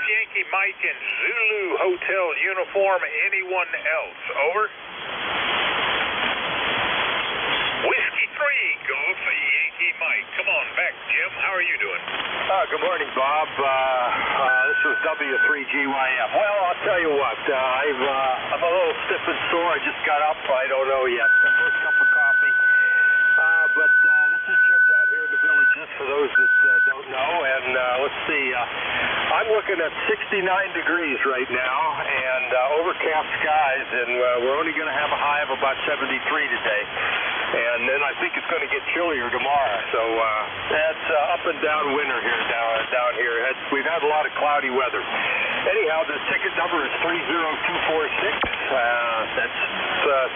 Yankee Mike in Zulu Hotel uniform. Anyone else? Over. Whiskey 3, Golf Yankee Mike. Come on back, Jim. How are you doing? Good morning, Bob. This is W3GYM. Well, I'll tell you what. I'm a little stiff and sore. I just got up. I don't know yet. First cup of coffee. But this is Jim down here in the Villages, for those that don't know. And let's see. I'm looking at 69 degrees right now and overcast skies. And we're only going to have a high of about 73 today. And then I think it's going to get chillier tomorrow. So that's up and down winter here down here. We've had a lot of cloudy weather. Anyhow, the ticket number is 30246. That's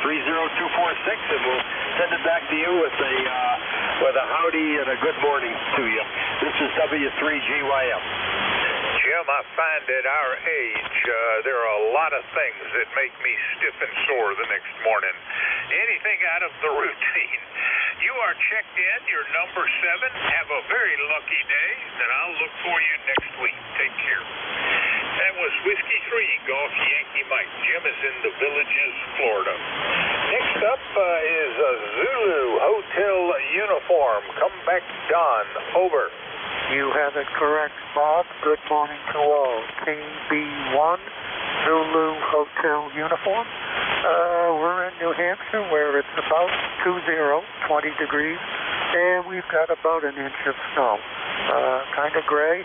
30246, and we'll send it back to you with a howdy and a good morning to you. This is W3GYM. Jim, I find at our age, there are a lot of things that make me stiff and sore the next morning. Anything out of the routine. You are checked in. You're number 7. Have a very lucky day, and I'll look for you next week. Take care. That was Whiskey 3, Golf Yankee Mike. Jim is in the Villages, Florida. Next up is a Zulu Hotel uniform. Come back, Don. Over. You have it correct, Bob. Good morning to all. KB1, Zulu Hotel uniform. We're in New Hampshire where it's about 20 degrees, and we've got about an inch of snow. Kind of gray.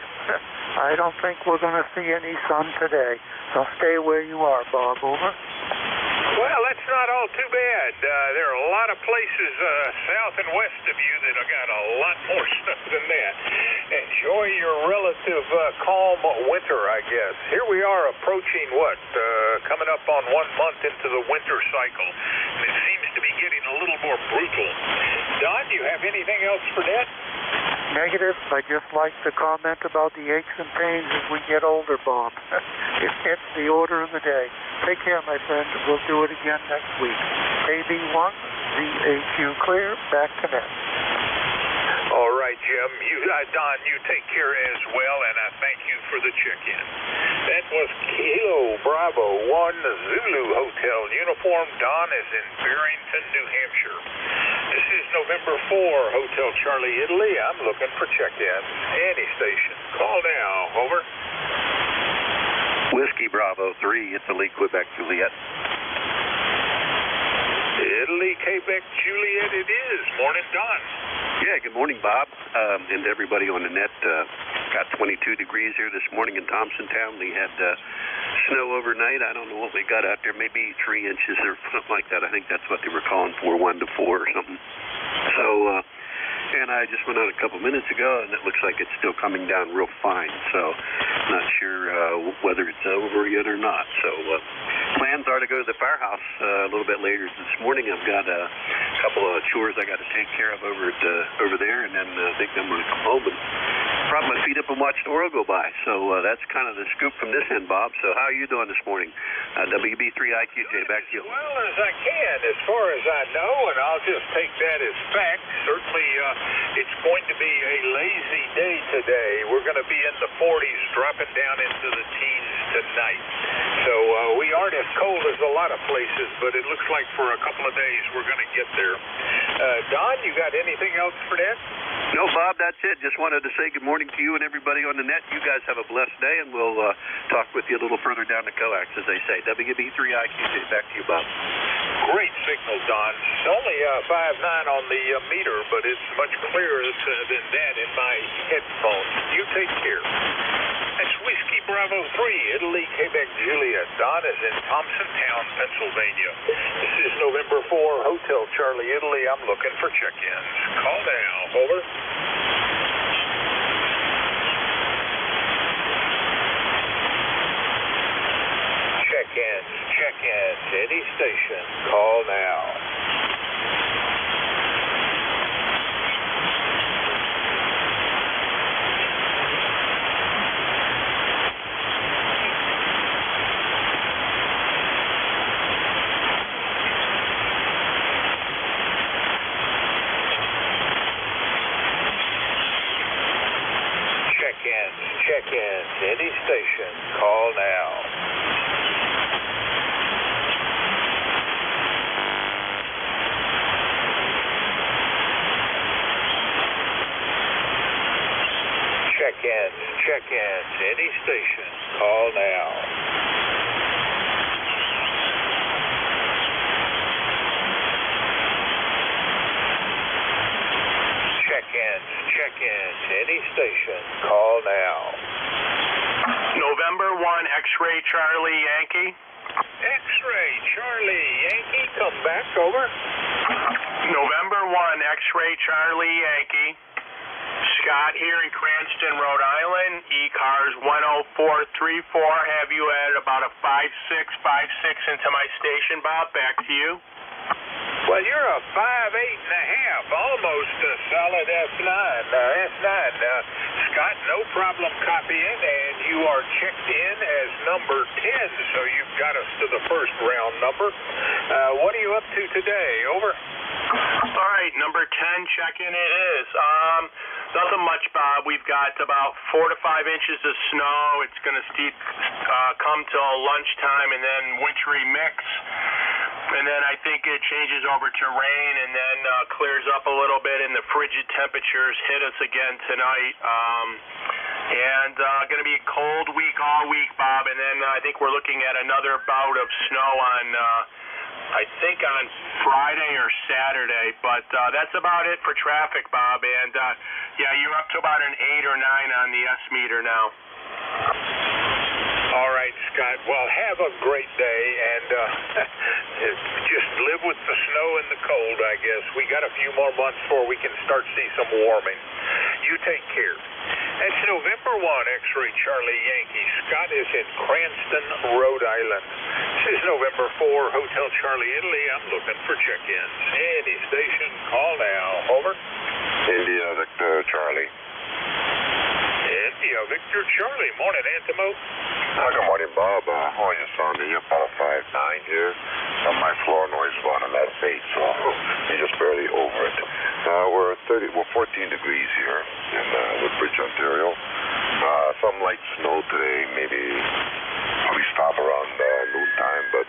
I don't think we're going to see any sun today, so stay where you are, Bob. Over. Well, that's not all too bad. There are a lot of places south and west of you that have got a lot more snow than that. Enjoy your relative calm winter, I guess. Here we are approaching coming up on 1 month into the winter cycle, and it seems to be getting a little more brutal. Don, do you have anything else for that? Negative. I just like to comment about the aches and pains as we get older, Bob. It's the order of the day. Take care, my friend. We'll do it again next week. AB1, ZAQ clear, back to net. All right, Jim. Don, you take care as well, and I thank you for the check-in. That was Kilo Bravo 1 Zulu Hotel uniform. Don is in Barrington, New Hampshire. This is November 4, Hotel Charlie, Italy. I'm looking for check-in. Any station. Call now. Over. Whiskey Bravo 3, Italy, Quebec, Juliet. Italy, Quebec, Juliet it is. Morning, Don. Yeah, good morning, Bob, and everybody on the net. Got 22 degrees here this morning in Thompsontown. We had snow overnight. I don't know what we got out there, maybe 3 inches or something like that. I think that's what they were calling for, 1 to 4 or something. So, and I just went out a couple minutes ago, and it looks like it's still coming down real fine. So, not sure whether it's over yet or not. So, plans are to go to the firehouse a little bit later this morning. I've got a couple of chores I got to take care of over there, and then I think I'm going to come home and prop my feet up and watch the world go by. So that's kind of the scoop from this end, Bob. So how are you doing this morning? WB3IQJ, back to you. As well as I can, as far as I know, and I'll just take that as fact. Certainly, it's going to be a lazy day today. We're going to be in the 40s, dropping down into the teens tonight. So we aren't as cold as a lot of places, but it looks like for a couple of days we're going to get there. Don, you got anything else for that? No, Bob, that's it. Just wanted to say good morning to you and everybody on the net. You guys have a blessed day, and we'll talk with you a little further down the coax, as they say. WB3IQJ, back to you, Bob. Great signal, Don. It's only 5.9 on the meter, but it's much clearer than that in my headphones. You take care. That's Whiskey Bravo 3, Italy, Quebec, Juliet. Don is in Thompsontown, Pennsylvania. This is November 4, Hotel Charlie, Italy. I'm looking for check-ins. Call now. Over. Check-ins. Any station. Call now. check-ins, any station, call now. Check-ins, any station, call now. Check-ins, any station, call now. November 1, X-Ray Charlie Yankee. X-Ray Charlie Yankee, come back, over. November 1, X-Ray Charlie Yankee. Scott here in Cranston, Rhode Island. ECARS 10434. Have you at about a 56 into my station, Bob? Back to you. Well, you're a 5.8 1/2, almost a solid S9. Scott, no problem copying, and you are checked in as number 10, so you've got us to the first round number. What are you up to today? Over. All right, number 10 check-in it is. Nothing much, Bob. We've got about 4 to 5 inches of snow. It's going to come till lunchtime and then wintry mix. And then I think it changes over to rain and then clears up a little bit, and the frigid temperatures hit us again tonight. And going to be a cold week all week, Bob. And then I think we're looking at another bout of snow on, I think on Friday or Saturday. But that's about it for traffic, Bob. And yeah, you're up to about an 8 or 9 on the S meter now. All right, Scott. Well, have a great day, and just live with the snow and the cold, I guess. We got a few more months before we can start see some warming. You take care. That's November 1, X-Ray Charlie Yankee. Scott is in Cranston, Rhode Island. This is November 4, Hotel Charlie, Italy. I'm looking for check-ins. Any station, call now. Over. India Victor Charlie. India Victor Charlie. Morning, Antimo. Good morning, Bob. I just on the Apollo 5-9 here. My floor noise is on an F8, so you're just barely over it. We're 14 degrees here in Woodbridge, Ontario. Some light snow today, probably stop around noontime, but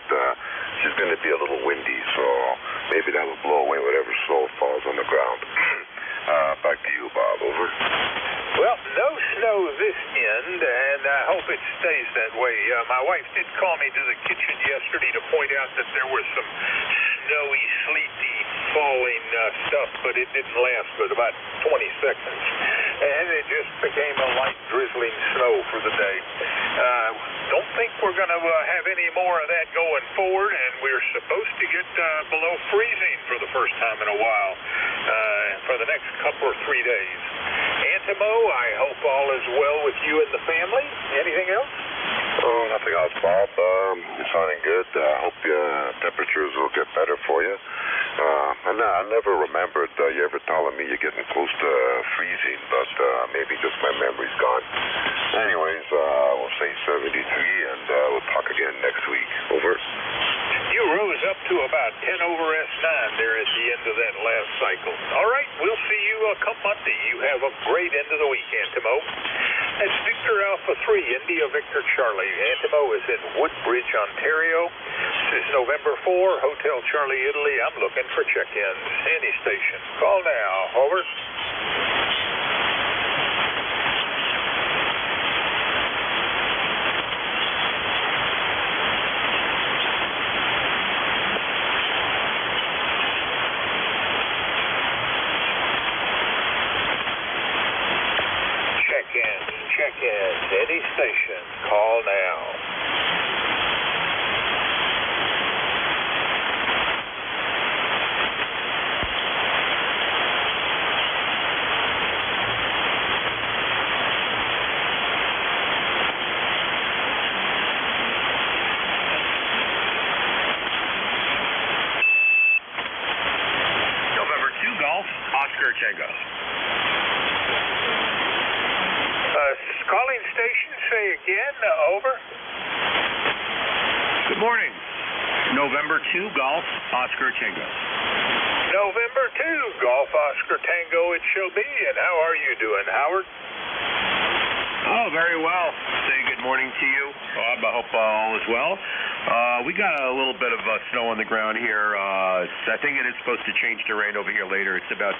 it's going to be a little windy, so maybe that will blow away whatever snow falls on the ground. Back to you, Bob. Over. Well, no snow this end, and I hope it stays that way. My wife did call me to the kitchen yesterday to point out that there was some snowy, sleety, falling stuff, but it didn't last but about 20 seconds. And it just became a light, drizzling snow for the day. Don't think we're going to have any more of that going forward, and we're supposed to get below freezing for the first time in a while for the next couple or 3 days. Antimo, I hope all is well with you and the family. Anything else? Oh, nothing else, Bob. You're sounding good. I hope your temperatures will get better for you. And I never remembered you ever telling me you're getting close to freezing, but maybe just my memory's gone. Anyways, we'll say 73, and we'll talk again next week. Over. You rose up to about 10 over S9 there at the end of that last cycle. All right, we'll see you come Monday. You have a great end of the week, Antimo. That's Victor Alpha 3, India Victor Charlie. Antimo is in Woodbridge, Ontario. This is November 4, Hotel Charlie, Italy. I'm looking for check-ins. Any station. Call now. Over. Check-ins, any station, call now. November 2 Golf, Oscar Tango. Calling station, say again, over. Good morning. November 2 Golf, Oscar Tango. November 2, Golf Oscar Tango it shall be. And how are you doing, Howard? Oh, very well. Say good morning to you, Bob. I hope all is well. We got a little bit of snow on the ground here. I think it is supposed to change to rain over here later. It's about...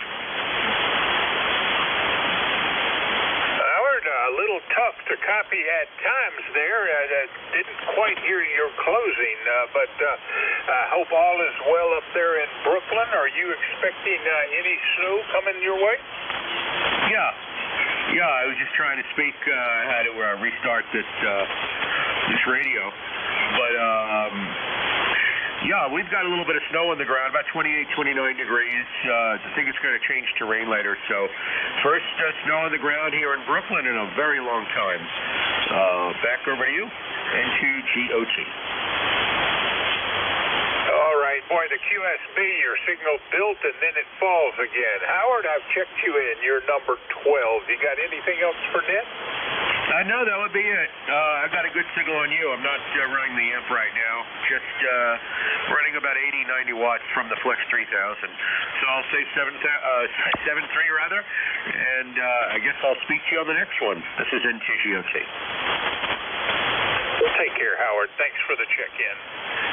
Howard, a little tough to copy at times there. I didn't quite hear your closing, but I hope all is well up there in Brooklyn. Are you expecting any snow coming your way? Yeah, I was just trying to speak. I had to restart this radio. But, yeah, we've got a little bit of snow on the ground, about 28, 29 degrees. I think it's going to change to rain later. So, first snow on the ground here in Brooklyn in a very long time. Back over to you and to GOT. All right, boy, the QSB, your signal built and then it falls again. Howard, I've checked you in. You're number 12. You got anything else for net? No, that would be it. I've got a good signal on you. I'm not running the amp right now. Just running about 80, 90 watts from the Flex 3000. So I'll say 7.3 rather, and I guess I'll speak to you on the next one. This is NTGOT. Well, take care, Howard. Thanks for the check-in.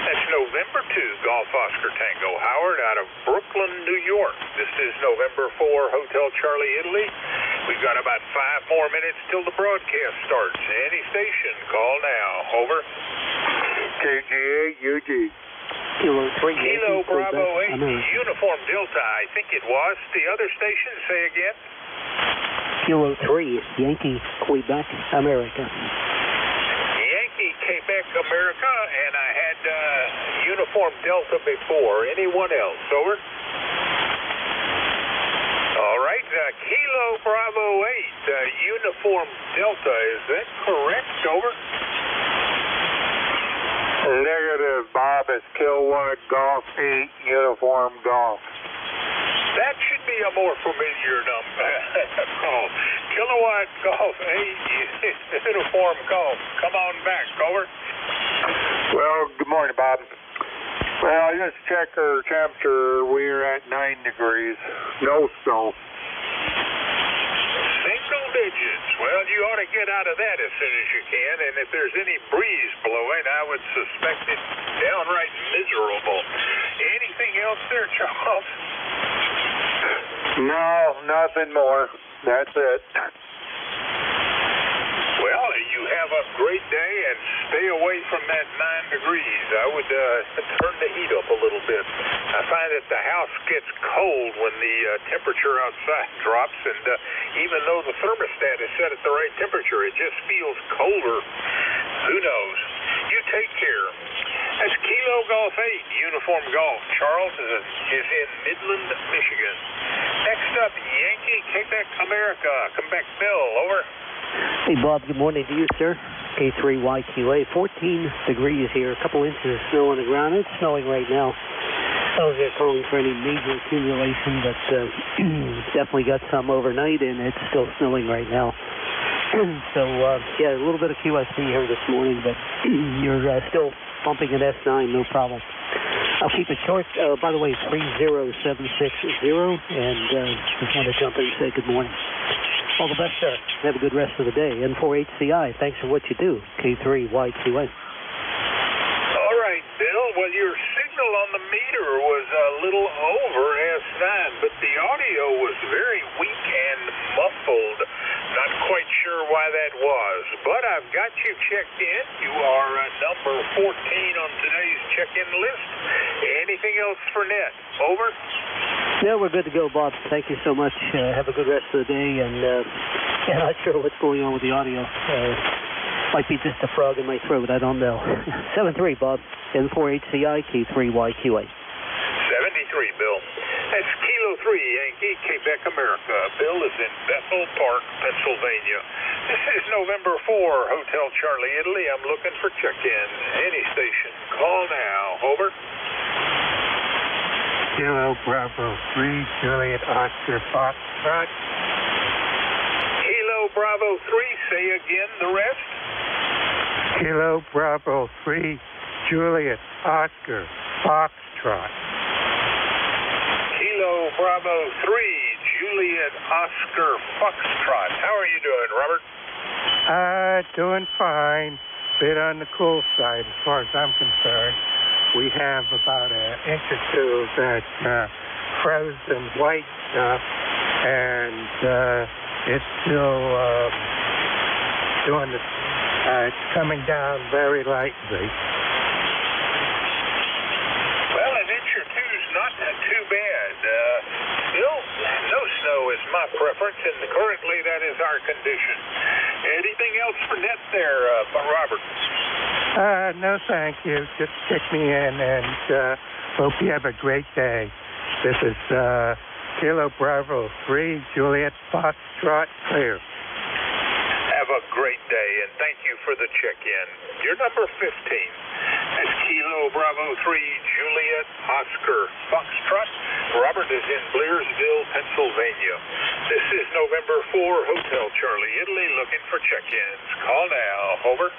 That's November 2, Golf Oscar Tango Howard out of Brooklyn, New York. This is November 4, Hotel Charlie, Italy. We've got about 5 more minutes till the broadcast starts. Any station, call now. Over. KGA, UG. Kilo 3. Kilo Bravo 8, Uniform Delta, I think it was. The other station, say again. Kilo 3, Yankee, Quebec, America. Yankee, Quebec, America, and I had Uniform Delta before. Anyone else? Over. All right, Kilo Bravo 8, Uniform Delta, is that correct? Over. Negative, Bob. It's Kilowatt Golf 8, Uniform Golf. That should be a more familiar number. Call. Kilowatt Golf 8, Uniform Golf. Come on back. Over. Well, good morning, Bob. Well, I just checked our temperature. We're at 9 degrees. No snow. Single digits. Well, you ought to get out of that as soon as you can, and if there's any breeze blowing, I would suspect it's downright miserable. Anything else there, Charles? No, nothing more. That's it. Well, you have a great day and stay away from that 9 degrees. I would turn the heat up a little bit. I find that the house gets cold when the temperature outside drops, and even though the thermostat is set at the right temperature, it just feels colder. Who knows? You take care. That's Kilo Golf 8, Uniform Golf. Charles is in Midland, Michigan. Next up, Yankee, Quebec, America. Come back, Bill. Over. Hey, Bob, good morning to you, sir. K3YQA, 14 degrees here, a couple inches of snow on the ground. It's snowing right now. I was calling for any major accumulation, but definitely got some overnight, and it's still snowing right now. So, yeah, a little bit of QSC here this morning, but you're still bumping an S9, no problem. I'll keep it short. By the way, 30760, and just want to jump in and say good morning. All the best, sir. Have a good rest of the day. N4HCI, thanks for what you do. K3YQA. All right, Bill. Well, your signal on the meter was a little over S9, but the audio was very weak and muffled. Not quite sure why that was, but I've got you checked in. You are number 14 on today's check-in list. Anything else for net? Over. Yeah, we're good to go, Bob. Thank you so much. Have a good rest of the day, and yeah, not sure what's going on with the audio. Might be just a frog in my throat. I don't know. 7-3, Bob. N4HCI, K3YQA. 73, Bill. That's Kilo 3, Yankee, Quebec, America. Bill is in Bethel Park, Pennsylvania. This is November 4, Hotel Charlie, Italy. I'm looking for check-in. Any station. Call now. Over. Kilo Bravo 3, Juliet Oscar Foxtrot. Kilo Bravo 3, say again the rest. Kilo Bravo 3, Juliet Oscar Foxtrot. Kilo Bravo 3, Juliet Oscar Foxtrot. How are you doing, Robert? Doing fine. Bit on the cool side as far as I'm concerned. We have about an inch or two that frozen white stuff, and it's still doing the. It's coming down very lightly. Well, an inch or two's not too bad. Still, no snow is my preference, and currently that is our condition. Anything else for net there, Robert? No, thank you. Just kick me in, and hope you have a great day. This is Kilo Bravo 3, Juliet Foxtrot, clear. Have a great day, and thank you for the check-in. You're number 15. That's Kilo Bravo 3, Juliet Oscar Foxtrot. Robert is in Blairsville, Pennsylvania. This is November 4, Hotel Charlie, Italy, looking for check-ins. Call now. Over.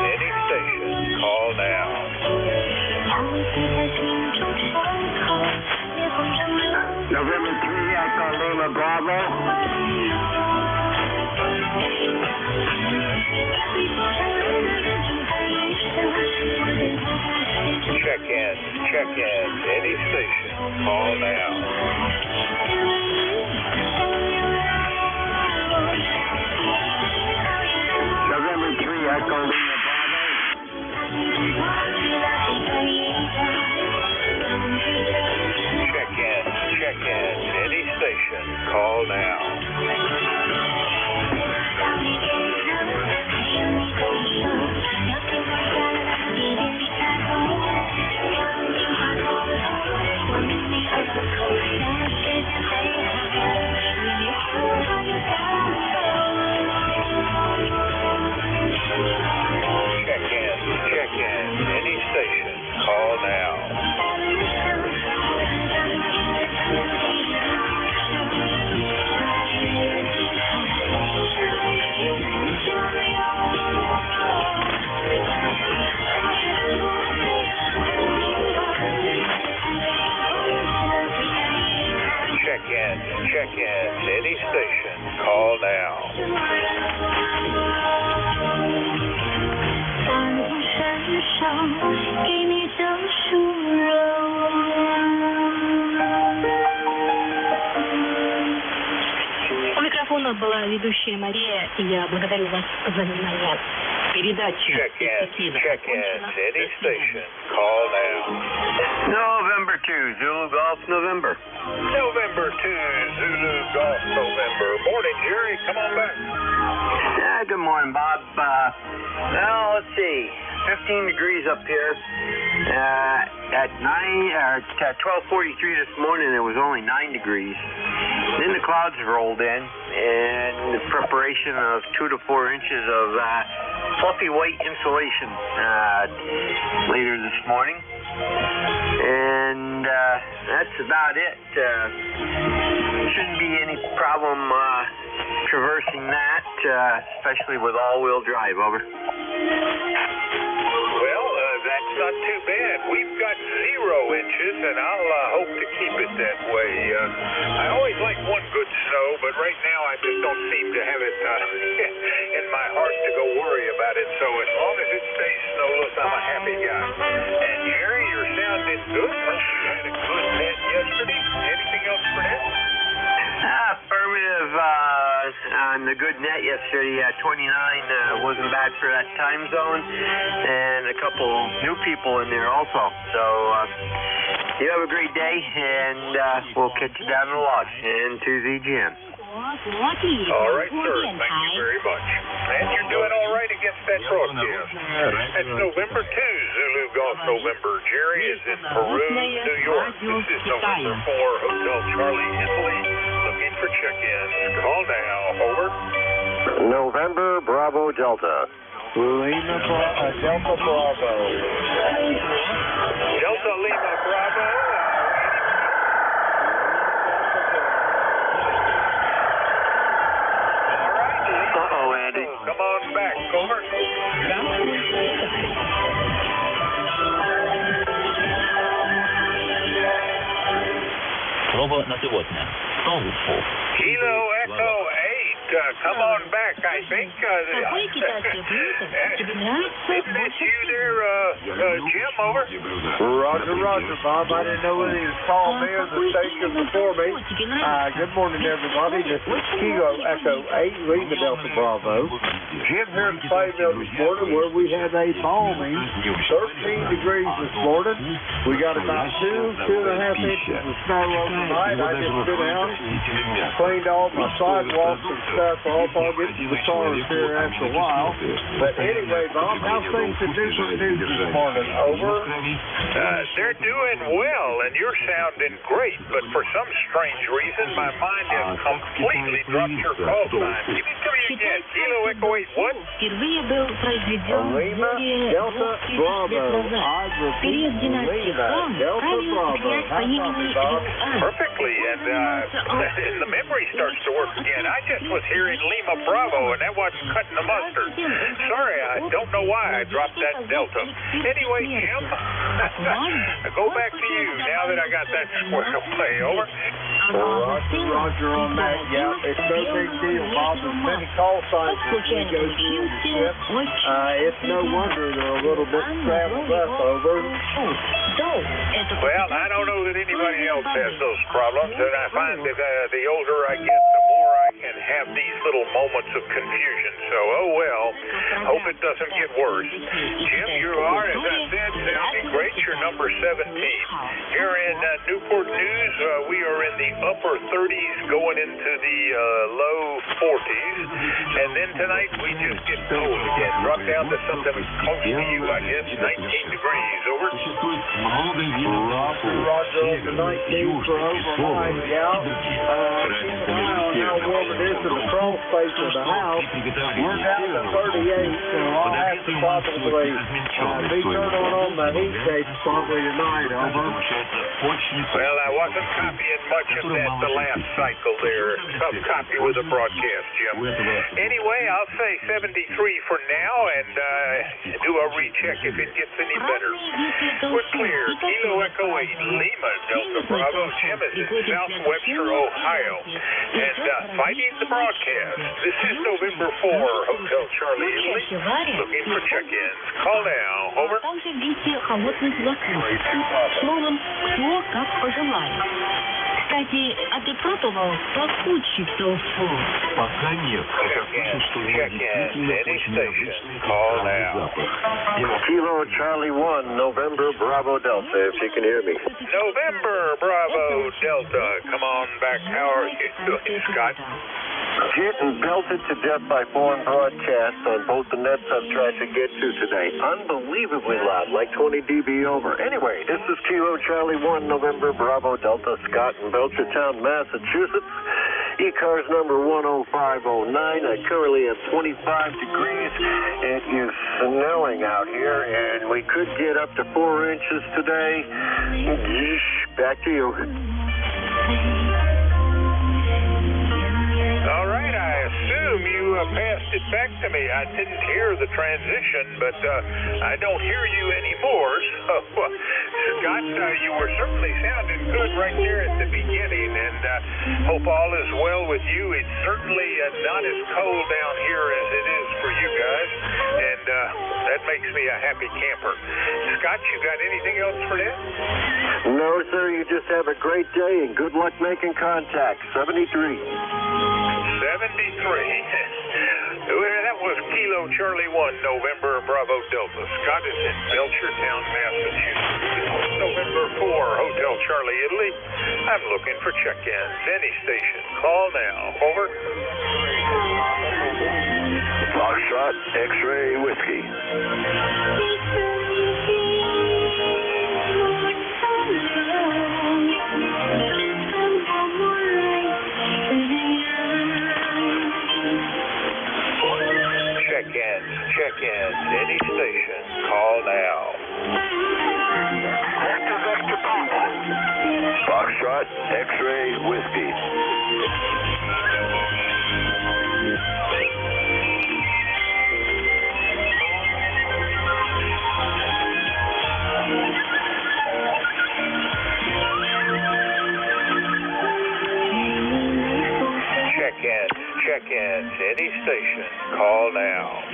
Any station, call now. November 3, Echo Lima Bravo. Check in, any station, call now. November 3, Echo Lima Bravo. Check in, any station, call now. Check in, any station, call now. Check in, any station, call now. У микрофона была ведущая Мария, и я благодарю вас за внимание. Передача. Check in, any station, call now. November 2, Zulu Golf, November. November 2, Zulu Golf, November. Morning, Jerry, come on back. Yeah, good morning, Bob. Well, let's see. 15 degrees up here. At 12:43 this morning, it was only 9 degrees. Then the clouds rolled in, and the preparation of 2 to 4 inches of fluffy white insulation later this morning. And that's about it. Shouldn't be any problem traversing that, especially with all-wheel drive. Over. Well, that's not too bad. We've got 0 inches, and I'll hope to keep it that way. I always like one good snow, but right now I just don't seem to have it in my heart to go worry about it. So as long as it stays snowless, I'm a happy guy. And Jerry, you're sounding good. You had a good net yesterday. Anything else for that? Affirmative on the good net yesterday. 29 wasn't bad for that time zone, and a couple new people in there also. So you have a great day, and we'll catch you down the lodge into the gym. All right, sir. Thank you very much. And you're doing all right against that broadcast. That's November 2, Zulu Golf November. Jerry is in Peru, New York. This is November 4, Hotel Charlie, Italy. Looking for check-ins. Call now. Over. November Bravo Delta. Lima Delta Bravo. Delta Lima Bravo. его на сегодня. Столбу. Kilo Echo 8, come on back, I think. Какое китайское блюдо тебе нравится Isn't that больше you всего? there, Jim, over? Roger, roger, Bob. I didn't know whether he was calling me or the station before me. Тебе нравится? Good morning, everybody. This is Kilo Echo 8, Lima Delta Bravo. Jim here at the Fayetteville this morning where we had a balmy 13 degrees this morning. We got about 2.5 inches of snow overnight. I just been out, cleaned all my sidewalks and stuff off. I'll get to the cars here after a while. But anyway, Bob, how's things at Newport News this morning? Over? They're doing well, and you're sounding great, but for some strange reason, my mind has completely dropped your call sign. Give it to me again. Kilo Echo 8, what? Впервые был произведен Lima более Delta 2000 лет Bravo. назад. I В период repeat, династии Lima Хан Delta правил Bravo. князь по How имени about me, Bob? Юан. Perfectly, and the memory starts to work again. I just was hearing Lima Bravo, and that wasn't cutting the mustard. Sorry, I don't know why I dropped that Delta. Anyway, Jim, go back to you now that I got that squared away. Over. Roger on that. Yeah, it's no big deal, Bob. As many call signs as we go through the ship, it's no wonder they're a little bit traveled up over. Well, I don't know that anybody else has those problems, and I find that the older I get, the more I can have these little moments of confusion. So, oh well, hope it doesn't get worse. Jim, you are, as I said, sounding great. You're number 17. Here in Newport News, we are in the upper 30s going into the low 40s. And then tonight we just get cold again. Drop down to something close to you, I guess, 19 degrees. Over. Roger, the 19 for overnight, yeah. Keep an eye on how warm it is in the crawl space of the house. We're down to 38, so I'll have to probably be turning on the heat tape probably tonight, over. Well, I wasn't copying much of that the last cycle there. Tough copy with the broadcast, Jim. Anyway, I'll say 73 for now and do a recheck if it gets any better. We're clear. Kilo Echo 8, Lima Delta Bravo. Jim is in South Webster, Ohio. And fighting the broadcast. This is November 4, Hotel Charlie, Italy. Looking for check-ins. Call now. Over. Также ввести холодный блокнот. Словом, кто как пожелает. Кстати, а ты пробовал попутчик толсту? Пока нет. Check-in. Any station. Call now. Kilo Charlie 1, November Bravo Delta, if you can hear me. November Bravo Delta. Come on back. How are you doing, Scott? Getting belted to death by foreign broadcasts on both the nets I've tried to get to today. Unbelievably loud, like 20 dB over. Anyway, this is Kilo Charlie 1, November Bravo Delta, Scott in Belchertown, Massachusetts. ECARS number 10509. I currently have 25 degrees. It is snowing out here, and we could get up to 4 inches today. Back to you. All right, I assume you passed it back to me. I didn't hear the transition, but I don't hear you anymore. So, Scott, you were certainly sounding good right there at the beginning, and hope all is well with you. It's certainly not as cold down here as it is for you guys, and that makes me a happy camper. Scott, you got anything else for that? No, sir. You just have a great day, and good luck making contact. 73. 73. That was Kilo Charlie 1, November Bravo Delta. Scott is in Belchertown, Massachusetts. November 4, Hotel Charlie, Italy. I'm looking for check-ins. Any station. Call now. Over. Foxtrot, X-ray, whiskey. Check-ins. Any station. Call now. Foxtrot, X-ray, whiskey. check-ins, any station, call now.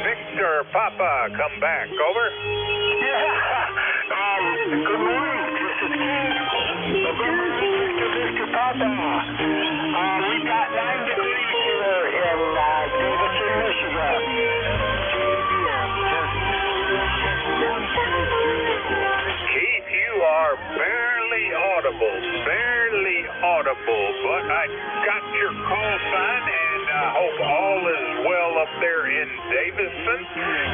Victor, Papa, come back, over. Good morning, this is Keith. Victor Papa. We got 9 degrees here in Davidson, Michigan. Keith, you are barely audible, but I got your call sign, and I hope all is well up there in Davison.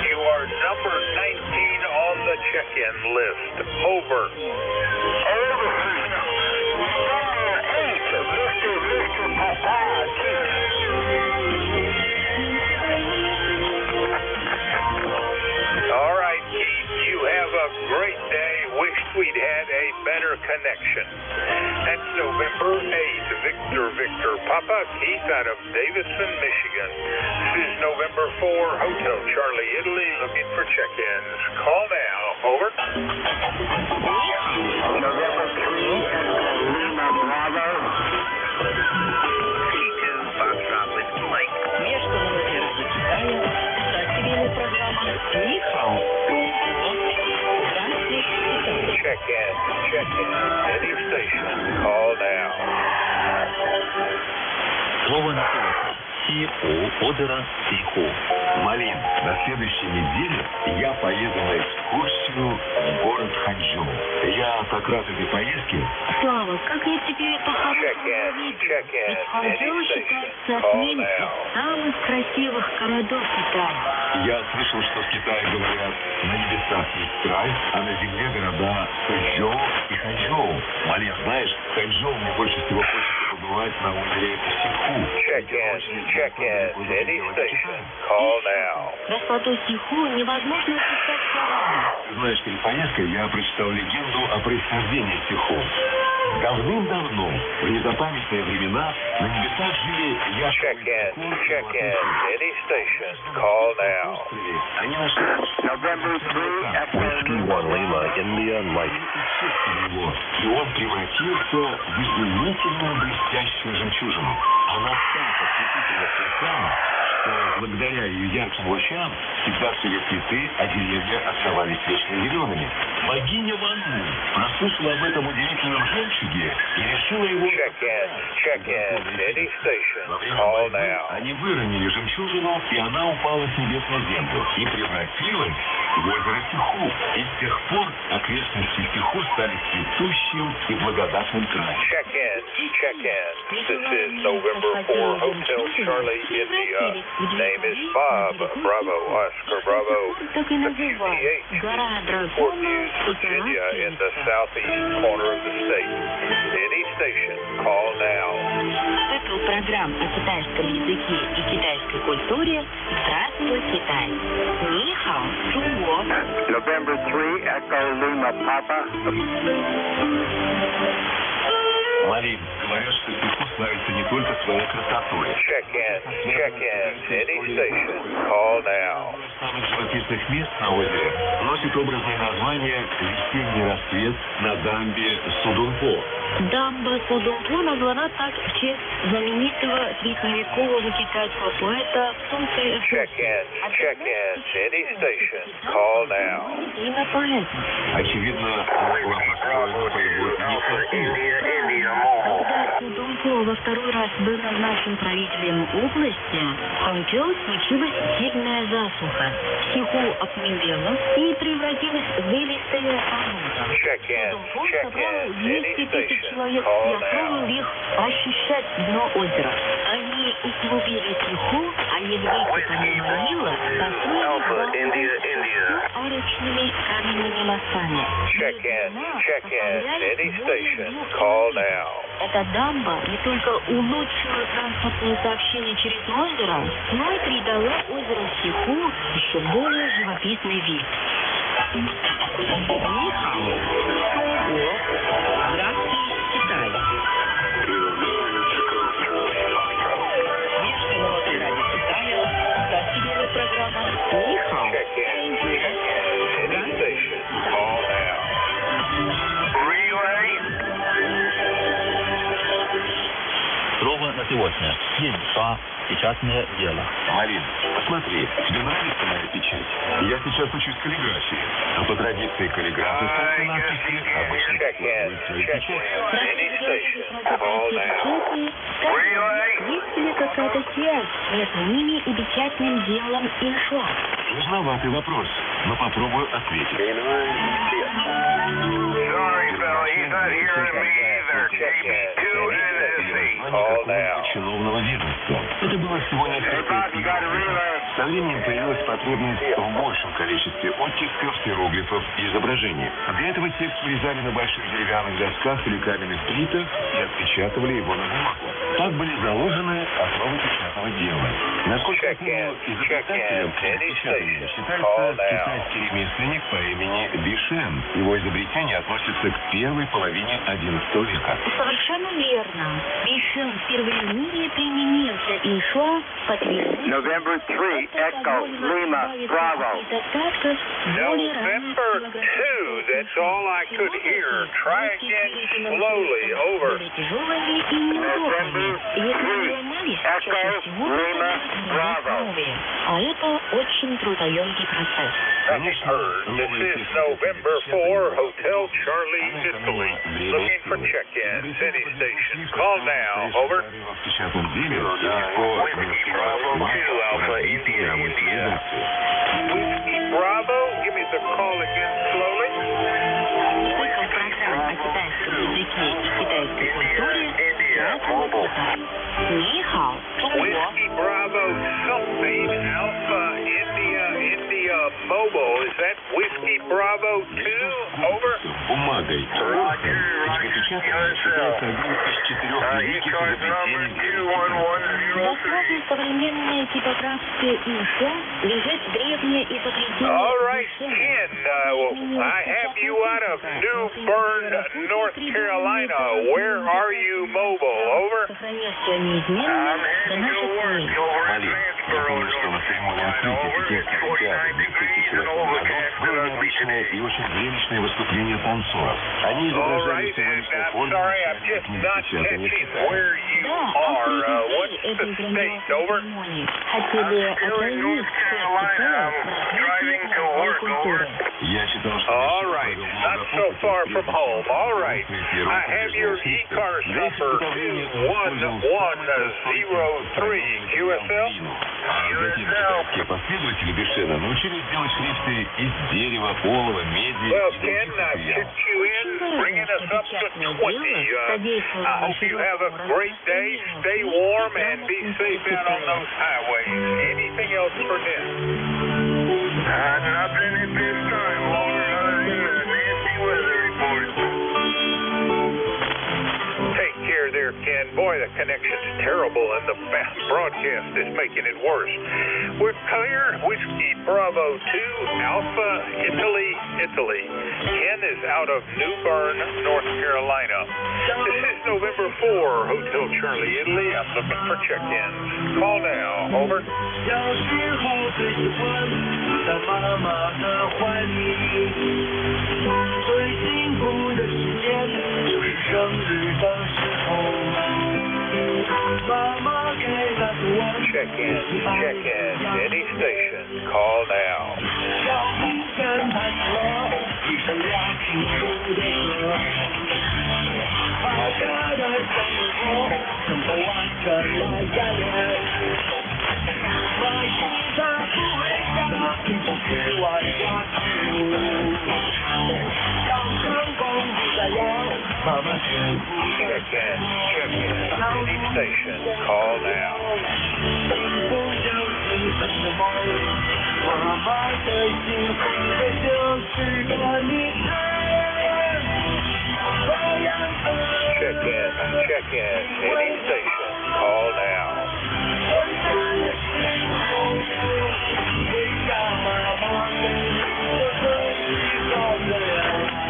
You are number 19 on the check-in list. Over. Number 8, Victor Papa. All right, Keith, you have a great day. Wished we'd had a better connection. That's November 8th, Victor Papa, Keith out of Davison, Michigan. This is November 4, Hotel Charlie, Italy, looking for check-ins. Call now. Over. November 3, Lima Bravo. C2, Foxtrot Whiskey Mike. Международный радио Китая. Сателлитная программа «Нихао». Check-in, any station, call now. Слово на слово. Сиху, Одера, Сиху. Малин, на следующей неделе я поеду на экскурсию в город Ханчжоу. Я как раз этой поездки... Слава, как я тебе по-хорошему видел. Ведь Ханчжоу считается одним из самых красивых городов Китая. Я слышал, что в Китае говорят, на небесах есть рай, а на земле города Хэчжоу и Ханчжоу. Малин, знаешь, в Ханчжоу мне больше всего хочется побывать на озере Сиху. Check-in, any station, call now. Красоту Сиху невозможно описать словами. Знаешь, перед поездкой я прочитал легенду о происхождении Сиху. Давным-давно, в незапамятные времена, на небесах жили Check-in, any station, call now. Они нашли Whiskey 1 Lima, India, Mike. И он превратился в изумительную блестящую жемчужину. Она так ослепительно сверкала, что благодаря ее ярким лучам всегда цвели цветы, а деревья оставались вечно зелеными. Богиня Ванну прослышала об этом удивительном жемчуге и решила его... Check-in, any station, Во время call войны now. они выронили жемчужину, и она упала с небес на землю и превратилась в озеро Сиху. И с тех пор окрестности Сиху стали цветущим и благодатным краем. Check-in. This is November 4, Hotel Charlie, India. Name is Bob, Bravo, Oscar, Bravo. Так и называют. Гора Fort дракона Hughes, и Virginia, in the southeast corner of the state. Any station, call now. Цикл программ о китайском языке и китайской культуре «Здравствуй, Китай». Нихао, Чуо. November 3, Echo Lima Papa. Марин, говорят, что Сиху славится не только своей красотой. Check-in, any station, call now. Самых живописных мест на озере носит образное название «Весенний рассвет на дамбе Судунпо». Дамба Судунпо названа так в честь знаменитого средневекового китайского поэта Сун Цзэйши. Check-in, any station, call now. Имя поэта. Очевидно, она была построена по его инициативе. Когда Судунпо во второй раз был назначен правителем области, в Ханчжоу случилась сильная засуха. Сиху опьянела и превратилась в илистое болото. Судунпо собрал 200 тысяч человек и отправил их ощущать дно озера. Они углубили Сиху, а еврейцы помимо Нила построили арочными каменными мостами. Check-in, any station, call now. Эта дамба не только улучшила транспортное сообщение через озеро, но и придала озеру Сиху еще более живописный вид. Нихао. Здравствуй, Китай. Международный радио Китая. Сателлитная программа Нихао. Any station, call now. Relay. сегодня. Инша. Печатное дело. Марин, посмотри, тебе нравится моя печать? Я сейчас учусь каллиграфии. А по традиции каллиграфы ставят надписи, обычно складывают свою печать. Есть ли какая-то связь между ними и печатным делом Иншла? Сложноватый вопрос, но попробую ответить. Чиновного ведомства. Это было всего несколько лет. Со временем появилась потребность в большем количестве оттисков, иероглифов и изображений. Для этого текст вырезали на больших деревянных досках или каменных плитах и отпечатывали его на бумагу. Так были заложены основы печатного дела. Насколько я помню, изобретателем печатания считается китайский ремесленник по имени Бишен. Его изобретение относится к первой половине XI века. Совершенно верно. Бишен впервые в мире применил для Иншла подвижность. November 3, Echo, Lima, Bravo. November 2, that's all I could hear. Try again slowly, over. November 3, Echo, Lima, Bravo. А это очень трудоемкий процесс. Nothing heard. This is November 4, Hotel Charlie, Italy. Looking for check-ins. Any station. Call now. Over. В печатном деле легко Whiskey Bravo. Give me the call again slowly. Цикл программ о китайском языке и китайской культуре Нихао, Whiskey Bravo something. Alpha India Mobile. Is that Whiskey Bravo 2? Over. Бумагой. Книгопечатание считается одним из 4 великих изобретений. Дословно современная типографская Иншла лежит древнее изобретение. All right, Ken, I have you out of New Bern, North Carolina. Where are you mobile? Over. Сохранился неизменно до наших дней. Я помню, что на церемонии открытия Пекинской Олимпиады в 2008 году было необычное и очень зрелищное выступление танцоров. Они изображали символичную форму начальника книгопечатания в Китае. Да, авторы этой грандиозной церемонии хотели отразить часть Китая в культуры. Я читал, что all right, not so far from home. All right, I have your ECARS number 21103 QSL. Затем китайские последователи Бишена научились делать шрифты из дерева, олова, меди Well, и Ken, других I've материалов. tipped you in, bringing us up to 20. I hope you have a great day. Stay warm and be safe out on those highways. Anything else for Nick? Nothing at this time, Laura. Nasty weather report. Take care there, Ken. Boy, the connection's terrible and the broadcast is making it worse. We're clear. Whiskey Bravo 2, Alpha, Italy. Ken is out of New Bern, North Carolina. This is November 4, Hotel Charlie, Italy. I'm looking for check-ins. Call now. Over. 小时候最喜欢在妈妈的怀里，最幸福的时间就是生日的时候，妈妈给那个我 Check-in. Any station. Call now. 小雨跟他说一首两清楚的歌，快乐的生活能够完全来改变。把心在不回家，去外挂住，让成功不再有妈妈辛苦的 Check-in. Any station. Call now. 幸福就是什么？妈妈最幸福的就是有你爱，这样的。Check-in. Any station. Call now. 回家妈妈给我最高的爱。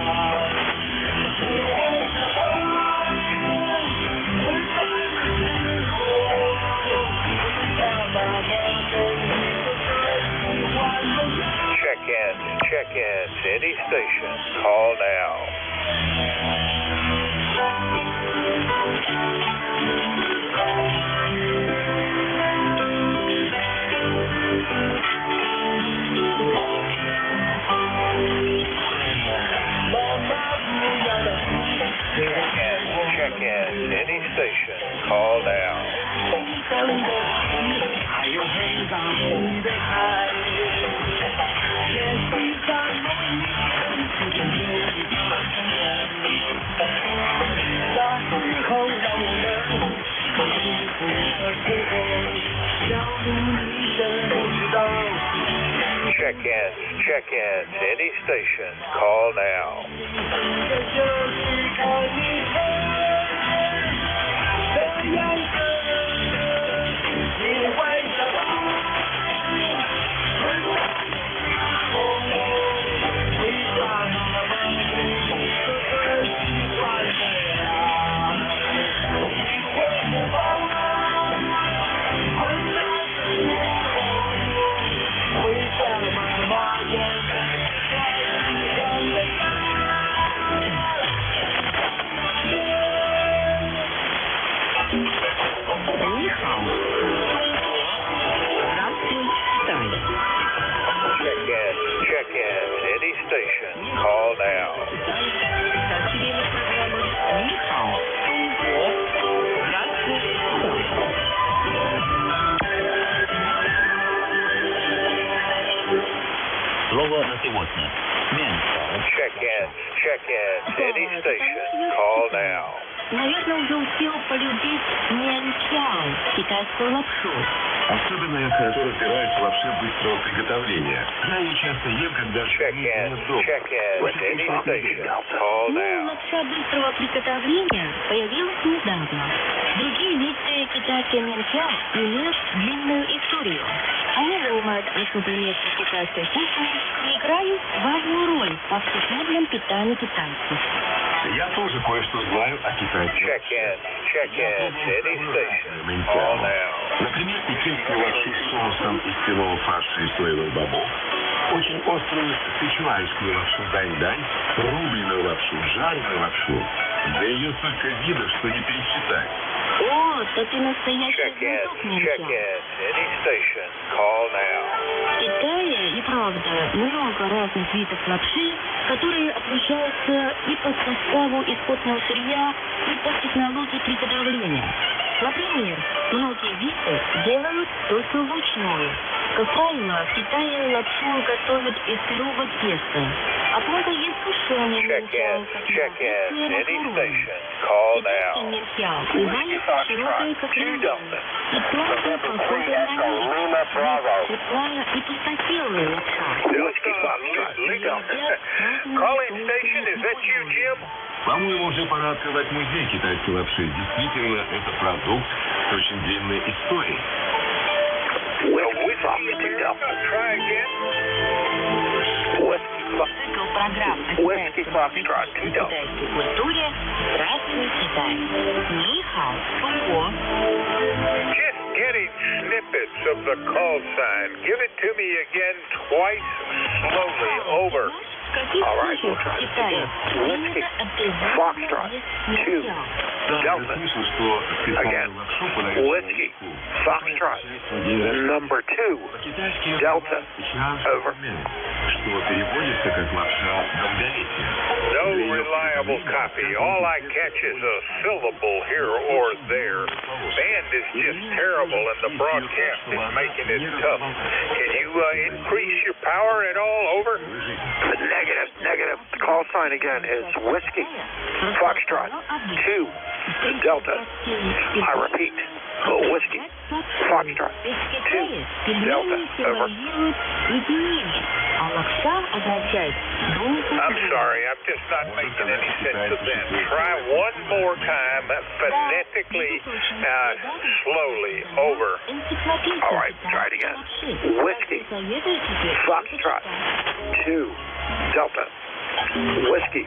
Check-in. Any station. Call station, call now. Check-ins, any station, call now. Check-ins, any station, call now. Слово на сегодня. Меньше. Check-ins, any station, call now. Наверное, уже успел полюбить мянчао, китайскую лапшу. Особенно я хорошо разбираюсь в лапше быстрого приготовления. Я ее часто ем, когда Check-ins, any station, call now. Лапша быстрого приготовления появилась недавно. Другие виды китайской мянчао имеют длинную историю. Они занимают особое место в китайской кухне и играют важную роль в повседневном питании китайцев. Я тоже кое-что знаю о китайцах. Check-ins, any station, call now. Например, пекинскую лапшу с соусом из свиного фарша и соевых бобов, очень острую сычуанскую лапшу дань-дань, рубленую лапшу, жареную лапшу. Да ее столько видов, что не пересчитать. О, да ты настоящий Check-ins, мянчао. any station, call now. В Китае и правда много разных видов лапши, которые отличаются и по составу исходного сырья, и по технологии приготовления. Например, многие виды делают только вручную. Как правило, в Китае лапшу готовят из сырого теста. Однако есть сушеные мянчао, Check-ins, any station, call китайский now. мянчао бывает широкое, как лимон, и тонкое, похожее на рис, светлая и пустотелая лапша. Calling station, is that you, Jim? По-моему, уже пора открывать музей китайской лапши. Действительно, это продукт с очень длинной историей. Try again. Цикл программ о китайской культуре «Здравствуй, Китай». Нихао, Шуго. Just getting snippets of the call sign. Give it to me again twice slowly. Over. В каких случаях в Китае принято обязательно есть мянчао? Да, я слышал, что специальную лапшу подают Whiskey, Foxtrot, number 2, Delta, over. Что переводится как лапша долголетия. No reliable copy. All I catch is a syllable here or there. Band is just terrible, and the broadcast is making it tough. Can you increase your power at all? Over. Negative. The call sign again is Whiskey, Foxtrot, 2, Delta. I repeat, Whiskey, Foxtrot, 2, Delta, over. А лапша означает I'm sorry, I'm just not making any sense of that. Try one more time, phonetically, slowly. Over. All right, try it again. Whiskey, Foxtrot, 2, Delta. Whiskey,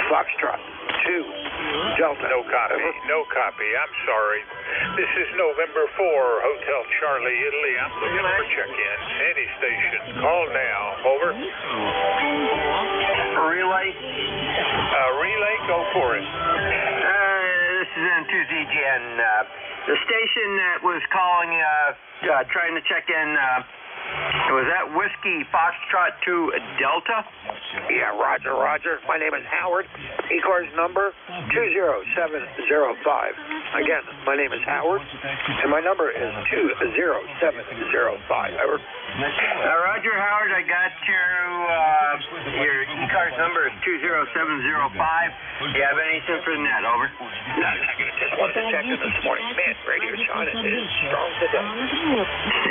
Foxtrot, 2, Delta. No copy. I'm sorry. This is November 4, Hotel Charlie, Italy. I'm looking for check-ins. Any station. Call now. Over. Relay. Relay, go for it. This is N2ZGN. The station that was calling, trying to check in Was that Whiskey Foxtrot 2 Delta? Yeah, Roger, Roger. My name is Howard. ECARS number 20705. Again, my name is Howard, and my number is 20705. Over. Roger, Howard. I got your ECARS number is 20705. Do you have anything for the net? Over. No, I just wanted to check in this morning. Man, Radio China is strong today.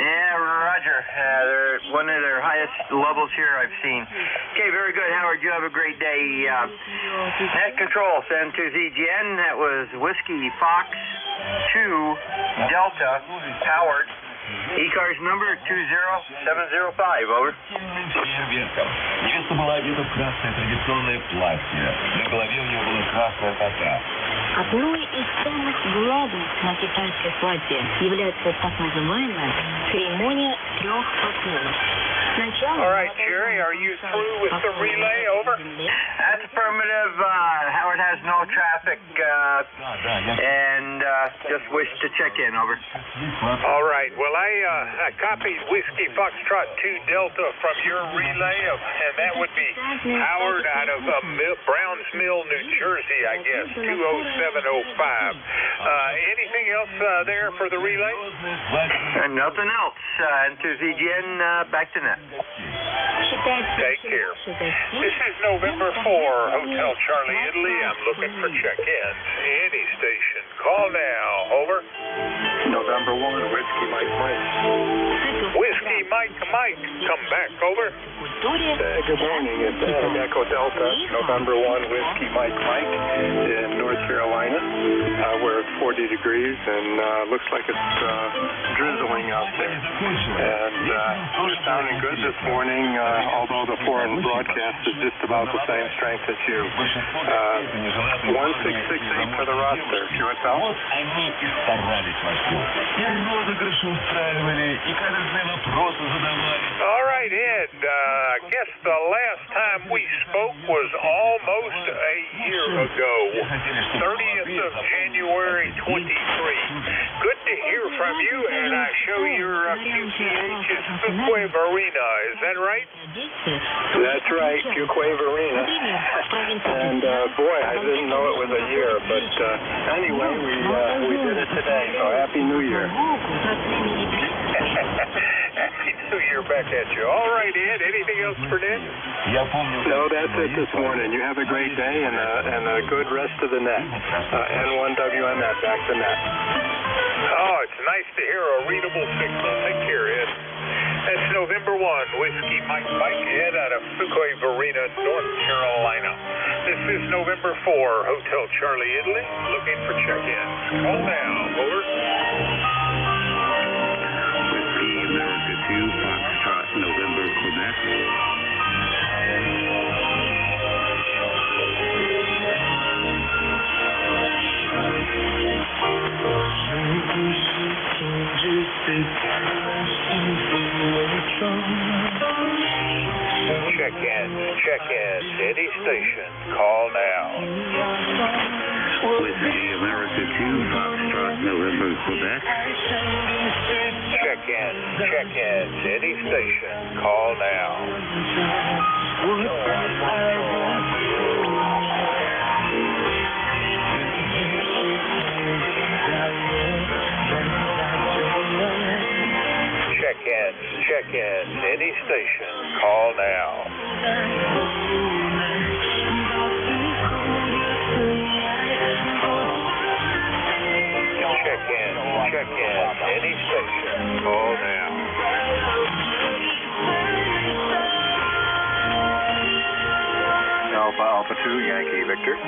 Yeah, Roger. They're one of their highest levels here I've seen. Okay, very good, Howard. You have a great day. Net control, send to ZGN. That was Whiskey Fox 2 Delta Howard. ECARS number 20705. Over. Невеста была одета в красное традиционное платье. На голове у нее была красная кота. Одной из самых главных на китайской свадьбе является так называемая церемония трех поклонов. All right, Jerry, are you through with the relay? Over. That's affirmative. Howard has no traffic and just wish to check in. Over. All right. Well, I copied Whiskey Foxtrot 2 Delta from your relay, and that would be Howard out of Browns Mill, New Jersey, I guess, 20705. Anything else there for the relay? Nothing else. And to ZGN, back to net. Take care. This is November 4, Hotel Charlie, Italy. I'm looking for check-ins. Any station. Call now. Over. November 1, Whiskey Mike Mike. Whiskey Mike Mike. Come back. Over. Good morning. It's Echo Delta, November 1, Whiskey Mike Mike in North Carolina. We're at 40 degrees and looks like it's drizzling out there. And we're sounding good this morning, although the foreign broadcast is just about the same strength as you. 1668 for the roster. QSL. Они и старались вовсю. И розыгрыши устраивали, и каверзные вопросы задавали. All right, Ed. I guess the last time we spoke was almost a year ago, 30th of January 23. Good to hear from you, and I show your QTH is Fuquay Arena. Is that right? That's right, Fuquay Arena. And boy, I didn't know it was a year, but anyway, we did it today. So Happy New Year. Happy New Year back at you. All right, Ed. Anything else for Ned? No, that's it this morning. You have a great day and a good rest of the net. N1WNet, back to net. Oh, it's nice to hear a readable signal. Take care, Ed. That's November 1, Whiskey Mike Mike, Ed out of Fuquay Arena, North Carolina. This is November 4, Hotel Charlie, Italy, looking for check-ins. Call now. Over. Whiskey America 2, Foxtrot, November, Quebec. Check-ins, any station. Call now. Whiskey America 2, Foxtrot, November, Quebec. Check-ins, any station. Call now. Check-ins, any station. Call now. Check-ins, any station. Call now. Alpha 2, Yankee Victor.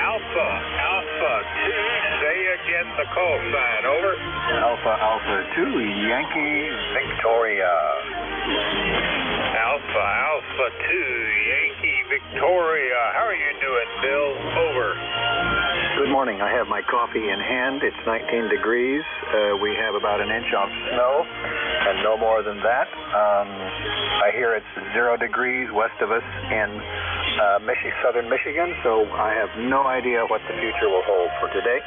Alpha 2, say again the call sign. Over. Alpha 2, Yankee Victoria. Alpha 2, Yankee Victoria. How are you doing, Bill? Over. Good morning. I have my coffee in hand. It's 19 degrees. We have about an inch of snow, and no more than that. I hear it's 0 degrees west of us in southern Michigan, so I have no idea what the future will hold for today.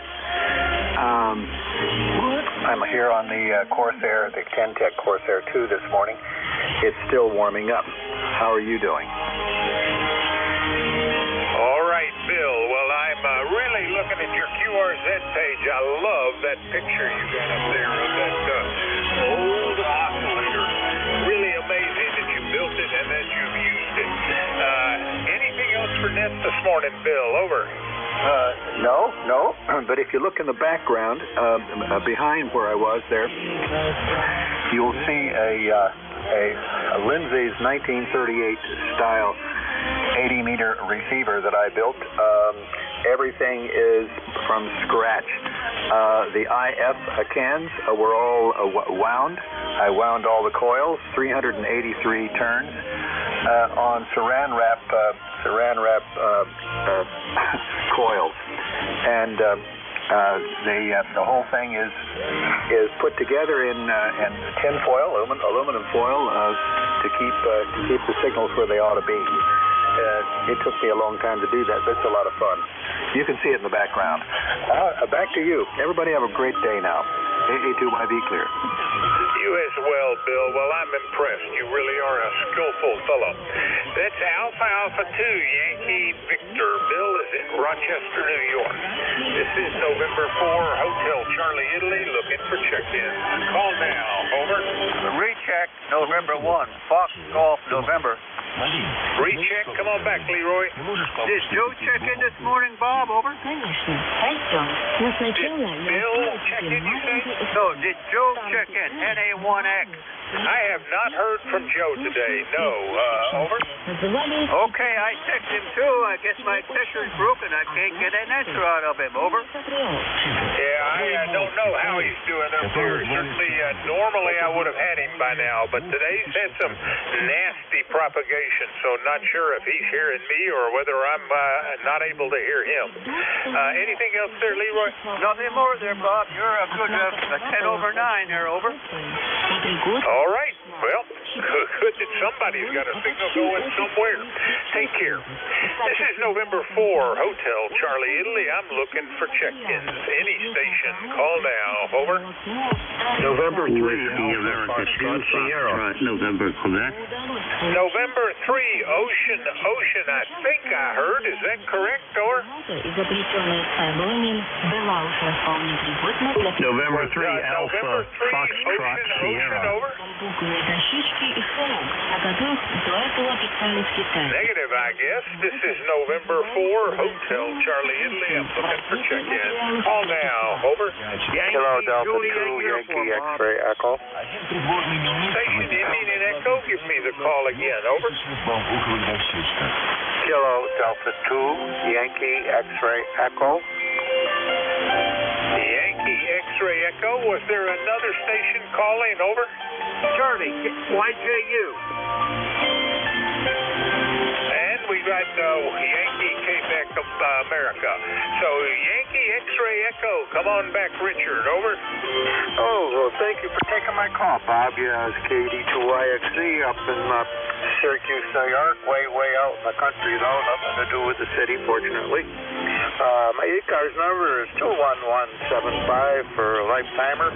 I'm here on the Corsair, the Kentech Corsair 2 this morning. It's still warming up. How are you doing? All right, Bill. Well, I'm really looking at your QRZ page. I love that picture you got up there of that old oscillator. Really amazing that you built it and that you've used it. Anything else for NET this morning, Bill? Over. No. But if you look in the background, behind where I was there, you'll see a Lindsay's 1938 style 80-meter receiver that I built. Everything is from scratch. The IF cans were all wound. I wound all the coils, 383 turns on saran wrap coils, and the whole thing is put together in tin foil, aluminum foil, to keep the signals where they ought to be. It took me a long time to do that, but it's a lot of fun. You can see it in the background. Back to you. Everybody have a great day now. AA2YV clear. You as well, Bill. Well, I'm impressed. You really are a skillful fellow. That's Alpha Alpha 2, Yankee Victor. Bill is in Rochester, New York. This is November 4, Hotel Charlie, Italy, looking for check-in. Call now. Over. Recheck November 1, Fox Golf November. Recheck. Come on back, Leroy. Did Joe check in this morning, Bob? Over. Did Bill check in, you say? No, did Joe check in? NA1X. I have not heard from Joe today. No. Over. Okay, I texted him too. I guess my texter's broken. I can't get an answer out of him. Over. Yeah, I don't know how he's doing up there. Certainly, normally I would have had him by now, but today's had some nasty propagation, so not sure if he's hearing me or whether I'm not able to hear him. Anything else there, Leroy? Nothing more there, Bob. You're a good 10 over 9 there. Over. All right. Well, good that somebody's got a signal going somewhere. Take care. This is November 4, Hotel Charlie, Italy. I'm looking for check-ins. Any station, call now. Over. November 3, Alpha Sierra. November, correct? November 3, Ocean. I think I heard. Is that correct, or? November 3, Alpha Foxtrot Sierra. Over. Negative, I guess. This is November 4, Hotel Charlie, Italy. I'm looking for check-in. Call now. Over. Hello, Delta 2, Yankee X-ray Echo. Station Indian Echo, give me the call again. Over. Kilo Delta 2, Yankee X-ray Echo. Yankee X-ray Echo. Was there another station calling? Over. Charlie, YJU. And we got Yankee Quebec America. So Yankee X-ray Echo. Come on back, Richard. Over. Oh, well, thank you for taking my call, Bob. Yeah, it's KD2YXZ up in Syracuse, New York, way out in the country, though. Nothing to do with the city, fortunately. My ECARS number is 21175 for a lifetimer.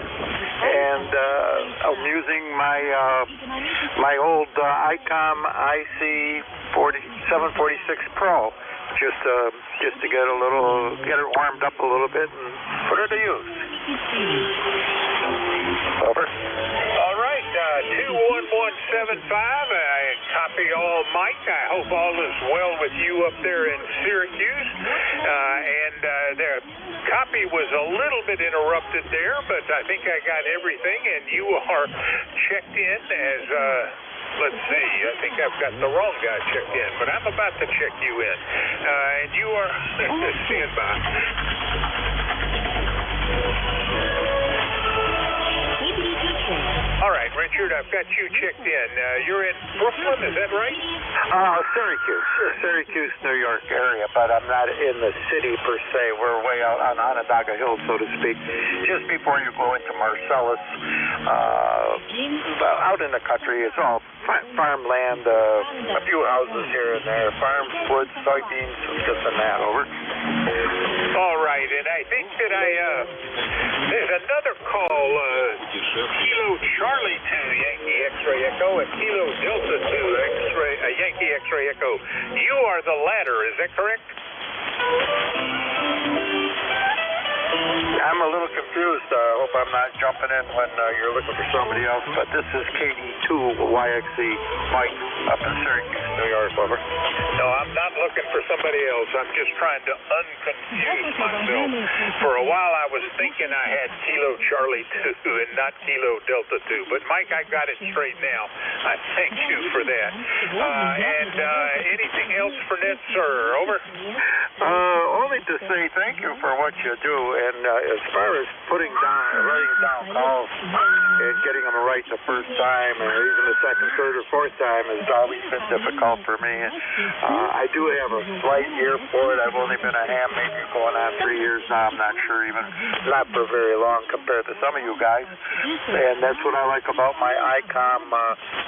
And I'm using my old ICOM IC 746 Pro just to get it warmed up a little bit and put it to use. Over. All right, 21175. I copy all Mike. I hope all is well with you up there in Syracuse. The copy was a little bit interrupted there, but I think I got everything, and you are checked in as, let's see, I think I've got the wrong guy checked in, but I'm about to check you in. And you are, stand by. All right, Richard, I've got you checked in. You're in Brooklyn, is that right? Syracuse, New York area, but I'm not in the city per se. We're way out on Onondaga Hill, so to speak. Just before you go into Marcellus, out in the country, it's all farmland, a few houses here and there, farms, woods, soybeans, this and that. Over. All right, and I think that there's another call, Kilo Charlie 2, Yankee X-Ray Echo, and Kilo Delta 2, X-Ray, Yankee X-Ray Echo. You are the latter, is that correct? I'm a little confused. I hope I'm not jumping in when you're looking for somebody else, but this is KD2 YXC Mike up in Syracuse, New York, over. No, I'm not looking for somebody else. I'm just trying to unconfuse myself. For a while, I was thinking I had Kilo Charlie 2 and not Kilo Delta 2, but Mike, I got it straight now. I thank you for that. And anything else for Ned, sir? Over. Only to say thank you for what you do, and as far as writing down calls and getting them right the first time, and even the second, third, or fourth time has always been difficult for me. I do have a slight ear for it. I've only been a ham maker going on 3 years now. I'm not sure even, not for very long compared to some of you guys. And that's what I like about my ICOM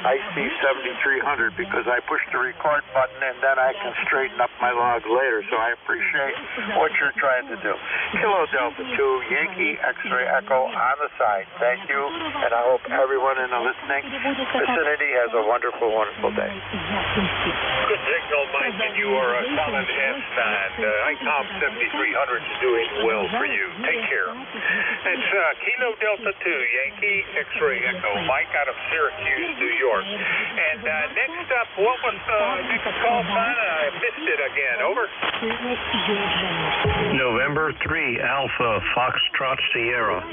IC7300, because I push the record button and then I can straighten up my logs later. So I appreciate what you're trying to do. Kilo Delta 2, Yankee X-Ray Echo on the side. Thank you, and I hope everyone in the listening vicinity has a wonderful, wonderful day. Good signal, Mike, and you are a solid S9. ICOM 7300 is doing well for you. Take care. It's Kilo Delta 2, Yankee X-Ray Echo, Mike out of Syracuse, New York. And next up, what was the next call sign? I missed it again. Over. November 3, Alpha Foxtrot Sierra. I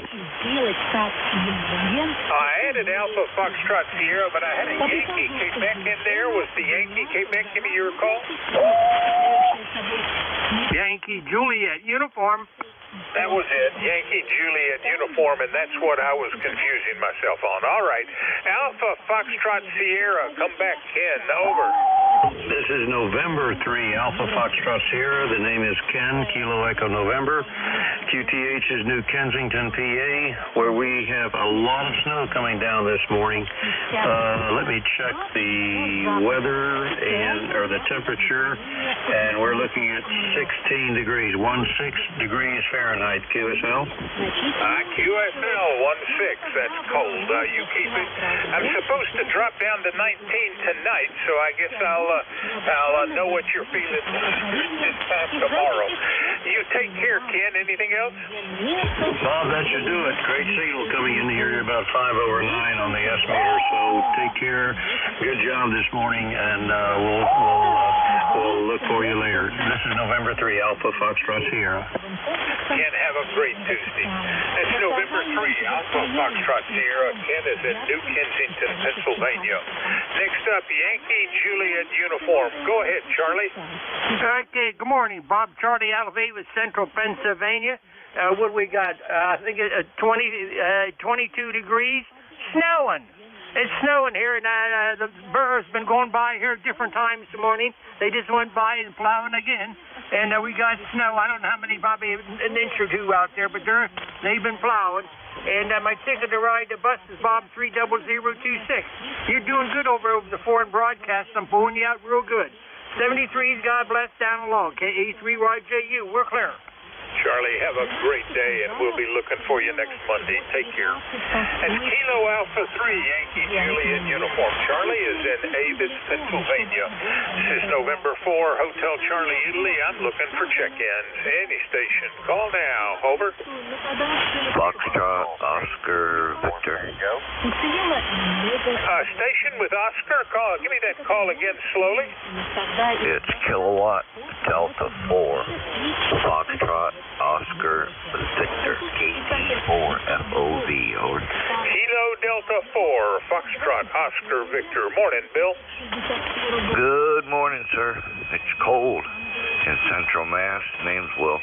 added Alpha Foxtrot Sierra, but I had a Yankee Quebec in there. Was the Yankee Quebec, give me your call? Yankee Juliet uniform. That was it, Yankee Juliet uniform, and that's what I was confusing myself on. All right, Alpha Foxtrot Sierra, come back in, over. This is November 3, Alpha Foxtrot Sierra. The name is Ken, Kilo Echo November. QTH is New Kensington, PA, where we have a lot of snow coming down this morning. Let me check the weather or the temperature, and we're looking at 16 degrees, 16 degrees Fahrenheit, QSL. QSL 16, that's cold. You keep it. I'm supposed to drop down to 19 tonight, so I guess I'll know what you're feeling this time tomorrow. You take care, Ken. Anything else? Bob, that should do it. Great signal coming in here. You're about 5 over 9 on the S meter, so take care. Good job this morning, and we'll look for you later. This is November 3, Alpha Foxtrot Sierra. Ken, have a great Tuesday. It's November 3, Alpha Foxtrot Sierra. Ken is in New Kensington, Pennsylvania. Next up, Yankee Juliet uniform. Go ahead, Charlie. Okay, good morning, Bob. Charlie out of Avis, Central Pennsylvania. What we got? I think 22 degrees. Snowing. It's snowing here, and the burr's been going by here at different times this morning. They just went by and plowing again, and we got snow. I don't know how many, probably an inch or two out there, but they've been plowing. And my ticket to ride the bus is Bob 30026. You're doing good over the foreign broadcast. I'm pulling you out real good. 73's, God bless, down along. KA3YJU, we're clear. Charlie, have a great day, and we'll be looking for you next Monday. Take care. And Kilo Alpha 3, Yankee Juliet uniform. Charlie is in Avis, Pennsylvania. This is November 4, Hotel Charlie, Italy. I'm looking for check-ins. Any station. Call now. Over. Foxtrot, Oscar, Victor. Station with Oscar. Call. Give me that call again slowly. It's Kilowatt Delta 4, Foxtrot, Oscar, Victor, KT4FOV, over. Kilo Delta 4, Foxtrot, Oscar, Victor. Morning, Bill. Good morning, sir. It's cold in Central Mass. Name's Will.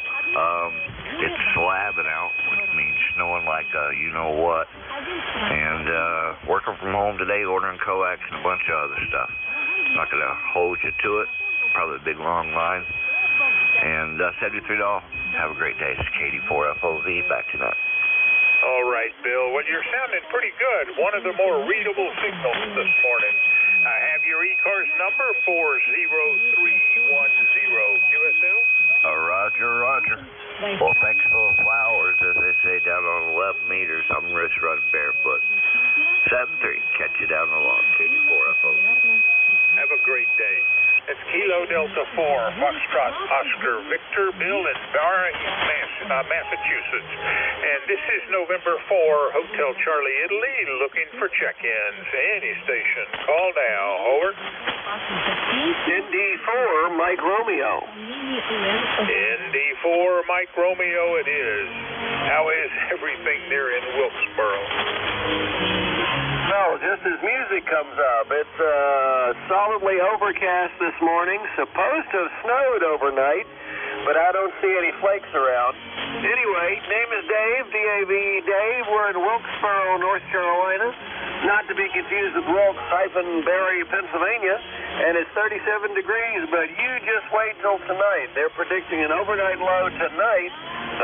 It's slabbing out, which means snowing like you-know-what. And working from home today, ordering coax and a bunch of other stuff. Not going to hold you to it. Probably a big, long line. And $73. Have a great day. It's KD4FOV. Back to that. All right, Bill. Well, you're sounding pretty good. One of the more readable signals this morning. I have your ECARS number, 40310. QSL? Roger, roger. Well, thanks for the flowers, as they say down on 11 meters. I'm risk running barefoot. 7-3, catch you down the lawn, KD4FO. Have a great day. It's Kilo Delta 4, Foxtrot, Oscar, Victor, Bill, and Barra, Massachusetts. And this is November 4, Hotel Charlie, Italy, looking for check-ins. Any station, call now. Over. ND4, Mike Romeo. ND4, Mike Romeo it is. How is everything there in Wilkesboro? Well, just as music comes up, it's solidly overcast this morning. Supposed to have snowed overnight, but I don't see any flakes around. Anyway, name is Dave, D-A-V-E, Dave. We're in Wilkesboro, North Carolina. Not to be confused with Wilkes-Barre, Pennsylvania. And it's 37 degrees, but you just wait till tonight. They're predicting an overnight low tonight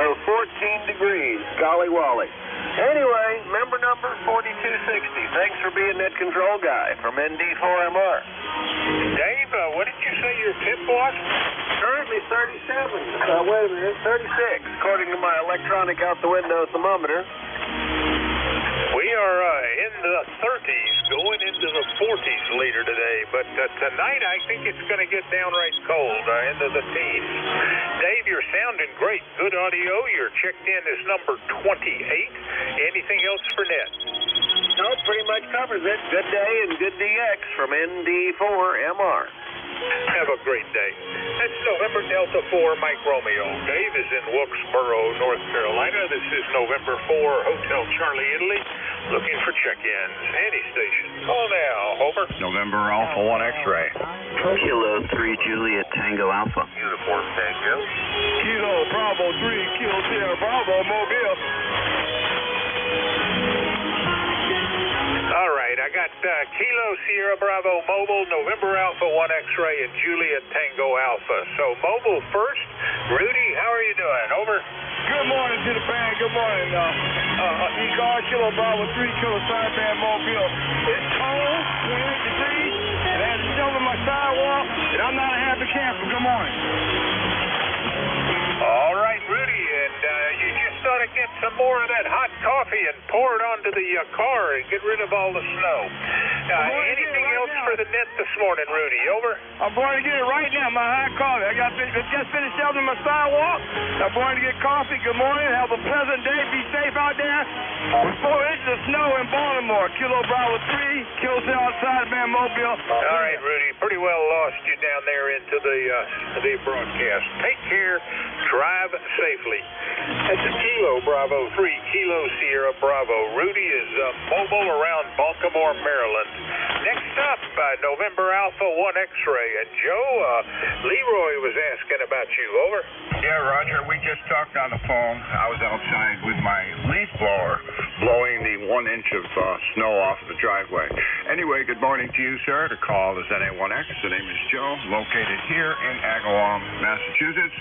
of 14 degrees. Golly Wally. Anyway, member number 4260. Thanks for being that control guy from ND4MR. Dave, what did you say your tip was? Currently 37. Wait a minute, 36, according to my electronic out the window thermometer. We are in the 30s, going into the 40s later today, but tonight I think it's going to get downright cold, into the teens. Dave, you're sounding great. Good audio. You're checked in as number 28. Anything else for Net? No, pretty much covers it. Good day and good DX from ND4MR. Have a great day. That's November Delta 4, Mike Romeo. Dave is in Wilkesboro, North Carolina. This is November 4, Hotel Charlie, Italy. Looking for check-ins. Any station. Call now. Over. November Alpha 1 X-ray. Kilo 3 Juliet Tango Alpha. Uniform Tango. Kilo Bravo 3, Kilo Sierra Bravo, Mobile. All right, I got Kilo Sierra Bravo Mobile, November Alpha 1 X-ray, and Juliet Tango Alpha. So Mobile first. Rudy, how are you doing? Over. Good morning to the band. Good morning. ECARS, Kilo Bravo 3, Kilo Sideband Mobile. It's cold, 28 degrees, and I had to shovel my sidewalk, and I'm not a happy camper. Good morning. All right, Rudy, and you just ought to get some more of that hot coffee and pour it onto the car and get rid of all the snow. Anything else for the net this morning, Rudy? Over. I'm going to get it right now, my hot coffee. I just finished shoveling my sidewalk. I'm going to get coffee. Good morning. Have a pleasant day. Be safe out there. With 4 inches of snow in Baltimore. Kilo Bravo 3, Kilo outside Van Mobile. All right, Rudy. Pretty well lost you down there into the broadcast. Take care. Drive safely. That's Kilo Bravo 3, Kilo Sierra Bravo. Rudy is mobile around Baltimore, Maryland. Next up, November Alpha 1 X-ray. And Joe, Leroy was asking about you. Over. Yeah, Roger, we just talked on the phone. I was outside with my leaf blower blowing the 1 inch of snow off the driveway. Anyway, good morning to you, sir. The call is NA1X. The name is Joe, located here in Agawam, Massachusetts.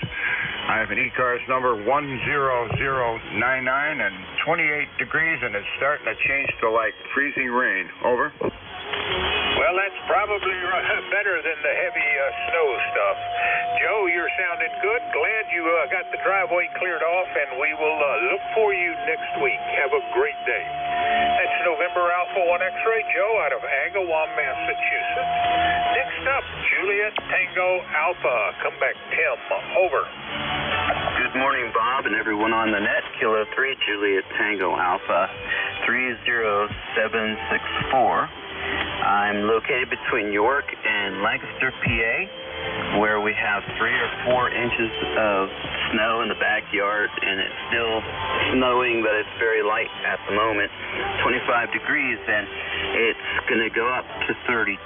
I have an ECARS number 10099 and 28 degrees, and it's starting to change to like freezing rain. Over. Well, that's probably better than the heavy snow stuff. Joe, you're sounding good. Glad you got the driveway cleared off, and we will look for you next week. Have a great day. That's November Alpha 1 X-ray, Joe, out of Agawam, Massachusetts. Next up, Juliet Tango Alpha. Come back, Tim. Over. Good morning, Bob, and everyone on the net. Kilo 3 Juliet Tango Alpha 30764. I'm located between York and Lancaster, PA, where we have 3 or 4 inches of snow in the backyard, and it's still snowing, but it's very light at the moment. 25 degrees, and it's going to go up to 32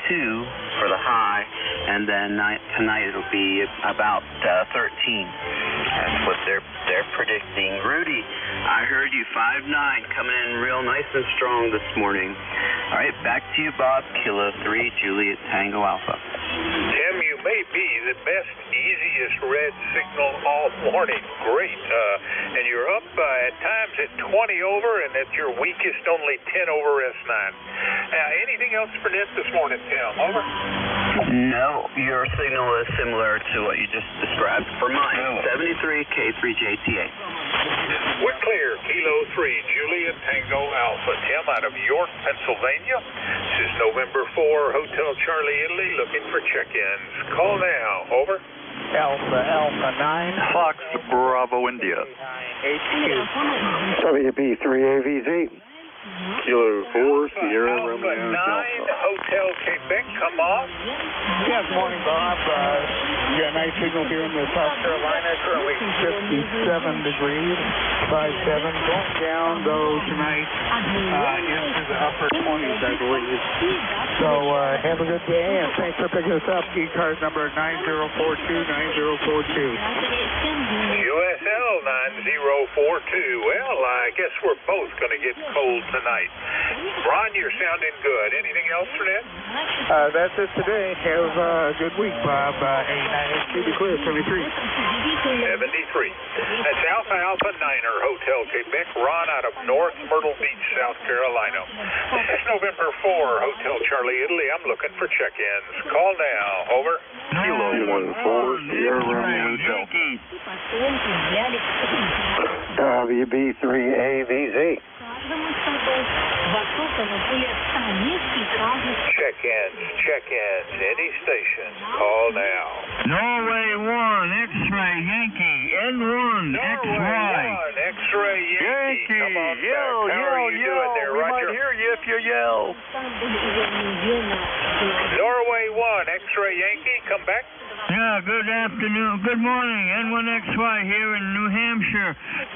for the high, and then tonight it'll be about 13. That's what they're predicting. Rudy, I heard you 5'9", coming in real nice and strong this morning. All right, back to you, Bob. Kilo 3 Juliet Tango Alpha. Tim, you may be the best, easiest red signal all morning. Great. and you're up at times at 20 over, and at your weakest only 10 over S9. Now, anything else for net this morning, Tim? Over. No, your signal is similar to what you just described. For mine, 73 K3JTA. We're clear. Kilo 3, Juliet Tango Alpha. Tim out of York, Pennsylvania. This is November 4, Hotel Charlie, Italy, looking for check-ins. Call now. Over. Alpha 9. Fox Bravo India. WB3AVZ. Kilo 4, Sierra Alpha Romeo 9, Delta. Hotel Quebec, come on. Yeah, good morning, Bob. Got a nice signal here in the South Carolina, currently 57 degrees, 57. Going down, though, tonight into the upper 20s, I believe. So have a good day, and thanks for picking us up. ECARS number 90429042. USL 9042. Well, I guess we're both going to get cold tonight. Ron, you're sounding good. Anything else for that? That's it today. Have a good week, Bob. 89HQ, be clear, 73. 73. That's Alpha Niner, Hotel Quebec. Ron out of North Myrtle Beach, South Carolina. This is November 4, Hotel Charlie, Italy. I'm looking for check-ins. Call now. Over. Kilo 4, Sierra Romeo Delta. WB3AVZ. Check-ins. Any station. Call now. Norway 1, X-ray Yankee, N1, Norway 1, X-ray Yankee. Come on back. How are you doing there, We Roger? might hear you if you yell. Norway 1, X-ray Yankee. Come back. Yeah, good afternoon. Good morning. N1XY here in New Hampshire.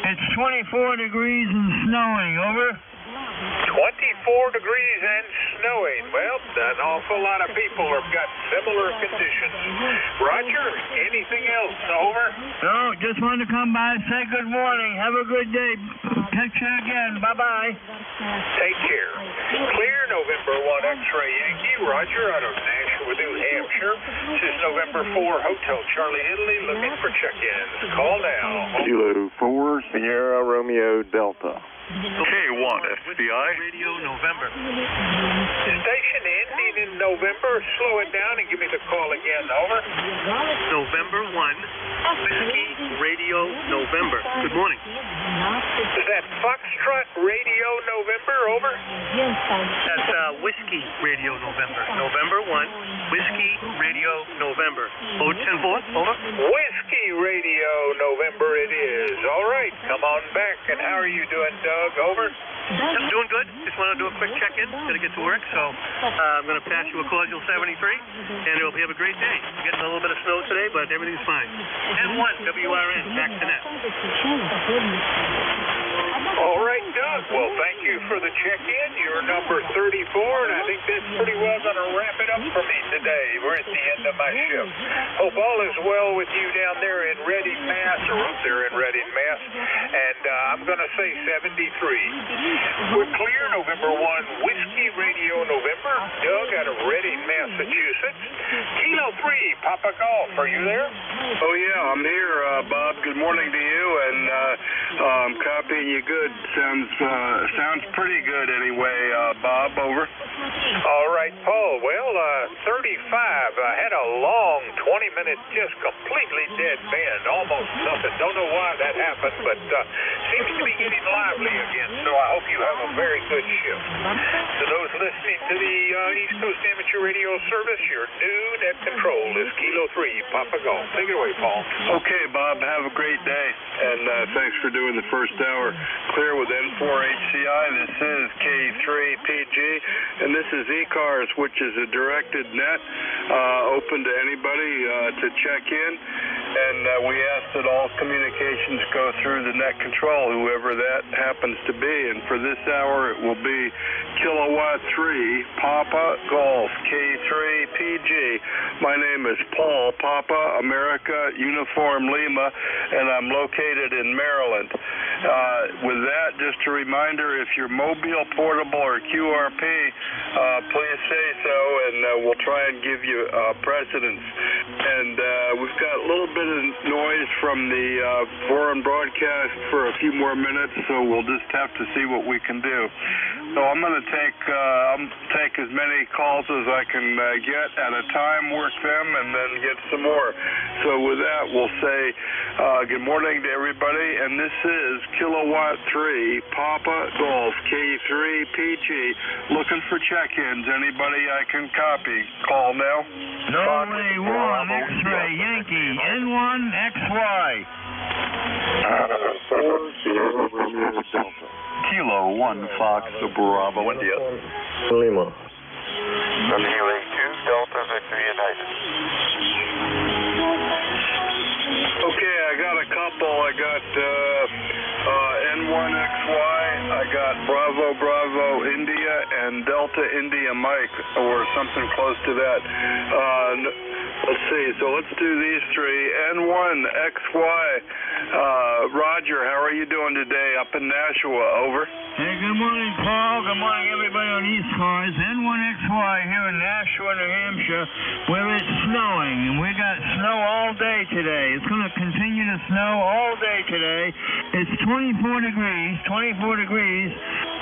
It's 24 degrees and snowing. Over. 24 degrees and snowing. Well, an awful lot of people have got similar conditions. Roger, anything else? Over. No, just wanted to come by and say good morning. Have a good day. Catch you again. Bye-bye. Take care. Clear November 1 X-ray Yankee. Roger out of Nashua, New Hampshire. This is November 4 Hotel Charlie, Italy, looking for check-ins. Call now. Kilo 4, Sierra Romeo Delta. K1 FBI. Radio November. Station ending in November. Slow it down and give me the call again. Over. November 1, Whiskey Radio November. Good morning. Is that Foxtrot Radio November? Over. That's Whiskey Radio November. November 1, Whiskey Radio November. 010-4, over. Whiskey Radio November it is. All right, come on back. And how are you doing, Doug? Over. I'm doing good. Just want to do a quick check-in. Got to get to work, so I'm going to pass you a cordial 73, and I hope you have a great day. We're getting a little bit of snow today, but everything's fine. N1 WRN, back to net. All right, Doug. Well, thank you for the check-in. You're number 34, and I think that's pretty well going to wrap it up for me today. We're at the end of my shift. Hope all is well with you down there in Reading, Mass, or up there in Reading, Mass. And I'm going to say 73. We're clear, November 1, Whiskey Radio November. Doug out of Reading, Massachusetts. Kilo 3, Papa Golf. Are you there? Oh, yeah, I'm here, Bob. Good morning to you, and I'm copying you good. Sounds pretty good anyway, Bob. Over. All right, Paul. Well, 35. I had a long 20-minute, just completely dead band, almost nothing. Don't know why that happened, but seems to be getting lively again, so I hope you have a very good shift. To those listening to the East Coast Amateur Radio Service, your new net control is Kilo 3, Papa Golf. Take it away, Paul. Okay, Bob. Have a great day, and thanks for doing the first hour. Clear with N4HCI. This is K3PG, and this is ECARS, which is a directed net, open to anybody to check in. And we ask that all communications go through the net control, whoever that happens to be. And for this hour, it will be Kilowatt 3, Papa Golf, K3PG. My name is Paul, Papa, America, Uniform Lima, and I'm located in Maryland. With that, just a reminder, if you're mobile, portable, or QRP, please say so, and we'll try and give you precedence. and we've got a little bit of noise from the foreign broadcast for a few more minutes, so we'll just have to see what we can do. So I'm going to take as many calls as I can get at a time, work them, and then get some more. So with that, we'll say good morning to everybody, and this is Kilowatt 3 Papa Golf K3PG, looking for check-ins. Anybody I can copy, call now. Norway 1 X-ray Yankee N1XY. Kilo 1 Fox Bravo India. Lima. Kilo 2 Delta Victor United. Okay, I got a couple. I got N1XY, I got Bravo Bravo India, and Delta India Mike, or something close to that. Let's see, so let's do these three. N1XY, Roger, how are you doing today up in Nashua? Over. Hey, good morning, Paul. Good morning, everybody on ECARS. N1XY here in Nashua, New Hampshire, where it's snowing, and we got snow all day today. It's going to continue to snow all day today. It's 24 degrees,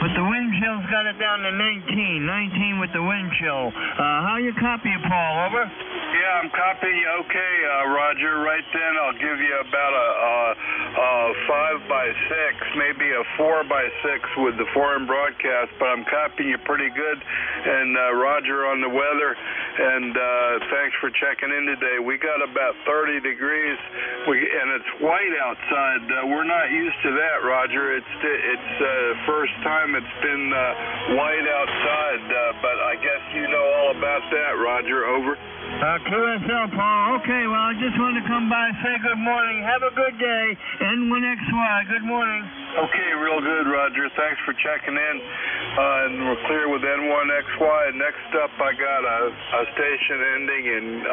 but the wind chill's got it down to 19 with the wind chill. How you copy it, Paul? Over? Yeah, I'm copying you. Okay, Roger. Right then, I'll give you about a 5 by 6, maybe a 4 by 6 with the foreign broadcast, but I'm copying you pretty good. And Roger on the weather, and thanks for checking in today. We got about 30 degrees, and it's white outside. We're not used to that, Roger. It's first time it's been white outside, but I guess you know all about that, Roger. Over. QSL, Paul. Okay, well, I just wanted to come by and say good morning. Have a good day. N1XY, good morning. Okay, real good, Roger. Thanks for checking in. And we're clear with N1XY. Next up, I got a station ending in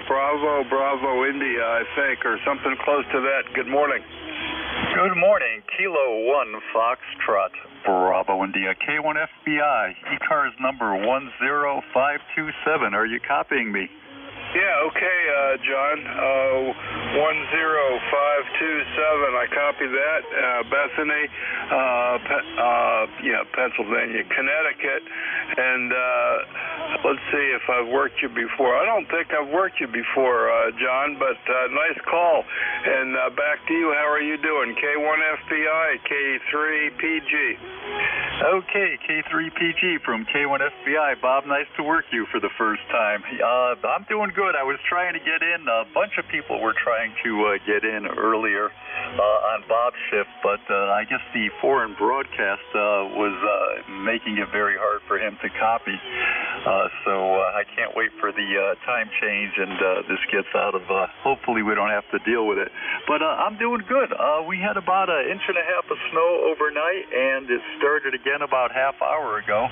Bravo India, I think, or something close to that. Good morning. Good morning, Kilo 1 Foxtrot Bravo India K1FBI, ECARS number 10527. Are you copying me? Yeah, okay, John. 10527. I copy that. Bethany, Pennsylvania, Connecticut, and let's see if I've worked you before. I don't think I've worked you before, John, but nice call. And back to you. How are you doing? K1FBI, K3PG. Okay, K3PG from K1FBI. Bob, nice to work you for the first time. I'm doing good. I was trying to get in. A bunch of people were trying to get in earlier on Bob's shift, but I guess the foreign broadcast was making it very hard for him to copy. So I can't wait for the time change and this gets out of, hopefully we don't have to deal with it. But I'm doing good. We had about 1.5 inches of snow overnight, and it started again about half hour ago.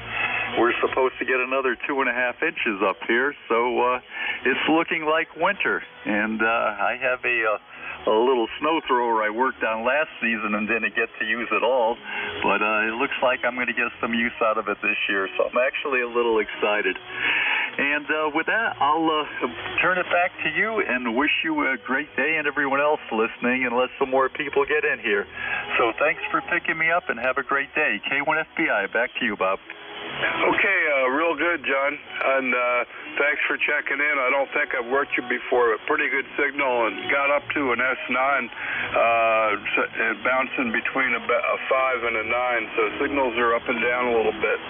We're supposed to get another 2.5 inches up here, so it's looking like winter. And I have a little snow thrower I worked on last season and didn't get to use it all, but it looks like I'm going to get some use out of it this year, so I'm actually a little excited. And with that, I'll turn it back to you and wish you a great day and everyone else listening, and let some more people get in here. So thanks for picking me up and have a great day. K1FBI, back to you, Bob. Okay, real good, John, and thanks for checking in. I don't think I've worked you before, but pretty good signal, and got up to an S9, bouncing between a 5 and a 9, so signals are up and down a little bit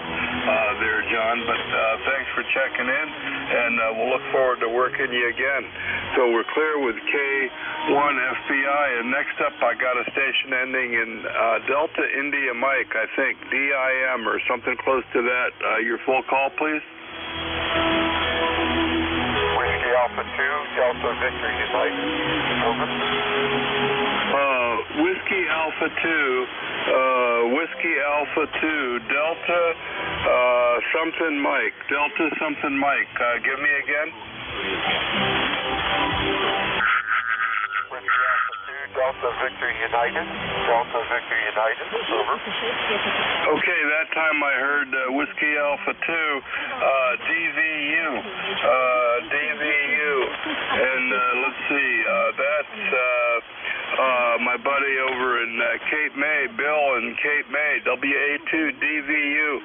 there, John, but thanks for checking in, and we'll look forward to working you again. So we're clear with K1FBI, and next up I got a station ending in Delta India Mike, I think, DIM or something close to that. Your full call, please. Whiskey Alpha 2, Delta Victor United. Over. Whiskey Alpha 2, Whiskey Alpha 2, Delta something Mike. Delta something Mike. Give me again. Whiskey Alpha 2, Delta Victor United. Delta Victor United. Over. Okay, that time I heard Whiskey Alpha 2, DVU. DVU. And let's see, that's my buddy over in Cape May, Bill in Cape May, WA2DVU.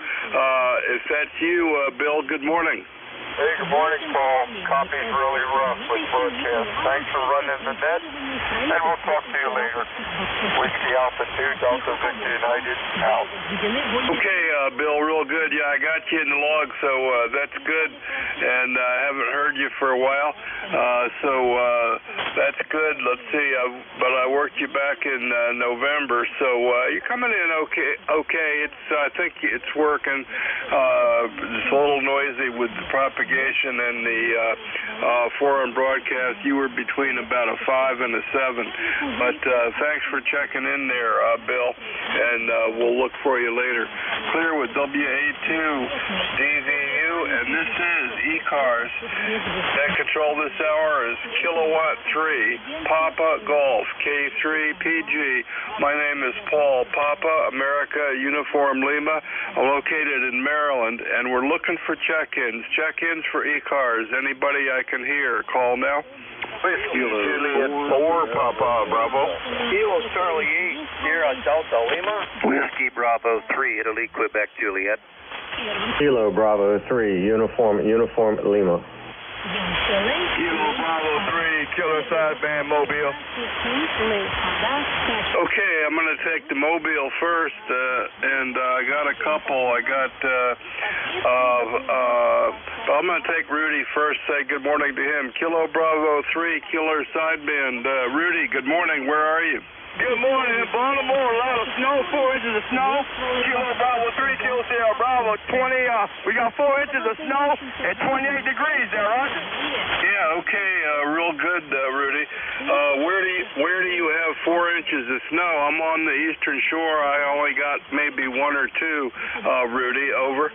If that's you, Bill, good morning. Hey, good morning, Paul. Copy's really rough with broadcast. Thanks for running the net, and we'll talk to you later. Whiskey Alpha 2, Delta Victor United, out. Okay, Bill, real good. Yeah, I got you in the log, so that's good, and I haven't heard you for a while, so that's good. Let's see, but I worked you back in November, so you're coming in okay. I think it's working. It's a little noisy with the propagation and the foreign broadcast. You were between about a 5 and a 7, but thanks for checking in there, Bill, and we'll look for you later. Clear with WA2 DVU, and this is ECARS. Net control this hour is Kilowatt 3 Papa Golf K3 PG. My name is Paul, Papa America Uniform Lima. I'm located in Maryland, and we're looking for check-ins. Check-ins for ECARS. Anybody I can hear, call now. Whiskey Juliet 4, Papa Bravo. Kilo Charlie 8, Sierra Delta Lima. Whiskey Bravo 3, Italy, Quebec, Juliet. Kilo Bravo 3, Uniform Lima. Kilo Bravo 3, Killer Sideband Mobile. Okay, I'm going to take the Mobile first, and I got a couple. I'm going to take Rudy first, say good morning to him. Kilo Bravo 3, Killer Sideband. Rudy, good morning. Where are you? Good morning in Baltimore. A lot of snow, 4 inches of snow. Kilo Bravo 3, Kilo Sierra Bravo 20. We got 4 inches of snow and 28 degrees there, right? Yeah, okay, real good, Rudy. Where do you have 4 inches of snow? I'm on the eastern shore. I only got maybe 1 or 2, Rudy, over.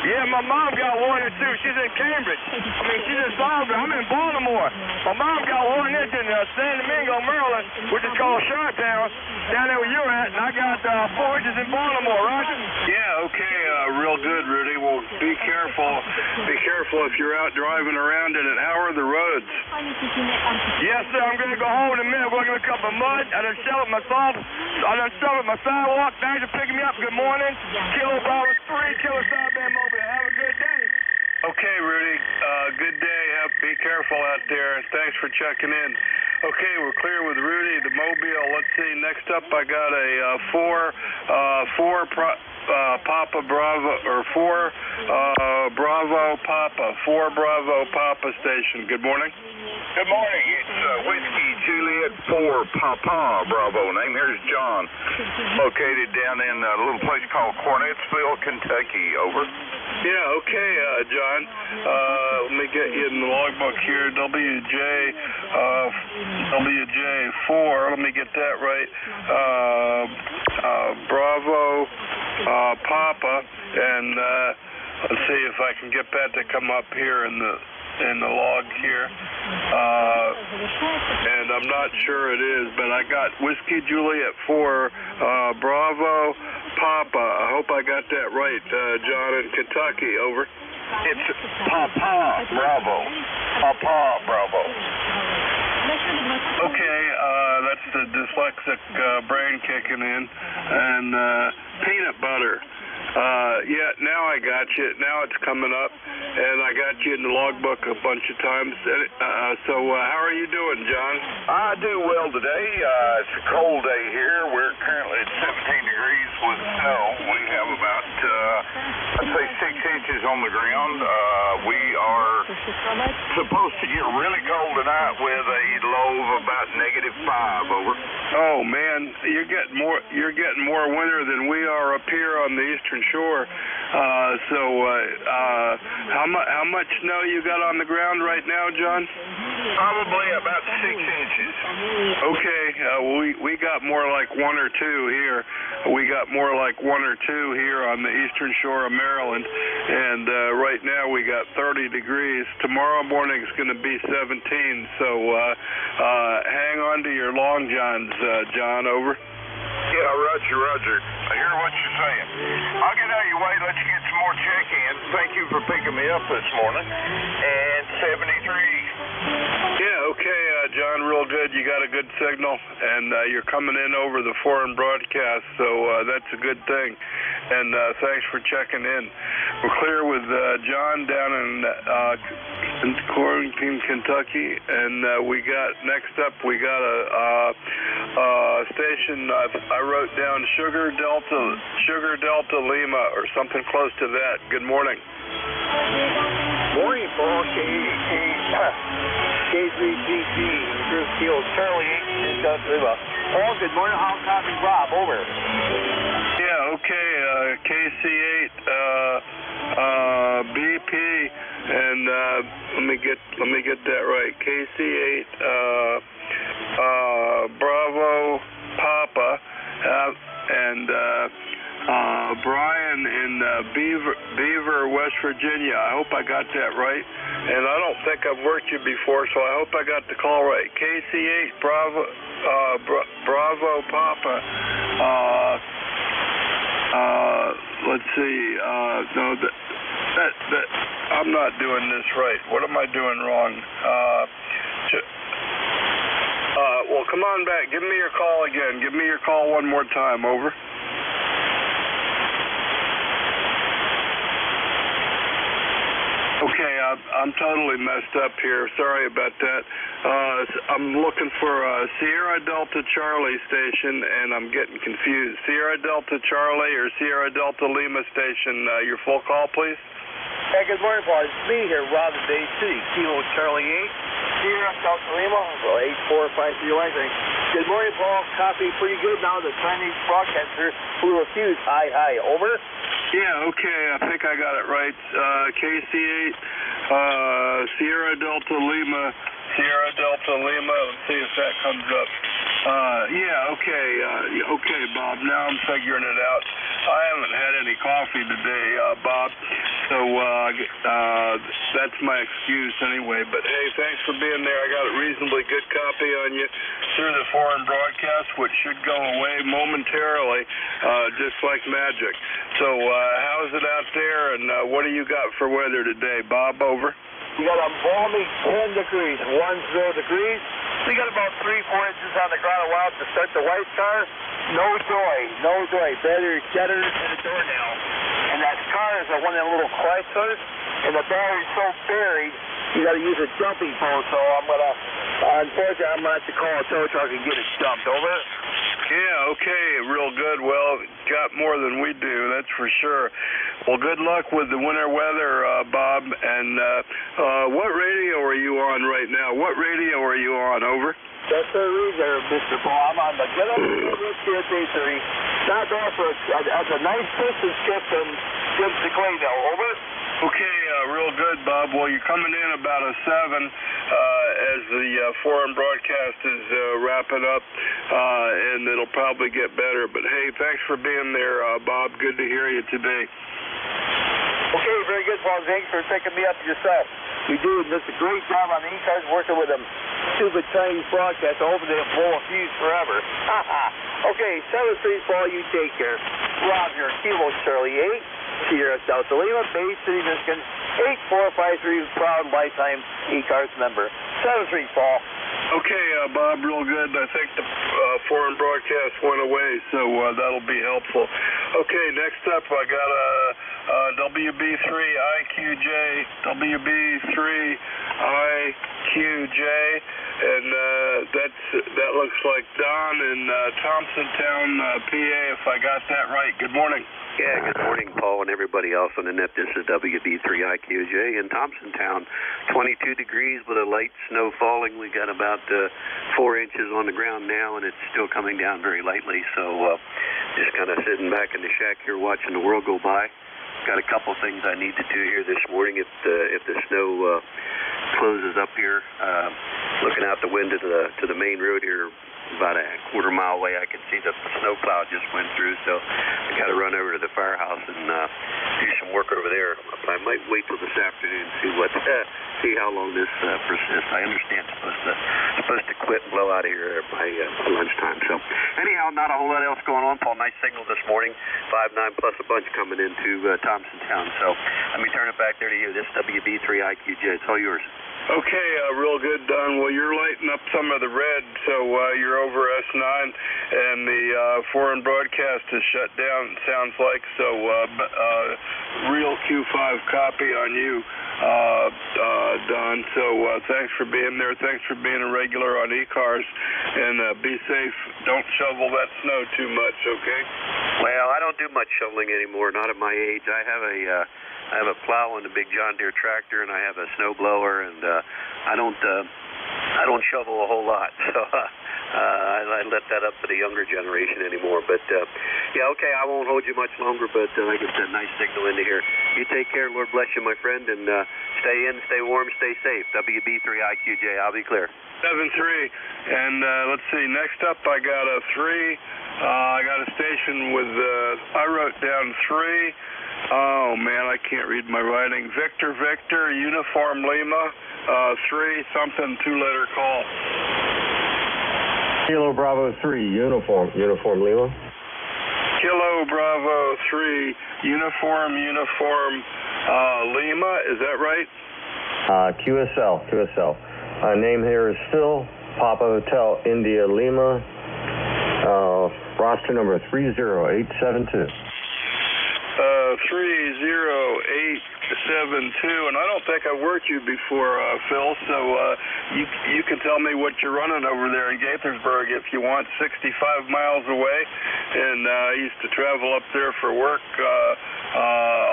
Yeah, my mom got 1 or 2. She's in Cambridge. She's in Baldwin. I'm in Baltimore. My mom got 1 inch in San Domingo, Maryland, which is called Sharptown, down there where you're at, and I got 4 inches in Baltimore, right? Yeah, okay, real good, Rudy. Well, be careful. Be careful if you're out driving around in it. How are the roads? Yes, sir. I'm going to go home in a minute. We're going to look up my mud. I done shoveled my sidewalk. Thanks for picking me up. Good morning. Kilo Bravo 3, Kilo Sideband Mobile. Have a good day. Okay, Rudy. Good day. Be careful out there. Thanks for checking in. Okay, we're clear with Rudy, the Mobile. Let's see. Next up, I got a 4 Papa Bravo, or 4 Bravo Papa, 4 Bravo Papa station. Good morning. Good morning. It's Whiskey Juliet 4, Papa Bravo. Name here is John. Located down in a little place called Cornettsville, Kentucky. Over. Yeah, okay, John. Let me get you in the logbook here. WJ4. Let me get that right. Bravo Papa, and let's see if I can get that to come up here in the log here. And I'm not sure it is, but I got Whiskey Juliet 4, Bravo Papa. I hope I got that right, John in Kentucky. Over. It's Papa Bravo. Papa Bravo. Okay, that's the dyslexic brain kicking in. And peanut butter. Yeah, now I got you. Now it's coming up, and I got you in the logbook a bunch of times. So how are you doing, John? I do well today. It's a cold day here. We're currently at 17 degrees with snow. We have about, I'd say 6 inches on the ground. We are supposed to get really cold tonight with a low of about -5. Over. Oh man, you're getting more winter than we are up here on the eastern shore. How much snow you got on the ground right now, John? Probably about 6 inches. Okay, we got more like 1 or 2 here. We got more like 1 or 2 here on the eastern shore of Maryland, and right now we got 30 degrees. Tomorrow morning's going to be 17, so hang on to your long johns, John. Over. Yeah, Roger. I hear what you're saying. I'll get out of your way, let you get some more check-ins. Thank you for picking me up this morning. And 73. Yeah, Okay, John, real good. You got a good signal, and you're coming in over the foreign broadcast, so that's a good thing. And thanks for checking in. We're clear with John down in Quarantine, Kentucky, and we got next up. We got a station. I wrote down Sugar Delta Lima, or something close to that. Good morning. Morning, Paul. K3GG, Group Kilo Charlie 8, Delta Lima. Paul, good morning. How copy Rob? Over. Yeah, okay. KC8 BP, and let me get that right. KC8 Bravo Papa, and Brian in Beaver, West Virginia. I hope I got that right. And I don't think I've worked you before, so I hope I got the call right. KC8 Bravo Papa. Let's see. No, that I'm not doing this right. What am I doing wrong? Well, come on back. Give me your call again. Give me your call one more time. Over. Okay, I'm totally messed up here. Sorry about that. I'm looking for a Sierra Delta Charlie station, and I'm getting confused. Sierra Delta Charlie or Sierra Delta Lima station, your full call, please. Hey, good morning, Paul. It's me here, Rob in Bay City. Kilo Charlie 8, Sierra Delta Lima, 8453 Wednesday. Good morning, Paul. Copy pretty good now. The Chinese broadcaster blew a fuse. Hi. Over. Yeah, okay, I think I got it right. KC8, Sierra Delta Lima. Let's see if that comes up. Yeah, okay, Bob. Now I'm figuring it out. I haven't had any coffee today, Bob, so that's my excuse anyway. But hey, thanks for being there. I got a reasonably good copy on you through the foreign broadcast, which should go away momentarily, just like magic. So how's it out there, and what do you got for weather today, Bob? Over. We got a balmy 10 degrees, 10 degrees. We got about 3-4 inches on the ground a while to start the white car. No joy. Better shutters and a doornail. And that car is one of them little Chryslers, and the battery's so buried, you got to use a jumping pole. So unfortunately, I'm going to have to call a tow truck and get it dumped. Over. Yeah, okay, real good. Well, got more than we do, that's for sure. Well, good luck with the winter weather, Bob. And what radio are you on right now? What radio are you on? Over. That's the reason, Mr. Paul. I'm on the Get Up CSA3. Not off that's a nice distance trip from Jim Claydell. Over. Okay, real good, Bob. Well, you're coming in about a 7 as the foreign broadcast is wrapping up, and it'll probably get better. But hey, thanks for being there, Bob. Good to hear you today. Okay, very good, Paul. Thanks for picking me up yourself. We do just a great job on the ECARS working with them stupid Chinese broadcasts. I hope they'll blow a fuse forever. Okay, 7-3, Paul. You take care. Rob here, Kilo Charlie 8, Sierra Delta Lima, Bay City, Michigan, 8453, proud lifetime ECARS member. 7-3, Paul. Okay, Bob, real good. I think the foreign broadcast went away, so that'll be helpful. Okay, next up, I got a WB3 IQJ, and that looks like Don in Thompsontown, PA, if I got that right. Good morning. Yeah, good morning, Paul, and everybody else on the net. This is WB3IQJ in Thompsontown. 22 degrees with a light snow falling. We got about 4 inches on the ground now, and it's still coming down very lightly. So just kind of sitting back in the shack here watching the world go by. Got a couple things I need to do here this morning if the snow closes up here. Looking out the window to the main road here, about a quarter mile away, I can see the snow cloud just went through, so I got to run over to the firehouse and do some work over there. I might wait till this afternoon and see how long this persists. I understand it's supposed to quit and blow out of here by lunchtime. So anyhow, not a whole lot else going on, Paul. Nice signal this morning, 5-9 plus a bunch coming into Thompsontown. So let me turn it back there to you. This is WB3IQJ. It's all yours. Okay, real good, Don. Well, you're lighting up some of the red, so you're over S9, and the foreign broadcast is shut down, it sounds like. So, real Q5 copy on you, Don. So, thanks for being there. Thanks for being a regular on ECARS, and be safe. Don't shovel that snow too much, okay? Well, I don't do much shoveling anymore, not at my age. I have a plow and a big John Deere tractor, and I have a snow blower, and I don't shovel a whole lot. So I let that up to the younger generation anymore. But yeah, okay, I won't hold you much longer. But like I said, nice signal into here. You take care. Lord bless you, my friend, and stay in, stay warm, stay safe. WB3IQJ. I'll be clear. 7-3, and let's see. Next up, I got a 3. I got a station with. I wrote down 3. Oh, man, I can't read my writing. Victor, Uniform Lima, 3, something, 2-letter call. Kilo Bravo 3, Uniform Lima. Kilo Bravo 3, Uniform, Lima, is that right? QSL. Name here is Phil, Papa Hotel, India, Lima. Roster number 30872. 30872, and I don't think I've worked you before, Phil, so you can tell me what you're running over there in Gaithersburg if you want. 65 miles away, and I used to travel up there for work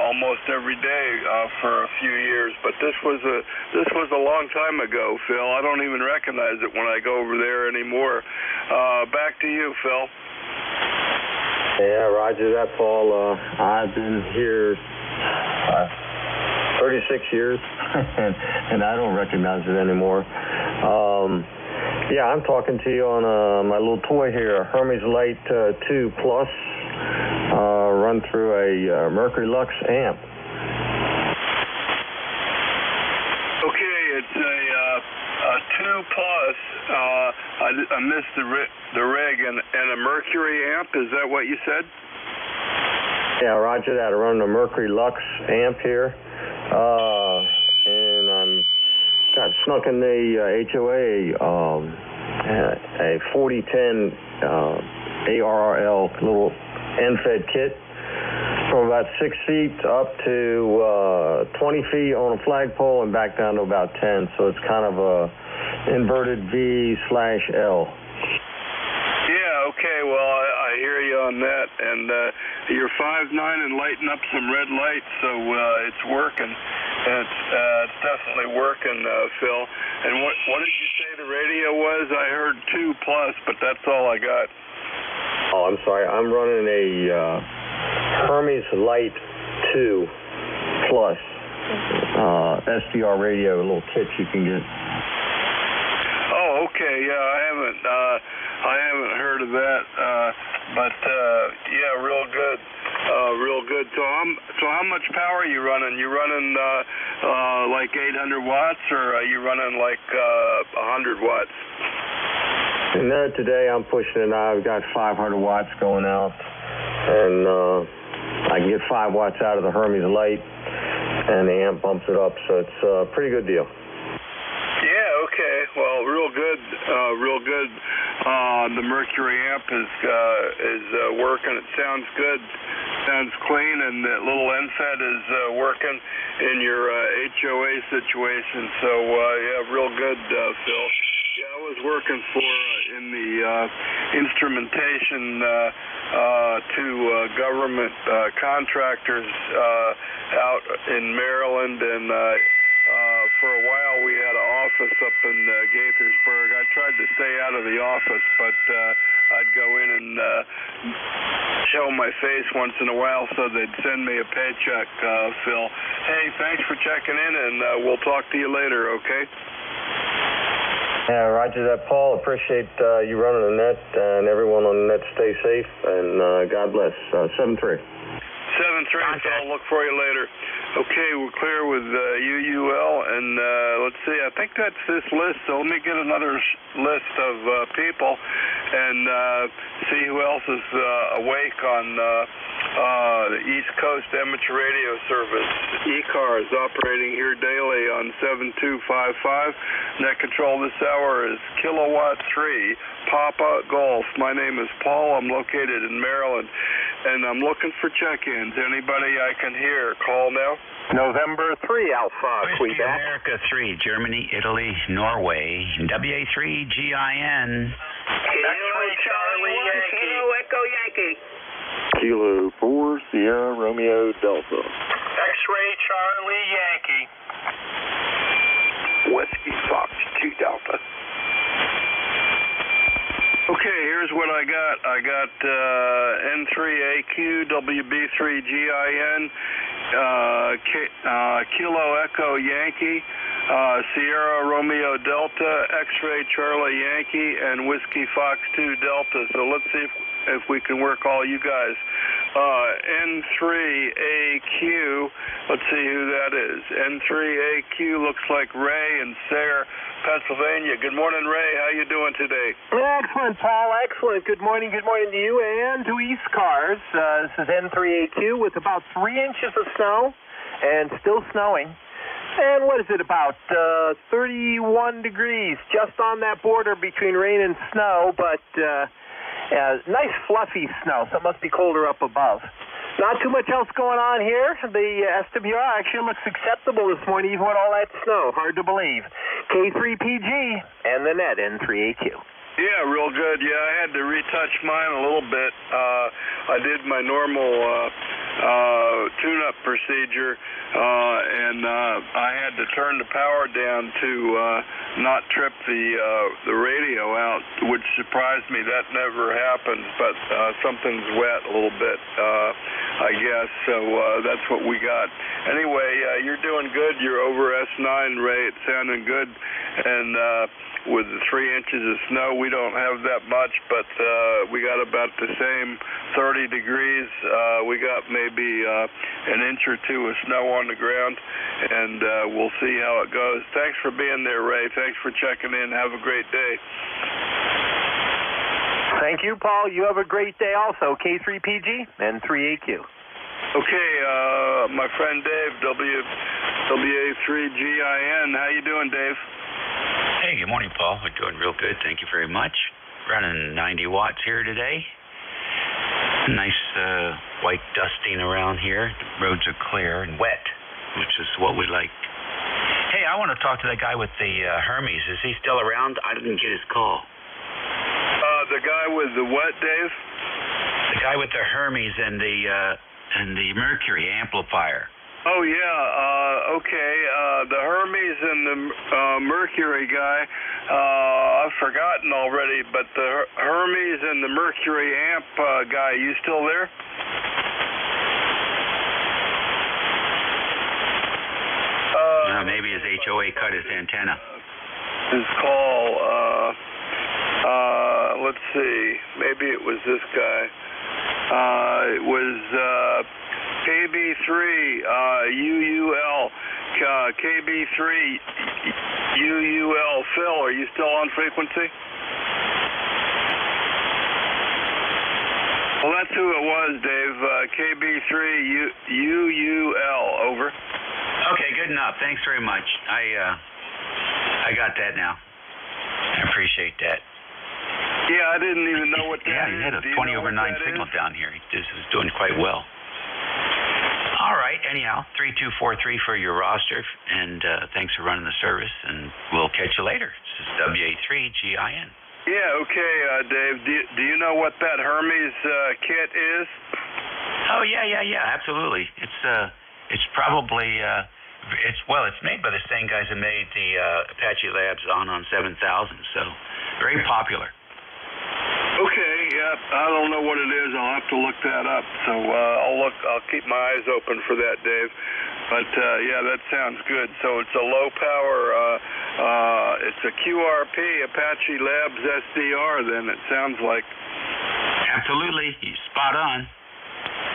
almost every day for a few years, but this was a long time ago, Phil. I don't even recognize it when I go over there anymore. Back to you, Phil. Yeah, roger that, Paul. I've been here 36 years, and I don't recognize it anymore. Yeah, I'm talking to you on my little toy here, a Hermes Light 2 Plus, run through a Mercury Lux amp. Okay, it's a 2 Plus. I missed the rig and a Mercury amp. Is that what you said? Yeah, roger that. I run a Mercury Lux amp here, and I'm got snuck in the HOA a 4010 ARRL little end-fed kit from about 6 feet up to 20 feet on a flagpole and back down to about 10. So it's kind of a inverted V/L. Yeah, okay, well, I hear you on that, and you're 5'9" and lighting up some red lights, so it's working. It's definitely working, Phil. And what did you say the radio was? I heard 2 Plus, but that's all I got. Oh, I'm sorry. I'm running a Hermes Light 2 Plus SDR radio, a little kit you can get. Oh, okay. Yeah, I haven't heard of that, but yeah, real good. So how much power are you running? You running like 800 watts, or are you running like 100 watts? No, today I'm pushing it. I've got 500 watts going out, and I can get 5 watts out of the Hermes Light, and the amp bumps it up, so it's a pretty good deal. Yeah, okay. Well, real good. The Mercury amp is working. It sounds good. Sounds clean, and that little NFET is working in your HOA situation. So, yeah, real good, Phil. Yeah, I was working in the instrumentation to government contractors out in Maryland, and for a while we had an office up in Gaithersburg. I tried to stay out of the office, but I'd go in and show my face once in a while so they'd send me a paycheck, Phil. Hey, thanks for checking in, and we'll talk to you later, okay? Yeah, roger that, Paul. Appreciate you running the net, and everyone on the net stay safe, and God bless. 7-3. 7-3, so I'll look for you later. Okay, we're clear with UUL, and let's see, I think that's this list, so let me get another list of people and see who else is awake on the East Coast Amateur Radio Service. ECARS operating here daily on 7255. Net control this hour is Kilowatt 3, Papa Golf. My name is Paul. I'm located in Maryland, and I'm looking for check-ins. Anybody I can hear, call now. November 3 Alpha, Whiskey Quebec. America 3, Germany, Italy, Norway, WA3GIN. X-ray Charlie Yankee. Kilo Echo Yankee. Kilo 4 Sierra Romeo Delta. X-ray Charlie Yankee. Whiskey Fox 2 Delta. Okay, here's what I got. I got N3AQ, WB3GIN, Kilo Echo Yankee, Sierra Romeo Delta, X-Ray Charlie Yankee, and Whiskey Fox 2 Delta. So let's see if we can work all you guys. N3AQ, let's see who that is. N3AQ looks like Ray in Sayre, Pennsylvania. Good morning, Ray. How you doing today? Excellent, Paul. Excellent. Good morning. Good morning to you and to ECARS. This is N3AQ with about 3 inches of snow and still snowing. And what is it, about 31 degrees, just on that border between rain and snow, but nice fluffy snow, so it must be colder up above. Not too much else going on here. The SWR actually looks acceptable this morning, even with all that snow. Hard to believe. K3PG and the net N3AQ. Yeah, real good. Yeah, I had to retouch mine a little bit. I did my normal tune-up procedure, and I had to turn the power down to not trip the radio out, which surprised me. That never happens, but something's wet a little bit, I guess. So that's what we got. Anyway, you're doing good. You're over S9, Ray. It's sounding good, and with the 3 inches of snow, we don't have that much, but we got about the same 30 degrees. We got maybe an inch or two of snow on the ground, and we'll see how it goes. Thanks for being there, Ray. Thanks for checking in. Have a great day. Thank you, Paul. You have a great day also. K3PG and 3AQ. Okay, my friend Dave, WA3GIN. How you doing, Dave? Hey, good morning, Paul. We're doing real good. Thank you very much. Running 90 watts here today. Nice white dusting around here. The roads are clear and wet, which is what we like. Hey, I want to talk to that guy with the Hermes. Is he still around? I didn't get his call. The guy with the what, Dave? The guy with the Hermes and the Mercury amplifier. Oh, yeah, okay. The Hermes and the Mercury guy, I've forgotten already, but the Hermes and the Mercury amp guy, you still there? Maybe his HOA cut his antenna. His call, let's see, maybe it was this guy. It was KB3 UUL. KB3 UUL. Phil, are you still on frequency? Well, that's who it was, Dave. KB3 UUL. Over. Okay, good enough. Thanks very much. I got that now. I appreciate that. Yeah, I didn't even know what that is. Yeah, he had a 20 over 9 signal down here. He just was doing quite well. All right, anyhow, 3243 for your roster, and thanks for running the service, and we'll catch you later. This is WA3GIN. Yeah, okay, Dave. Do you know what that Hermes kit is? Oh, yeah, absolutely. It's probably, it's made by the same guys that made the Apache Labs on 7000, so very popular. Okay, yeah, I don't know what it is. I'll have to look that up. So I'll keep my eyes open for that, Dave. But yeah, that sounds good. So it's a low power, it's a QRP Apache Labs SDR. Then it sounds like. Absolutely, he's spot on.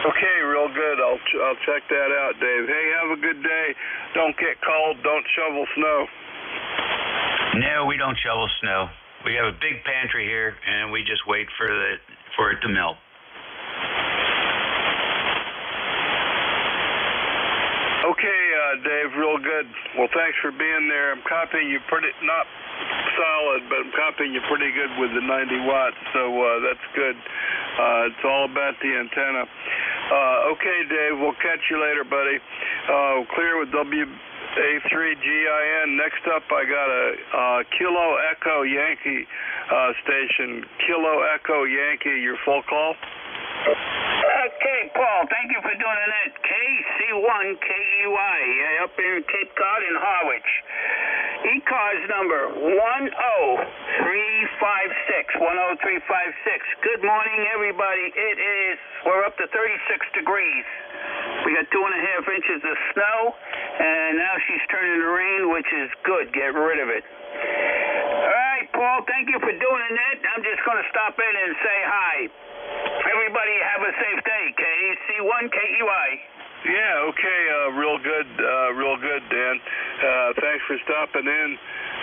Okay, real good. I'll check that out, Dave. Hey, have a good day. Don't get cold. Don't shovel snow. No, we don't shovel snow. We have a big pantry here, and we just wait for it to melt. Dave. Real good. Well, thanks for being there. I'm copying you pretty, not solid, but I'm copying you pretty good with the 90 watts, so that's good. It's all about the antenna. Okay, Dave, we'll catch you later, buddy. Clear with WA3GIN. Next up, I got a Kilo Echo Yankee station. Kilo Echo Yankee, your full call? Okay, Paul, thank you for doing that. KC1KEY, up in Cape Cod and Harwich. ECARS number 10356. Good morning, everybody. We're up to 36 degrees. We got 2.5 inches of snow, and now she's turning to rain, which is good. Get rid of it. All right, Paul, thank you for doing that. I'm just going to stop in and say hi. Everybody have a safe day. KC1KEY. Yeah, okay, real good, Dan. Thanks for stopping in.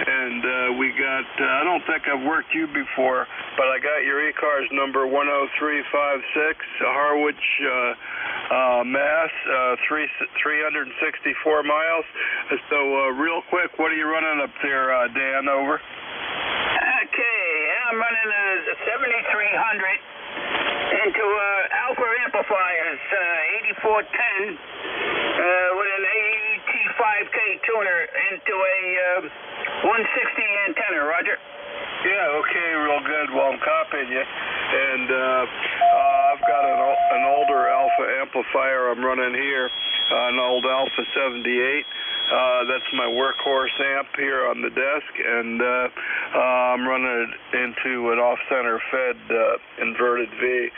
And we got, I don't think I've worked you before, but I got your ECARS number 10356, Harwich, Mass, 364 miles. So real quick, what are you running up there, Dan, over? Okay, I'm running a 7300 into Alpha amplifiers, 8410, with an 85K tuner into a 160 antenna, Roger. Yeah, okay, real good. Well, I'm copying you. And I've got an older Alpha amplifier I'm running here, an old Alpha 78. That's my workhorse amp here on the desk, and I'm running it into an off-center fed inverted V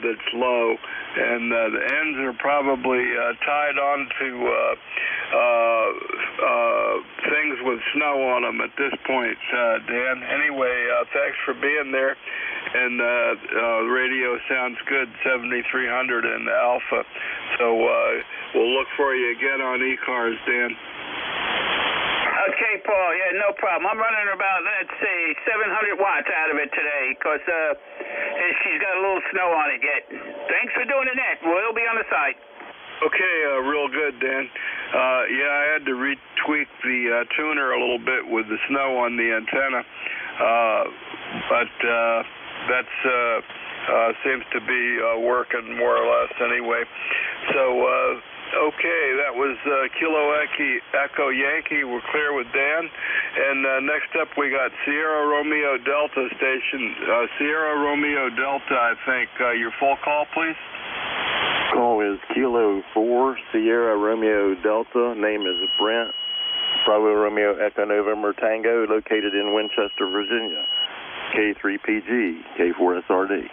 that's low, and the ends are probably tied onto things with snow on them at this point, Dan. Anyway, thanks for being there, and the radio sounds good, 7300 and Alpha, so we'll look for you again on ECARS, Dan. Okay, Paul, yeah, no problem. I'm running about, let's say, 700 watts out of it today, because she's got a little snow on it yet. Thanks for doing it. We'll be on the site. Okay, real good, Dan. Yeah, I had to retweak the tuner a little bit with the snow on the antenna, but that's seems to be working more or less anyway. So, okay, that was Kilo Echo Yankee. We're clear with Dan. And next up, we got Sierra Romeo Delta station. Sierra Romeo Delta, I think. Your full call, please? Call is Kilo 4 Sierra Romeo Delta. Name is Brent. Bravo Romeo Echo November Tango, located in Winchester, Virginia. K3PG, K4SRD.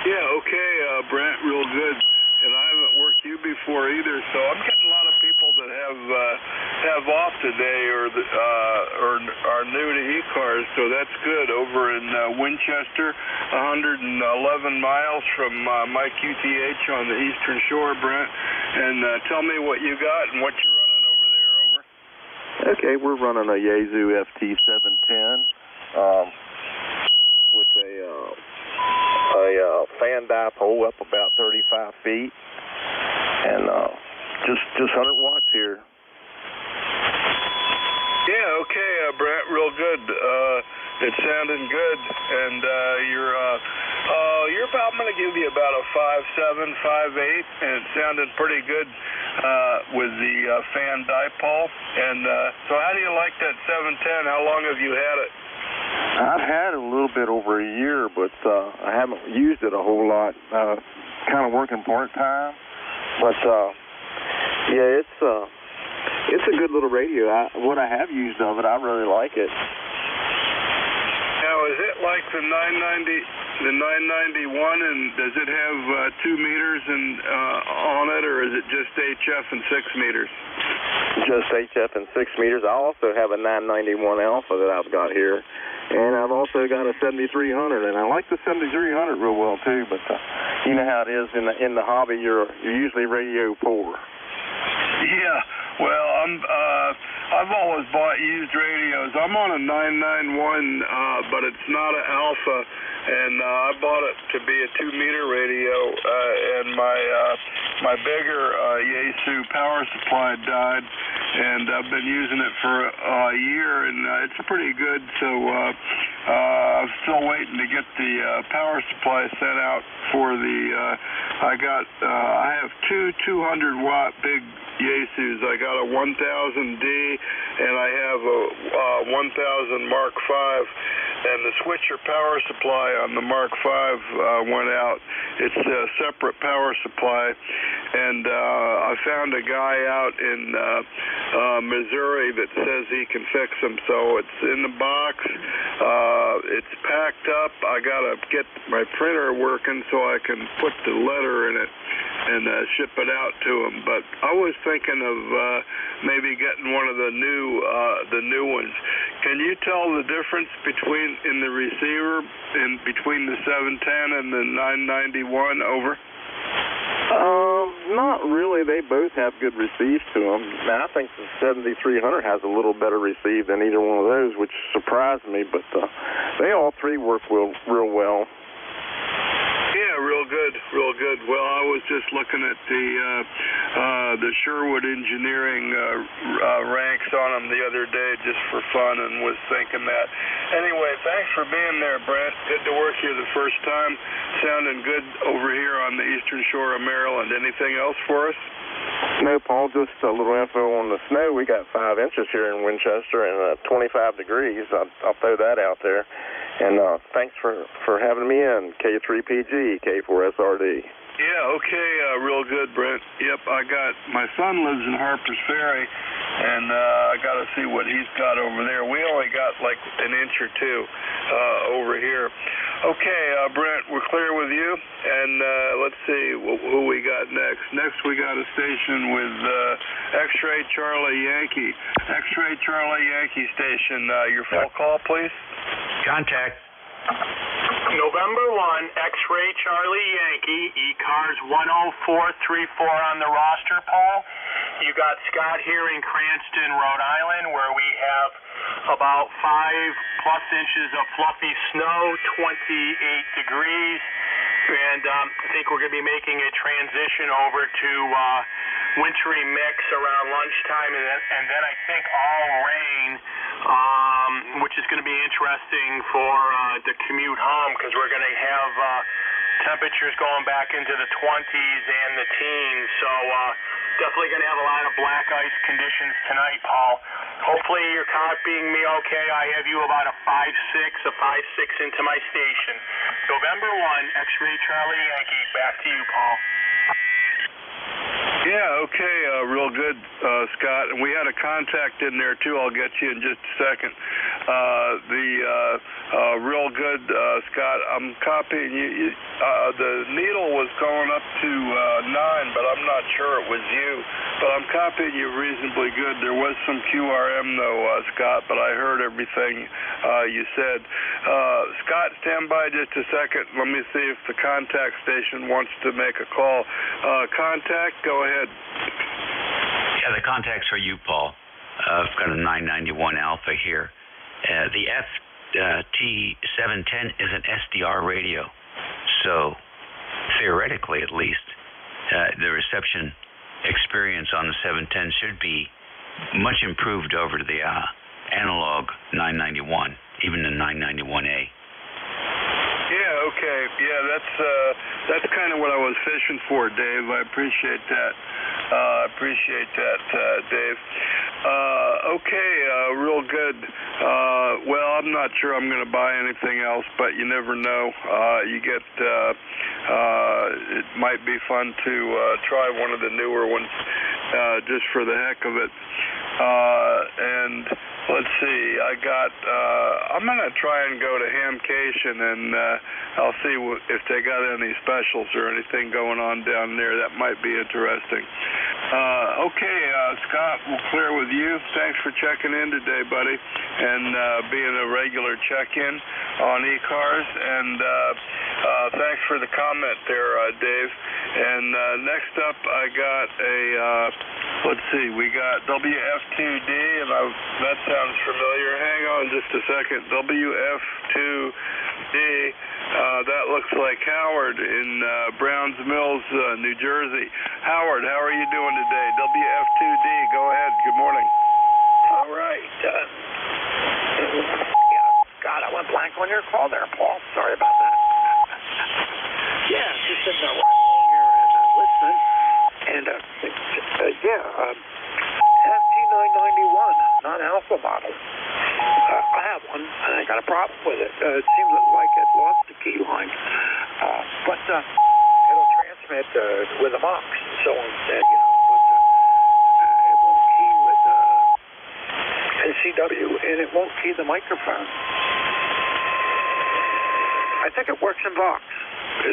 Yeah, okay, Brent, real good. And I haven't worked you before either, so I'm getting a lot of people that have off today or are new to ECARS, so that's good. Over in Winchester, 111 miles from my QTH on the Eastern Shore, Brent. And tell me what you got and what you're running over there. Over. Okay, we're running a Yaesu FT710 with a fan dipole up about 35 feet, and just 100 watts here. Yeah, okay, Brent, real good. It's sounding good, and you're about, I'm going to give you about a 5.7, 5.8, and it's sounding pretty good with the fan dipole. And so how do you like that 710? How long have you had it? I've had it a little bit over a year, but I haven't used it a whole lot. Kind of working part-time. But, yeah, it's a good little radio. What I have used of it, I really like it. Now, is it like the 991, and does it have 2 meters on it, or is it just HF and 6 meters? Just HF and 6 meters. I also have a 991 Alpha that I've got here. And I've also got a 7300, and I like the 7300 real well too. But you know how it is in the hobby. You're usually radio poor. Yeah. Well, I've always bought used radios. I'm on a 991, but it's not an Alpha. and I bought it to be a 2-meter radio, and my bigger Yaesu power supply died, and I've been using it for a year, and it's pretty good. So I'm still waiting to get the power supply sent out for the. I have two 200-watt big Yaesus. I got a 1000D, and I have a 1000 Mark V, and the switcher power supply on the Mark V went out. It's a separate power supply, and I found a guy out in Missouri that says he can fix them. So it's in the box. It's packed up. I got to get my printer working so I can put the letter in it and ship it out to him. But I was thinking of maybe getting one of the new ones. Can you tell the difference in the receiver between the 710 and the 991? Over. Not really. They both have good receive to them. Now, I think the 7300 has a little better receive than either one of those, which surprised me, but they all three work real well. Yeah, real good. Well, I was just looking at the Sherwood Engineering ranks on them the other day just for fun, and was thinking that. Anyway, thanks for being there, Brent. Good to work here the first time. Sounding good over here on the eastern shore of Maryland. Anything else for us? No, Paul, just a little info on the snow. We got 5 inches here in Winchester and 25 degrees. I'll throw that out there. And thanks for having me in, K3PG, K4SRD. Yeah, okay, real good, Brent. Yep, my son lives in Harpers Ferry, and I got to see what he's got over there. We only got like an inch or two over here. Okay, Brent, we're clear with you, and let's see who we got next. Next, we got a station with X-Ray Charlie Yankee. X-Ray Charlie Yankee station. Your full call, please. Contact. November 1, X-Ray Charlie Yankee, ECARS 10434 on the roster, Paul. You got Scott here in Cranston, Rhode Island, where we have about 5+ inches of fluffy snow, 28 degrees, and I think we're going to be making a transition over to wintry mix around lunchtime, and then I think all rain, which is going to be interesting for the commute home, because we're going to have temperatures going back into the 20s and the teens, so definitely going to have a lot of black ice conditions tonight, Paul. Hopefully you're copying me okay. I have you about a 5.6 into my station. November 1, X-Ray Charlie Yankee, back to you, Paul. Yeah, okay, real good, Scott. And we had a contact in there, too. I'll get you in just a second. Real good, Scott. I'm copying you. The needle was going up to 9, but I'm not sure it was you. But I'm copying you reasonably good. There was some QRM, though, Scott, but I heard everything you said. Scott, stand by just a second. Let me see if the contact station wants to make a call. Contact, go ahead. Yeah, the contact's for you, Paul. I've got a 991 Alpha here. The FT710 is an SDR radio, so theoretically at least, the reception experience on the 710 should be much improved over the analog 991, even the 991A. Yeah, okay. Yeah, that's kind of what I was fishing for, Dave. I appreciate that. Dave. Okay, real good. Well, I'm not sure I'm going to buy anything else, but you never know. It might be fun to try one of the newer ones just for the heck of it. And let's see, I'm going to try and go to Hamcation, and I'll see if they got any specials or anything going on down there. That might be interesting. Okay, Scott, we'll clear with you. Thanks for checking in today, buddy, and being a regular check-in on ECARS. And thanks for the comment there, Dave. And next up, I got a let's see, we got WF2D, and that sounds familiar. Hang on just a second. WF2D, that looks like Howard in Browns Mills, New Jersey. Howard, how are you doing today? WF2D, go ahead. Good morning. All right. God, I went blank on your call there, Paul. Sorry about that. Yeah, just sitting there along here and listening. And, FT991, non-alpha model. I have one, and I got a problem with it. It seems like it lost the key line. But it'll transmit with a MOX and so on, but it won't key with NCW, and it won't key the microphone. I think it works in Vox,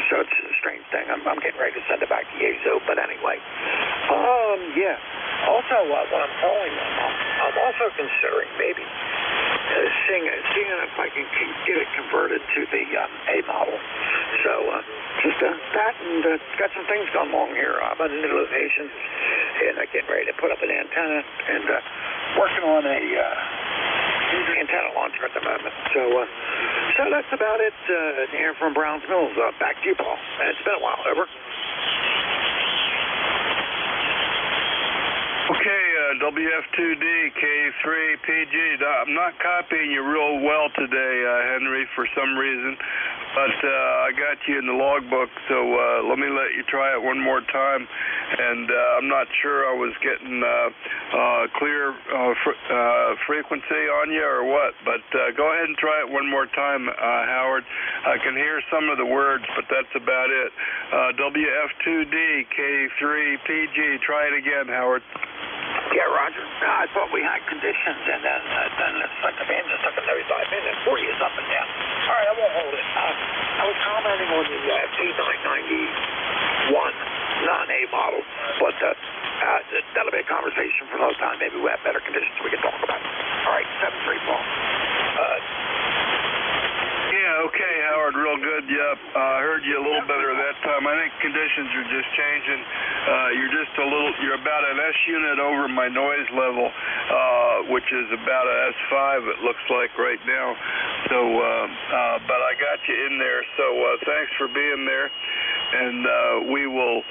so it's a strange thing. I'm getting ready to send it back to Yezo, but anyway. Yeah. Also, what I'm calling them, I'm also considering maybe seeing if I can get it converted to the A model. So just that, and got some things going along here. I'm at a new location, and I'm getting ready to put up an antenna, and working on a antenna launcher at the moment. So that's about it here from Browns Mills. Back to you, Paul. It's been a while. Over. Okay, WF2D, K3PG. I'm not copying you real well today, Henry, for some reason, but I got you in the logbook, so let me let you try it one more time. And I'm not sure I was getting clear frequency on you or what, but go ahead and try it one more time, Howard. I can hear some of the words, but that's about it. WF2D, K3PG. Try it again, Howard. Yeah, Roger. I thought we had conditions, and then it's like the band just took a nosedive in and 40 is up and down. All right, I won't hold it. I was commenting on the FT991 non-A model, but that'll be a conversation for another time. Maybe we have better conditions we can talk about. All right, 7-3, Paul. Yeah, okay, Howard, real good. Yep, I heard you a little better that time. I think conditions are just changing. You're about an S unit over my noise level, which is about a S5, it looks like right now. So, but I got you in there, so thanks for being there. And we will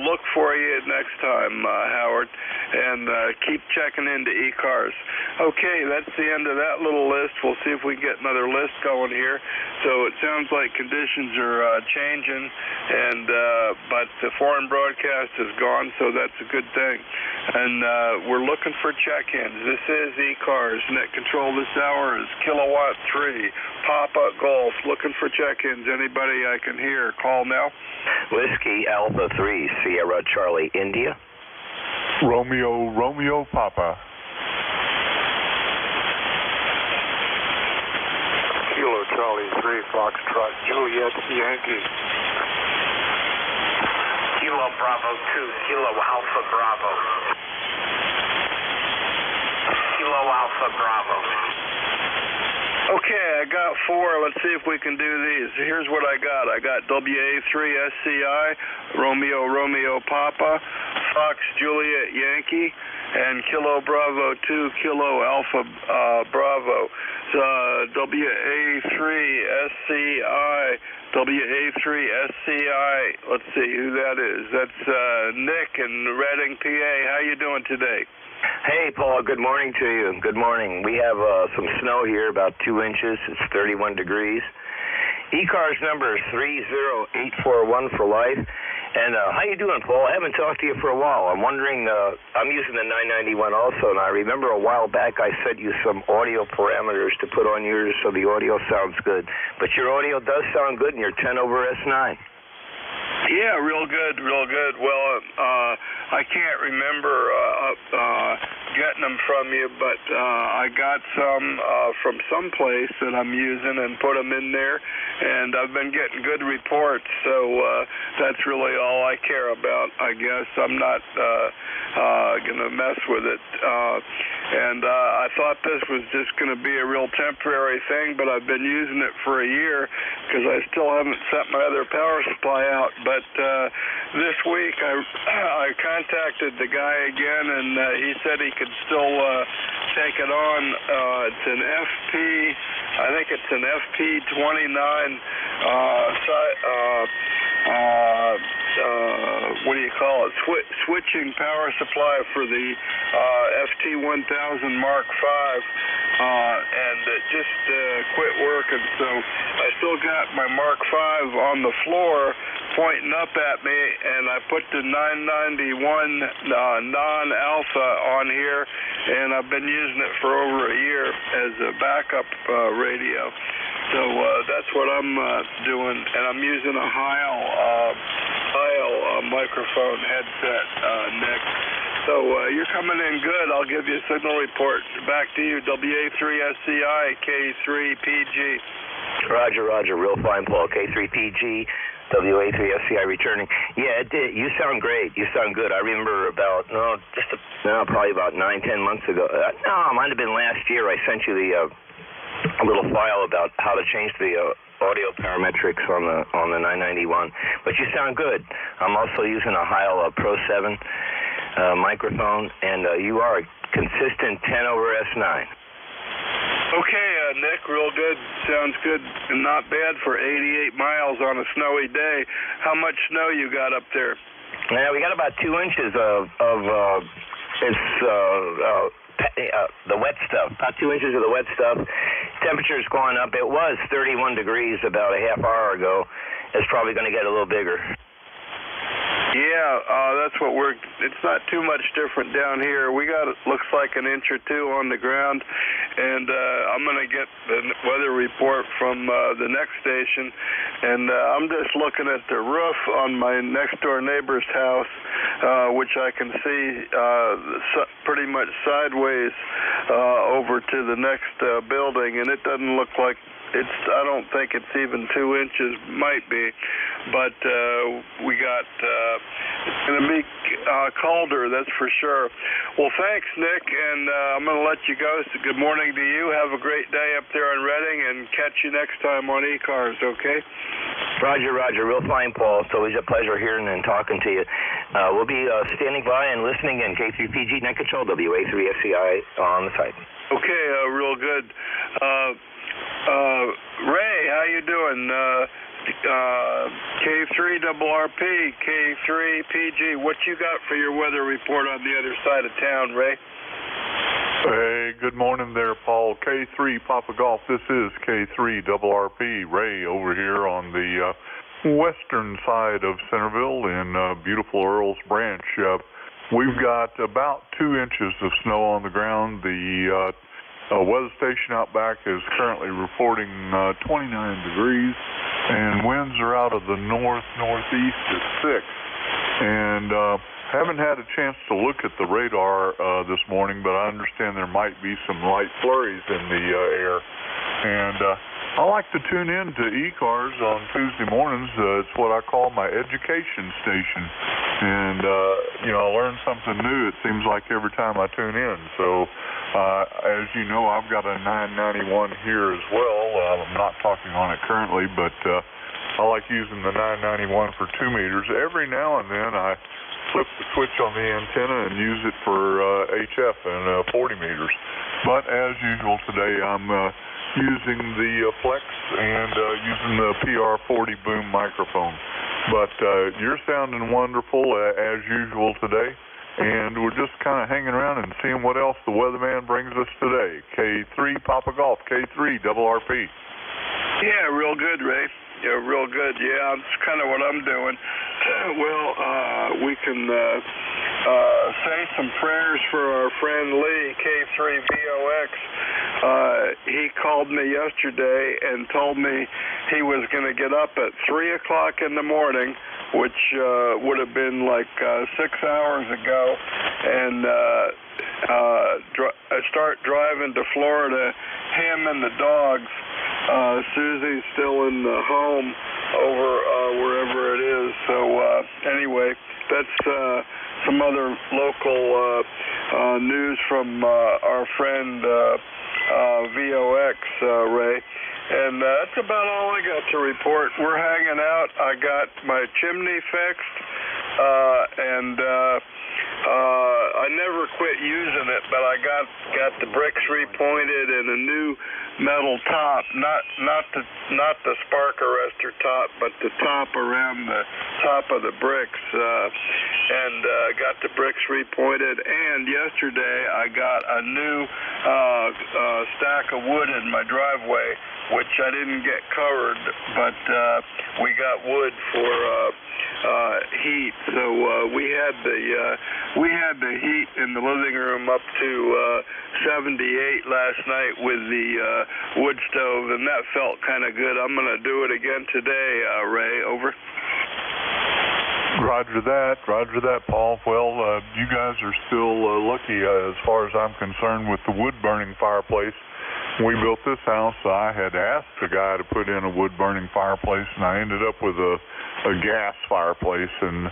look for you next time, Howard, and keep checking into ECARS. Okay, that's the end of that little list. We'll see if we can get another list going here. So it sounds like conditions are changing, and but the foreign broadcast is gone, so that's a good thing. And we're looking for check-ins. This is ECARS. Net control this hour is Kilowatt 3, Papa Golf. Looking for check-ins. Anybody I can hear, call now. Whiskey Alpha 3, Sierra Charlie, India. Romeo Papa. Kilo Charlie 3, Foxtrot, Juliet, Yankee. Kilo Bravo 2, Kilo Alpha Bravo. Kilo Alpha Bravo. Okay, I got 4. Let's see if we can do these. Here's what I got. I got WA3SCI, Romeo Papa, Fox Juliet Yankee, and Kilo Bravo 2, Kilo Alpha Bravo. WA3SCI, let's see who that is. That's Nick in Reading, PA. How you doing today? Hey, Paul, good morning to you. Good morning. We have some snow here, about 2 inches. It's 31 degrees. ECARS number is 30841 for life. And how you doing, Paul? I haven't talked to you for a while. I'm wondering, I'm using the 991 also, and I remember a while back I sent you some audio parameters to put on yours so the audio sounds good. But your audio does sound good in your 10 over S9. Yeah, real good, real good. Well, I can't remember getting them from you, but I got some from someplace that I'm using and put them in there, and I've been getting good reports, so that's really all I care about, I guess. I'm not going to mess with it. And I thought this was just going to be a real temporary thing, but I've been using it for a year because I still haven't sent my other power supply out. But this week I contacted the guy again, and he said he could still take it on. It's an FP, I think it's an FP29 what do you call it? Switching power supply for the FT1000 Mark V, and it just quit working. So I still got my Mark V on the floor pointing up at me, and I put the 991 non-alpha on here, and I've been using it for over a year as a backup radio. So that's what I'm doing, and I'm using a Heil microphone headset, Nick. So you're coming in good. I'll give you a signal report. Back to you, WA3SCI, K3PG. Roger, Real fine, Paul. K3PG, WA3SCI returning. Yeah, it did. You sound great. You sound good. I remember about, probably about 9-10 months ago. It might have been last year. I sent you a little file about how to change the audio parametrics on the 991. But you sound good. I'm also using a Heil Pro 7 microphone, and you are a consistent 10 over S9. Okay, Nick, real good. Sounds good and not bad for 88 miles on a snowy day. How much snow you got up there? Yeah, we got about 2 inches of the wet stuff, about 2 inches of the wet stuff. Temperature's going up. It was 31 degrees about a half hour ago. It's probably going to get a little bigger. Yeah, that's what it's not too much different down here. We got, looks like an inch or two on the ground, and I'm going to get the weather report from the next station, and I'm just looking at the roof on my next door neighbor's house, which I can see pretty much sideways over to the next building, and it doesn't look like I don't think it's even 2 inches, might be, but we got, it's going to be colder, that's for sure. Well, thanks, Nick, and I'm going to let you go. So good morning to you. Have a great day up there in Reading, and catch you next time on ECARS, okay? Roger, real fine, Paul. It's always a pleasure hearing and talking to you. We'll be standing by and listening in K3PG Net Control, WA3SCI on the site. Okay, real good. Ray, how you doing? K3RRP, K3PG. What you got for your weather report on the other side of town, Ray? Hey, good morning there, Paul. K3 Papa Golf. This is K3RRP. Ray over here on the western side of Centerville in beautiful Earls Branch. We've got about 2 inches of snow on the ground. The weather station out back is currently reporting 29 degrees, and winds are out of the northeast at 6. And haven't had a chance to look at the radar this morning, but I understand there might be some light flurries in the air. And I like to tune in to ECARS on Tuesday mornings. It's what I call my education station. And, I learn something new, it seems like, every time I tune in. So, as you know, I've got a 991 here as well. I'm not talking on it currently, but I like using the 991 for 2 meters. Every now and then I flip the switch on the antenna and use it for HF and 40 meters. But as usual today, I'm using the Flex and using the PR40 boom microphone. But you're sounding wonderful as usual today, and we're just kind of hanging around and seeing what else the weatherman brings us today. K3 Papa Golf, K3RRP. Yeah, real good, Ray. Yeah, real good. Yeah, that's kind of what I'm doing. Well, we can say some prayers for our friend Lee, K3VOX. He called me yesterday and told me he was going to get up at 3 o'clock in the morning, which would have been like 6 hours ago, and start driving to Florida, him and the dogs. Susie's still in the home over wherever it is. So anyway, that's some other local news from our friend VOX, Ray. And that's about all I got to report. We're hanging out. I got my chimney fixed. I never quit using it, but I got the bricks repointed and a new metal top, not the spark arrestor top, but the top around the top of the bricks, and got the bricks repointed. And yesterday I got a new stack of wood in my driveway, which I didn't get covered, but we got wood for heat. So we had the heat in the living room up to 78 last night with the wood stove, and that felt kind of good. I'm going to do it again today, Ray. Over. Roger that, Paul. Well, you guys are still lucky as far as I'm concerned with the wood-burning fireplace. We built this house. I had asked the guy to put in a wood-burning fireplace, and I ended up with a gas fireplace. And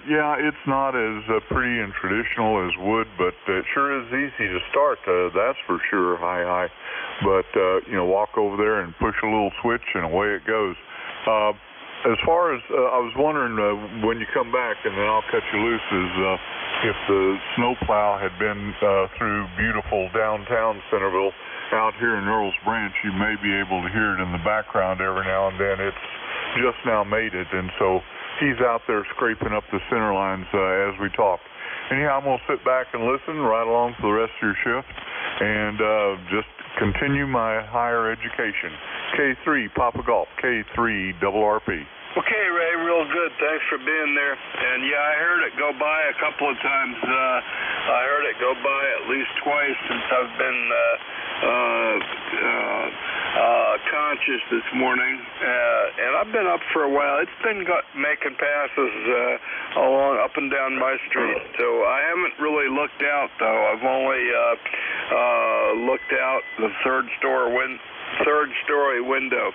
yeah, it's not as pretty and traditional as wood, but it sure is easy to start. That's for sure. Hi. But walk over there and push a little switch, and away it goes. As far as I was wondering when you come back, and then I'll cut you loose, is if the snowplow had been through beautiful downtown Centerville. Out here in Earl's Branch, you may be able to hear it in the background every now and then. It's just now made it, and so he's out there scraping up the center lines as we talk. Anyhow, I'm going to sit back and listen right along for the rest of your shift and just continue my higher education. K3 Papa Golf, K3 RRP. Okay, Ray, real good. Thanks for being there. And yeah, I heard it go by a couple of times. I heard it go by at least twice since I've been conscious this morning. And I've been up for a while. It's been making passes along up and down my street. So I haven't really looked out, though. I've only looked out the third story window.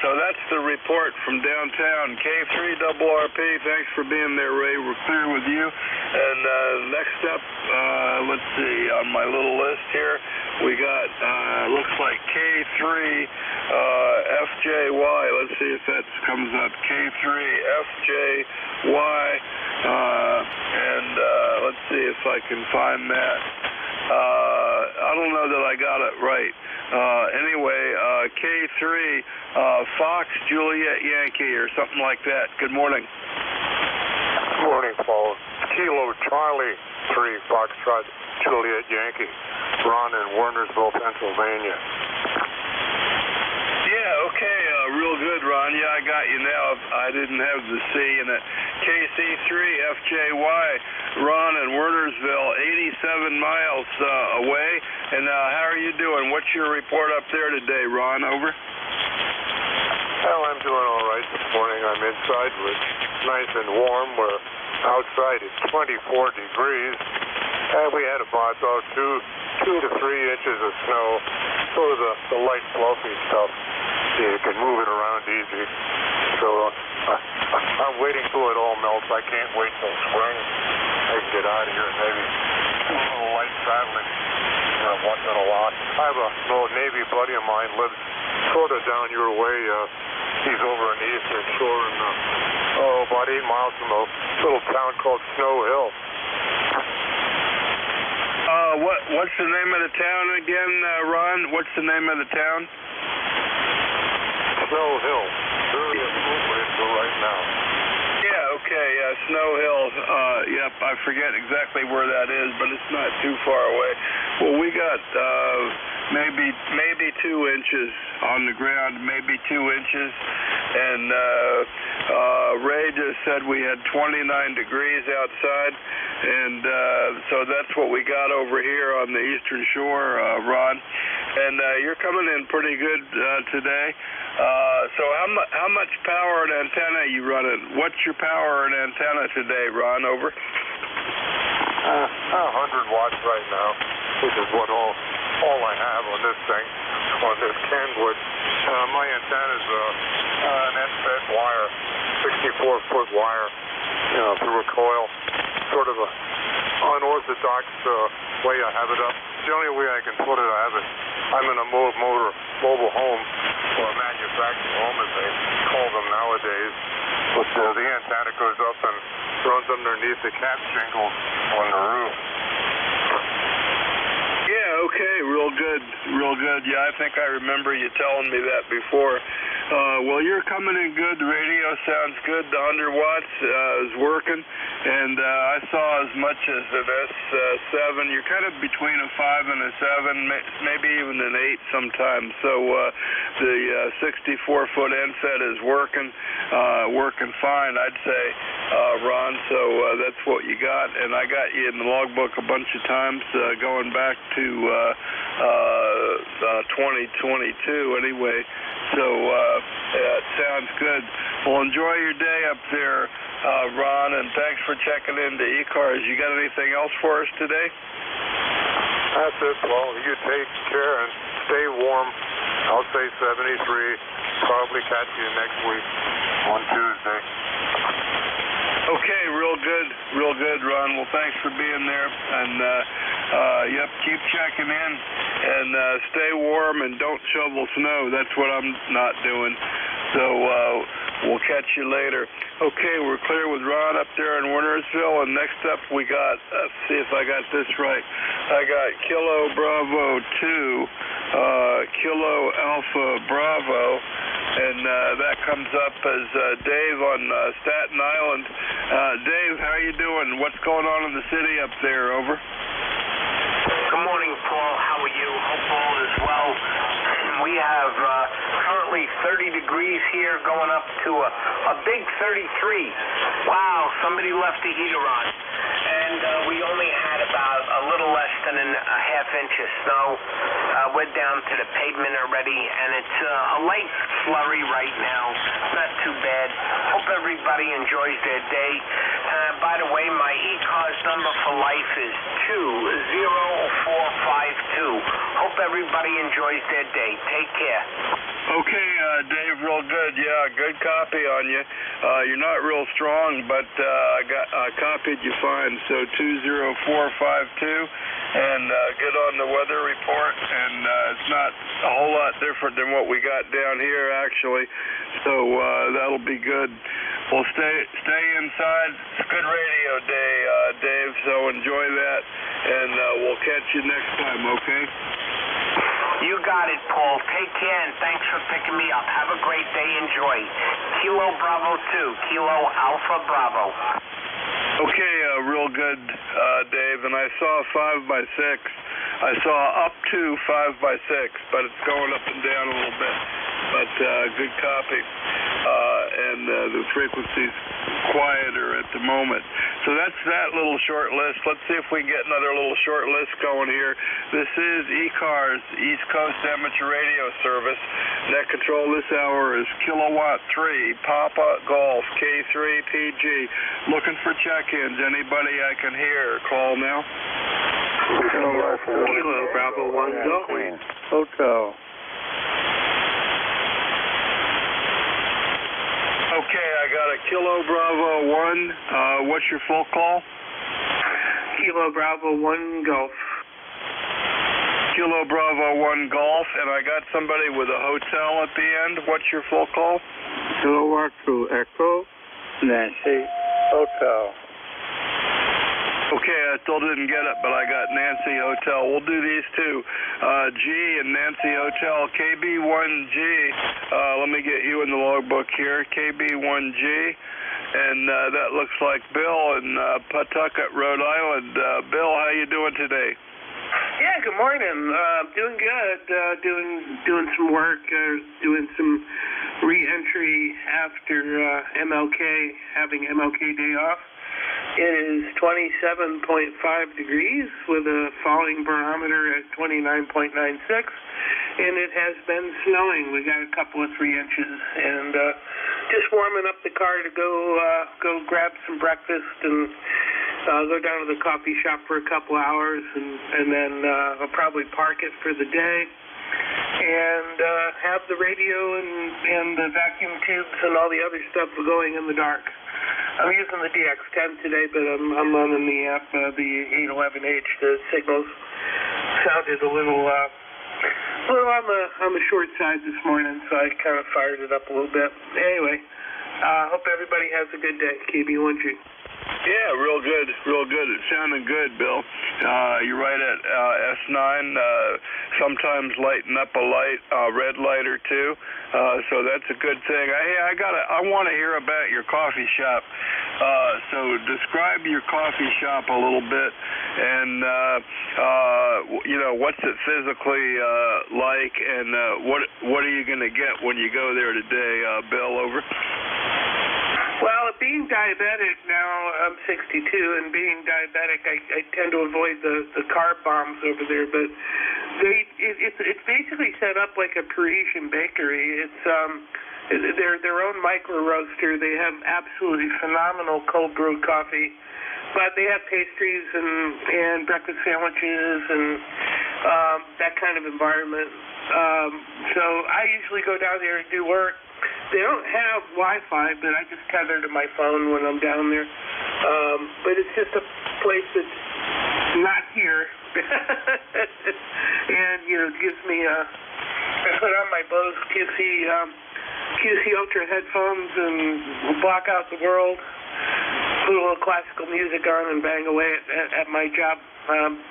So that's the report from downtown. K3 RRP, thanks for being there, Ray. We're clear with you. And next up, let's see, on my little list here, we got, looks like K3 FJY. Let's see if that comes up. K3 FJY. And let's see if I can find that. I don't know that I got it right. Anyway, K3 Fox Juliet Yankee or something like that. Good morning. Good morning, Paul. Kilo Charlie 3 Foxtrot Juliet Yankee. Ron in Wernersville, Pennsylvania. Yeah, okay, real good, Ron. Yeah, I got you now. I didn't have the C in it. KC3 FJY, Ron in Wernersville, 87 miles away. And how are you doing? What's your report up there today, Ron? Over. Well, I'm doing all right this morning. I'm inside. It's nice and warm. We're outside at 24 degrees. And we had about 2 to 3 inches of snow. Sort of the light, fluffy stuff. So you can move it around easy. So I'm waiting till it all melts. I can't wait till spring. I can get out of here and maybe do a little light traveling once in a while. I have a little Navy buddy of mine lives sort of down your way. He's over on the eastern shore and about 8 miles from a little town called Snow Hill. What's the name of the town again, Ron? What's the name of the town? Snow Hill. Very appropriate for right now. Yeah, okay, Snow Hill. Yep, I forget exactly where that is, but it's not too far away. Well, we got maybe 2 inches on the ground, maybe 2 inches, and Ray just said we had 29 degrees outside, and so that's what we got over here on the eastern shore, Ron. And you're coming in pretty good today. So how much power and antenna are you running? What's your power and antenna today, Ron? Over. 100 watts right now, which is what all I have on this thing, on this Kenwood. My antenna is an N-fed wire, 64-foot wire, through a coil. Sort of a unorthodox way I have it up. The only way I can put it, I'm in a mobile home, or a manufactured home as they call them nowadays. But the antenna goes up and underneath the cap shingles on the roof. Yeah, okay, real good, real good. Yeah, I think I remember you telling me that before. Well, you're coming in good. The radio sounds good. The 100 watts is working, and I saw as much as an S7. You're kind of between a 5 and a 7, maybe even an 8 sometimes. So the 64-foot NFET is working fine, I'd say, Ron. So that's what you got, and I got you in the logbook a bunch of times going back to 2022 anyway. So it sounds good. Well, enjoy your day up there, Ron, and thanks for checking into ECARS. You got anything else for us today? That's it, Paul. You take care and stay warm. I'll say 73. Probably catch you next week on Tuesday. Okay, real good, Ron. Well, thanks for being there, and yep, keep checking in, and stay warm, and don't shovel snow. That's what I'm not doing. So we'll catch you later. Okay, we're clear with Ron up there in Wintersville, and next up we got, let's see if I got this right. I got Kilo Bravo 2, Kilo Alpha Bravo, and that comes up as Dave on Staten Island. Dave, how you doing? What's going on in the city up there? Over. Good morning, Paul. How are you? Hope all is well. We have currently 30 degrees here, going up to a big 33. Wow, somebody left the heater on. And we only had about a little less than a half inch of snow. We're down to the pavement already, and it's a light flurry right now. Not too bad. Hope everybody enjoys their day. By the way, my ECARS number for life is 20452. Hope everybody enjoys their day. Take care. Okay, Dave, real good. Yeah, good copy on you. You're not real strong, but I copied you fine. So 20452, and get on the weather report. And it's not a whole lot different than what we got down here, actually. So that'll be good. Well, stay inside. It's good radio day, Dave. So enjoy that, and we'll catch you next time. Okay. You got it, Paul. Take care, and thanks for picking me up. Have a great day. Enjoy. Kilo Bravo 2, Kilo Alpha Bravo. Okay, real good, Dave. And I saw 5x6. I saw up to 5x6, but it's going up and down a little bit. But good copy. And the frequency's quieter at the moment. So that's that little short list. Let's see if we can get another little short list going here. This is ECARS, East Coast Amateur Radio Service. Net control this hour is Kilowatt 3, Papa Golf, K3PG. Looking for check-ins. Anybody I can hear, call now. Kilo Bravo 1 Golf. Hotel. Okay, I got a Kilo Bravo 1. What's your full call? Kilo Bravo 1 Golf. Kilo Bravo 1 Golf, and I got somebody with a hotel at the end. What's your full call? Kilowatt 2 Echo, Nancy, Hotel. Okay, I still didn't get it, but I got Nancy Hotel. We'll do these two. G and Nancy Hotel, KB1G. Let me get you in the logbook here. KB1G. And that looks like Bill in Pawtucket, Rhode Island. Bill, how you doing today? Yeah, good morning. Doing good. Doing some work. Doing some re-entry after MLK, having MLK day off. It is 27.5 degrees with a falling barometer at 29.96, and it has been snowing. We got a couple of 3 inches, and just warming up the car to go grab some breakfast and go down to the coffee shop for a couple hours, and then I'll probably park it for the day and have the radio and the vacuum tubes and all the other stuff going in the dark. I'm using the DX10 today, but I'm running the app, the 811H. The signals sounded a little on the short side this morning, so I kind of fired it up a little bit. Anyway, hope everybody has a good day. KB1G. Yeah, real good, real good. It's sounding good, Bill. You're right at S9. Sometimes lighten up a red light or two. So that's a good thing. I want to hear about your coffee shop. So describe your coffee shop a little bit, and what's it physically like, and what are you going to get when you go there today, Bill? Over. Well, being diabetic now, I'm 62, and being diabetic, I tend to avoid the carb bombs over there. But it's basically set up like a Parisian bakery. It's their own micro roaster. They have absolutely phenomenal cold brew coffee, but they have pastries and breakfast sandwiches and that kind of environment. So I usually go down there and do work. They don't have Wi-Fi, but I just tether to my phone when I'm down there. But it's just a place that's not here. And, it gives me I put on my Bose QC Ultra headphones and block out the world, put a little classical music on and bang away at my job.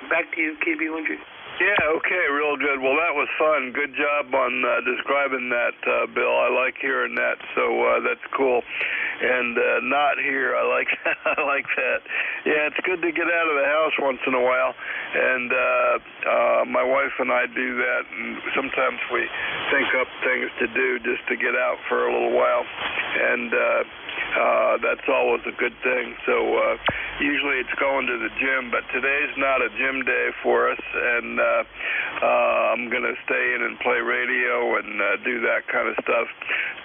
Back to you, KB Windry. Yeah, okay, real good. Well, that was fun. Good job on describing that, Bill. I like hearing that, so that's cool. And not here, I like I like that. Yeah, it's good to get out of the house once in a while, and my wife and I do that, and sometimes we think up things to do just to get out for a little while, and that's always a good thing. So usually it's going to the gym, but today's not a gym day for us, and I'm going to stay in and play radio and do that kind of stuff.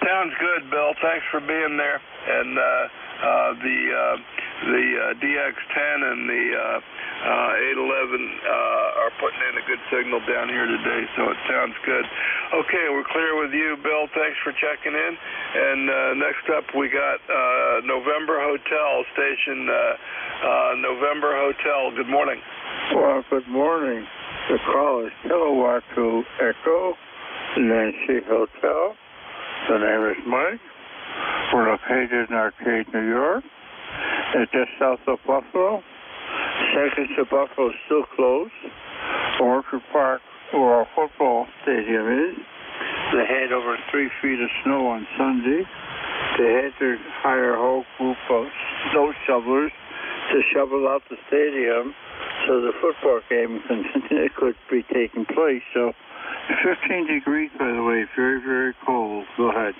Sounds good, Bill. Thanks for being there. And the DX10 and the 811 are putting in a good signal down here today, so it sounds good. Okay, we're clear with you, Bill. Thanks for checking in. And next up, we got November Hotel station. November Hotel. Good morning. Well, good morning. The call is Kilowatt to Echo Nancy Hotel. The name is Mike. We're located in Arcade, New York. It's just south of Buffalo. Second to Buffalo is still closed. Orchard Park, where our football stadium is. They had over 3 feet of snow on Sunday. They had to hire a whole group of snow shovelers to shovel out the stadium so the football game could be taking place. So 15 degrees, by the way, very, very cold. Go ahead.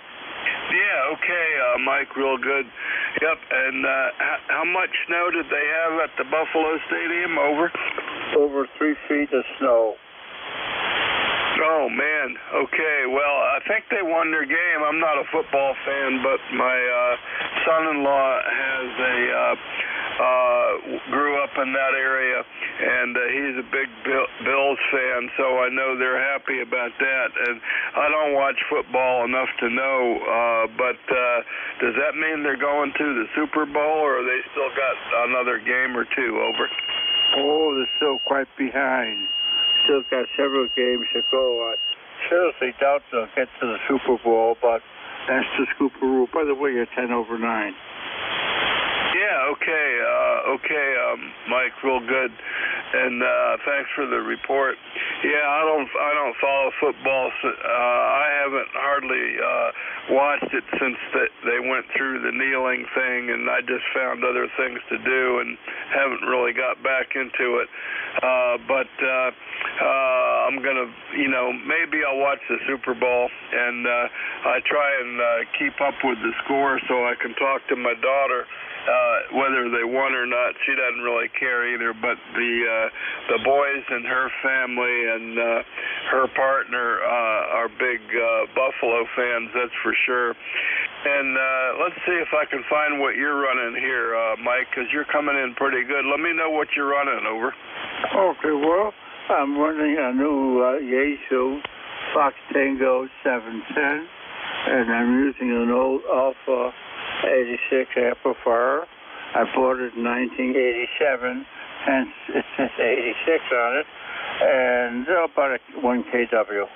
Yeah, okay, Mike, real good. Yep, and how much snow did they have at the Buffalo Stadium? Over 3 feet of snow. Oh, man. Okay, well, I think they won their game. I'm not a football fan, but my son-in-law has grew up in that area, and he's a big Bills fan, so I know they're happy about that. And I don't watch football enough to know, but does that mean they're going to the Super Bowl, or they still got another game or two? Over. Oh, they're still quite behind. Still got several games to go. I seriously doubt they'll get to the Super Bowl, but that's the Scooper rule. By the way, you're 10 over 9. Yeah, okay, Mike, real good, and thanks for the report. Yeah, I don't follow football. So, I haven't hardly watched it since they went through the kneeling thing, and I just found other things to do and haven't really got back into it. But I'm gonna, maybe I'll watch the Super Bowl, and I try and keep up with the score so I can talk to my daughter. Whether they won or not, she doesn't really care either, but the boys and her family and her partner are big Buffalo fans, that's for sure. And let's see if I can find what you're running here, Mike, because you're coming in pretty good. Let me know what you're running. Over. Okay, well, I'm running a new Yaesu Fox Tango 710, and I'm using an old Alpha 86 amplifier. I bought it in 1987, hence it says 86 on it, and about 1 kW.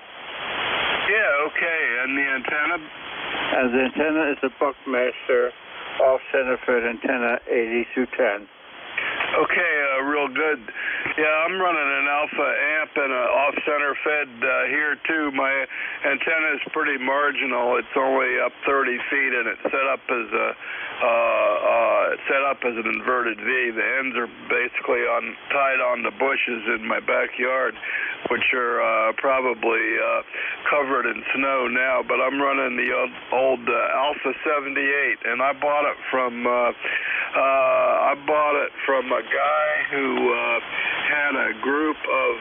Yeah, okay, and the antenna? And the antenna is a Buckmaster off center fed antenna 80 through 10. Okay, real good. Yeah, I'm running an alpha amp and an off-center fed here too. My antenna is pretty marginal. It's only up 30 feet, and it's set up as an inverted V. The ends are basically tied on the bushes in my backyard, which are probably covered in snow now. But I'm running the old Alpha 78, and I bought it from a guy who had a group of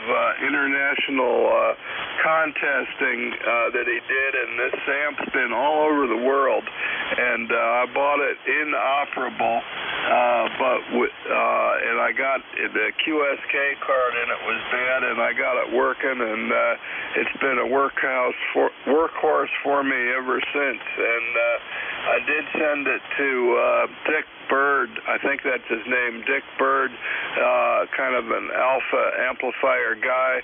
international contesting that he did, and this amp's been all over the world. And I bought it inoperable, and I got the QSK card, and it was bad, and I got it working, and it's been a workhorse for me ever since. And I did send it to Dick Bird, I think that's his name, Dick Bird, kind of an alpha amplifier guy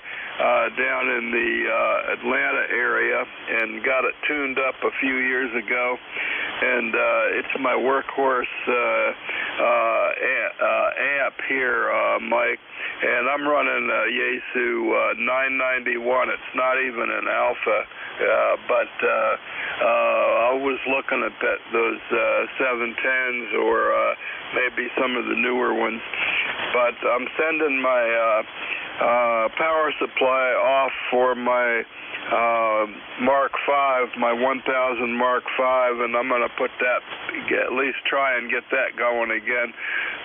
down in the Atlanta area, and got it tuned up a few years ago. And it's my workhorse amp here, Mike. And I'm running a Yaesu 991. It's not even an alpha, but I was looking at those 710s or maybe some of the newer ones. But I'm sending my power supply off for my Mark V, my 1000 Mark V, and I'm going to put that, at least try and get that going again.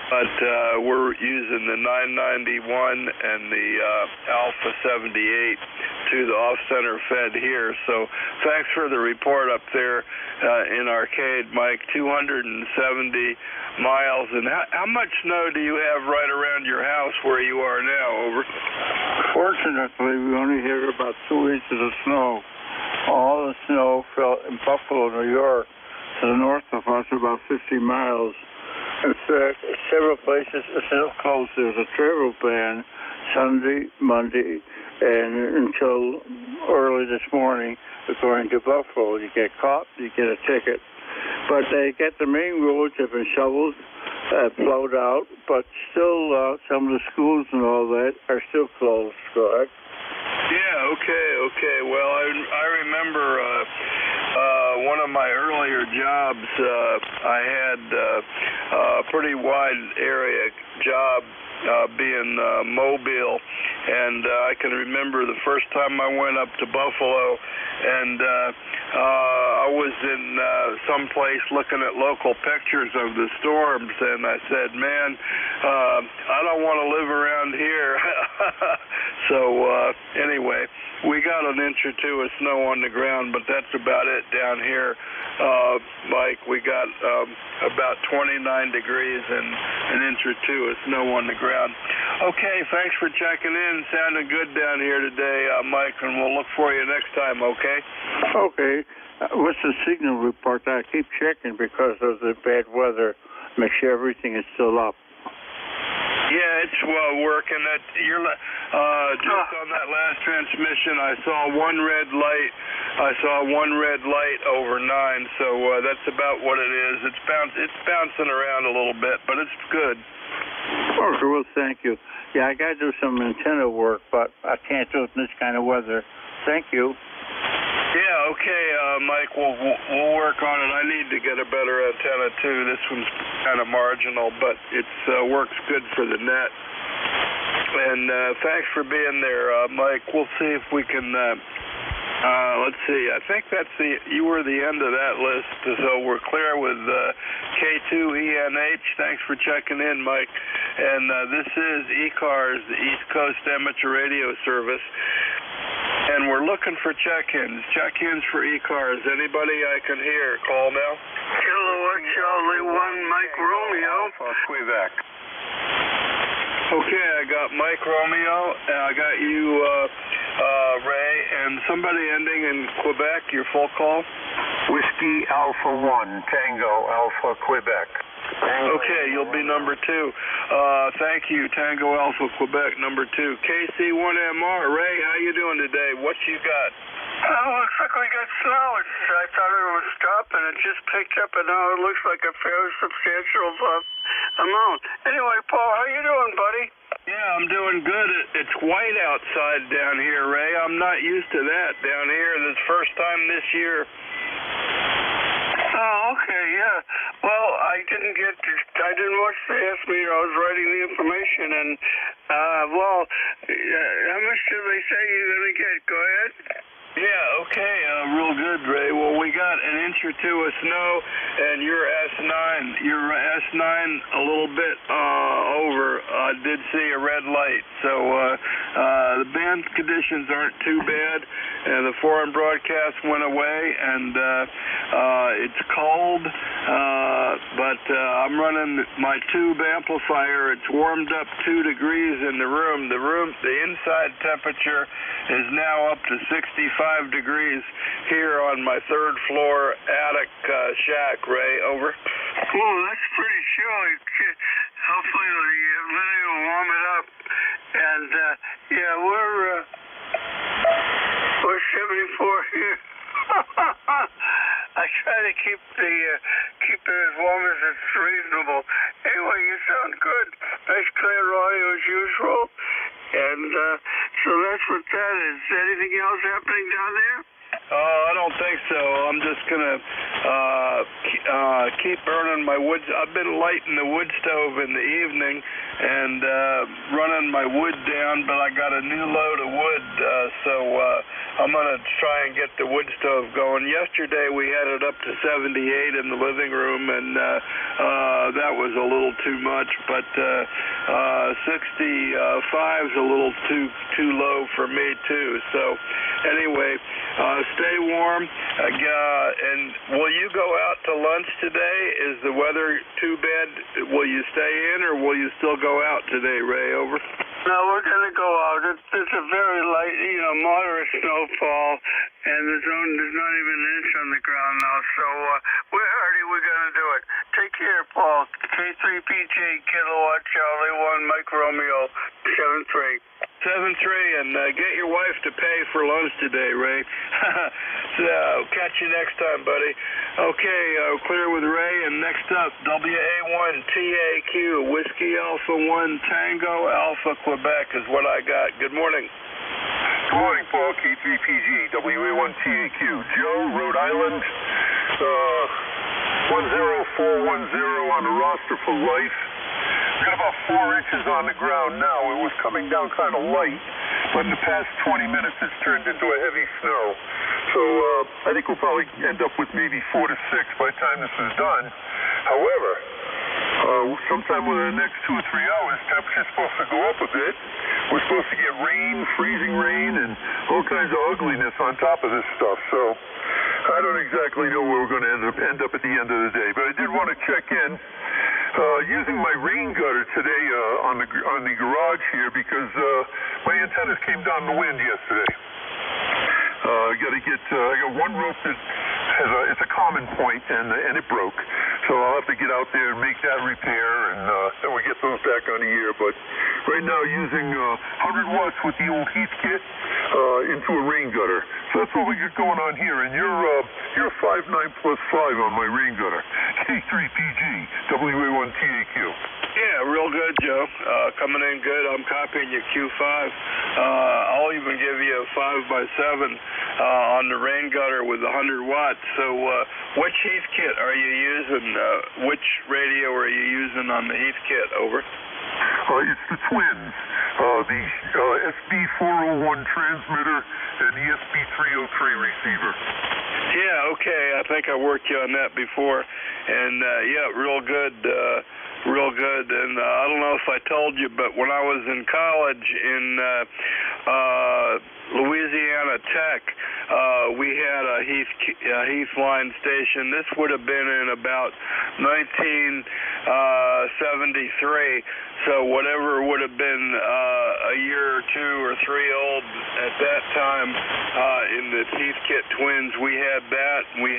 But we're using the 991 and the Alpha 78 to the off-center fed here. So thanks for the report up there in Arcade, Mike. 270 miles. And how much snow do you have right around your house where you are now? Over. Fortunately, we only had about 2 inches of snow. All the snow fell in Buffalo, New York, to the north of us, about 50 miles. In fact, several places are still closed. There's a travel ban Sunday, Monday, and until early this morning, according to Buffalo. You get caught, you get a ticket. But they get the main roads have been shoveled, plowed out, but still some of the schools and all that are still closed, correct? Yeah, okay. Well, I remember one of my earlier jobs, I had a pretty wide area job being mobile, and I can remember the first time I went up to Buffalo, and I was in some place looking at local pictures of the storms, and I said, man, I don't want to live around here. So anyway, we got an inch or two of snow on the ground, but that's about it down here. Mike, we got about 29 degrees and an inch or two of snow on the ground. Okay, thanks for checking in. Sounding good down here today, Mike, and we'll look for you next time, okay? Okay. What's the signal report? I keep checking because of the bad weather. Make sure everything is still up. Yeah, it's working. Just on that last transmission, I saw one red light. I saw one red light over 9, so that's about what it is. It's bouncing around a little bit, but it's good. Okay, well, thank you. Yeah, I got to do some antenna work, but I can't do it in this kind of weather. Thank you. Yeah, okay, Mike, we'll work on it. I need to get a better antenna, too. This one's kind of marginal, but it works good for the net. And thanks for being there, Mike. We'll see if we can, let's see, I think you were the end of that list, so we're clear with K2ENH. Thanks for checking in, Mike. And this is ECARS, the East Coast Amateur Radio Service. And we're looking for check-ins for ECARS. Anybody I can hear, call now. Kilo Charlie 1, Mike Romeo. Quebec. Okay, I got Mike Romeo, and I got you, Ray, and somebody ending in Quebec, your full call? Whiskey Alpha 1, Tango Alpha, Quebec. Okay, you'll be number 2. Thank you, Tango Alpha, Quebec, number 2. KC1MR, Ray, how you doing today? What you got? Oh, looks like we got snow. I thought it was stopping. It just picked up, and now it looks like a fairly substantial amount. Anyway, Paul, how you doing, buddy? Yeah, I'm doing good. It's white outside down here, Ray. I'm not used to that down here. This first time this year. Oh, okay, yeah. Well, I didn't watch the S meter. I was writing the information, and, how much did they say you're going to get? Go ahead. Yeah, okay, real good, Ray. Well, we got an inch or two of snow, and you're S9 a little bit over. I did see a red light, so the band conditions aren't too bad, and the foreign broadcast went away, and it's cold, but I'm running my tube amplifier. It's warmed up 2 degrees in the room. The inside temperature is now up to 65 degrees here on my 3rd floor attic shack, Ray. Over. Cool, that's pretty chilly. Hopefully Lenny will warm it up. And, yeah, we're 74 here. I try to keep it as warm as it's reasonable. Anyway, you sound good. Nice clear audio as usual. And so that's what that is. Anything else happening down there? I don't think so. I'm just going to keep burning my wood. I've been lighting the wood stove in the evening and running my wood down, but I got a new load of wood, so I'm going to try and get the wood stove going. Yesterday we had it up to 78 in the living room, and that was a little too much, but 65 is a little too low for me too. So anyway, stay warm. And will you go out to lunch today? Is the weather too bad? Will you stay in, or will you still go out today, Ray? Over. No, we're going to go out. It's a very light, moderate snowfall, and there's not even an inch on the ground now. So we're hardy. We're going to do it. Take care, Paul. K3PJ, Kilowatt Charlie 1, Mike Romeo, 73. 73, and get your wife to pay for lunch today, Ray. So, catch you next time, buddy. Okay, clear with Ray, and next up, WA1TAQ, Whiskey Alpha 1 Tango Alpha Quebec is what I got. Good morning. Good morning, Paul. K3PG, WA1TAQ, Joe, Rhode Island, 10410 on the roster for life. We got about 4 inches on the ground now. It was coming down kind of light, but in the past 20 minutes it's turned into a heavy snow. So I think we'll probably end up with maybe 4 to 6 by the time this is done. However, sometime within the next 2 or 3 hours, temperature's supposed to go up a bit. We're supposed to get rain, freezing rain, and all kinds of ugliness on top of this stuff. So I don't exactly know where we're going to end up at the end of the day, but I did want to check in. Using my rain gutter today on the garage here because my antennas came down the wind yesterday. I got one roof that it's a common point and it broke, so I'll have to get out there and make that repair, and then we get those back on the air. But right now using 100 watts with the old heat kit into a rain gutter. So that's what we got going on here, and you're 5.9 plus 5 on my rain gutter. K3PG, WA1TAQ. Yeah, real good, Joe. Coming in good. I'm copying your Q5. I'll even give you a 5x7 on the rain gutter with 100 watts. So which heath kit are you using? Which radio are you using on the heath kit? Over. It's the twins. The SB401 transmitter and the SB303 receiver. Yeah, okay. I think I worked you on that before. And, yeah, real good. Real good. And I don't know if I told you, but when I was in college in Louisiana Tech, we had a heath line station. This would have been in about 19 73. So whatever would have been a year or 2 or 3 old at that time in the Teeth Kit Twins, we had that. We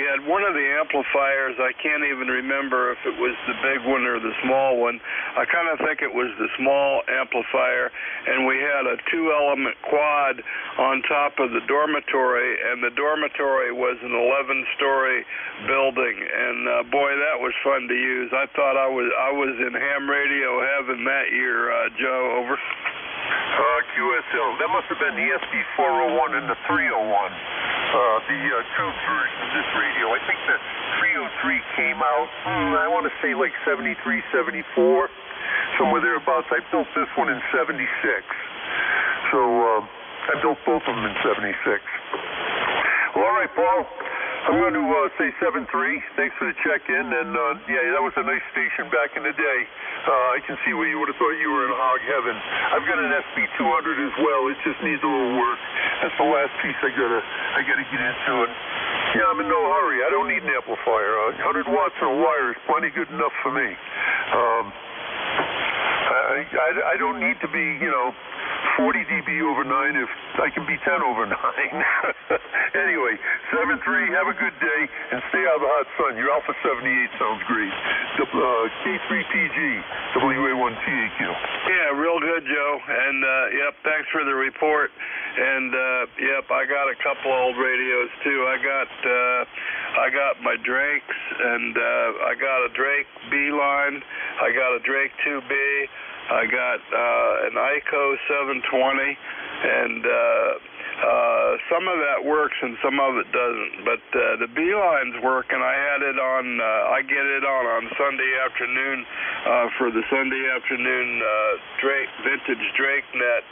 had one of the amplifiers. I can't even remember if it was the big one or the small one. I kind of think it was the small amplifier, and we had a 2-element quad on top of the dormitory, and the dormitory was an 11-story building, and boy, that was fun to use. I thought I was in ham radio heaven that year, Joe. Over. QSL. That must have been the SD401 and the 301. The tube version of this radio. I think the 303 came out, I want to say like 73, 74, somewhere thereabouts. I built this one in 76. So I built both of them in 76. Well, all right, Paul. I'm going to say 7-3. Thanks for the check-in. And, yeah, that was a nice station back in the day. I can see where you would have thought you were in hog heaven. I've got an SB200 as well. It just needs a little work. That's the last piece I gotta get into it. Yeah, I'm in no hurry. I don't need an amplifier. 100 watts on a wire is plenty good enough for me. I don't need to be, 40 dB over 9 if I can be 10 over 9. Anyway, 7-3, have a good day, and stay out of the hot sun. Your Alpha 78 sounds great. K3PG, WA1TAQ. Yeah, real good, Joe. And, yep, thanks for the report. And, yep, I got a couple old radios, too. I got my Drakes, and I got a Drake B-line. I got a Drake 2B. I got an ICO 720, and some of that works and some of it doesn't. But the B-line's working. I had it on. I get it on Sunday afternoon for the Sunday afternoon vintage Drake net,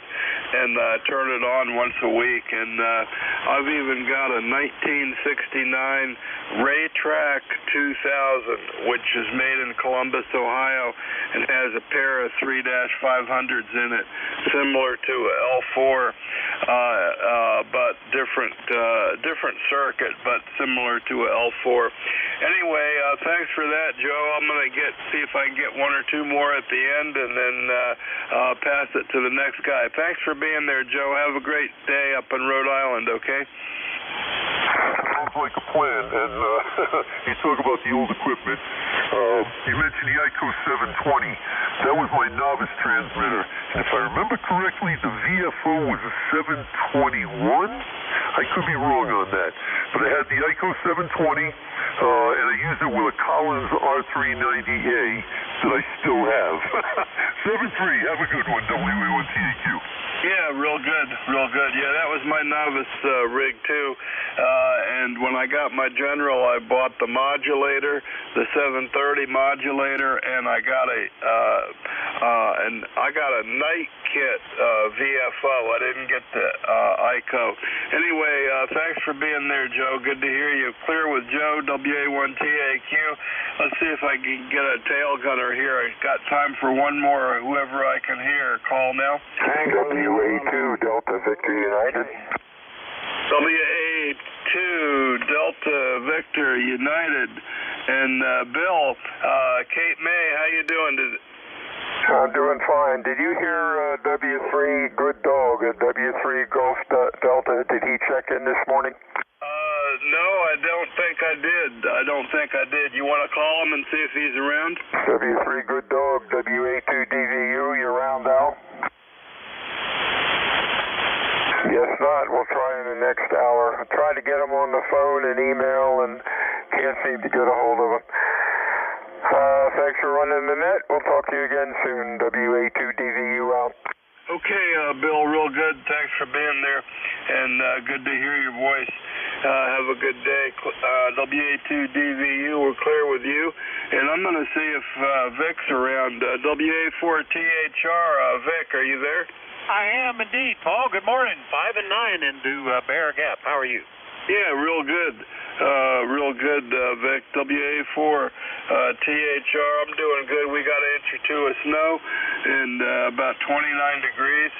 and turn it on once a week. And I've even got a 1969 Raytrack 2000, which is made in Columbus, Ohio, and has a pair of 3-500s in it, similar to a L4, but different circuit, but similar to a L4. Anyway, thanks for that, Joe. I'm going to see if I can get 1 or 2 more at the end, and then pass it to the next guy. Thanks for being there, Joe. Have a great day up in Rhode Island, okay? Sounds like a plan. And you talk about the old equipment. You mentioned the ICO 720. That was my novice transmitter. And if I remember correctly, the VFO was a 721. I could be wrong on that. But I had the ICO 720, and I used it with a Collins R390A that I still have. 7-3, have a good one, WA1TAQ. Yeah, real good, real good. Yeah, that was my novice rig, too. And when I got my General, I bought the modulator, the 730 modulator, and I got a night kit VFO. I didn't get the ICO. Anyway, thanks for being there, Joe. Good to hear you. Clear with Joe, WA1TAQ. Let's see if I can get a tail gunner here. I got time for one more, whoever I can hear. Call now. WA2 Delta Victor United. WA2 Delta Victor United. And Bill, Cape May, how you doing? I'm doing fine. Did you hear W3 Good Dog at W3 Golf Delta? Did he check in this morning? No, I don't think I did. You want to call him and see if he's around? W3 Good Dog, WA2 DVU, you around, Al? Guess not. We'll try in the next hour. I tried to get him on the phone and email and can't seem to get a hold of him. Thanks for running the net. We'll talk to you again soon. WA2 DVU out. Okay, Bill, real good. Thanks for being there, and good to hear your voice. Have a good day. WA2 DVU, we're clear with you. And I'm going to see if Vic's around. WA4THR, Vic, are you there? I am indeed, Paul. Good morning. 5 and 9 into Bear Gap. How are you? Yeah, real good. Real good, Vic. WA4 THR, I'm doing good. We got an inch or 2 of snow and about 29 degrees.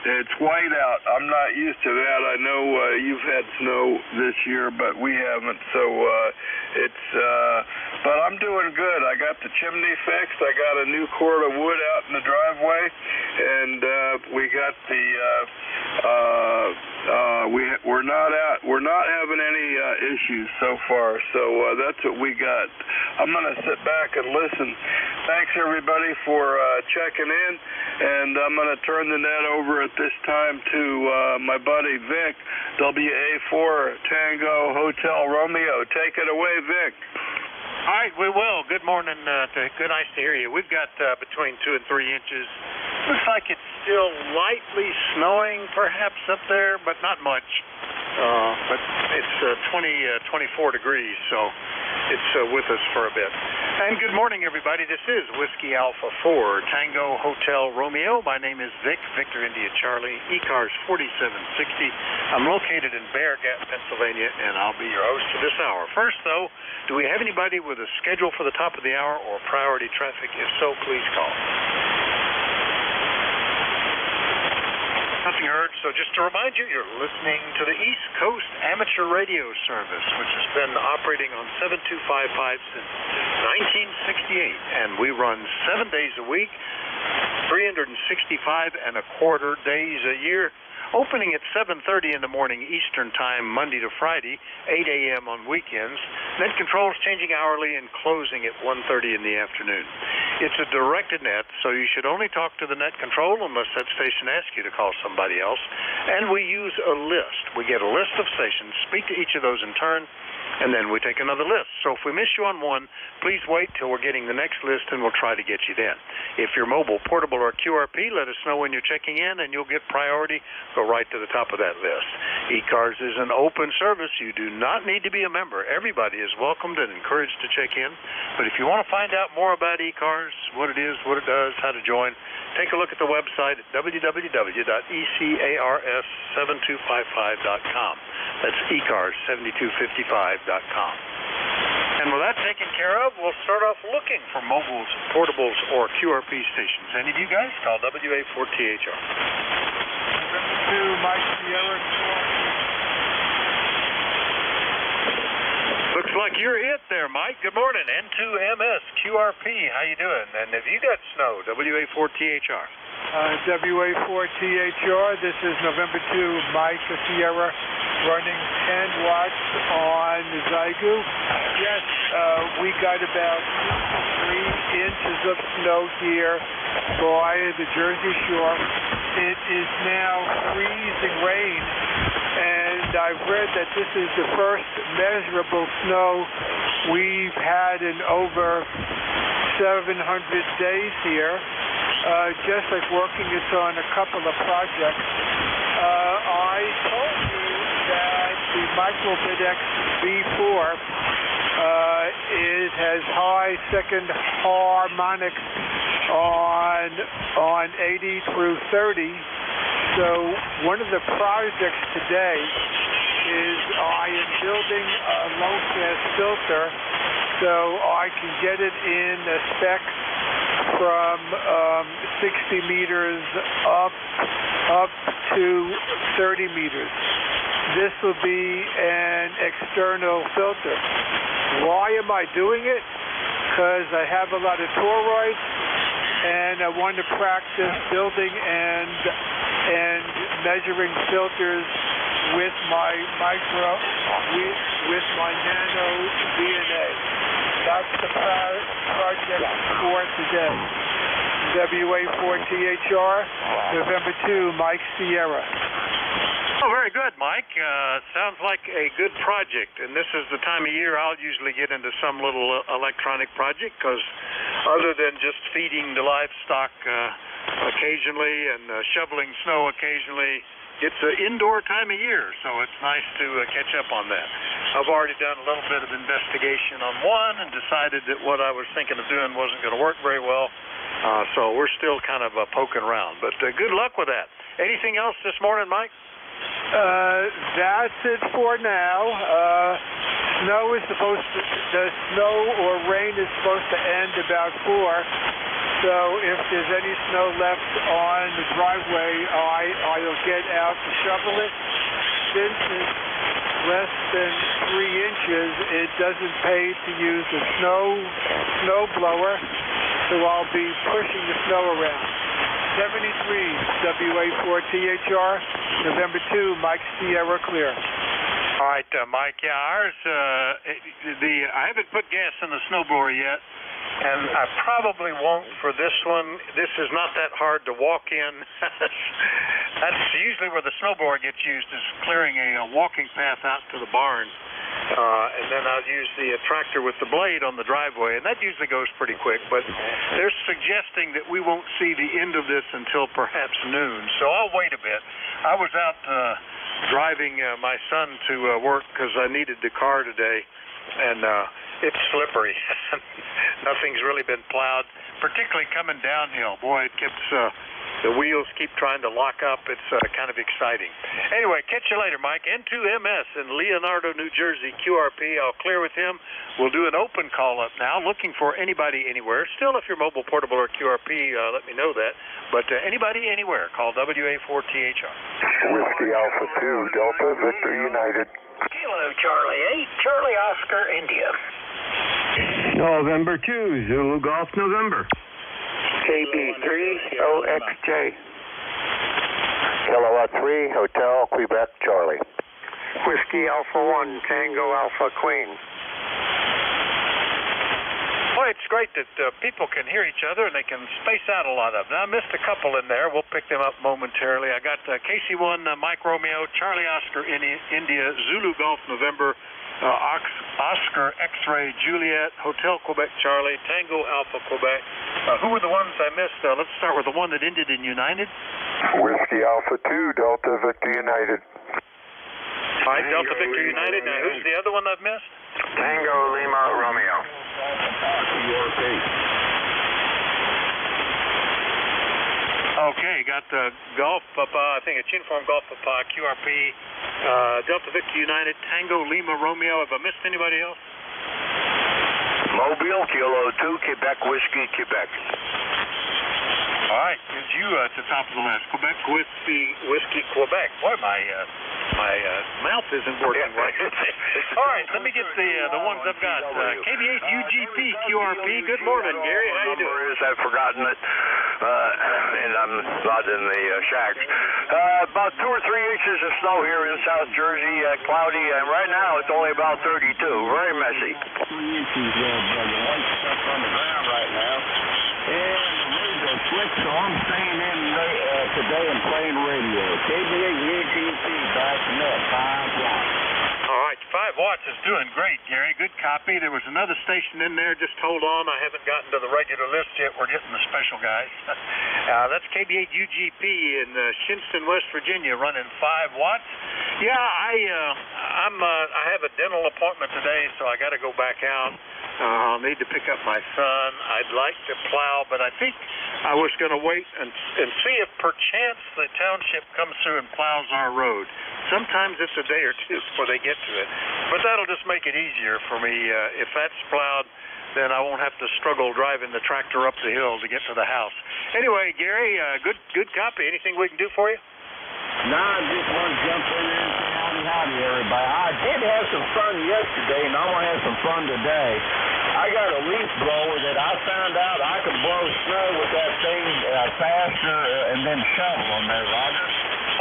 It's white out. I'm not used to that. I know you've had snow this year, but we haven't. So but I'm I'm doing good. I got the chimney fixed. I got a new cord of wood out in the driveway, and we got the we're not having any issues so far. So that's what we got. I'm gonna sit back and listen. Thanks everybody for checking in, and I'm gonna turn the net over at this time to my buddy Vic, WA4 Tango Hotel Romeo. Take it away, Vic. All right, we will. Good morning. Good, nice to hear you. We've got between 2 and 3 inches. Looks like it's still lightly snowing, perhaps up there, but not much. But it's 24 degrees, so it's with us for a bit. And good morning, everybody. This is Whiskey Alpha 4 Tango Hotel Romeo. My name is Vic, Victor India Charlie, ECARS 4760. I'm located in Bear Gap, Pennsylvania, and I'll be your host for this hour. First, though, do we have anybody with a schedule for the top of the hour or priority traffic? If so, please call. Nothing heard, so just to remind you, you're listening to the East Coast Amateur Radio Service, which has been operating on 7255 since 1968, and we run 7 days a week, 365 and a quarter days a year, opening at 7:30 in the morning Eastern Time, Monday to Friday, 8 a.m. on weekends. Net controls changing hourly and closing at 1:30 in the afternoon. It's a directed net, so you should only talk to the net control unless that station asks you to call somebody else. And we use a list. We get a list of stations, speak to each of those in turn, and then we take another list. So if we miss you on one, please wait till we're getting the next list, and we'll try to get you then. If you're mobile, portable, or QRP, let us know when you're checking in, and you'll get priority. Go right to the top of that list. ECARS is an open service. You do not need to be a member. Everybody is welcomed and encouraged to check in. But if you want to find out more about ECARS, what it is, what it does, how to join, take a look at the website at www.ecars7255.com. That's ECARS7255.com. And with that taken care of, we'll start off looking for mobiles, portables, or QRP stations. Any of you guys? Call WA4THR. To Mike Sierra. Looks like you're it there, Mike. Good morning. N2MS QRP. How you doing? And have you got snow? WA4THR. WA4THR. This is November 2, Mike Sierra, running 10 watts on the Zygu. Yes, we got about 3 inches of snow here by the Jersey Shore. It is now freezing rain, and I've read that this is the first measurable snow we've had in over 700 days here. Just like working this on a couple of projects. I told you that the Microbidex V4 it has high second harmonics on 80 through 30. So one of the projects today is I am building a low-pass filter so I can get it in the specs from 60 meters up to 30 meters. This will be an external filter. Why am I doing it? Because I have a lot of toroids, and I want to practice building and measuring filters with my with my nano DNA. That's the project for today. WA4THR, November 2, Mike Sierra. Oh, very good, Mike. Sounds like a good project. And this is the time of year I'll usually get into some little electronic project, because other than just feeding the livestock occasionally and shoveling snow occasionally, it's an indoor time of year, so it's nice to catch up on that. I've already done a little bit of investigation on one and decided that what I was thinking of doing wasn't going to work very well, so we're still kind of poking around. But good luck with that. Anything else this morning, Mike? That's it for now. Snow is the snow or rain is supposed to end about 4. So if there's any snow left on the driveway, I'll get out to shovel it. Since it's less than 3 inches, it doesn't pay to use a snow blower, so I'll be pushing the snow around. 73 WA4THR, November 2, Mike Sierra clear. All right, Mike. Yeah, ours. I haven't put gas in the snowblower yet, and I probably won't for this one. This is not that hard to walk in. That's usually where the snowblower gets used, is clearing a walking path out to the barn, and then I'll use the tractor with the blade on the driveway, and that usually goes pretty quick. But they're suggesting that we won't see the end of this until perhaps noon, so I'll wait a bit. I was out driving my son to work because I needed the car today, and it's slippery. Nothing's really been plowed, particularly coming downhill. Boy, it keeps the wheels keep trying to lock up. It's kind of exciting. Anyway, catch you later, Mike. N2MS in Leonardo, New Jersey, QRP. I'll clear with him. We'll do an open call up now, looking for anybody anywhere. Still, if you're mobile, portable, or QRP, let me know that. But anybody anywhere, call WA4THR. Whiskey Alpha 2, Delta, Victor United. Kilo Charlie 8, Charlie Oscar, India. November 2, Zulu Golf, November. KB3, OXJ. Kilowatt 3, Hotel, Quebec, Charlie. Whiskey Alpha 1, Tango Alpha Queen. Boy, it's great that people can hear each other and they can space out a lot of them. Now, I missed a couple in there. We'll pick them up momentarily. I got KC1, Mike Romeo, Charlie Oscar, India, Zulu Golf, November, Oscar X-Ray, Juliet, Hotel Quebec, Charlie, Tango Alpha, Quebec. Who were the ones I missed? Let's start with the one that ended in United. Whiskey Alpha 2, Delta, Victor United. All right, Delta, Victor United. Now, who's the other one I've missed? Tango Lima Romeo. Okay, got Golf Papa, I think it's Uniform Golf Papa, QRP, Delta Victor United, Tango Lima Romeo. Have I missed anybody else? Mobile, Kilo 2, Quebec Whiskey, Quebec. All right, gives you at the top of the list. Quebec Whiskey, Quebec. Boy, my mouth isn't working right. All right, let me get the ones I've got. KB8 UGP QRP. Good morning, Gary. How you doing? I've forgotten it, and I'm not in the shacks. About 2 or 3 inches of snow here in South Jersey, cloudy, and right now it's only about 32. Very messy. 3 inches of white stuff on the ground right now. And the switch, so I'm staying in today and playing radio. KB8 UGP back net, 5 watts. All right, 5 watts is doing great, Gary. Good copy. There was another station in there. Just hold on. I haven't gotten to the regular list yet. We're getting the special guys. That's KB8 UGP in Shinston, West Virginia, running 5 watts. Yeah, I have a dental appointment today, so I got to go back out. I'll need to pick up my son. I'd like to plow, but I think I was going to wait and see if perchance the township comes through and plows our road. Sometimes it's a day or two before they get to it. But that'll just make it easier for me. If that's plowed, then I won't have to struggle driving the tractor up the hill to get to the house. Anyway, Gary, good copy. Anything we can do for you? No, I just want to jump in there and say howdy, everybody. I did have some fun yesterday, and I want to have some fun today. I got a leaf blower that I found out I could blow snow with that thing faster and then shovel on there, Roger.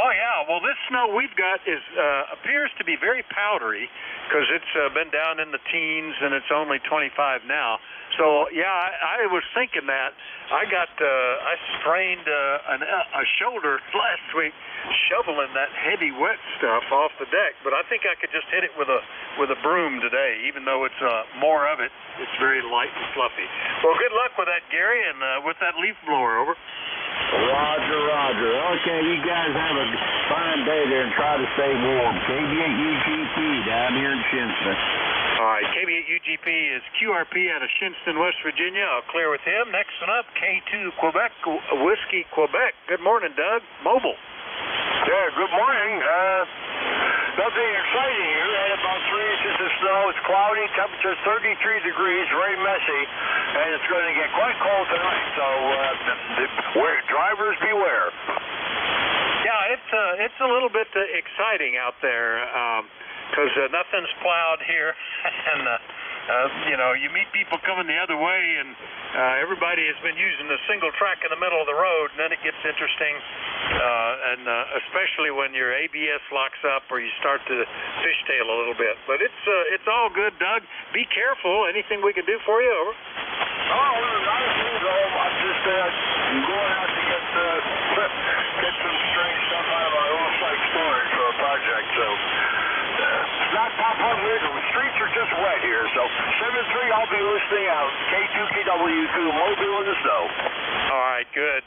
Oh, yeah. Well, this snow we've got appears to be very powdery because it's been down in the teens and it's only 25 now. So, yeah, I was thinking that. I strained a shoulder last week shoveling that heavy wet stuff off the deck, but I think I could just hit it with a broom today, even though it's more of it. It's very light and fluffy. Well, good luck with that, Gary, and with that leaf blower, over. Roger, Roger. Okay, you guys have a fine day there and try to stay warm. KB8 UGP down here in Shinston. All right, KB8 UGP is QRP out of Shinston, West Virginia. I'll clear with him. Next one up, K2 Quebec, Whiskey Quebec. Good morning, Doug. Mobile. Yeah, good morning. Nothing exciting here. We had about 3 inches of snow. It's cloudy. Temperature 33 degrees. Very messy. And it's going to get quite cold tonight. So drivers beware. Yeah, it's a little bit exciting out there. because nothing's plowed here, and you meet people coming the other way, and everybody has been using the single track in the middle of the road, and then it gets interesting, and especially when your ABS locks up or you start to fishtail a little bit. But it's all good, Doug. Be careful. Anything we can do for you? Over. I'm just going out to get some strange stuff out of our off-site storage for a project, so it's not top legal. The streets are just wet here, so 7-3, I'll be listening out. K2KW2, Mobile in the snow. All right, good.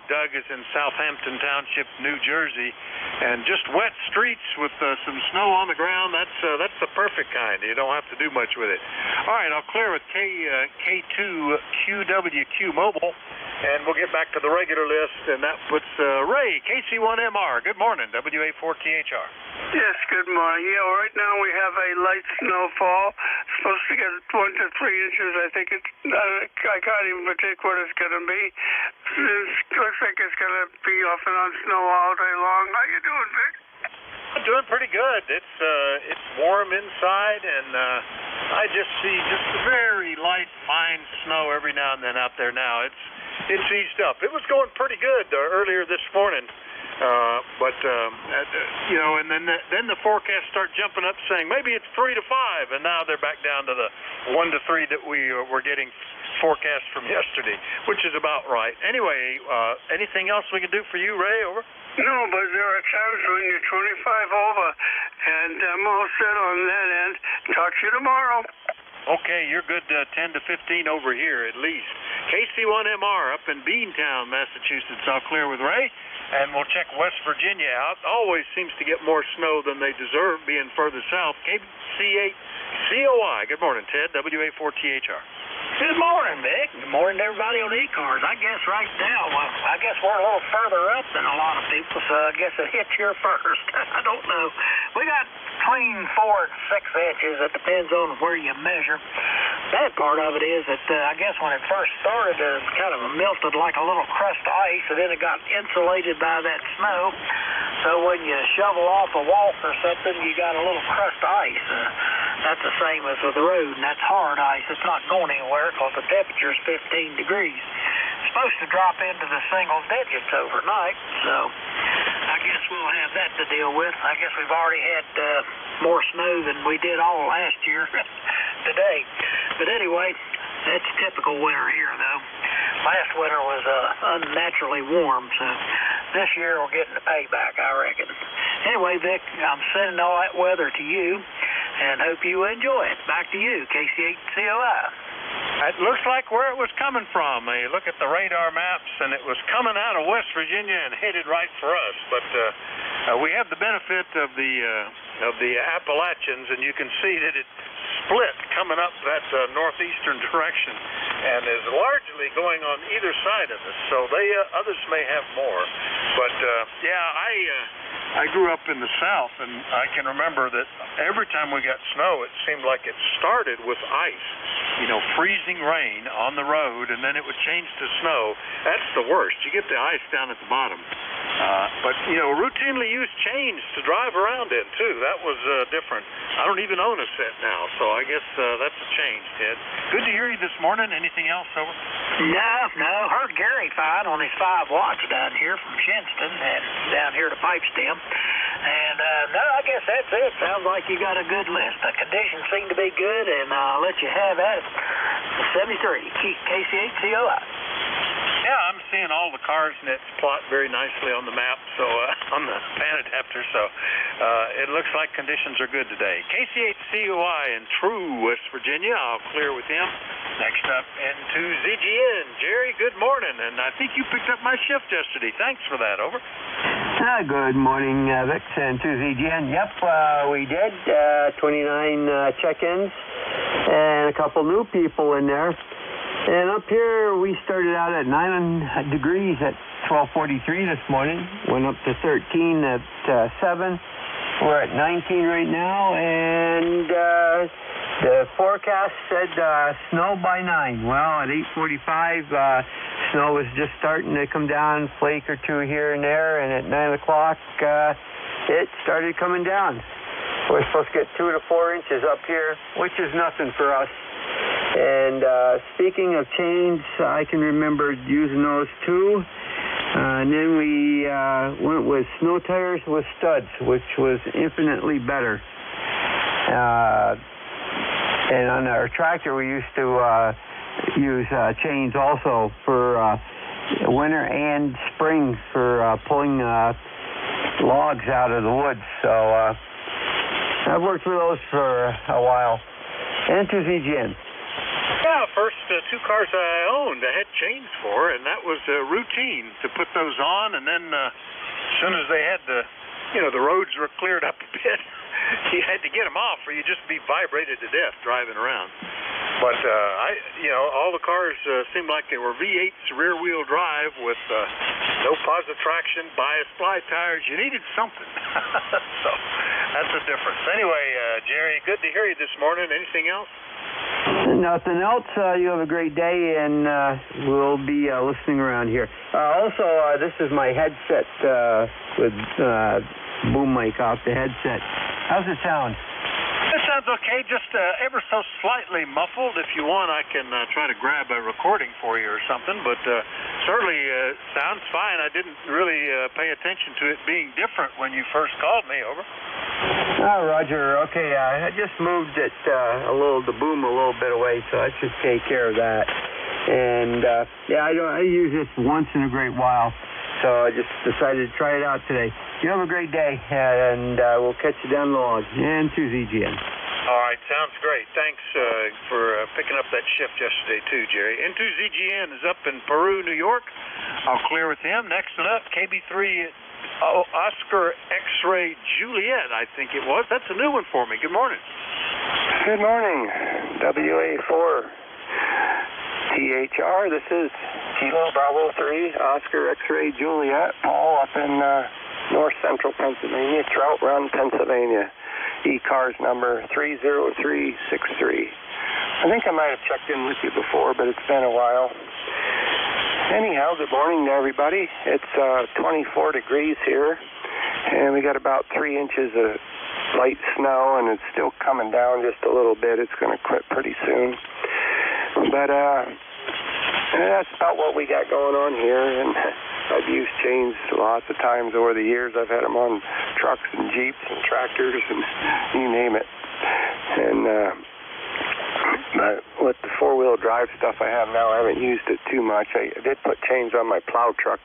Doug is in Southampton Township, New Jersey, and just wet streets with some snow on the ground. That's the perfect kind. You don't have to do much with it. All right, I'll clear with K2QWQ Mobile, and we'll get back to the regular list, and that puts Ray, KC1MR. Good morning, WA4THR. Yes, good morning. Yeah, right now we have a light snowfall. Supposed to get 1 to 3 inches. I think it's, I can't even predict what it's going to be. It looks like it's going to be off and on snow all day long. How you doing, Vic? I'm doing pretty good. It's warm inside, and I just see just very light, fine snow every now and then out there now. It's eased up. It was going pretty good earlier this morning. And then the forecasts start jumping up, saying maybe it's 3 to 5, and now they're back down to the 1 to 3 that we were getting forecast from yesterday, which is about right. Anyway, anything else we can do for you, Ray? Over. No, but there are times when you're 25 over, and I'm all set on that end. Talk to you tomorrow. Okay, you're good 10 to 15 over here at least. KC1MR up in Beantown, Massachusetts. I'll clear with Ray. And we'll check West Virginia out. Always seems to get more snow than they deserve, being further south. KC8COI. Good morning, Ted. WA4THR. Good morning, Vic. Good morning to everybody on ECARS. I guess right now, I guess we're a little further up than a lot of people, so I guess it hits here first. I don't know. We got between 4 and 6 inches. It depends on where you measure. Bad part of it is that I guess when it first started, it kind of melted like a little crust of ice, and then it got insulated by that snow. So when you shovel off a walk or something, you got a little crust of ice. That's the same as with the road, and that's hard ice. It's not going anywhere because the temperature is 15 degrees. It's supposed to drop into the single digits overnight, so I guess we'll have that to deal with. I guess we've already had more snow than we did all last year today. But anyway, that's typical winter here, though. Last winter was unnaturally warm, so this year we're getting the payback, I reckon. Anyway, Vic, I'm sending all that weather to you, and hope you enjoy it. Back to you, KC8COI. It looks like where it was coming from. You look at the radar maps, and it was coming out of West Virginia and headed right for us. But we have the benefit of the Appalachians, and you can see that it split coming up that northeastern direction, and is largely going on either side of us. So others may have more. But I grew up in the South, and I can remember that every time we got snow, it seemed like it started with ice. Freezing rain on the road, and then it would change to snow. That's the worst. You get the ice down at the bottom. But routinely used chains to drive around in, too. That was different. I don't even own a set now, so I guess that's a change, Ted. Good to hear you this morning. Anything else, over? No. Heard Gary fine on his 5 watts down here from Shinston and down here to Pipestem. And no, I guess that's it. Sounds like you got a good list. The conditions seem to be good, and I'll let you have at it. 73, KC8COI. Yeah, I'm seeing all the cars nets plot very nicely on the map, so on the pan adapter, so it looks like conditions are good today. KC8COI in True, West Virginia. I'll clear with him. Next up into ZGN. Jerry, good morning, and I think you picked up my shift yesterday. Thanks for that, over. Good morning, Vic, and to ZGN. Yep, we did. 29 check-ins and a couple new people in there. And up here, we started out at 9 degrees at 12:43 this morning. Went up to 13 at 7. We're at 19 right now, and the forecast said snow by 9. Well, at 8:45, snow was just starting to come down, flake or two here and there, and at 9 o'clock, it started coming down. We're supposed to get 2 to 4 inches up here, which is nothing for us. And speaking of chains, I can remember using those too. And then we went with snow tires with studs, which was infinitely better. And on our tractor, we used to use chains also for winter and spring for pulling logs out of the woods. So I've worked with those for a while. And to ZGN. Yeah, first 2 cars I owned, I had chains for, and that was routine to put those on, and then as soon as they had the roads were cleared up a bit, you had to get them off, or you'd just be vibrated to death driving around. But all the cars seemed like they were V8s rear-wheel drive with no positive traction, bias fly tires. You needed something. So that's the difference. Anyway, Jerry, good to hear you this morning. Anything else? Nothing else. You have a great day, and we'll be listening around here. Also, this is my headset with boom mic off the headset. How's it sound? It sounds okay, just ever so slightly muffled. If you want, I can try to grab a recording for you or something, but certainly sounds fine. I didn't really pay attention to it being different when you first called me. Over. Oh, Roger. Okay, I just moved it the boom a little bit away, so I should take care of that. And I use this once in a great while, so I just decided to try it out today. You have a great day, and we'll catch you down the log and to ZGN. All right, sounds great. Thanks for picking up that shift yesterday, too, Jerry. N2 ZGN is up in Peru, New York. I'll clear with him. Next up, KB3 Oscar X-Ray Juliet, I think it was. That's a new one for me. Good morning. Good morning. WA4 THR. This is Kilo Bravo 3 Oscar X-Ray Juliet. Paul up in north central Pennsylvania, Trout Run, Pennsylvania. ECARS number 30363. I think I might have checked in with you before, but it's been a while. Anyhow, good morning to everybody. It's 24 degrees here, and we got about 3 inches of light snow, and it's still coming down just a little bit. It's going to quit pretty soon. But that's about what we got going on here, and I've used chains lots of times over the years. I've had them on trucks and Jeeps and tractors and you name it. And with the four-wheel drive stuff I have now, I haven't used it too much. I did put chains on my plow truck.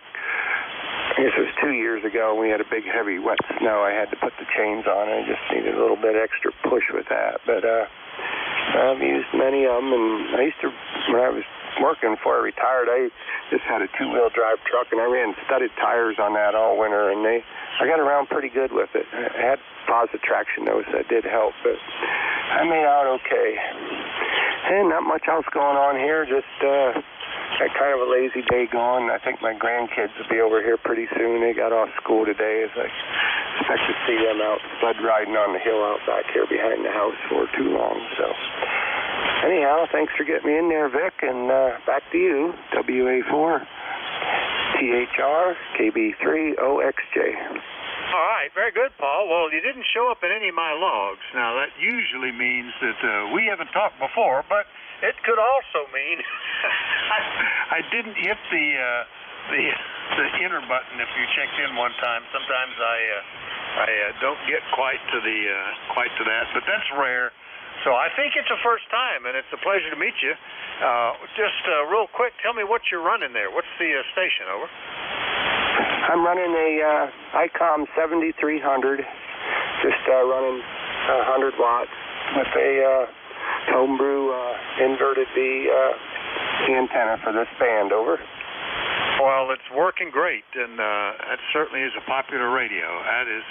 I guess it was 2 years ago. We had a big, heavy, wet snow. I had to put the chains on. I just needed a little bit extra push with that. But I've used many of them, and I used to, when I was working before I retired, I just had a two-wheel drive truck, and I ran studded tires on that all winter, and I got around pretty good with it. I had positive traction, though, so that did help, but I made out okay. And not much else going on here, just got kind of a lazy day going. I think my grandkids will be over here pretty soon. They got off school today, so I expect to see them out sled riding on the hill out back here behind the house for too long. So anyhow, thanks for getting me in there, Vic, and back to you, WA4 THR KB3 OXJ. All right, very good, Paul. Well, you didn't show up in any of my logs. Now, that usually means that we haven't talked before, but it could also mean I didn't hit the enter button if you checked in one time. Sometimes I don't get quite to that, but that's rare. So I think it's the first time, and it's a pleasure to meet you. Just real quick, tell me what you're running there. What's the station, over? I'm running a ICOM 7300, just running 100 watts with a homebrew inverted V antenna for this band, over. Well, it's working great, and that certainly is a popular radio. That is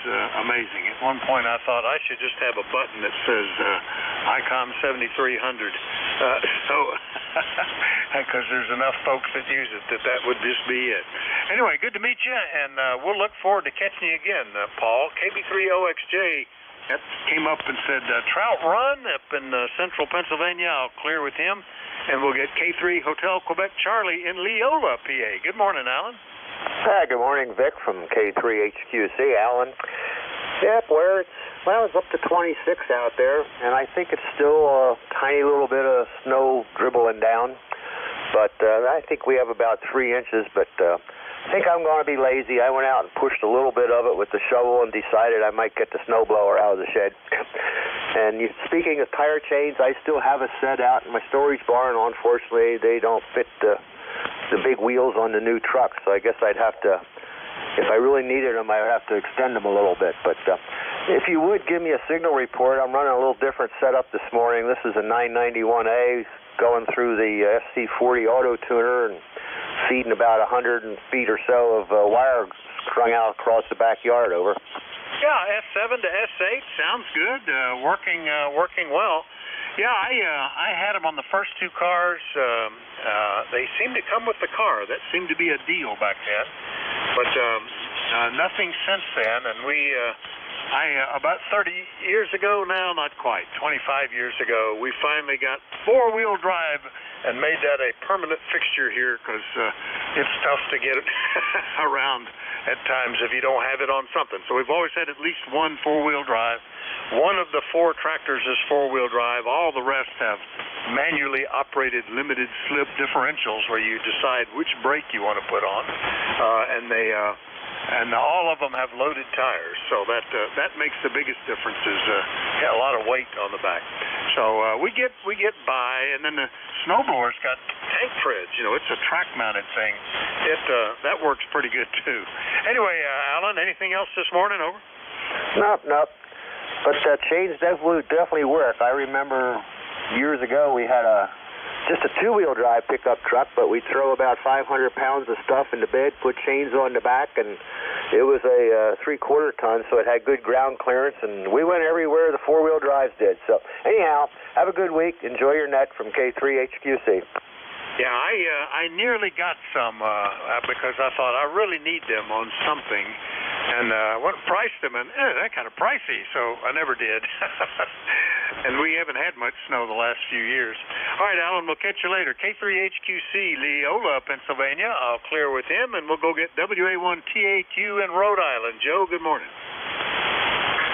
amazing. At one point, I thought I should just have a button that says ICOM 7300. Because there's enough folks that use it that would just be it. Anyway, good to meet you, and we'll look forward to catching you again, Paul. KB3OXJ that came up and said Trout Run up in central Pennsylvania. I'll clear with him. And we'll get K3 Hotel Quebec Charlie in Leola, PA. Good morning, Alan. Hi, good morning, Vic from K3 HQC. Alan, Yep, it's up to 26 out there, and I think it's still a tiny little bit of snow dribbling down. But I think we have about 3 inches, but I think I'm going to be lazy. I went out and pushed a little bit of it with the shovel and decided I might get the snowblower out of the shed. And speaking of tire chains, I still have a set out in my storage barn. Unfortunately, they don't fit the big wheels on the new truck, so I guess I'd have to, if I really needed them, I would have to extend them a little bit. But if you would give me a signal report, I'm running a little different setup this morning. This is a 991A going through the SC40 auto tuner and feeding about 100 feet or so of wire strung out across the backyard over. Yeah, S7 to S8 sounds good. Working well. Yeah, I had them on the first 2 cars. They seemed to come with the car. That seemed to be a deal back then. But nothing since then. And about 30 years ago now, not quite, 25 years ago, we finally got 4-wheel drive and made that a permanent fixture here because it's tough to get it around at times if you don't have it on something. So we've always had at least one 4-wheel drive. One of the 4 tractors is 4-wheel drive. All the rest have manually operated limited slip differentials where you decide which brake you want to put on, and all of them have loaded tires. So that makes the biggest difference is a lot of weight on the back. So we get by, and then the snowblower's got tank treads. It's a track-mounted thing. That works pretty good too. Anyway, Alan, anything else this morning? Over. Nope. But chains definitely work. I remember years ago we had just a 2-wheel drive pickup truck, but we'd throw about 500 pounds of stuff in the bed, put chains on the back, and it was a 3/4 ton, so it had good ground clearance, and we went everywhere the 4-wheel drives did. So anyhow, have a good week. Enjoy your net from K3HQC. Yeah, I nearly got some because I thought I really need them on something, and went and priced them, and they're kind of pricey, so I never did. And we haven't had much snow the last few years. All right, Alan, we'll catch you later. K3HQC, Leola, Pennsylvania. I'll clear with him, and we'll go get WA1TAQ in Rhode Island. Joe, good morning.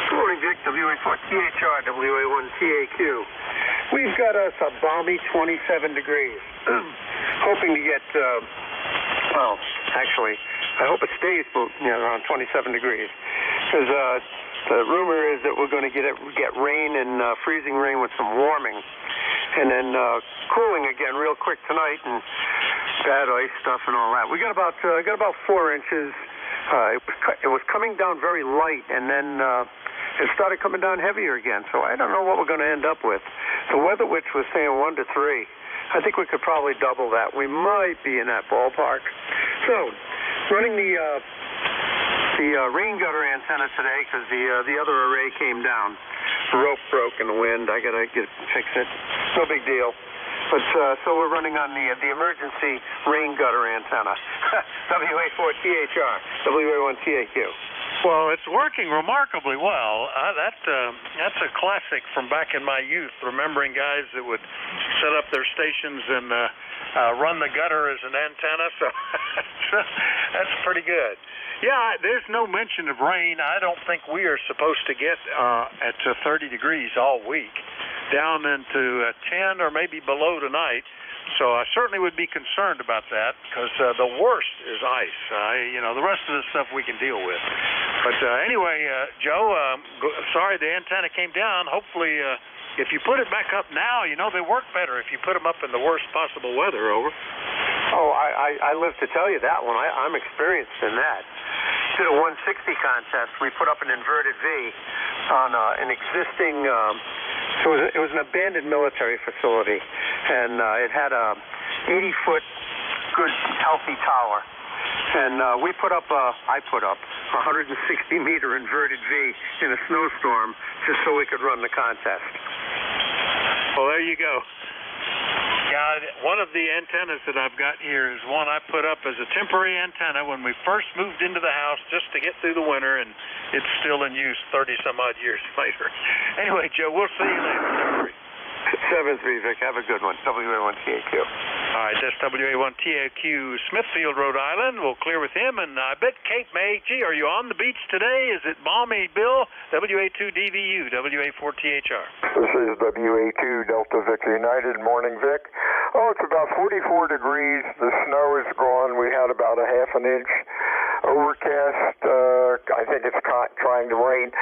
Good morning, Vic. WA4THR, WA1TAQ. We've got us a balmy 27 degrees. Hoping to get, actually, I hope it stays around 27 degrees. Because the rumor is that we're going to get rain and freezing rain with some warming. And then cooling again real quick tonight and bad ice stuff and all that. We got about 4 inches. It was coming down very light, and then it started coming down heavier again. So I don't know what we're going to end up with. The Weather Witch was saying 1 to 3. I think we could probably double that. We might be in that ballpark. So, running the rain gutter antenna today because the other array came down. The rope broke in the wind. I got to fix it. No big deal. But so we're running on the emergency rain gutter antenna. WA4THR, WA1TAQ. Well, it's working remarkably well. That's a classic from back in my youth, remembering guys that would set up their stations and run the gutter as an antenna. So that's pretty good. Yeah, there's no mention of rain. I don't think we are supposed to get at 30 degrees all week, down into 10 or maybe below tonight. So I certainly would be concerned about that because the worst is ice. The rest of the stuff we can deal with. But anyway, Joe, sorry the antenna came down. Hopefully, if you put it back up now, they work better if you put them up in the worst possible weather. Over. Oh, I live to tell you that one. I'm experienced in that. Did a 160 contest. We put up an inverted V on an existing. It was an abandoned military facility, and it had a 80-foot good healthy tower. And I put up a 160-meter inverted V in a snowstorm just so we could run the contest. Well, there you go. Yeah, one of the antennas that I've got here is one I put up as a temporary antenna when we first moved into the house just to get through the winter, and it's still in use 30-some-odd years later. Anyway, Joe, we'll see you later. 7-3, Vic. Have a good one. WA1TAQ. All right, that's WA1TAQ, Smithfield, Rhode Island. We'll clear with him. And I bet Cape May, gee, are you on the beach today? Is it balmy, Bill? WA2DVU, WA4THR. This is WA2 Delta Victor United. Morning, Vic. Oh, it's about 44 degrees. The snow is gone. We had about a half an inch. Overcast. I think it's trying to rain.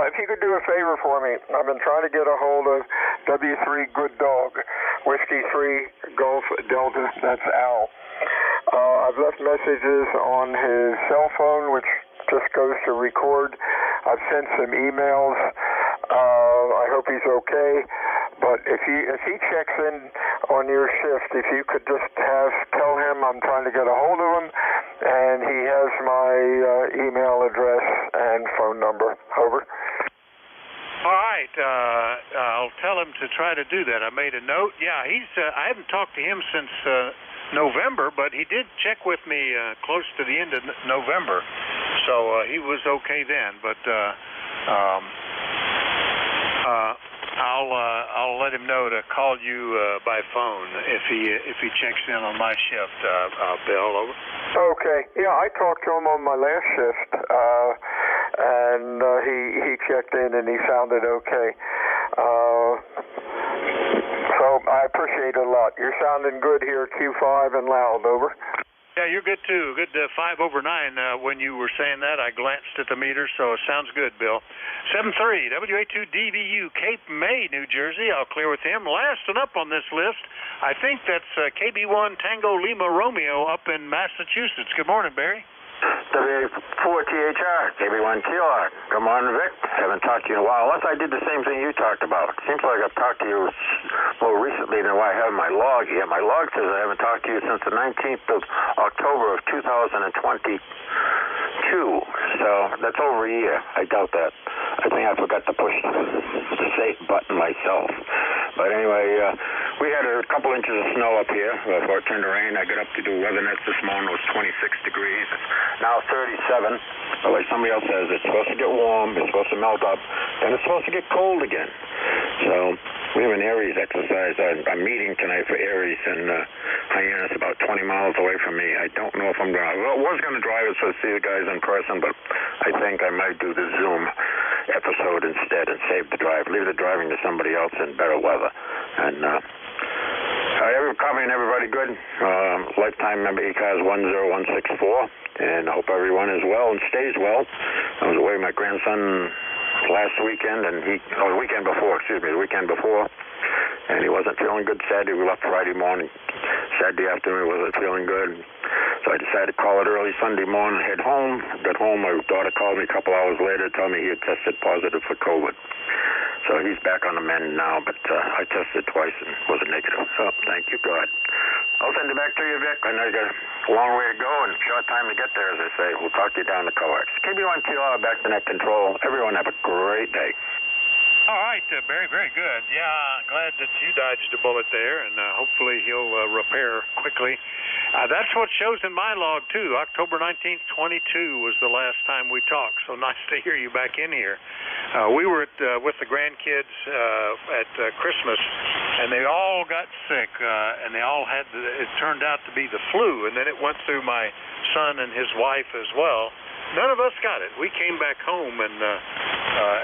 If you could do a favor for me, I've been trying to get a hold of W3 Good Dog, Whiskey 3 Golf Delta, that's Al. I've left messages on his cell phone, which just goes to record. I've sent some emails. I hope he's okay. But if he checks in on your shift, if you could just tell him I'm trying to get a hold of him, and he has my email address and phone number. Over. All right, I'll tell him to try to do that. I made a note. Yeah, I haven't talked to him since November, but he did check with me close to the end of November, so he was okay then. But I'll let him know to call you by phone if he checks in on my shift, Bill. Over. Okay. Yeah, I talked to him on my last shift, and he checked in and he sounded okay. So I appreciate it a lot. You're sounding good here at Q5 and loud. Over. Yeah, you're good too. Good 5 over 9. When you were saying that, I glanced at the meter, so it sounds good, Bill. 7-3, WA2DVU, Cape May, New Jersey. I'll clear with him. Last and up on this list, I think that's KB1 Tango Lima Romeo up in Massachusetts. Good morning, Barry. WA4THR, KB1 TLR. Good morning, Vic. Haven't talked to you in a while. Unless I did the same thing you talked about. Seems like I've talked to you more recently than I have my log here. My log says I haven't talked to you since the 19th of October of 2022. So that's over a year. I doubt that. I think I forgot to push the save button myself. But anyway, we had a couple inches of snow up here before it turned to rain. I got up to do weather nets this morning. It was 26 degrees. It's now 37. But like somebody else says, it's supposed to get warm. It's supposed to melt up. Then it's supposed to get cold again. So we have an Aries exercise. I'm meeting tonight for Aries in Hyannis, about 20 miles away from me. I don't know if I'm going to. I was going to drive it so see the guys in person, but I think I might do the Zoom episode instead and save the drive. Leave the driving to somebody else in better weather. And copying everybody good. Lifetime member ECARS 10164. And I hope everyone is well and stays well. I was away with my grandson last weekend, and the weekend before, and he wasn't feeling good Saturday. We left Friday morning. Saturday afternoon he wasn't feeling good. So I decided to call it early Sunday morning, head home. Got home, my daughter called me a couple hours later to tell me he had tested positive for COVID. So he's back on the mend now, but I tested twice and wasn't negative. So thank you, God. I'll send it back to you, Vic. I know you got a long way to go and a short time to get there, as I say. We'll talk to you down the coax. KB1 TLR, back to net control. Everyone have a great day. All right, Barry, very good. Yeah, glad that you dodged a bullet there, and hopefully he'll repair quickly. That's what shows in my log, too. October 19th, 22 was the last time we talked, so nice to hear you back in here. We were with the grandkids at Christmas, and they all got sick, and they all had, it turned out to be the flu, and then it went through my son and his wife as well. None of us got it. We came back home and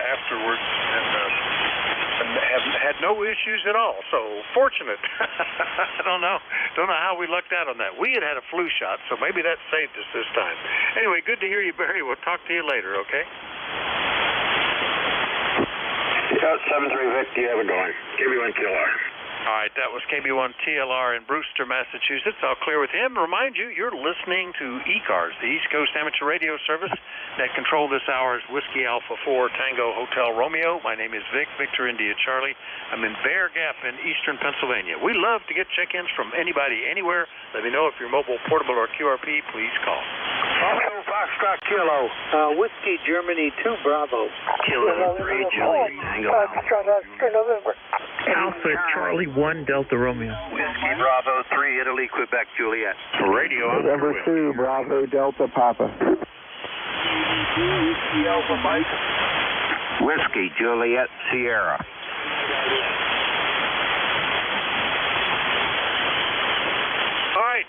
afterwards and had no issues at all. So fortunate. I don't know how we lucked out on that. We had a flu shot, so maybe that saved us this time. Anyway, good to hear you, Barry. We'll talk to you later, okay? Yeah, 7-3 Vic, do you have it going? KB1 TLR. All right, that was KB1 TLR in Brewster, Massachusetts. I'll clear with him. Remind you, you're listening to ECARS, the East Coast Amateur Radio Service. Net control this hour is Whiskey Alpha 4 Tango Hotel Romeo. My name is Vic, Victor India Charlie. I'm in Bear Gap in eastern Pennsylvania. We love to get check-ins from anybody, anywhere. Let me know if you're mobile, portable, or QRP. Please call. Romeo Foxtrot Kilo. Whiskey Germany 2 Bravo. Kilo 3 Julie Tango. Foxtrot Oscar November. Alpha Charlie 1 Delta Romeo. Whiskey Bravo 3 Italy Quebec Juliet. Radio November 2 Bravo Delta Papa. Whiskey Alpha Mike. Whiskey Juliet Sierra.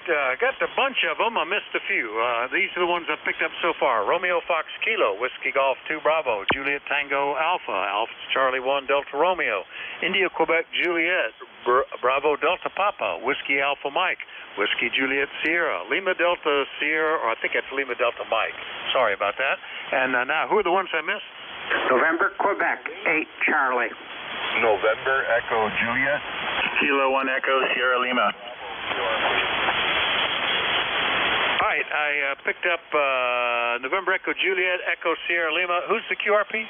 got a bunch of them. I missed a few. These are the ones I've picked up so far. Romeo Fox Kilo, Whiskey Golf 2 Bravo, Juliet Tango Alpha, Alpha Charlie 1 Delta Romeo, India Quebec Juliet, Bravo Delta Papa, Whiskey Alpha Mike, Whiskey Juliet Sierra, Lima Delta Sierra, or I think that's Lima Delta Mike. Sorry about that. And now, who are the ones I missed? November Quebec 8 Charlie. November Echo Juliet. Kilo 1 Echo Sierra Lima. All right, I picked up November Echo Juliet, Echo Sierra Lima. Who's the QRP?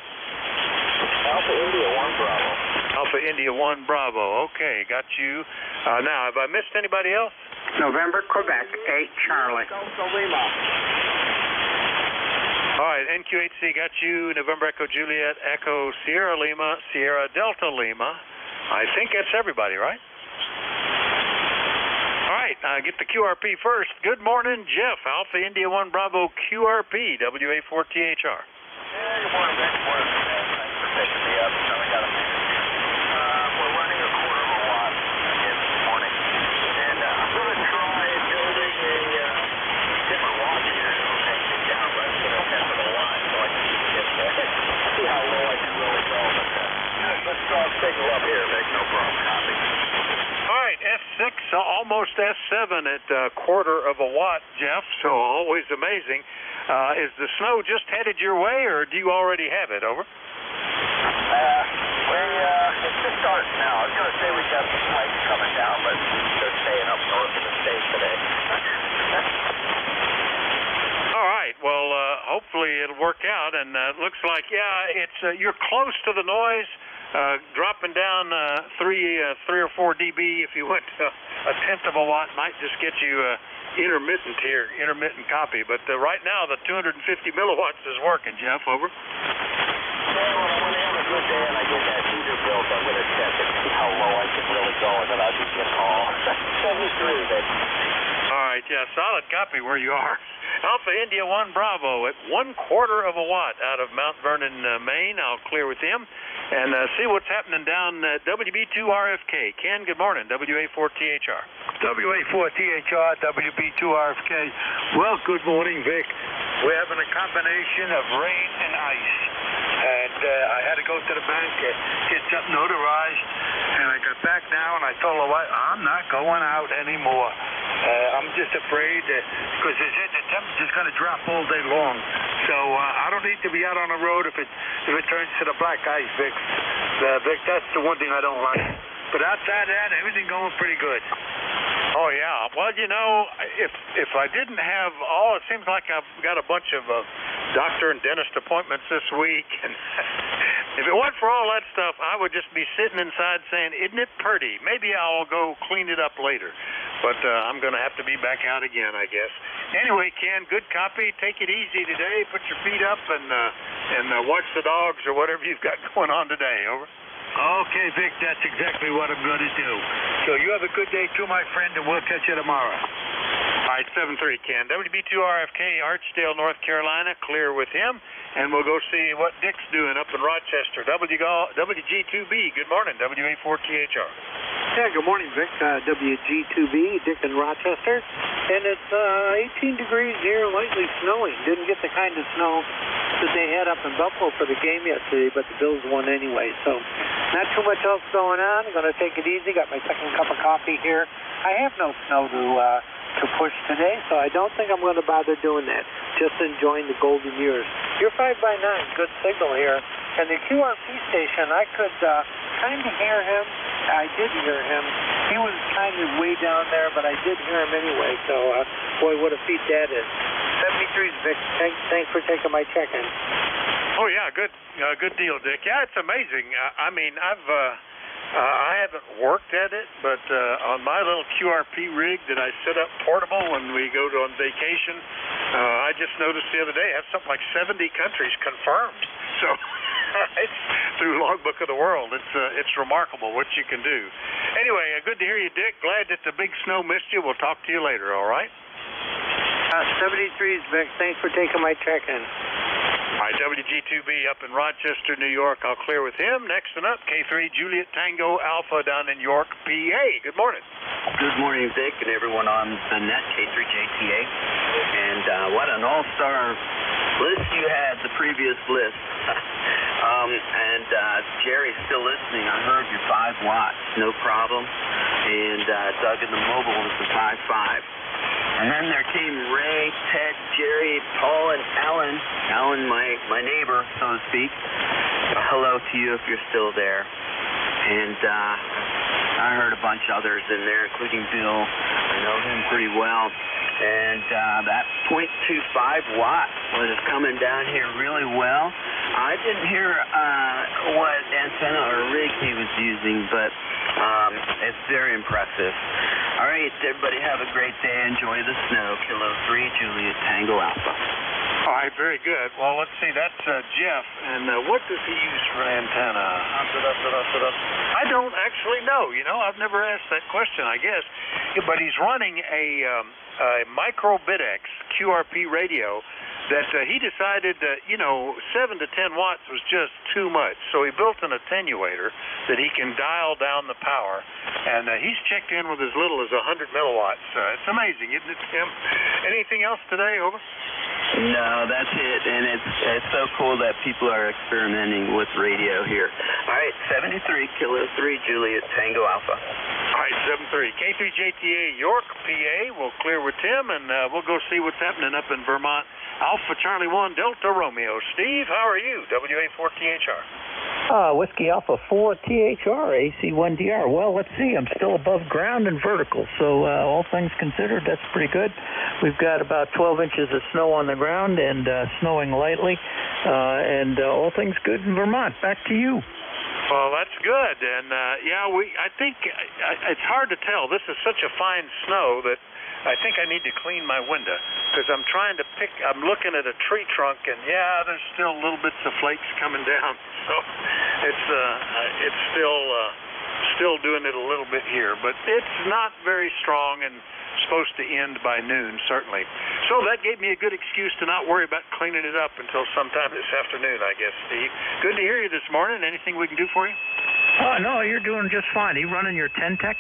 Alpha India 1 Bravo. Alpha India 1 Bravo. Okay, got you. Now, have I missed anybody else? November Quebec 8 Charlie. All right, NQHC got you. November Echo Juliet, Echo Sierra Lima, Sierra Delta Lima. I think that's everybody, right? All right, get the QRP first. Good morning, Jeff. Alpha India 1 Bravo QRP, WA4THR. Yeah, good morning, Vic. Thanks for picking me up. We got a minute. We're running a quarter of a watt again this morning. And I'm going to try building a different watt here. It'll take me down right to the 10th of the line so I can see how low I can really go. But let's signal up here, Vic. No problem. Copy. All right, S6, almost S7 at quarter of a watt, Jeff, so always amazing. Is the snow just headed your way, or do you already have it? Over. It's just starting now. I was going to say we got some flakes coming down, but they're staying up north of the state today. All right, well, hopefully it'll work out, and it looks like, it's you're close to the noise. Dropping down 3 or 4 dB if you went to a tenth of a watt might just get you intermittent copy. But right now the 250 milliwatts is working, Jeff. Over. Yeah, when I have a good day and I get that heater built, I'm going to check and see how low I can really go, and then I'll give you a call. 73, Vic. All right, solid copy where you are. Alpha India 1 Bravo at 1/4 of a watt out of Mount Vernon, Maine. I'll clear with him and see what's happening down at WB2RFK. Ken, good morning, WA4THR. WA4THR, WB2RFK. Well, good morning, Vic. We're having a combination of rain and ice. And I had to go to the bank to get something notarized. And I got back now, and I told her, I'm not going out anymore. I'm just afraid because the temperature's going to drop all day long. So I don't need to be out on the road if it turns to the black ice, Vic. Vic, that's the one thing I don't like. But outside that, everything going pretty good. Oh, yeah. Well, if I didn't have it seems like I've got a bunch of doctor and dentist appointments this week. And if it weren't for all that stuff, I would just be sitting inside saying, isn't it pretty? Maybe I'll go clean it up later. But I'm going to have to be back out again, I guess. Anyway, Ken, good copy. Take it easy today. Put your feet up and watch the dogs or whatever you've got going on today. Over. Okay, Vic, that's exactly what I'm going to do. So you have a good day too, my friend, and we'll catch you tomorrow. All right, 7-3, Ken. WB2RFK, Archdale, North Carolina, clear with him. And we'll go see what Dick's doing up in Rochester. WG2B, good morning, WA4THR. Yeah, good morning, Vic. WG2B, Dick in Rochester. And it's 18 degrees here, lightly snowing. Didn't get the kind of snow that they had up in Buffalo for the game yesterday, but the Bills won anyway. So not too much else going on. I'm going to take it easy. Got my second cup of coffee here. I have no snow to push today, so I don't think I'm going to bother doing that. Just enjoying the golden years. You're 5x9, good signal here. And the QRP station, I could kind of hear him. I did hear him. He was kind of way down there, but I did hear him anyway. So, boy, what a feat that is. 73's Vic. Thanks for taking my check-in. Oh, yeah, good deal, Dick. Yeah, it's amazing. I mean, I haven't worked at it, but on my little QRP rig that I set up portable when we go on vacation, I just noticed the other day I have something like 70 countries confirmed. So it's through Logbook of the World. It's remarkable what you can do. Anyway, good to hear you, Dick. Glad that the big snow missed you. We'll talk to you later, all right? 73's Vic. Thanks for taking my check-in. All right, WG2B up in Rochester, New York. I'll clear with him. Next one up, K3 Juliet Tango Alpha down in York, PA. Good morning. Good morning, Vic, and everyone on the net, K3JTA. And what an all-star list you had, the previous list. Jerry's still listening. I heard your 5 watts, no problem. And Doug in the mobile with the 5.5. And then there came Ray, Ted, Jerry, Paul, and Alan. Alan, my neighbor, so to speak. Hello to you if you're still there. And I heard a bunch of others in there, including Bill. I know him pretty well. And that 0.25 watt was coming down here really well. I didn't hear what antenna or rig he was using, but it's very impressive. All right, everybody have a great day. Enjoy the snow. Kilo 3, Juliet Tango Alpha. All right, very good. Well, let's see. That's Jeff. And what does he use for an antenna? I don't actually know. You know, I've never asked that question, I guess. But he's running a micro Bidex QRP radio that he decided that, 7 to 10 watts was just too much. So he built an attenuator that he can dial down the power. And he's checked in with as little as 100 milliwatts. It's amazing, isn't it, Tim? Anything else today? Over? No, that's it. And it's so cool that people are experimenting with radio here. All right, 73, Kilo 3, Juliet Tango Alpha. All right, 73. K3JTA York, PA. We'll clear with Tim, and we'll go see what's happening up in Vermont. Alpha Charlie 1 Delta Romeo. Steve, how are you? WA4THR. Whiskey Alpha 4 THR, AC1DR. Well, let's see. I'm still above ground and vertical, so all things considered, that's pretty good. We've got about 12 inches of snow on the ground and snowing lightly, and all things good in Vermont. Back to you. Well, that's good. And, I think it's hard to tell. This is such a fine snow that I think I need to clean my window because I'm trying to I'm looking at a tree trunk, and there's still little bits of flakes coming down. So it's still doing it a little bit here, but it's not very strong and supposed to end by noon, certainly. So that gave me a good excuse to not worry about cleaning it up until sometime this afternoon, I guess, Steve. Good to hear you this morning. Anything we can do for you? Oh, no, you're doing just fine. Are you running your 10-tech?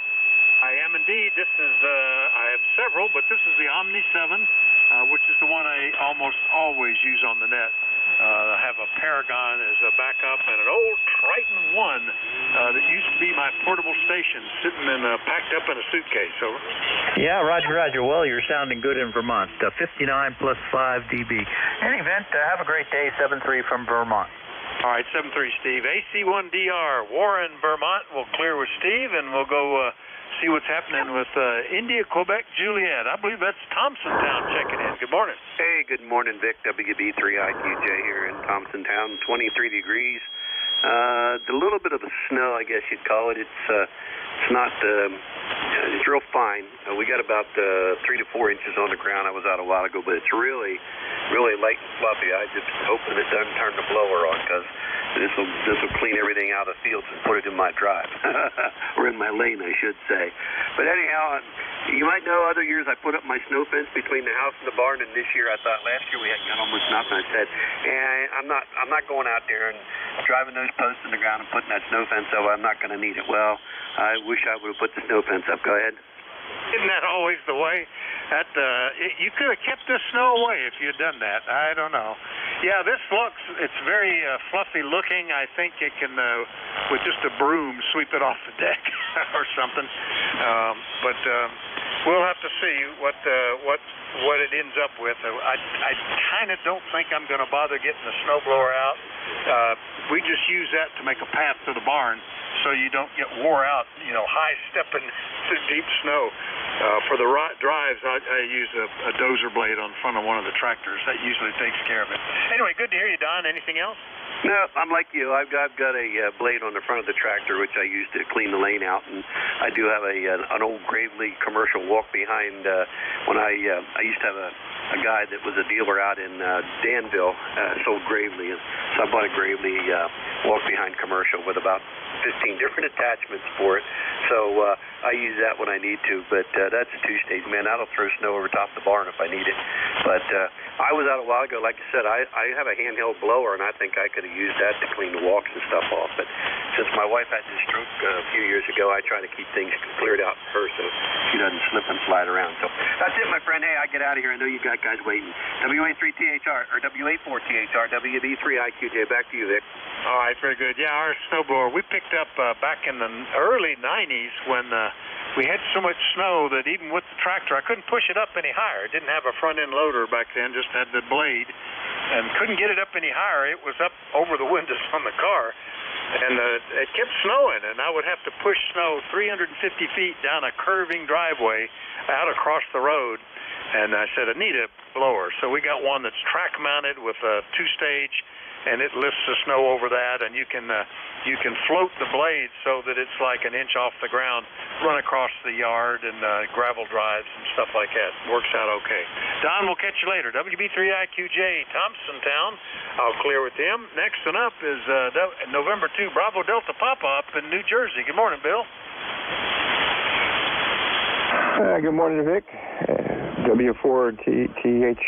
I am indeed. This is, I have several, but this is the Omni 7, which is the one I almost always use on the net. I have a Paragon as a backup and an old Triton 1 that used to be my portable station sitting packed up in a suitcase. Over. Yeah, roger. Well, you're sounding good in Vermont. 59 plus 5 dB. In any event, have a great day. 7-3 from Vermont. All right, 7-3, Steve. AC1DR, Warren, Vermont. We'll clear with Steve, and we'll go see what's happening with India, Quebec, Juliet. I believe that's Thompsontown checking in. Good morning. Hey, good morning, Vic. WB3IQJ here in Thompsontown, 23 degrees. The little bit of the snow, I guess you'd call it. It's not, it's real fine. We got about 3 to 4 inches on the ground. I was out a while ago, but it's really, really light and fluffy. I just hoping it doesn't turn the blower on because this will clean everything out of the fields and put it in my drive, or in my lane, I should say. But anyhow, you might know other years I put up my snow fence between the house and the barn, and this year I thought last year we had got almost nothing. I said, I'm not going out there and driving those posts in the ground and putting that snow fence up. I'm not going to need it. Well, I wish I would have put the snow fence up. Go ahead. Isn't that always the way? You could have kept the snow away if you'd done that. I don't know. Yeah, it's very fluffy looking. I think it can, with just a broom, sweep it off the deck or something. But we'll have to see what it ends up with. I kind of don't think I'm going to bother getting the snowblower out. We just use that to make a path to the barn so you don't get wore out, high stepping through deep snow. For the drives, I use a dozer blade on front of one of the tractors. That usually takes care of it. Anyway, good to hear you, Don. Anything else? No, I'm like you. I've got a blade on the front of the tractor, which I use to clean the lane out, and I do have an old Gravely commercial walk behind. When I used to have a guy that was a dealer out in Danville, sold Gravely, so I bought a Gravely walk behind commercial with about 15 different attachments for it. So I use that when I need to, but that's a two-stage. Man, that'll throw snow over top the barn if I need it. But I was out a while ago, like I said, I have a handheld blower, and I think I could have used that to clean the walks and stuff off. But since my wife had this stroke a few years ago, I try to keep things cleared out for her so she doesn't slip and slide around. So that's it, my friend. Hey, I get out of here. I know you got guys waiting. WA3THR, or WA4THR, WB3IQJ. Back to you, Vic. All right, very good. Yeah, our snowblower, we picked up back in the early 90s when we had so much snow that even with the tractor, I couldn't push it up any higher. It didn't have a front-end loader back then, just had the blade, and couldn't get it up any higher. It was up over the windows on the car, and it kept snowing, and I would have to push snow 350 feet down a curving driveway out across the road. And I said, I need a blower. So we got one that's track-mounted with a two-stage, and it lifts the snow over that, and you can float the blade so that it's like an inch off the ground, run across the yard and gravel drives and stuff like that. Works out okay. Don, we'll catch you later. WB3IQJ, Thompsontown. I'll clear with him. Next one up is November 2, Bravo Delta Papa up in New Jersey. Good morning, Bill. Good morning, Vic. W4TH.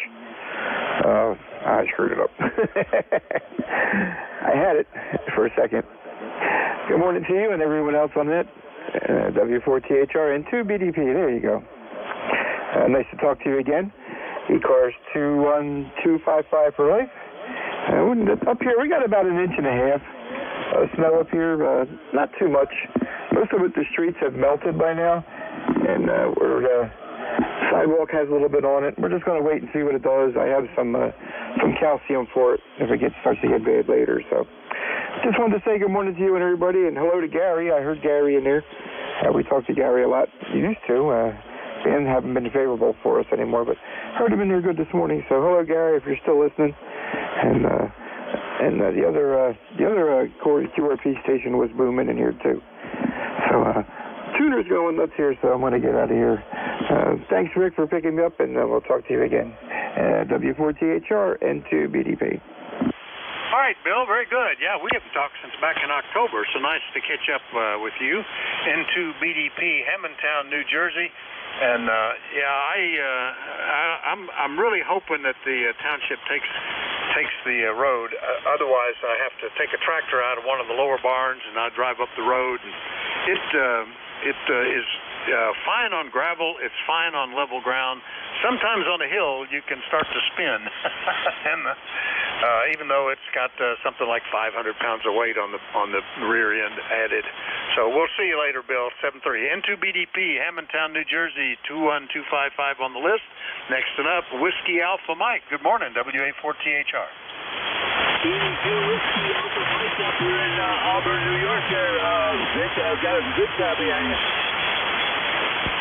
I screwed it up. I had it for a second. Good morning to you and everyone else on it. W4THR and 2BDP. There you go. Nice to talk to you again. ECARS 21255 for life. Up here, we got about 1.5 inches of snow up here. Not too much. Most of it, the streets have melted by now. And sidewalk has a little bit on it. We're just going to wait and see what it does. I have some calcium for it if it starts to get bad later. So just wanted to say good morning to you and everybody, and hello to Gary. I heard Gary in there. We talked to Gary a lot. You used to. Ben haven't been favorable for us anymore, but heard him in there good this morning. So hello, Gary, if you're still listening. And the other QRP station was booming in here too. So tuner's going nuts here, so I'm going to get out of here. Thanks, Rick, for picking me up, and we'll talk to you again. W4THR and 2BDP. All right, Bill, very good. Yeah, we haven't talked since back in October, so nice to catch up with you. N2BDP, Hammondtown, New Jersey. And I'm really hoping that the township takes the road. Otherwise, I have to take a tractor out of one of the lower barns, and I drive up the road. And it is fine on gravel. It's fine on level ground. Sometimes on a hill, you can start to spin, and even though it's got something like 500 pounds of weight on the rear end added. So we'll see you later, Bill. 73 N2BDP, Hammondtown, New Jersey, 21255 on the list. Next one up, Whiskey Alpha Mike. Good morning, WA4THR. Whiskey Alpha Mike up here in Auburn, New York. Vic, I've got a good copy on you.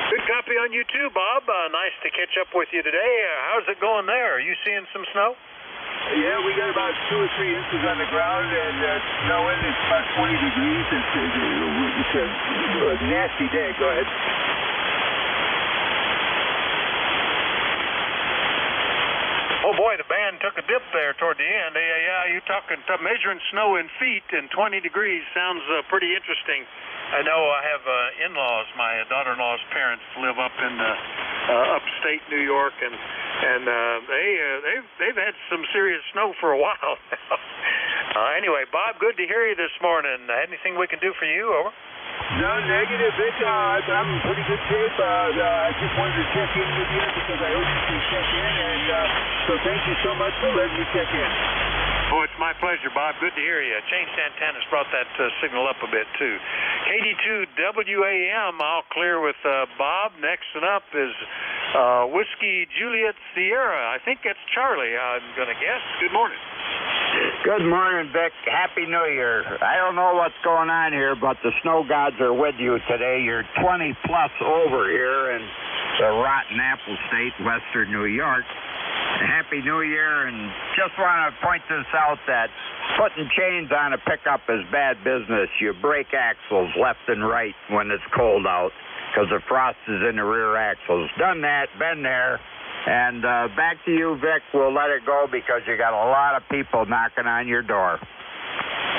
Good copy on you too, Bob. Nice to catch up with you today. How's it going there? Are you seeing some snow? Yeah, we got about 2 or 3 inches on the ground, and snowing. It's about 20 degrees. It's a nasty day. Go ahead. Oh boy, the band took a dip there toward the end. Yeah, you're talking measuring snow in feet and 20 degrees sounds pretty interesting. I know I have in-laws. My daughter-in-law's parents live up in upstate New York, and they've had some serious snow for a while now. Anyway, Bob, good to hear you this morning. Anything we can do for you? Over. No, negative, Vic. I'm in pretty good shape. I just wanted to check in with you because I hope you can check in, and so thank you so much for letting me check in. Oh, it's my pleasure, Bob. Good to hear you. Changed antennas, brought that signal up a bit, too. KD2WAM, I'll clear with Bob. Next one up is Whiskey Juliet Sierra. I think that's Charlie, I'm going to guess. Good morning. Good morning, Vic. Happy New Year. I don't know what's going on here, but the snow gods are with you today. You're 20-plus over here in the Rotten Apple State, western New York. Happy New Year, and just want to point this out that putting chains on a pickup is bad business. You break axles left and right when it's cold out because the frost is in the rear axles. Done that, been there. And back to you, Vic. We'll let it go because you got a lot of people knocking on your door.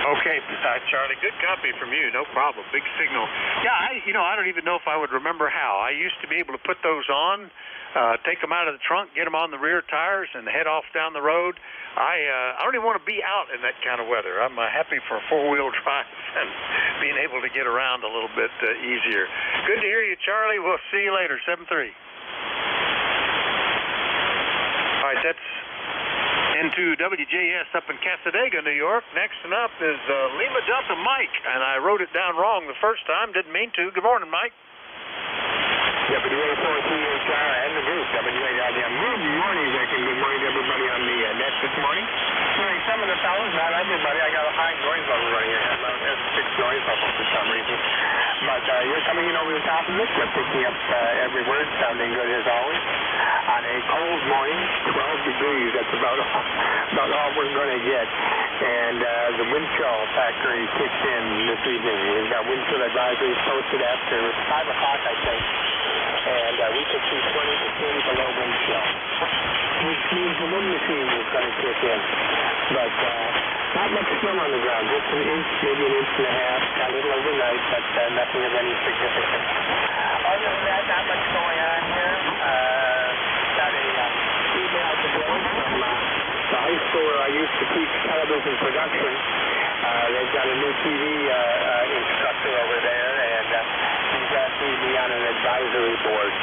Okay, Charlie, good copy from you. No problem. Big signal. Yeah, I don't even know if I would remember how. I used to be able to put those on, take them out of the trunk, get them on the rear tires, and head off down the road. I don't even want to be out in that kind of weather. I'm happy for four-wheel drive and being able to get around a little bit easier. Good to hear you, Charlie. We'll see you later, 7-3. All right, that's into WJS up in Casadega, New York. Next up is Lima Delta Mike, and I wrote it down wrong the first time. Didn't mean to. Good morning, Mike. WA4THR and the group, WAIDM. Good morning, Vic, and good morning to everybody on the net this morning. Some of the fellas, not everybody, I got a high noise level running here. That's a fixed noise level for some reason. But you're coming in over the top of it. You're picking up every word, sounding good as always. On a cold morning, 12 degrees, that's about all we're going to get. And the wind chill factor kicks in this evening. We've got wind chill advisories posted after 5 o'clock, I think. And we could see 20 to 30 below wind chill, which means the wind machine is going to kick in. But not much snow on the ground, just an inch, maybe an inch and a half, a little overnight, but nothing of any significance. Other than that, not much going on here. Got a email today from the high school where I used to teach television production. They've got a new TV instructor over there, and he's asked me to be on an advisory board.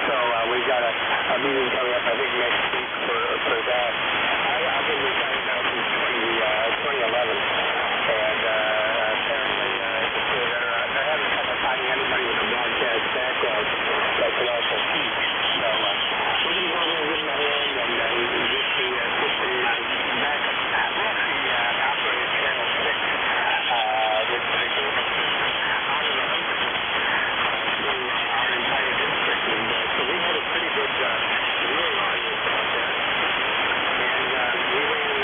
So we've got a meeting coming up, I think, next week for that. I've been retired now since 2011, and apparently they're having trouble finding anybody with a broadcast background that can also teach. So we're going to go over and give them a hand and get the system back. We actually operated Channel 6 with the cable system out of the hundreds through our entire district, and so we had a pretty good viewing audience out there. And we ran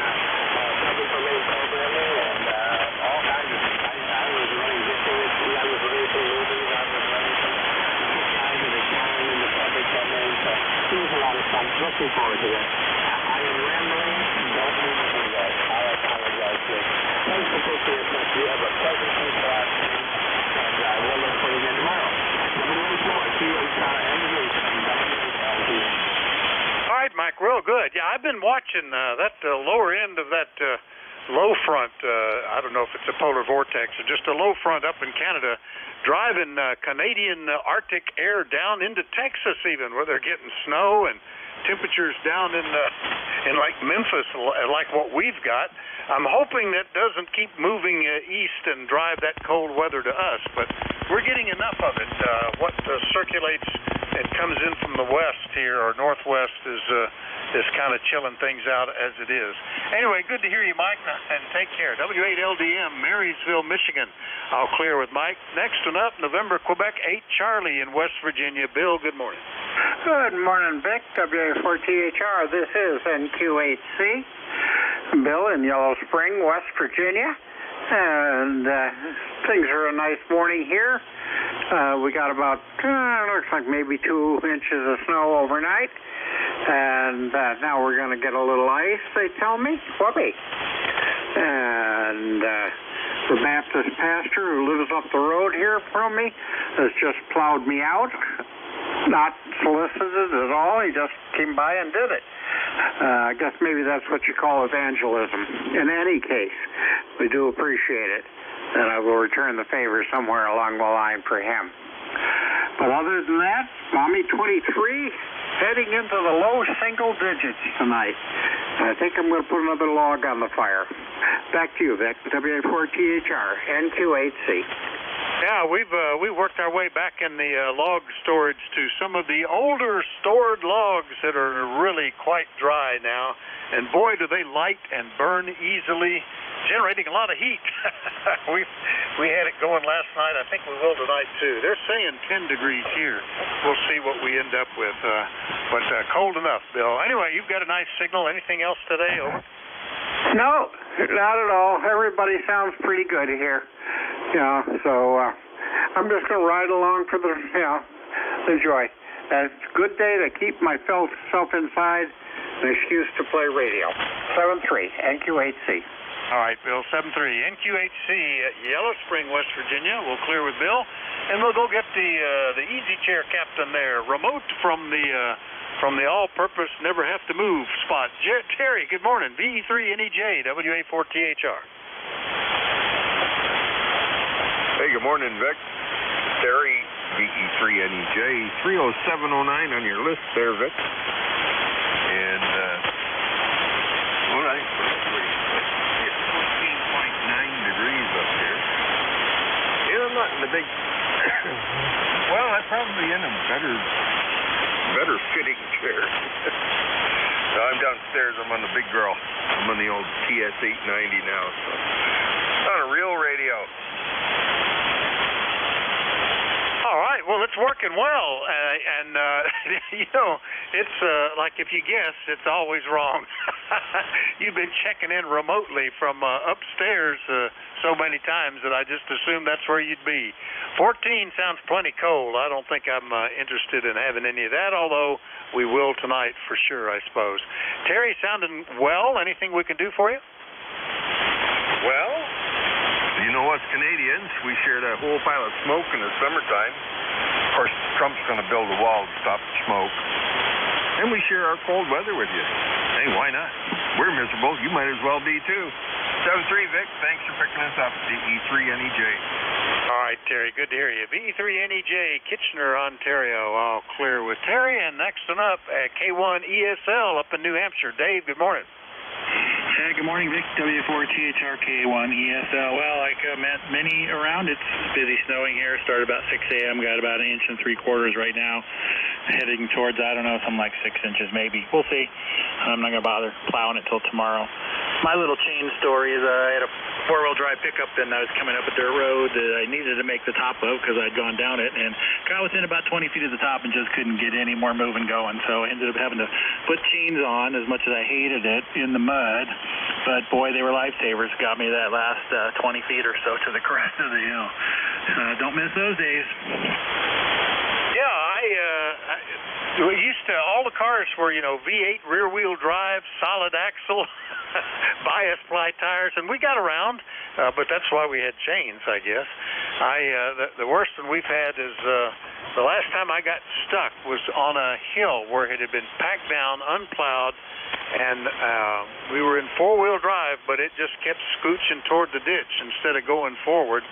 public domain programming and all kinds of things. I was running videos, I was running some movies, I was running some kinds of accounting in the public domain, so it was a lot of fun. Looking forward to that. I am rambling, don't mean to do that. I apologize, Nick. Thanks for taking your time. You have a pleasant Tuesday afternoon, and we'll look for you again tomorrow. All right, Mike, real good. Yeah, I've been watching that lower end of that low front. I don't know if it's a polar vortex or just a low front up in Canada, driving Canadian Arctic air down into Texas even, where they're getting snow and temperatures down in like Memphis, like what we've got. I'm hoping that doesn't keep moving east and drive that cold weather to us, but we're getting enough of it. What circulates and comes in from the west here or northwest is kind of chilling things out as it is. Anyway, good to hear you, Mike, and take care. W8LDM, Marysville, Michigan. I'll clear with Mike. Next one up, November, Quebec 8, Charlie in West Virginia. Bill, good morning. Good morning, Vic. WA4THR. This is NQ8C. Bill in Yellow Spring, West Virginia. And things are a nice morning here. We got about, looks like maybe 2 inches of snow overnight. And now we're going to get a little ice, they tell me. Whoopee. And the Baptist pastor who lives up the road here from me has just plowed me out. Not solicited at all. He just came by and did it. I guess maybe that's what you call evangelism. In any case, we do appreciate it, and I will return the favor somewhere along the line for him. But other than that, Mommy 23 heading into the low single digits tonight. I think I'm going to put another log on the fire. Back to you, Vic. WA4THR, NQ8C. Yeah, we worked our way back in the log storage to some of the older stored logs that are really quite dry now. And boy, do they light and burn easily, generating a lot of heat. We had it going last night. I think we will tonight, too. They're saying 10 degrees here. We'll see what we end up with. But cold enough, Bill. Anyway, you've got a nice signal. Anything else today? Over? No, not at all. Everybody sounds pretty good here. Yeah, so I'm just going to ride along for the, enjoy. It's a good day to keep myself inside, an excuse to play radio. 7-3, NQ8C. All right, Bill, 7-3. NQHC at Yellow Spring, West Virginia. We'll clear with Bill, and we'll go get the easy chair captain there, remote from the all-purpose, never have to move spot. Terry, good morning. VE3NEJ, WA4THR. Hey, good morning, Vic. Terry, VE3NEJ, 30709 on your list there, Vic. And, all right. It's 14.9 degrees up here. Yeah, I'm not in the big... well, I'm probably in a better fitting chair. No, I'm downstairs. I'm on the big girl. I'm on the old TS890 now, so on a real radio. All right, well, it's working well, and you know, it's like if you guess, it's always wrong. You've been checking in remotely from upstairs so many times that I just assumed that's where you'd be. 14 sounds plenty cold. I don't think I'm interested in having any of that, although we will tonight for sure, I suppose. Terry, sounding well. Anything we can do for you? Well, you know us Canadians, we share that whole pile of smoke in the summertime. Of course, Trump's going to build a wall to stop the smoke. And we share our cold weather with you. Hey, why not? We're miserable. You might as well be, too. 7-3, Vic. Thanks for picking us up. VE3NEJ. All right, Terry. Good to hear you. VE3NEJ, Kitchener, Ontario. I'll clear with Terry. And next one up at K1 ESL up in New Hampshire. Dave, good morning. Hey, good morning, Vic. W4THR K1 ESL. Well, like many around, it's busy snowing here. Started about 6 a.m. Got about 1 3/4 right now. Heading towards, I don't know, something like 6 inches maybe. We'll see. I'm not going to bother plowing it till tomorrow. My little chain story is I had a four-wheel drive pickup and I was coming up a dirt road that I needed to make the top of because I'd gone down it and got within about 20 feet of the top and just couldn't get any more moving going. So I ended up having to put chains on as much as I hated it in the mud. But boy, they were lifesavers. Got me that last 20 feet or so to the crest of the hill. Don't miss those days. Yeah, we used to, all the cars were, V8 rear-wheel drive, solid axle, bias ply tires, and we got around, but that's why we had chains, I guess. The worst one we've had is the last time I got stuck was on a hill where it had been packed down, unplowed, and we were in four-wheel drive, but it just kept scooching toward the ditch instead of going forward.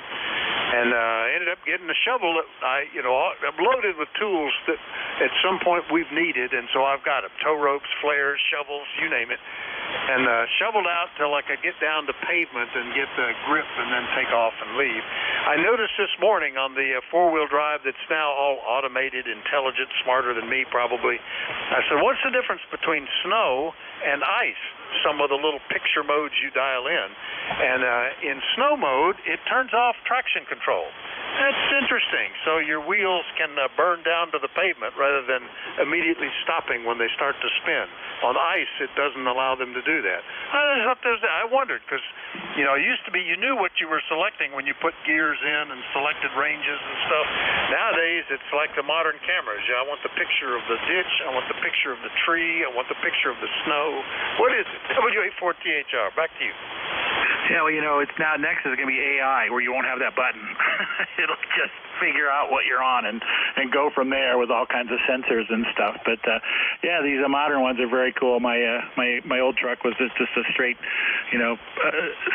And I ended up getting a shovel that I'm loaded with tools that at some point we've needed, and so I've got them, tow ropes, flares, shovels, you name it, and shoveled out till I could get down to pavement and get the grip and then take off and leave. I noticed this morning on the four-wheel drive that's now all automated, intelligent, smarter than me probably. I said, what's the difference between snow and ice? Some of the little picture modes you dial in. And in snow mode, it turns off traction control. That's interesting. So your wheels can burn down to the pavement rather than immediately stopping when they start to spin. On ice, it doesn't allow them to do that. I wondered because, it used to be you knew what you were selecting when you put gears in and selected ranges and stuff. Nowadays, it's like the modern cameras. I want the picture of the ditch. I want the picture of the tree. I want the picture of the snow. What is it? WA4THR, back to you. Yeah, well, it's now next is going to be AI, where you won't have that button. It'll just figure out what you're on and go from there with all kinds of sensors and stuff. But yeah, these modern ones are very cool. My old truck was just a straight,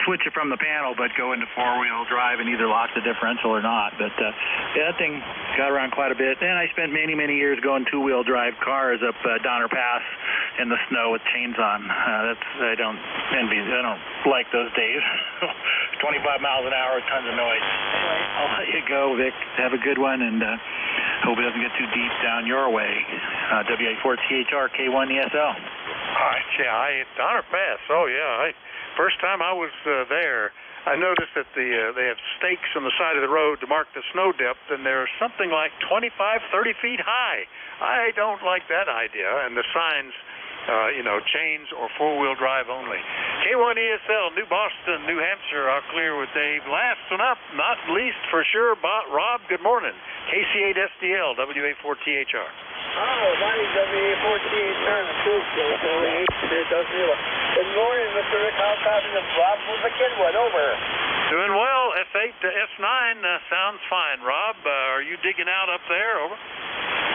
switch it from the panel, but go into four-wheel drive and either lock the differential or not. But yeah, that thing got around quite a bit. And I spent many years going two-wheel drive cars up Donner Pass in the snow with chains on. I don't envy. I don't like those days. 25 miles an hour, tons of noise. Anyway, I'll let you go, Vic. Have a good one, and hope it doesn't get too deep down your way. WA4THR K1 ESL. Donner Pass. Oh yeah. First time I was there, I noticed that they have stakes on the side of the road to mark the snow depth, and they're something like 25, 30 feet high. I don't like that idea, and the signs. Chains or four-wheel drive only. K1 ESL, New Boston, New Hampshire. I'll clear with Dave. Last one up, not least for sure, Rob, good morning. KC8SDL, WA4THR. Monty, WA48 on the Cool Show. Good morning, Mr. Rick. How's it? Rob from the Kenwood, over. Doing well. F8 to S9 sounds fine. Rob, are you digging out up there? Over.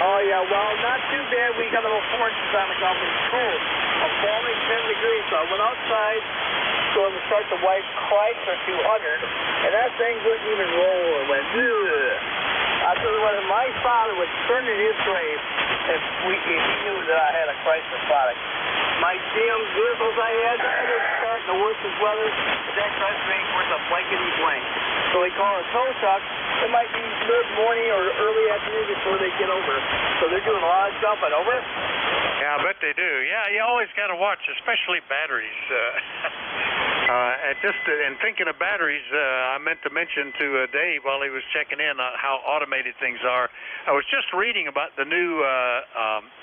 Oh, yeah, well, not too bad. We got about 4 inches on the ground. It's cold. I'm falling 10 degrees, so I went outside to start the white Chrysler 200, and that thing wouldn't even roll. It went, ugh. I tell you what, my father would turn in his grave if he knew that I had a Chrysler product. My damn vehicles I had starting the worstest weather, that Chrysler ain't worth a blankety blank. So we call it a tow truck. It might be mid-morning or early afternoon before they get over. So they're doing a lot of jumping, over. Yeah, I bet they do. Yeah, you always got to watch, especially batteries. And thinking of batteries, I meant to mention to Dave while he was checking in how automated things are. I was just reading about the new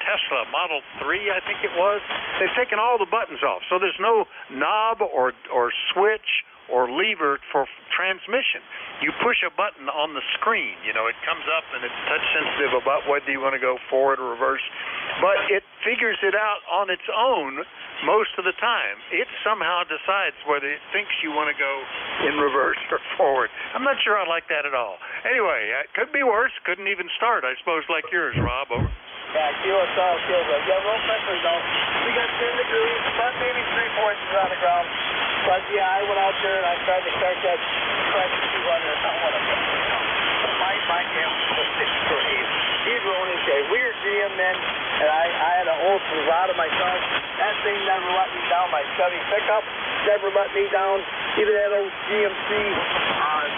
Tesla Model 3, I think it was. They've taken all the buttons off, so there's no knob or switch or lever for transmission. You push a button on the screen. You know, it comes up and it's touch sensitive about whether you want to go forward or reverse. But it figures it out on its own most of the time. It somehow decides whether it thinks you want to go in reverse or forward. I'm not sure I like that at all. Anyway, it could be worse. Couldn't even start, I suppose, like yours, Rob. Over. Yeah, kills all kills us. Yeah, real quickly though, we got 10 degrees, but maybe 3/4 inches on the ground. But yeah, I went out there and I tried to start that Chrysler 200. I want to, my damn great. He's rolling his day. We were GM then, and I had an old Silverado myself. That thing never let me down. My Chevy pickup never let me down. Even that old GMC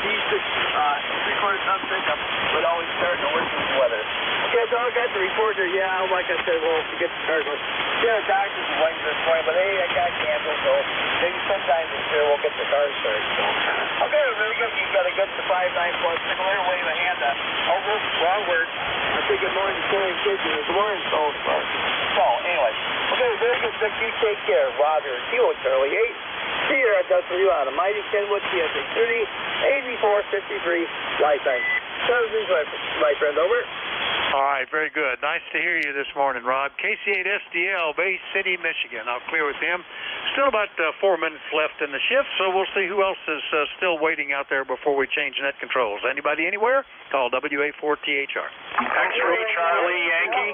D6 3/4 ton pickup would always start in the worst weather. Okay, so I got the report there. Yeah, like I said, well, to get the car going. Yeah, the doctor's waiting this morning, but hey, I got canceled, so maybe sometime this year we'll get the car started. So. Okay, very good. You got a good 5.9 plus signal there. Wave a hand up. Over. Wrong word. I think good morning, Terry Kitchen. Good morning, so anyway. Okay, very good. Vic, you take care. Roger, Kilo Charlie 8. Sierra Delta 3 out of Mighty Kenwood, TSA 30, 8453, lifetime. Services, my friend, over. All right, very good. Nice to hear you this morning, Rob. KC8SDL, Bay City, Michigan. I'll clear with them. Still about 4 minutes left in the shift, so we'll see who else is still waiting out there before we change net controls. Anybody anywhere? Call WA4THR. X-Ray Charlie Yankee.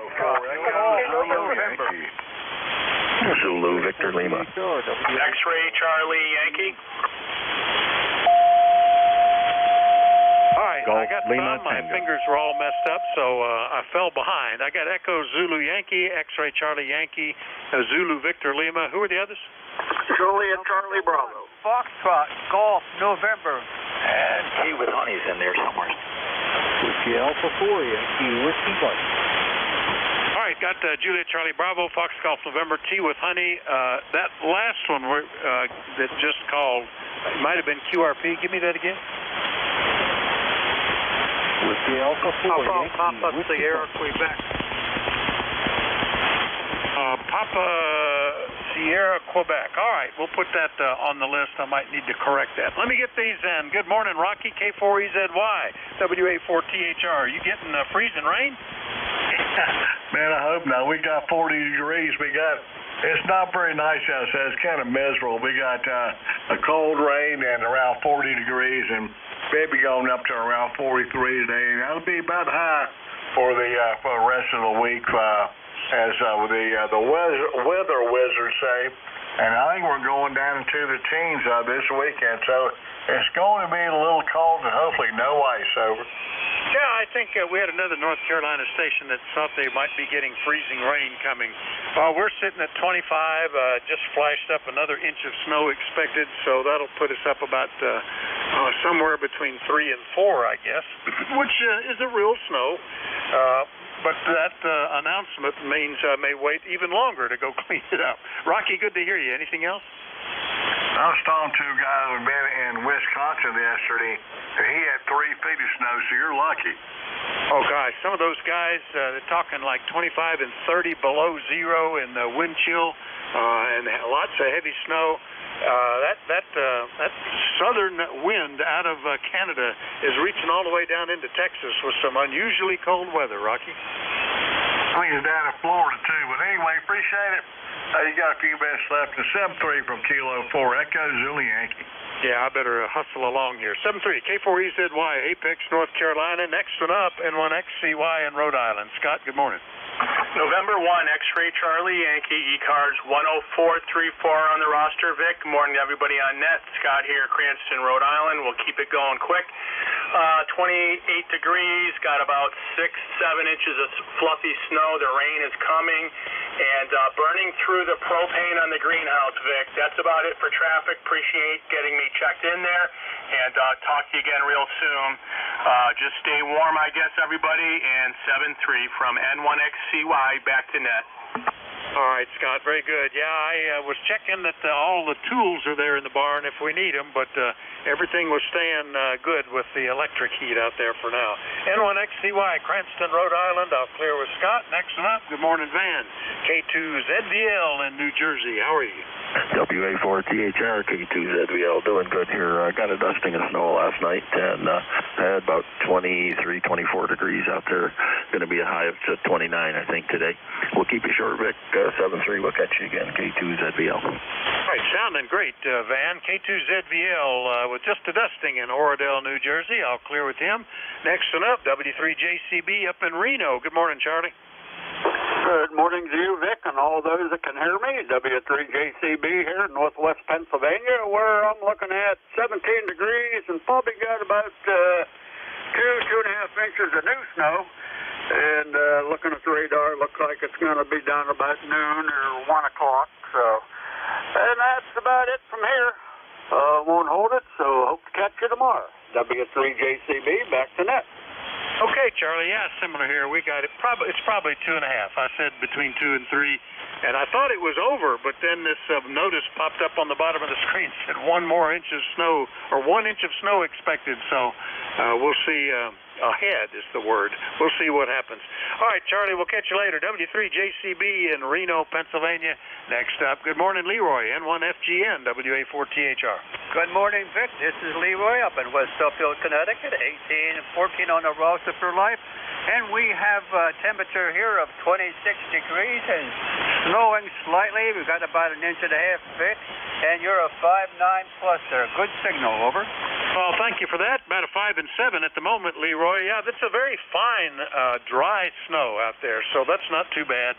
Zulu Victor Lima. X-Ray Charlie Yankee. All right, I got some. My fingers were all messed up, so I fell behind. I got Echo Zulu Yankee, X-Ray Charlie Yankee, Zulu Victor Lima. Who are the others? Juliet Charlie Bravo. Foxtrot, Golf, November. And T with Honey's in there somewhere. Whiskey Alpha 4, Yankee, Whiskey White. All right, got Juliet Charlie Bravo, Fox Golf November, T with Honey. That last one that just called, it might have been QRP. Give me that again. Whiskey Alpha 4, Papa Sierra, Quebec. Papa Sierra, Quebec. All right, we'll put that on the list. I might need to correct that. Let me get these in. Good morning, Rocky, K4EZY, WA4THR. You getting freezing rain? Man, I hope not. We got 40 degrees. It's not very nice outside. It's kind of miserable. We got a cold rain and around 40 degrees, and maybe going up to around 43 today. And that'll be about high for the rest of the week, as the weather wizards say. And I think we're going down into the teens this weekend, so it's going to be a little cold and hopefully no ice. Over. Yeah, I think we had another North Carolina station that thought they might be getting freezing rain coming. We're sitting at 25, just flashed up another inch of snow expected, so that'll put us up about somewhere between 3 and 4, I guess, which isn't real snow. But that announcement means I may wait even longer to go clean it up. Rocky, good to hear you. Anything else? I was talking to a guy who'd been in Wisconsin yesterday, and he had 3 feet of snow, so you're lucky. Oh, gosh. Some of those guys, they're talking like 25 and 30 below zero in the wind chill and lots of heavy snow. That southern wind out of Canada is reaching all the way down into Texas with some unusually cold weather, Rocky. swings down in Florida, too. But anyway, appreciate it. You got a few minutes left. The 7-3 from Kilo 4, Echo Zulu Yankee. Yeah, I better hustle along here. 7-3, K4EZY, Apex, North Carolina. Next one up, N1XCY in Rhode Island. Scott, good morning. November 1, X-Ray Charlie Yankee, ECARS 10434 on the roster. Vic, good morning to everybody on net. Scott here, Cranston, Rhode Island. We'll keep it going quick. 28 degrees, got about 6-7 inches of fluffy snow. The rain is coming and burning through the propane on the greenhouse, Vic. That's about it for traffic. Appreciate getting me checked in there, and talk to you again real soon. Just stay warm, I guess, everybody, and 7-3 from N1XCY back to net. All right, Scott, very good. Yeah, I was checking that all the tools are there in the barn if we need them, but everything was staying good with the electric heat out there for now. N1XCY, Cranston, Rhode Island. I'll clear with Scott. Next one up, good morning, Van. K2ZVL in New Jersey. How are you? WA4THR, K2ZVL, doing good here. I got a dusting of snow last night, and had about 23, 24 degrees out there. Going to be a high of 29, I think, today. We'll keep you short, Vic. 7-3, we'll catch you again, K2ZVL. All right, sounding great, Van. K2ZVL with just a dusting in Oradell, New Jersey. I'll clear with him. Next one up, W3JCB up in Reno. Good morning, Charlie. Good morning to you, Vic, and all those that can hear me. W3JCB here in northwest Pennsylvania, where I'm looking at 17 degrees and probably got about 2.5 inches of new snow. And looking at the radar, it looks like it's going to be down about noon or 1 o'clock. So, and that's about it from here. Won't hold it, so hope to catch you tomorrow. W3JCB, back to net. Okay, Charlie. Yeah, similar here. We got it. It's probably 2.5. I said between 2 and 3, and I thought it was over, but then this notice popped up on the bottom of the screen said 1 more inch of snow, or 1 inch of snow expected. So we'll see. Ahead is the word. We'll see what happens. All right, Charlie. We'll catch you later. W3JCB in Reno, Pennsylvania. Next up, good morning, Leroy. N1FGN, WA4THR. Good morning, Vic. This is Leroy up in West Suffield, Connecticut. 18 and 14 on the roster for life. And we have a temperature here of 26 degrees and snowing slightly. We've got about 1.5 inches, Vic. And you're a 5.9 plus there. Good signal, over. Well, thank you for that. About a 5 and 7 at the moment, Leroy. Yeah, that's a very fine, dry snow out there, so that's not too bad.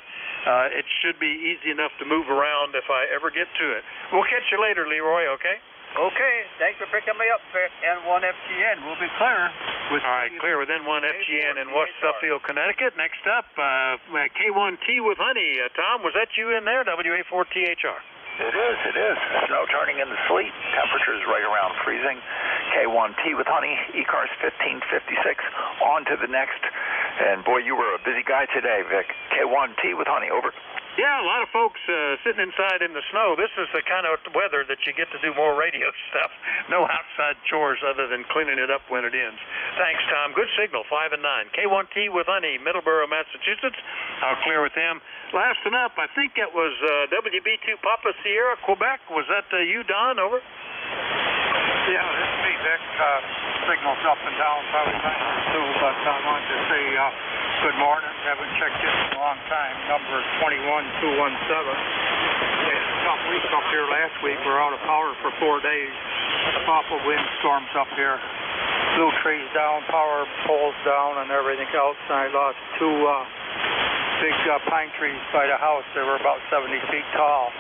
It should be easy enough to move around if I ever get to it. We'll catch you later, Leroy, okay? Okay. Thanks for picking me up, Vic. N1FGN. We'll be clear. All right, clear with N1FGN in West Suffield, Connecticut. Next up, K1T with Honey. Tom, was that you in there? WA4THR. It is. Snow turning into sleet. Temperatures right around freezing. K1T with Honey. ECARS 1556. On to the next. And boy, you were a busy guy today, Vic. K1T with Honey, over. Yeah, a lot of folks sitting inside in the snow. This is the kind of weather that you get to do more radio stuff. No outside chores other than cleaning it up when it ends. Thanks, Tom. Good signal, 5 and 9. K1T with Honey, Middleborough, Massachusetts. I'll clear with them. Last one up, I think it was WB2 Papa Sierra, Quebec. Was that you, Don? Over. Yeah, it's me, Vic. Signals up and down, probably 9 or 2, but I wanted to say good morning. Haven't checked in a long time. Number 21217. Tough week up here last week. We're out of power for 4 days. Awful windstorms up here. Blew trees down, power poles down, and everything else. And I lost 2 big pine trees by the house. They were about 70 feet tall.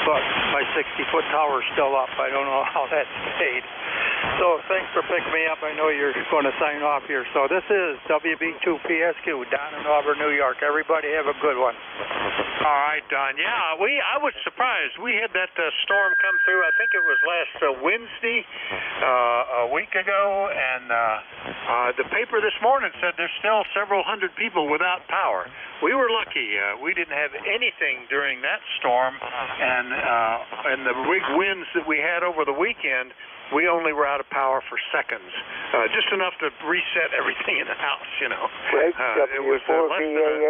But my 60-foot tower's still up. I don't know how that stayed. So thanks for picking me up. I know you're going to sign off here. So this is WB2PSQ down in Auburn, New York. Everybody have a good one. All right, Don. Yeah, I was surprised. We had that storm come through. I think it was last Wednesday, a week ago, and the paper this morning said there's still several hundred people without power. We were lucky. We didn't have anything during that storm, and the big winds that we had over the weekend we only were out of power for seconds, just enough to reset everything in the house, you know. It was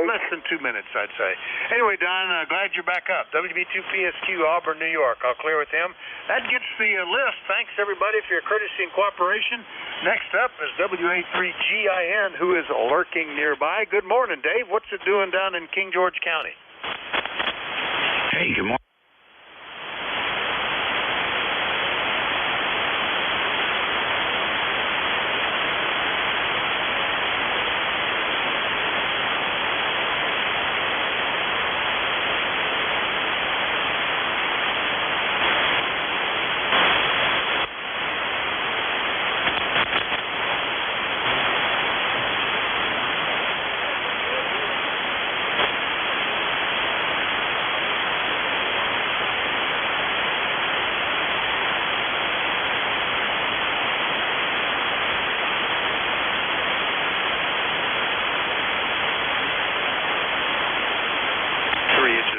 less than 2 minutes, I'd say. Anyway, Don, glad you're back up. WB2PSQ, Auburn, New York. I'll clear with him. That gets the list. Thanks, everybody, for your courtesy and cooperation. Next up is WA3GIN, who is lurking nearby. Good morning, Dave. What's it doing down in King George County? Hey, good morning.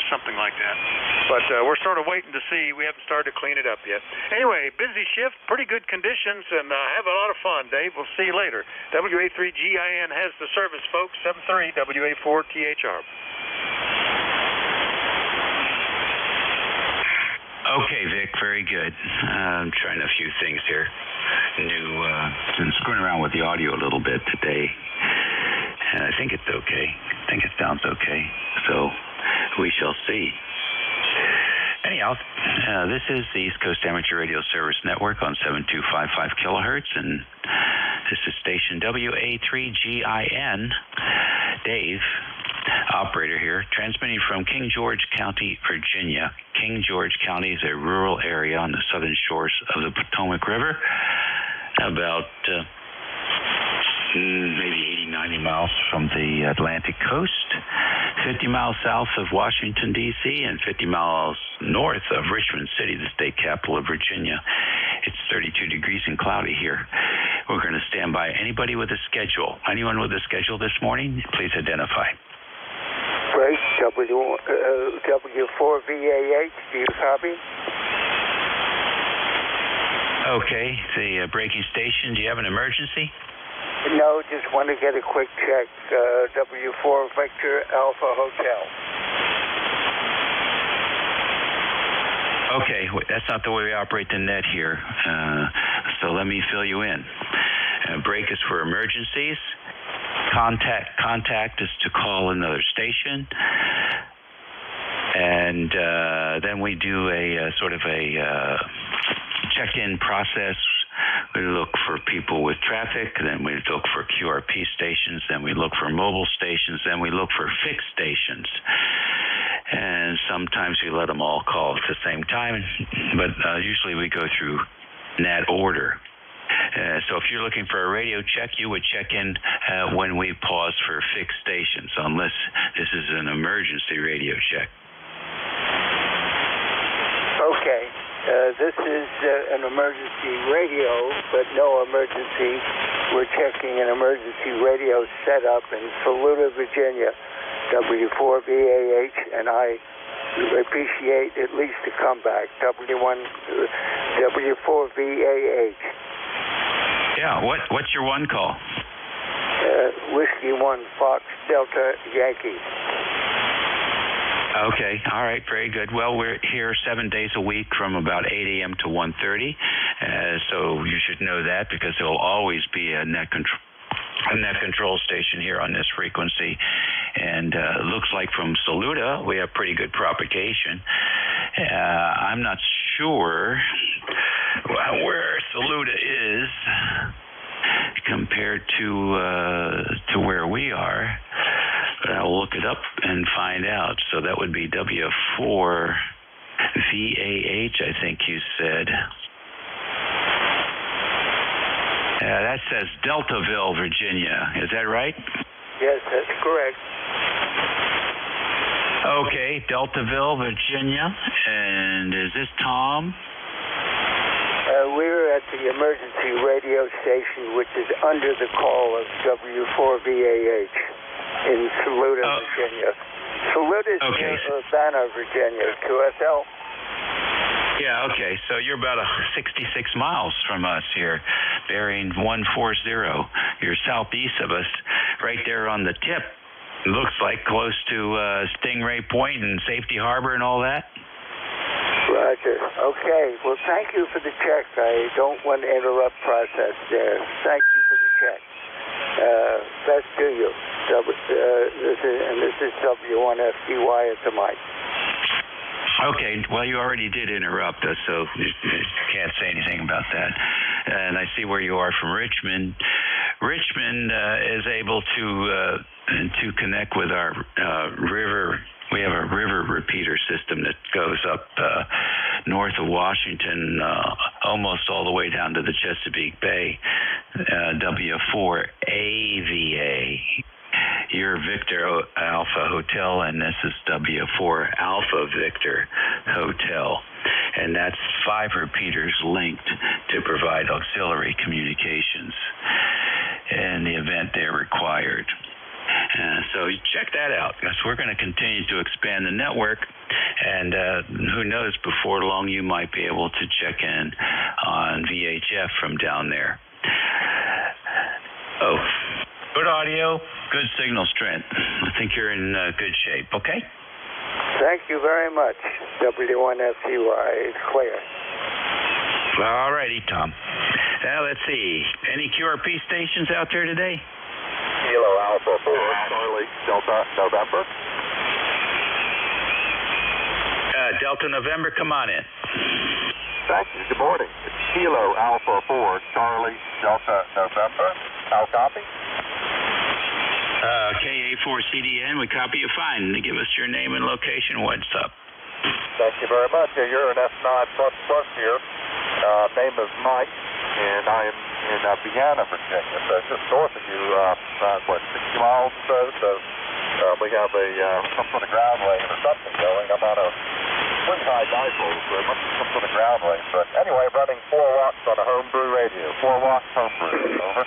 Something like that. But we're sort of waiting to see. We haven't started to clean it up yet. Anyway, busy shift, pretty good conditions, and have a lot of fun, Dave. We'll see you later. WA3GIN has the service, folks. 73 WA4THR. Okay, Vic, very good. I'm trying a few things here. Been screwing around with the audio a little bit today, and I think it's okay. I think it sounds okay. So we shall see. Anyhow, this is the East Coast Amateur Radio Service Network on 7255 kilohertz, and this is station WA3GIN. Dave, operator here, transmitting from King George County, Virginia. King George County is a rural area on the southern shores of the Potomac River, about maybe 80, 90 miles from the Atlantic coast, 50 miles south of Washington, D.C., and 50 miles north of Richmond City, the state capital of Virginia. It's 32 degrees and cloudy here. We're going to stand by. Anybody with a schedule? Anyone with a schedule this morning? Please identify. Break, W4VAH, do you copy? Okay, the breaking station. Do you have an emergency? No, just want to get a quick check. W4 Victor Alpha Hotel. Okay, that's not the way we operate the net here. So let me fill you in. Break is for emergencies. Contact is to call another station. And then we do a sort of a check-in process. We look for people with traffic, then we look for QRP stations, then we look for mobile stations, then we look for fixed stations. And sometimes we let them all call at the same time, but usually we go through that order. So if you're looking for a radio check, you would check in when we pause for fixed stations, unless this is an emergency radio check. Okay. This is an emergency radio, but no emergency. We're checking an emergency radio setup in Saluda, Virginia, W4VAH, and I appreciate at least a comeback, W4VAH. Yeah, what's your one call? Whiskey 1 Fox Delta Yankee. Okay, all right, very good. Well, we're here 7 days a week from about 8 a.m. to 1:30, so you should know that because there will always be a net control station here on this frequency. And it looks like from Saluda, we have pretty good propagation. I'm not sure where Saluda is compared to where we are. But I'll look it up and find out. So that would be W4VAH, I think you said. That says Deltaville, Virginia. Is that right? Yes, that's correct. Okay, Deltaville, Virginia. And is this Tom? We're at the emergency radio station, which is under the call of W4VAH. In Saluda, Virginia. Saluda is near Urbana, Virginia. QSL. Yeah, okay. So you're about 66 miles from us here, bearing 140. You're southeast of us, right there on the tip. Looks like close to Stingray Point and Safety Harbor and all that. Roger. Okay. Well, thank you for the check. I don't want to interrupt process there. Thank you for the check. Best to you. This is W1FTY at the mic. Okay, well, you already did interrupt us, so you can't say anything about that. And I see where you are from Richmond. Richmond is able to connect with our river. We have a river repeater system that goes up north of Washington, almost all the way down to the Chesapeake Bay, W4AVA. You're Victor Alpha Hotel, and this is W4 Alpha Victor Hotel. And that's 5 repeaters linked to provide auxiliary communications in the event they're required. So check that out, because we're going to continue to expand the network, and who knows, before long you might be able to check in on VHF from down there. Oh, good audio, good signal strength. I think you're in good shape, okay? Thank you very much, W1FTY. It's clear. All righty, Tom. Now, let's see. Any QRP stations out there today? Kilo Alpha 4, Charlie, Delta, November. Delta November, come on in. Thank you. Good morning. It's Kilo Alpha 4, Charlie, Delta, November. How copy? KA4CDN, we copy you fine. Give us your name and location. What's up? Thank you very much. You're an S9++ here. Name is Mike, and I am in Vienna, Virginia. So just north of you, about 60 miles or so. We have some sort of ground lane or something going. I'm on a pretty high dipole, so it must be some sort of ground lane. But anyway, running 4 watts on a homebrew radio. 4 watts homebrew. Over.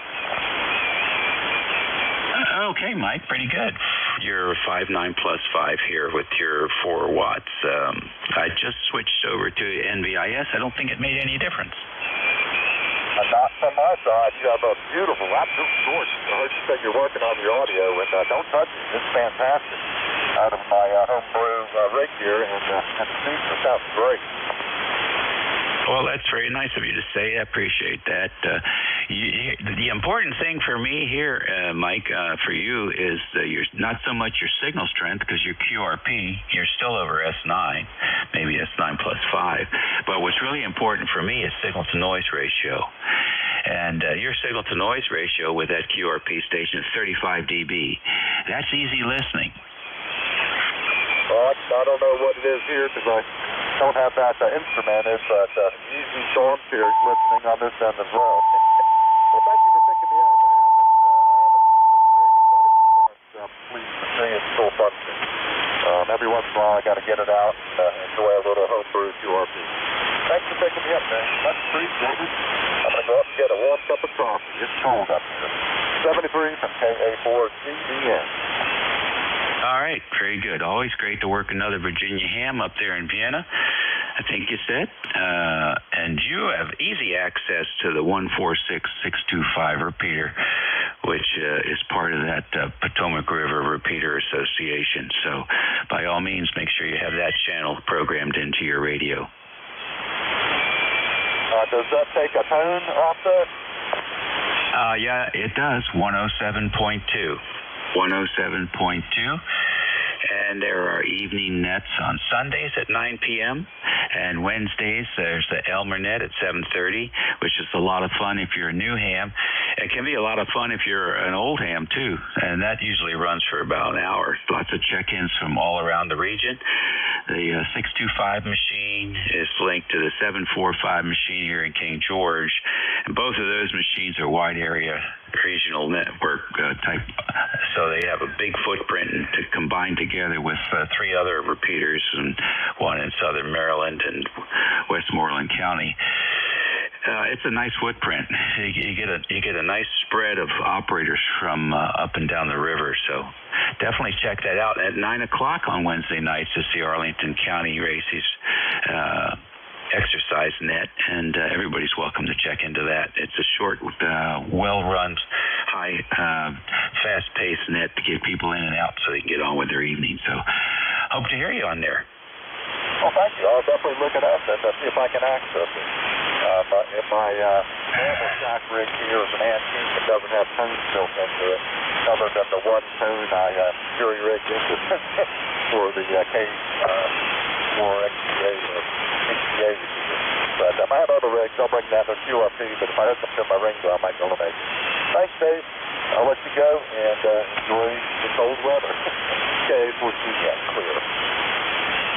Okay, Mike, pretty good. You're 5.9 plus 5 here with your 4 watts. I just switched over to NVIS. I don't think it made any difference. Not from my side. You have a beautiful, absolute gorgeous. I heard you say you're working on your audio, and don't touch it. It's fantastic. Out of my homebrew rig here, and the speaker sounds great. Well, that's very nice of you to say. I appreciate that. The important thing for me here, Mike, for you is not so much your signal strength, because your QRP, you're still over S9, maybe S9 plus 5. But what's really important for me is signal-to-noise ratio. And your signal-to-noise ratio with that QRP station is 35 dB. That's easy listening. Well, I don't know what it is here, because I don't have that instrumented, but easy storms here listening on this end as well. Well, thank you for picking me up. I haven't used this rig in quite a few months. I'm pleased to see it's still functioning. Every once in a while, I got to get it out and enjoy a little homebrew QRP. Thanks for picking me up, man. Much appreciated. I'm going to go up and get a warm cup of coffee. It's cold up here. 73 from KA4CDN. All right, very good. Always great to work another Virginia ham up there in Vienna, I think you said. And you have easy access to the 146625 repeater, which is part of that Potomac River Repeater Association. So by all means, make sure you have that channel programmed into your radio. Does that take a tone off there? Yeah, it does. 107.2. 107.2. And there are evening nets on Sundays at 9 p.m. And Wednesdays, there's the Elmer net at 7:30, which is a lot of fun if you're a new ham. It can be a lot of fun if you're an old ham, too. And that usually runs for about an hour. Lots of check-ins from all around the region. The 625 machine is linked to the 745 machine here in King George. And both of those machines are wide area regional network type. So they have a big footprint to combine together with 3 other repeaters, and one in southern Maryland and Westmoreland County. It's a nice footprint. You get a nice spread of operators from up and down the river. So definitely check that out at 9 o'clock on Wednesday nights to see Arlington County races exercise net, and everybody's welcome to check into that. It's a short, well-run, high, fast-paced net to get people in and out so they can get on with their evening. So hope to hear you on there. Well, thank you. I'll definitely look it up and see if I can access it. If my normal shack rig here is an antique, it doesn't have tones built into it, other than the one tone I jury rigged into for the K4 XTA or XTA. But I have other rigs. I'll bring that to QRP, but if I hook them to my ring, I might eliminate it. Thanks, Dave. I'll let you go and enjoy the cold weather. K4 clear.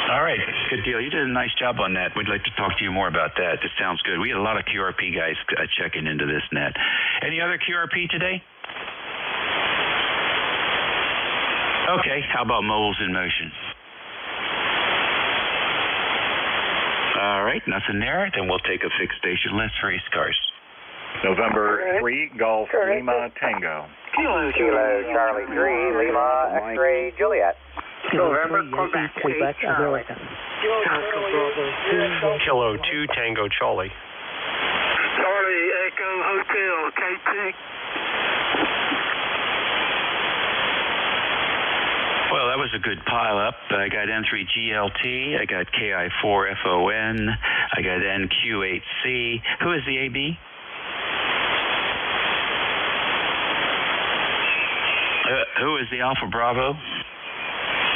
All right, good deal. You did a nice job on that. We'd like to talk to you more about that. It sounds good. We had a lot of QRP guys checking into this net. Any other QRP today? Okay, how about mobiles in motion? All right, nothing there. Then we'll take a fixed station list for ECARS. November 3, Golf Lima Tango. Kilo Charlie 3, Lima X-ray Juliet. November, Quebec, America. Kilo 2, Tango Charlie. Charlie Echo Hotel, KT. Well, that was a good pile up. I got N3GLT, I got KI4FON, I got NQ8C. Who is the AB? Who is the Alpha Bravo?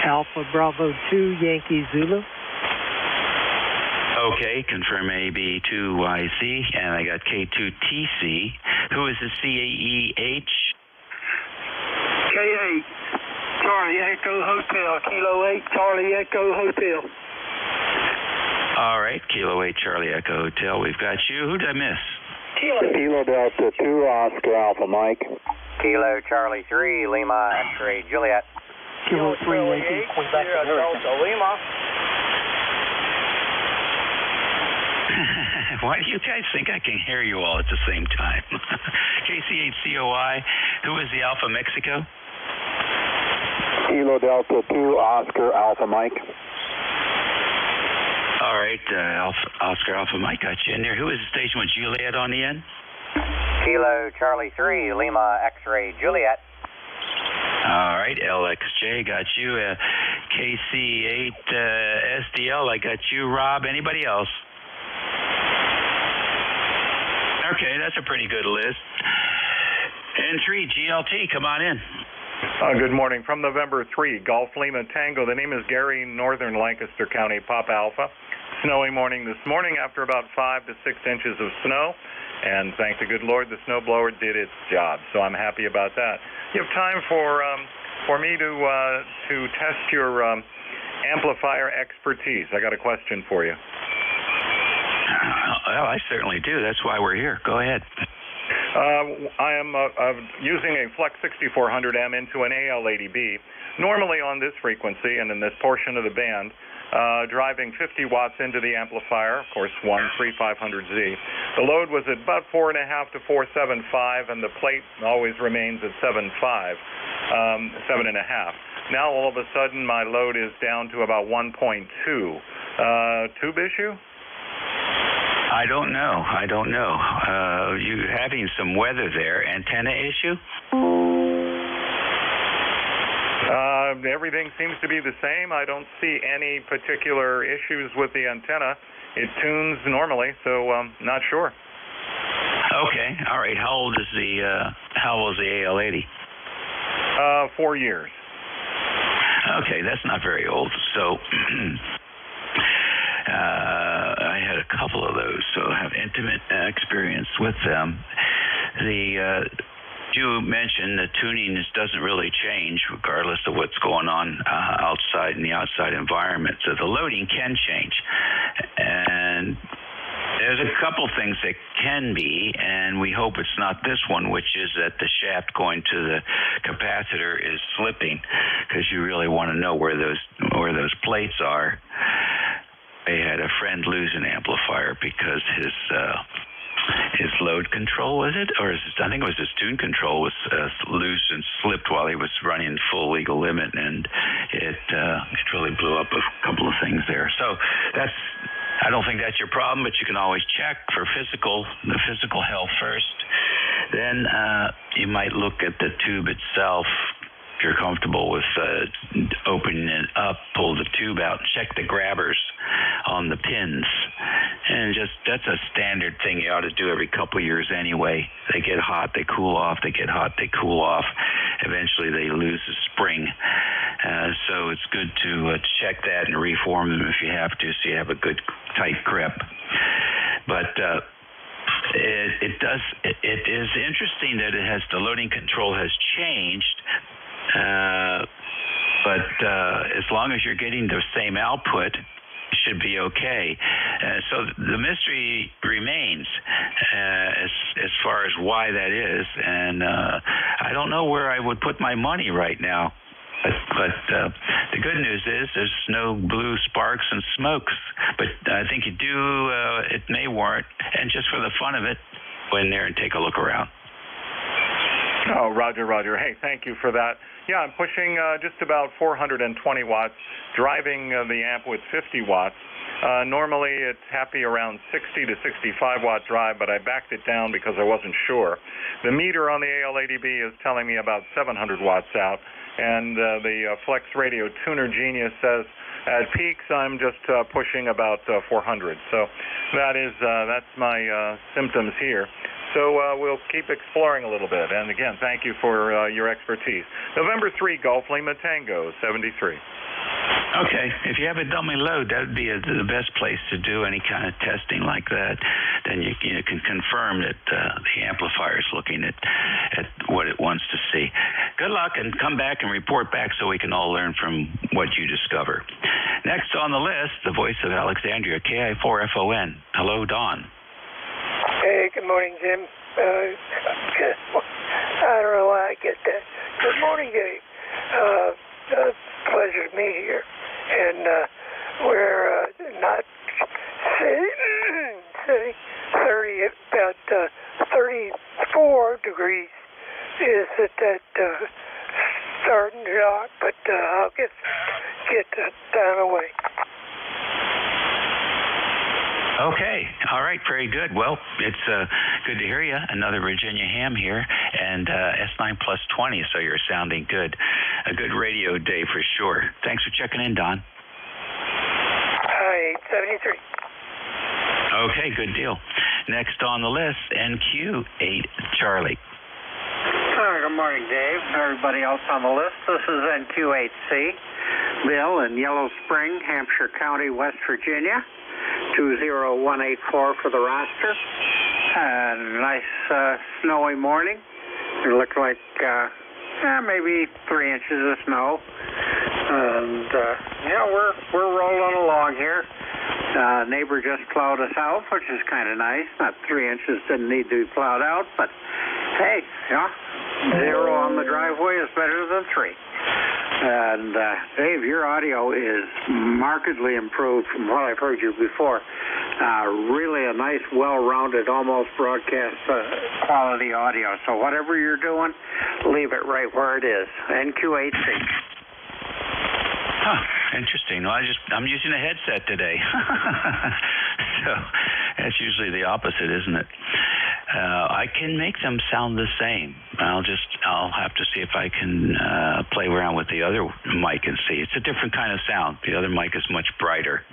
Alpha Bravo 2, Yankee Zulu. Okay, confirm AB2YC, and I got K2TC. Who is the CAEH? K8, Charlie Echo Hotel, Kilo 8, Charlie Echo Hotel. All right, Kilo 8, Charlie Echo Hotel. We've got you. Who did I miss? Kilo Delta 2, Oscar Alpha Mike. Kilo Charlie 3, Lima X-ray Juliet. Kilo 3, Yankee, Quebec, Delta Lima. Why do you guys think I can hear you all at the same time? KC8COI, who is the Alpha Mexico? Kilo Delta 2, Oscar Alpha Mike. All right, Oscar Alpha Mike got you in there. Who is the station with Juliet on the end? Kilo Charlie 3, Lima X-ray Juliet. All right, LXJ got you. KC8 SDL, I got you. Rob, anybody else? Okay, that's a pretty good list. N3 GLT, come on in. Good morning. From November 3, Golf Lima Tango. The name is Gary, Northern Lancaster County, Pop Alpha. Snowy morning this morning after about 5 to 6 inches of snow. And thank the good Lord, the snowblower did its job. So I'm happy about that. You have time for me to test your amplifier expertise. I got a question for you. Well, I certainly do. That's why we're here. Go ahead. I am using a Flex 6400M into an AL80B, normally on this frequency and in this portion of the band, driving 50 watts into the amplifier, of course, 13500Z. The load was at about 4.5 to 475, and the plate always remains at 7.5. Now, all of a sudden, my load is down to about 1.2. Tube issue? I don't know. You having some weather there. Antenna issue? Everything seems to be the same. I don't see any particular issues with the antenna. It tunes normally, so not sure. Okay, all right. How old is the AL80? 4 years. Okay, that's not very old. So I had a couple of those, so I have intimate experience with them. You mentioned the tuning doesn't really change regardless of what's going on outside in the outside environment. So the loading can change. And there's a couple things that can be, and we hope it's not this one, which is that the shaft going to the capacitor is slipping, because you really want to know where those plates are. They had a friend lose an amplifier because his load control, was it? Or I think it was his tune control was loose and slipped while he was running full legal limit, and it really blew up a couple of things there. So I don't think that's your problem, but you can always check for the physical health first. Then you might look at the tube itself. If you're comfortable with opening it up, pull the tube out, check the grabbers on the pins. And that's a standard thing you ought to do every couple of years anyway. They get hot, they cool off, they get hot, they cool off. Eventually they lose the spring. So it's good to check that and reform them if you have to, so you have a good tight grip. But it is interesting that the loading control has changed. But as long as you're getting the same output, it should be okay. So the mystery remains as far as why that is, and I don't know where I would put my money right now. But the good news is there's no blue sparks and smokes. But I think it may warrant, and just for the fun of it, go in there and take a look around. Oh, Roger. Hey, thank you for that. Yeah, I'm pushing just about 420 watts, driving the amp with 50 watts. Normally it's happy around 60 to 65 watt drive, but I backed it down because I wasn't sure. The meter on the AL80B is telling me about 700 watts out, and the Flex Radio Tuner Genius says at peaks I'm just pushing about 400. So that's my symptoms here. So we'll keep exploring a little bit. And again, thank you for your expertise. November 3, Gulf Lima Tango, 73. Okay. If you have a dummy load, that would be the best place to do any kind of testing like that. Then you can confirm that the amplifier is looking at what it wants to see. Good luck, and come back and report back so we can all learn from what you discover. Next on the list, the voice of Alexandria, KI4FON. Hello, Don. Hey, good morning, Jim. I don't know why I get that. Good morning, Dave. Pleasure to meet you. And we're not about 34 degrees is at that starting dock, but I'll get that down away. Okay. All right. Very good. Well, it's good to hear you. Another Virginia ham here, and S9 plus 20, so you're sounding good. A good radio day for sure. Thanks for checking in, Don. Hi, 873. Okay, good deal. Next on the list, NQ8 Charlie. Good morning, Dave. Everybody else on the list, this is NQ8C. Bill in Yellow Spring, Hampshire County, West Virginia. 20184 for the roster. Nice snowy morning. It looked like maybe 3 inches of snow. And we're rolling along here. Neighbor just plowed us out, which is kind of nice. Not 3 inches, didn't need to be plowed out, but hey, 0 on the driveway is better than 3. And Dave, your audio is markedly improved from what I've heard you before. Really a nice, well-rounded, almost broadcast quality audio. So whatever you're doing, leave it right where it is. NQ8C. Huh, interesting. Well, I'm using a headset today. So that's usually the opposite, isn't it? I can make them sound the same. I'll have to see if I can play around with the other mic and see. It's a different kind of sound. The other mic is much brighter.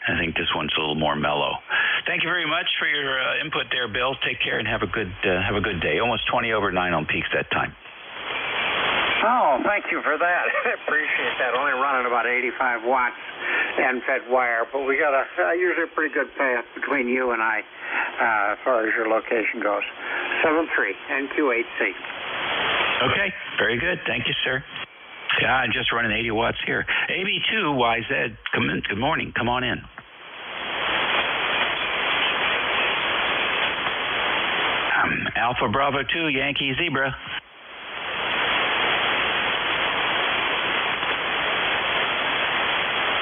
I think this one's a little more mellow. Thank you very much for your input there, Bill. Take care and have a good day. Almost 20 over 9 on peaks that time. Oh, thank you for that. I appreciate that. Only running about 85 watts end-fed wire, but we got usually a pretty good path between you and I as far as your location goes. 73 NQ8C. Okay, very good. Thank you, sir. Yeah, I'm just running 80 watts here. AB2YZ, come in. Good morning. Come on in. Alpha Bravo 2, Yankee Zebra.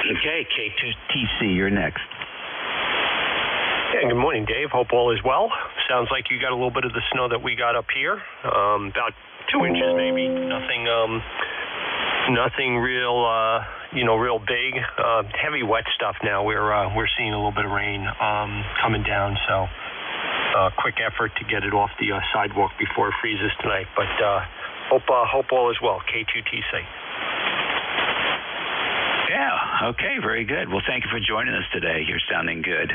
Okay, K2TC, you're next. Yeah, good morning, Dave. Hope all is well. Sounds like you got a little bit of the snow that we got up here. About 2 inches maybe. Nothing real, real big. Heavy wet stuff now. We're seeing a little bit of rain coming down, so quick effort to get it off the sidewalk before it freezes tonight. But hope all is well. K2TC. Yeah, okay, very good. Well, thank you for joining us today. You're sounding good.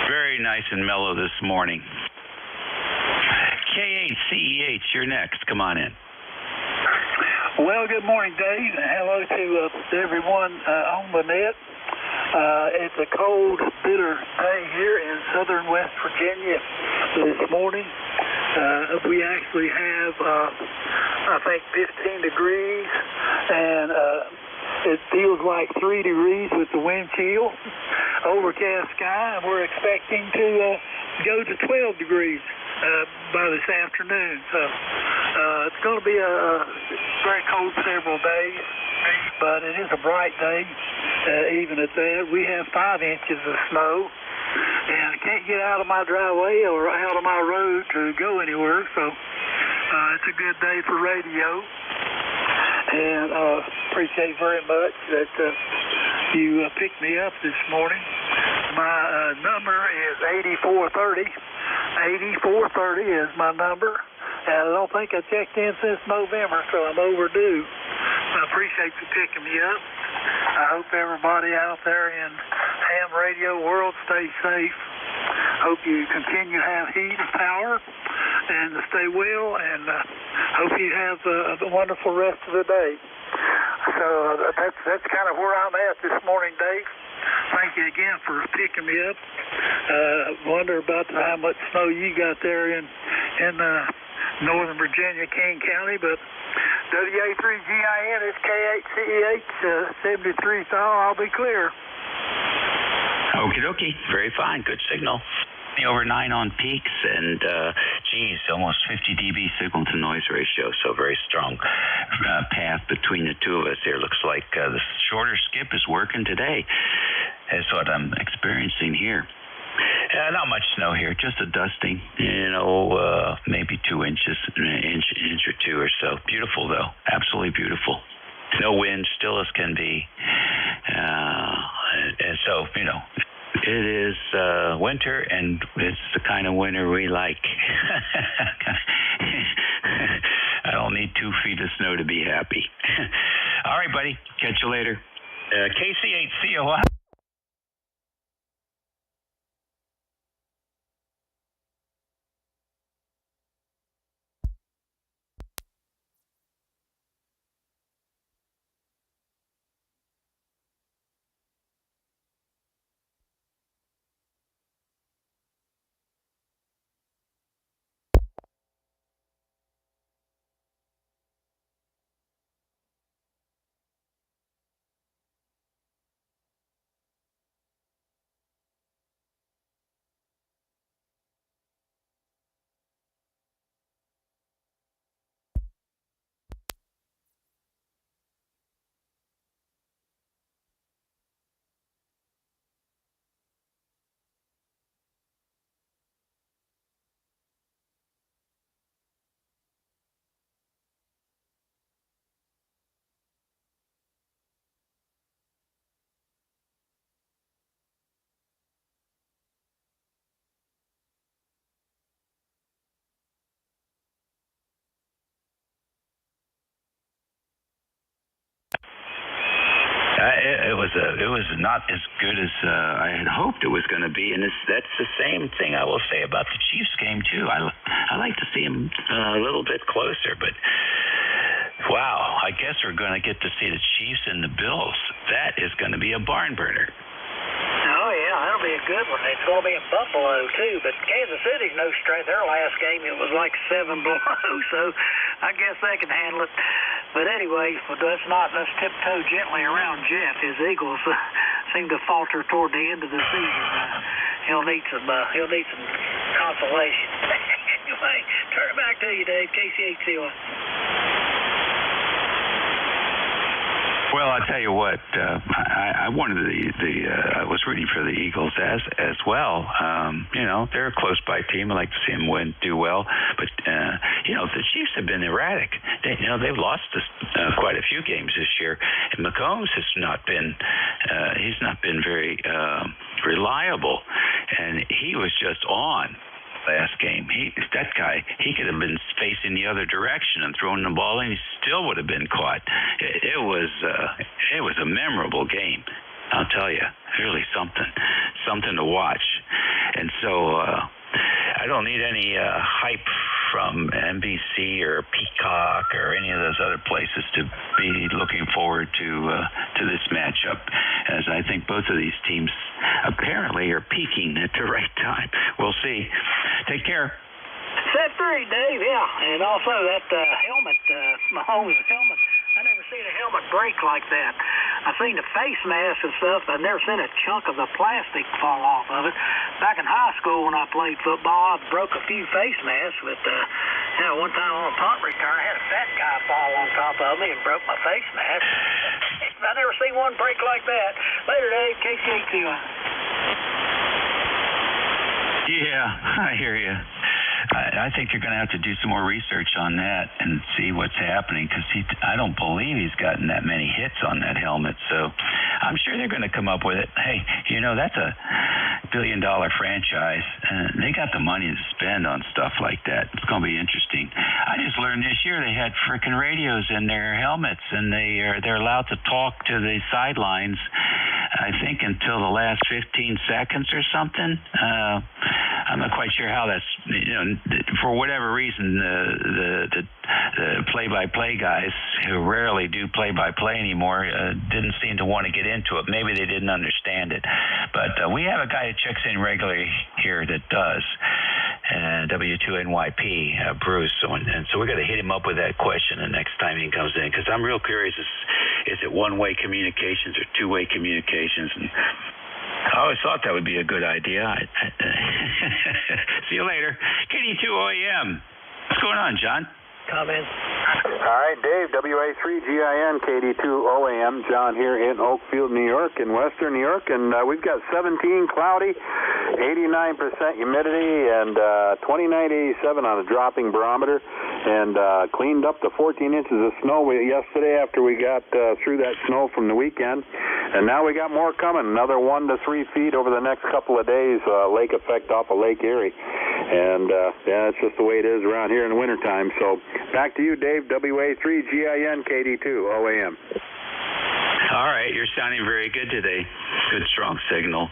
Very nice and mellow this morning. K8CEH, you're next. Come on in. Well, good morning, Dave, and hello to everyone on the net. It's a cold, bitter day here in southern West Virginia this morning. We actually have, I think, 15 degrees, and it feels like 3 degrees with the wind chill. Overcast sky, and we're expecting to go to 12 degrees by this afternoon. So it's going to be a very cold several days, but it is a bright day even at that. We have 5 inches of snow, and I can't get out of my driveway or out of my road to go anywhere, so it's a good day for radio. And appreciate very much that you picked me up this morning. My number is 8430. 8430 is my number, and I don't think I checked in since November, so I'm overdue. I appreciate you picking me up. I hope everybody out there in ham radio world stays safe. Hope you continue to have heat and power and stay well, and hope you have a wonderful rest of the day. So that's kind of where I'm at this morning, Dave. Thank you again for picking me up. Wonder about how much snow you got there in northern Virginia, King County, but WA3GIN is K8CEH 73, so I'll be clear. Okie dokie. Very fine. Good signal. Over 9 on peaks, and almost 50 dB signal to noise ratio, so very strong path between the two of us here. Looks like the shorter skip is working today. That's what I'm experiencing here. Not much snow here, just a dusting, maybe 2 inches, an inch or two or so. Beautiful, though. Absolutely beautiful. No wind, still as can be. And so, it is winter, and it's the kind of winter we like. I don't need 2 feet of snow to be happy. All right, buddy. Catch you later. KC8COI. It was not as good as I had hoped it was going to be, and that's the same thing I will say about the Chiefs game too. I like to see them a little bit closer, but wow, I guess we're going to get to see the Chiefs and the Bills. That is going to be a barn burner. Oh, yeah, that'll be a good one. It's going to be in Buffalo, too. But Kansas City's no strength. Their last game, it was like 7 below, so I guess they can handle it. But anyway, let's tiptoe gently around Jeff. His Eagles seem to falter toward the end of the season. He'll need some consolation. Anyway, turn it back to you, Dave. KC8COI. Well, I'll tell you what. I wanted I was rooting for the Eagles as well. They're a close by team. I like to see them do well. But the Chiefs have been erratic. They've lost quite a few games this year. And McCombs has not been. He's not been very reliable, and he was just on last game. That guy, he could have been facing the other direction and throwing the ball, and he still would have been caught. It was a memorable game. I'll tell you, really something to watch. And so I don't need any hype from NBC or Peacock or any of those other places to be looking forward to this matchup, as I think both of these teams apparently are peaking at the right time. We'll see. Take care. Set free, Dave, yeah. And also that helmet, Mahomes' helmet. I never seen a helmet break like that. I've seen the face mask and stuff, but I've never seen a chunk of the plastic fall off of it. Back in high school when I played football, I broke a few face masks, but one time on a punt return, I had a fat guy fall on top of me and broke my face mask. I never seen one break like that. Later, Dave, KC8 Yeah, I hear you. I think you're going to have to do some more research on that and see what's happening, because I don't believe he's gotten that many hits on that helmet. So I'm sure they're going to come up with it. Hey, that's a billion-dollar franchise, and they got the money to spend on stuff like that. It's going to be interesting. I just learned this year they had frickin' radios in their helmets, and they're allowed to talk to the sidelines, I think, until the last 15 seconds or something. I'm not quite sure how that's, for whatever reason, the play-by-play guys who rarely do play-by-play anymore didn't seem to want to get into it. Maybe they didn't understand it. But we have a guy that checks in regularly here that does, W2NYP, Bruce. And so we're going to hit him up with that question the next time he comes in, because I'm real curious, is it one-way communications or two-way communications? And I always thought that would be a good idea. See you later. KD2OAM. What's going on, John? Comments? All right, Dave, WA3GIN, KD2OAM. John here in Oakfield, New York, in western New York. And we've got 17 cloudy, 89% humidity, and 2987 on a dropping barometer. And cleaned up the 14 inches of snow yesterday after we got through that snow from the weekend. And now we got more coming, another 1 to 3 feet over the next couple of days, lake effect off of Lake Erie. And, it's just the way it is around here in the wintertime. So back to you, Dave, WA3GIN, KD2OAM. All right, you're sounding very good today. Good, strong signal.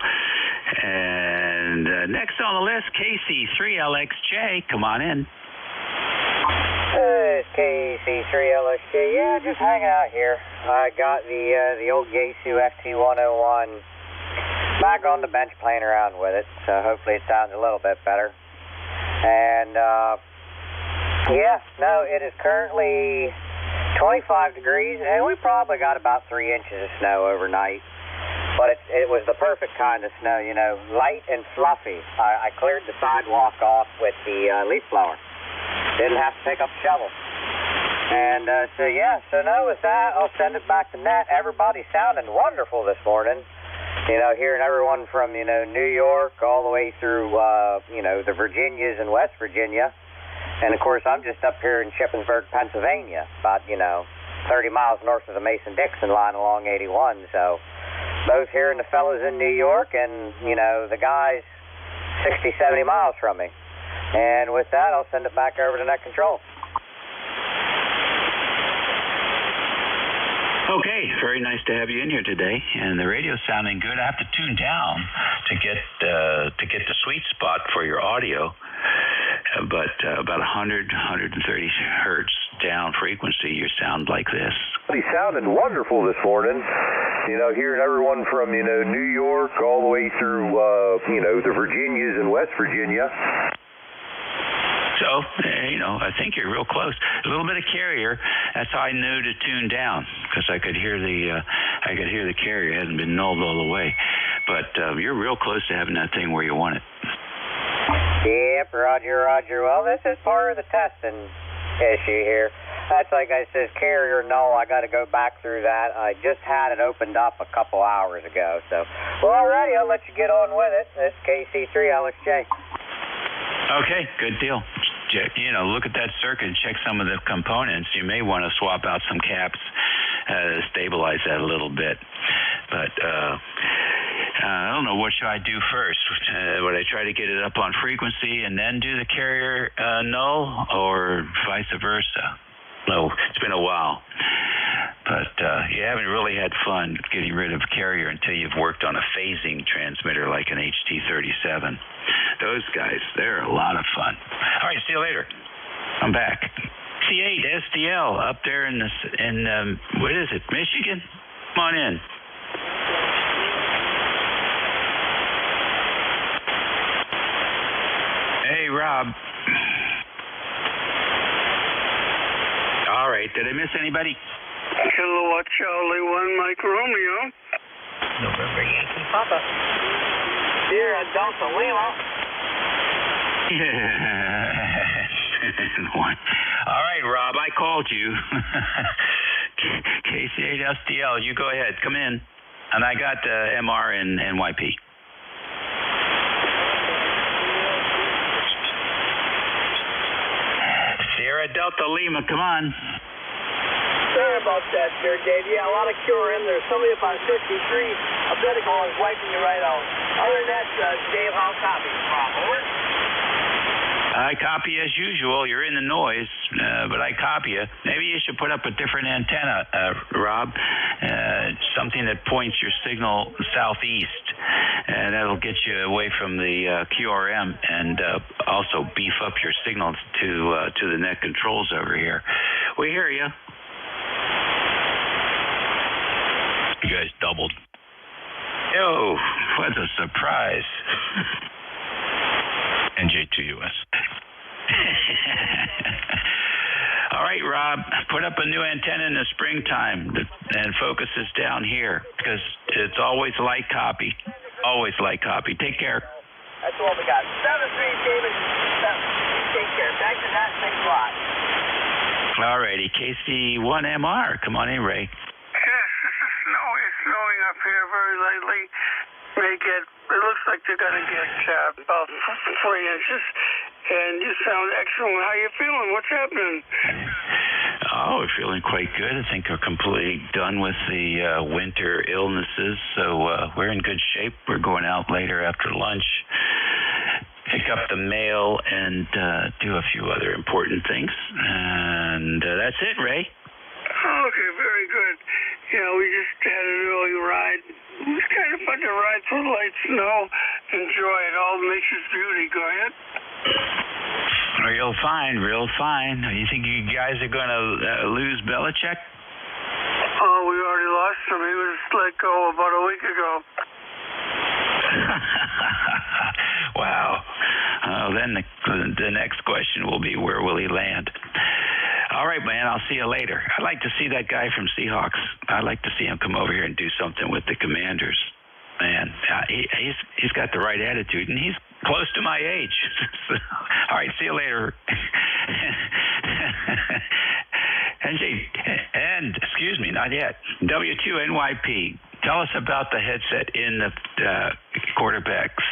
And next on the list, KC3LXJ. Come on in. It's KC3LXJ. Yeah, just hanging out here. I got the old Yaesu FT101 back on the bench playing around with it, so hopefully it sounds a little bit better. And, it is currently 25 degrees, and we probably got about 3 inches of snow overnight. But it was the perfect kind of snow, light and fluffy. I cleared the sidewalk off with the leaf blower. Didn't have to pick up a shovel. And so now with that, I'll send it back to net. Everybody's sounding wonderful this morning. Hearing everyone from, New York all the way through, the Virginias and West Virginia. And, of course, I'm just up here in Shippensburg, Pennsylvania, about, 30 miles north of the Mason-Dixon line along 81. So both hearing the fellows in New York and, the guys 60, 70 miles from me. And with that, I'll send it back over to net control. Okay, very nice to have you in here today, and the radio's sounding good. I have to tune down to get the sweet spot for your audio, but about 100, 130 hertz down frequency, you sound like this. He sounded wonderful this morning. Hearing everyone from New York all the way through the Virginias and West Virginia. So, I think you're real close. A little bit of carrier. That's how I knew to tune down, because I could hear the carrier. It hasn't been nulled all the way, but you're real close to having that thing where you want it. Yep, Roger. Well, this is part of the testing issue here. That's like I says, carrier null. I got to go back through that. I just had it opened up a couple hours ago. So, well, alrighty, I'll let you get on with it. This is KC3 LXJ. Okay, good deal. You know, look at that circuit, check some of the components. You may want to swap out some caps, stabilize that a little bit. But I don't know, what should I do first? Would I try to get it up on frequency and then do the carrier null, or vice versa? No, it's been a while. But you haven't really had fun getting rid of carrier until you've worked on a phasing transmitter like an HT37. Those guys, they're a lot of fun. All right, see you later. I'm back. C8 SDL up there in what is it, Michigan? Come on in. Hey, Rob. All right, did I miss anybody? Kilowatt Charlie 1, Mike Romeo. November Yankee Papa. Sierra Delta Lima. All right, Rob, I called you. KC8SDL, you go ahead, come in. And I got MR and NYP. Sierra Delta Lima, come on. Sorry about that there, Dave. Yeah, a lot of cure in there. Somebody up on 53, a medical is wiping you right out. Other than that, Dave, how copy? Over. I copy as usual. You're in the noise, but I copy you. Maybe you should put up a different antenna, Rob. Something that points your signal southeast. That'll get you away from the QRM and also beef up your signal to the net controls over here. We hear you. You guys doubled. Yo, what a surprise. NJ2US. All right, Rob, put up a new antenna in the springtime and focus this down here, because it's always light copy. Always light copy. Take care. That's all we got. 7-3, David. Take care. Back to that. Thanks a lot. All righty. KC1MR. Come on in, Ray. Snowing up here very lately. It looks like they're going to get about 3 inches. And you sound excellent. How you feeling? What's happening? Oh, we're feeling quite good. I think we're completely done with the winter illnesses, so we're in good shape. We're going out later after lunch, pick up the mail, and do a few other important things. And that's it, Ray. Okay, very good. Yeah, we just had an early ride. It was kind of fun to ride through light snow. Enjoy it. All nature's beauty. Go ahead. Real fine, real fine. You think you guys are going to lose Belichick? Oh, we already lost him. He was let go about a week ago. Wow. Then the next question will be, where will he land? All right, man, I'll see you later. I'd like to see that guy from Seahawks. I'd like to see him come over here and do something with the Commanders. Man, he's got the right attitude, and he's close to my age. All right, see you later. Excuse me, not yet. W2NYP, tell us about the headset in the quarterback's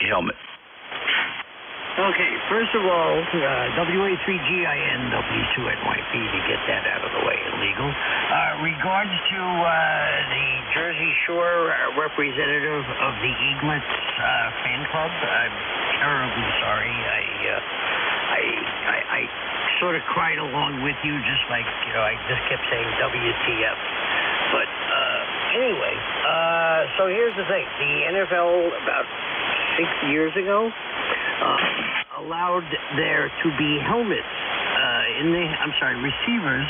helmet. Okay, first of all, WA3GIN, W2NYP, to get that out of the way, illegal. Regards to the Jersey Shore representative of the Eaglets fan club, I'm terribly sorry. I sort of cried along with you, just like, I just kept saying WTF. But anyway, so here's the thing. The NFL, about 6 years ago, allowed there to be helmets receivers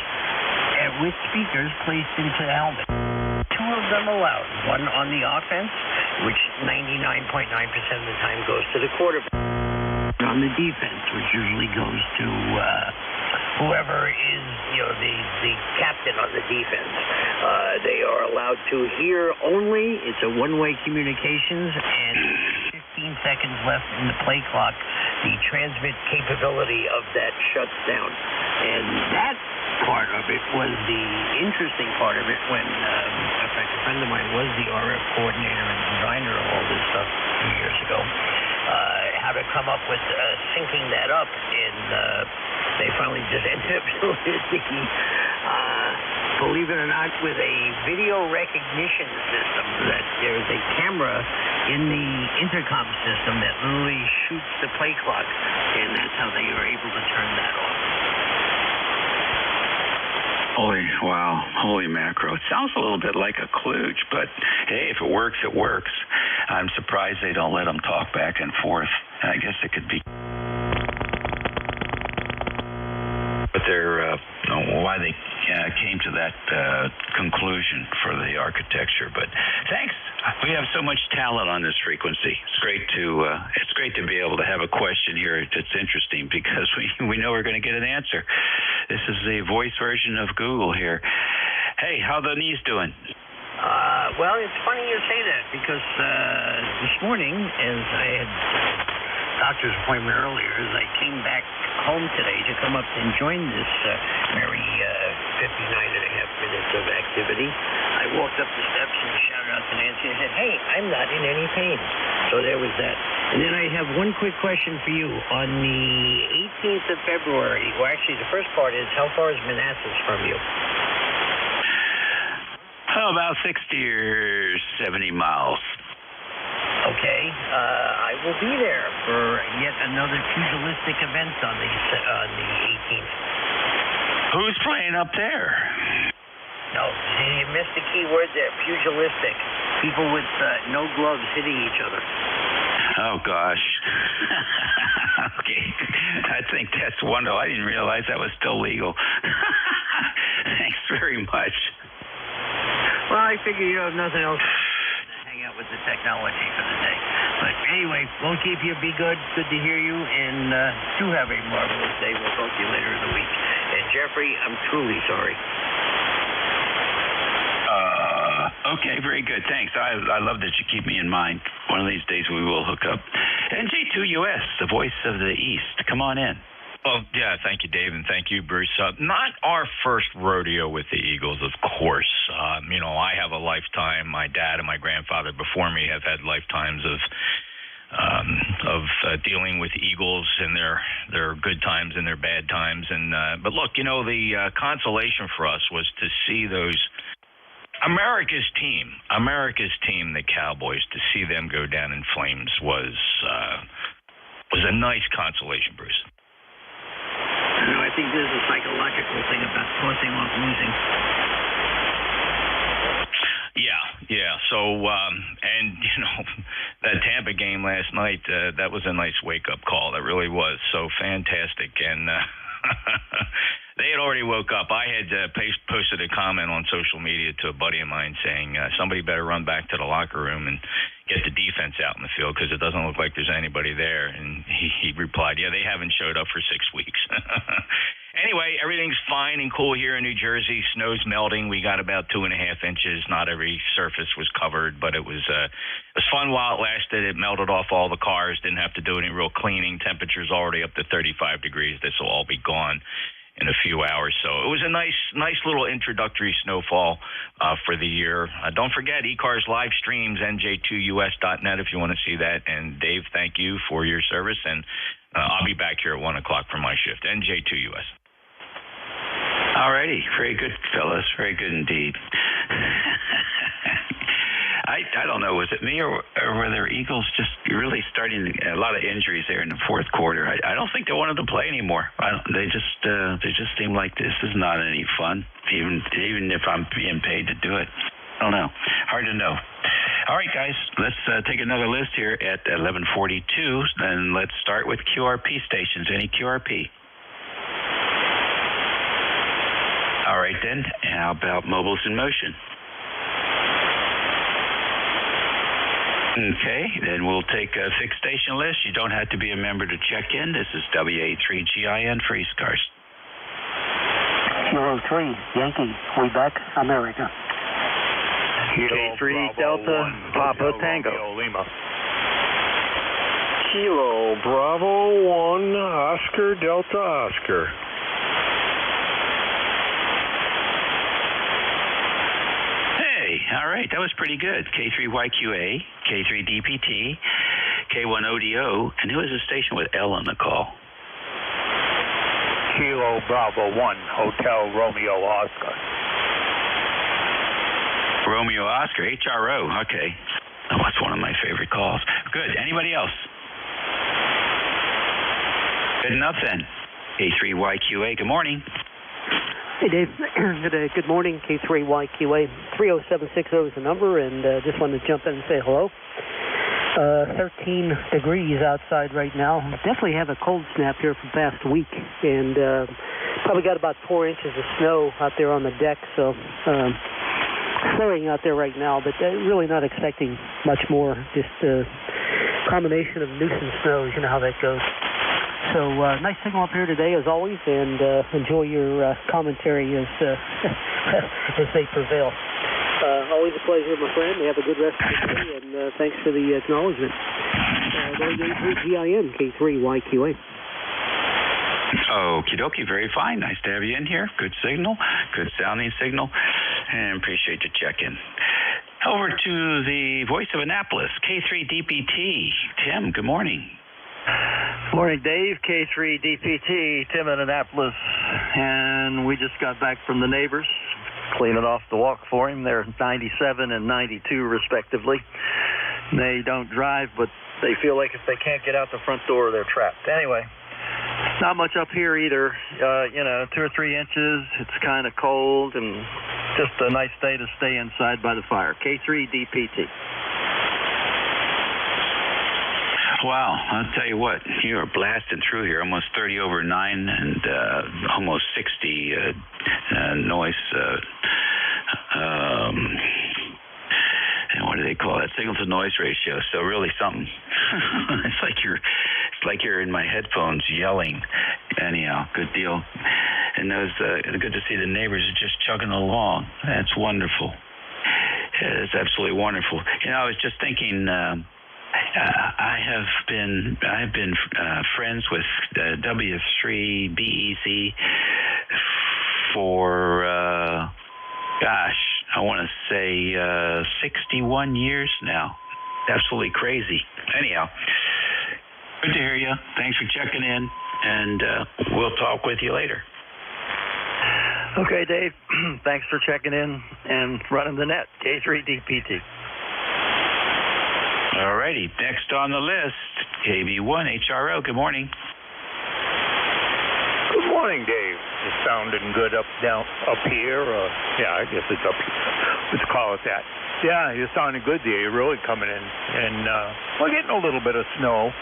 with speakers placed into the helmet. 2 of them allowed. One on the offense, which 99.9% of the time goes to the quarterback. On the defense, which usually goes to whoever is, the captain on the defense. They are allowed to hear only. It's a one-way communications, and 15 seconds left in the play clock, the transmit capability of that shuts down. And that part of it was the interesting part of it when, in fact, a friend of mine was the RF coordinator and designer of all this stuff a few years ago. How to come up with syncing that up, and they finally just ended up doing it, believe it or not, with a video recognition system. That there's a camera in the intercom system that literally shoots the play clock, and that's how they were able to turn that off. Holy macro. It sounds a little bit like a kludge, but hey, if it works, it works. I'm surprised they don't let them talk back and forth. I guess it could be. But why they came to that conclusion for the architecture. But thanks. We have so much talent on this frequency. It's great to be able to have a question here that's interesting, because we know we're going to get an answer. This is the voice version of Google here. Hey, how the knees doing? Well, it's funny you say that, because this morning, as I had doctor's appointment earlier, as I came back home today to come up and join this merry 59 and a half minutes of activity, I walked up the steps and shouted out to Nancy and said, "Hey, I'm not in any pain." So there was that. And then I have one quick question for you. On the 18th of February, well, actually, the first part is, how far is Manassas from you? Oh, about 60 or 70 miles. Okay, I will be there for yet another pugilistic event on the 18th. Who's playing up there? No, you missed the key word there, pugilistic. People with no gloves hitting each other. Oh, gosh. Okay, I think that's wonderful. I didn't realize that was still legal. Thanks very much. Well, I figure you have nothing else to hang out with the technology for the day. But anyway, won't keep you. Be good. Good to hear you. And do have a marvelous day. We'll talk to you later in the week. And Jeffrey, I'm truly sorry. Okay, very good. Thanks. I love that you keep me in mind. One of these days we will hook up. NJ2US, the voice of the East. Come on in. Well, yeah, thank you, Dave, and thank you, Bruce. Not our first rodeo with the Eagles, of course. I have a lifetime. My dad and my grandfather before me have had lifetimes of dealing with Eagles and their good times and their bad times. But look, the consolation for us was to see those America's team, the Cowboys, to see them go down in flames was a nice consolation, Bruce. I think there's a psychological thing about tossing off losing. Yeah. So, that Tampa game last night, that was a nice wake-up call. That really was so fantastic. And they had already woke up. I had posted a comment on social media to a buddy of mine saying somebody better run back to the locker room and get the defense out in the field, because it doesn't look like there's anybody there. And he replied, yeah, they haven't showed up for 6 weeks. Anyway, everything's fine and cool here in New Jersey. Snow's melting. We got about 2.5 inches. Not every surface was covered, but it was fun while it lasted. It melted off all the cars. Didn't have to do any real cleaning. Temperature's already up to 35 degrees. This will all be gone in a few hours. So it was a nice little introductory snowfall for the year. Don't forget, ECARS live streams, nj2us.net if you want to see that. And Dave, thank you for your service. And I'll be back here at 1 o'clock for my shift, nj2us. All righty. Very good, fellas. Very good indeed. I don't know, was it me or were there Eagles just really starting a lot of injuries there in the fourth quarter? I don't think they wanted to play anymore. They just seem like this is not any fun, even if I'm being paid to do it. I don't know. Hard to know. All right, guys, let's take another list here at 11:42, and let's start with QRP stations. Any QRP? All right, then. How about mobiles in motion? Okay, then we'll take a fixed station list. You don't have to be a member to check in. This is WA3GIN for ECARS. Kilo 3, Yankee, Quebec, America. Kilo 3, Delta, Papa Tango. Lima. Kilo Bravo 1, Oscar, Delta, Oscar. All right. That was pretty good. K3YQA, K3DPT, K1ODO, and who was the station with L on the call? Kilo Bravo 1, Hotel Romeo Oscar. Romeo Oscar, HRO. Okay. Oh, that's one of my favorite calls. Good. Anybody else? Good enough then. K3YQA, good morning. Hey, Dave. Good morning, K3YQA. 30760 is the number, and just wanted to jump in and say hello. 13 degrees outside right now. Definitely have a cold snap here for the past week, and probably got about 4 inches of snow out there on the deck, so slurring out there right now, but really not expecting much more. Just a combination of nuisance snows, you know how that goes. So nice signal up here today, as always, and enjoy your commentary as as they prevail. Always a pleasure, my friend. Have a good rest of the day, and thanks for the acknowledgement. GIN, K3YQA. Okie dokie, very fine. Nice to have you in here. Good signal, good sounding signal, and appreciate the check-in. Over to the voice of Annapolis, K3DPT. Tim, good morning. Morning, Dave. K3DPT, Tim in Annapolis. And we just got back from the neighbors, cleaning off the walk for him. They're 97 and 92, respectively. They don't drive, but they feel like if they can't get out the front door, they're trapped. Anyway, not much up here either. 2 or 3 inches. It's kind of cold, and just a nice day to stay inside by the fire. K3DPT. Wow, I'll tell you what, you are blasting through here, almost 30 over 9 and almost 60 noise, and what do they call that? Signal to noise ratio. So really something. It's like you're in my headphones yelling. Anyhow, good deal. And those good to see the neighbors just chugging along. That's wonderful. It's absolutely wonderful. I was just thinking. I've been friends with W3BEC for I want to say 61 years now. Absolutely crazy. Anyhow, good to hear you. Thanks for checking in, and we'll talk with you later. Okay, Dave. Thanks for checking in and running the net. K3DPT. All righty. Next on the list, KB1 HRO. Good morning. Good morning, Dave. It's sounding good up here. I guess it's up here. Let's call it that. Yeah, you're sounding good there. You're really coming in. And we're getting a little bit of snow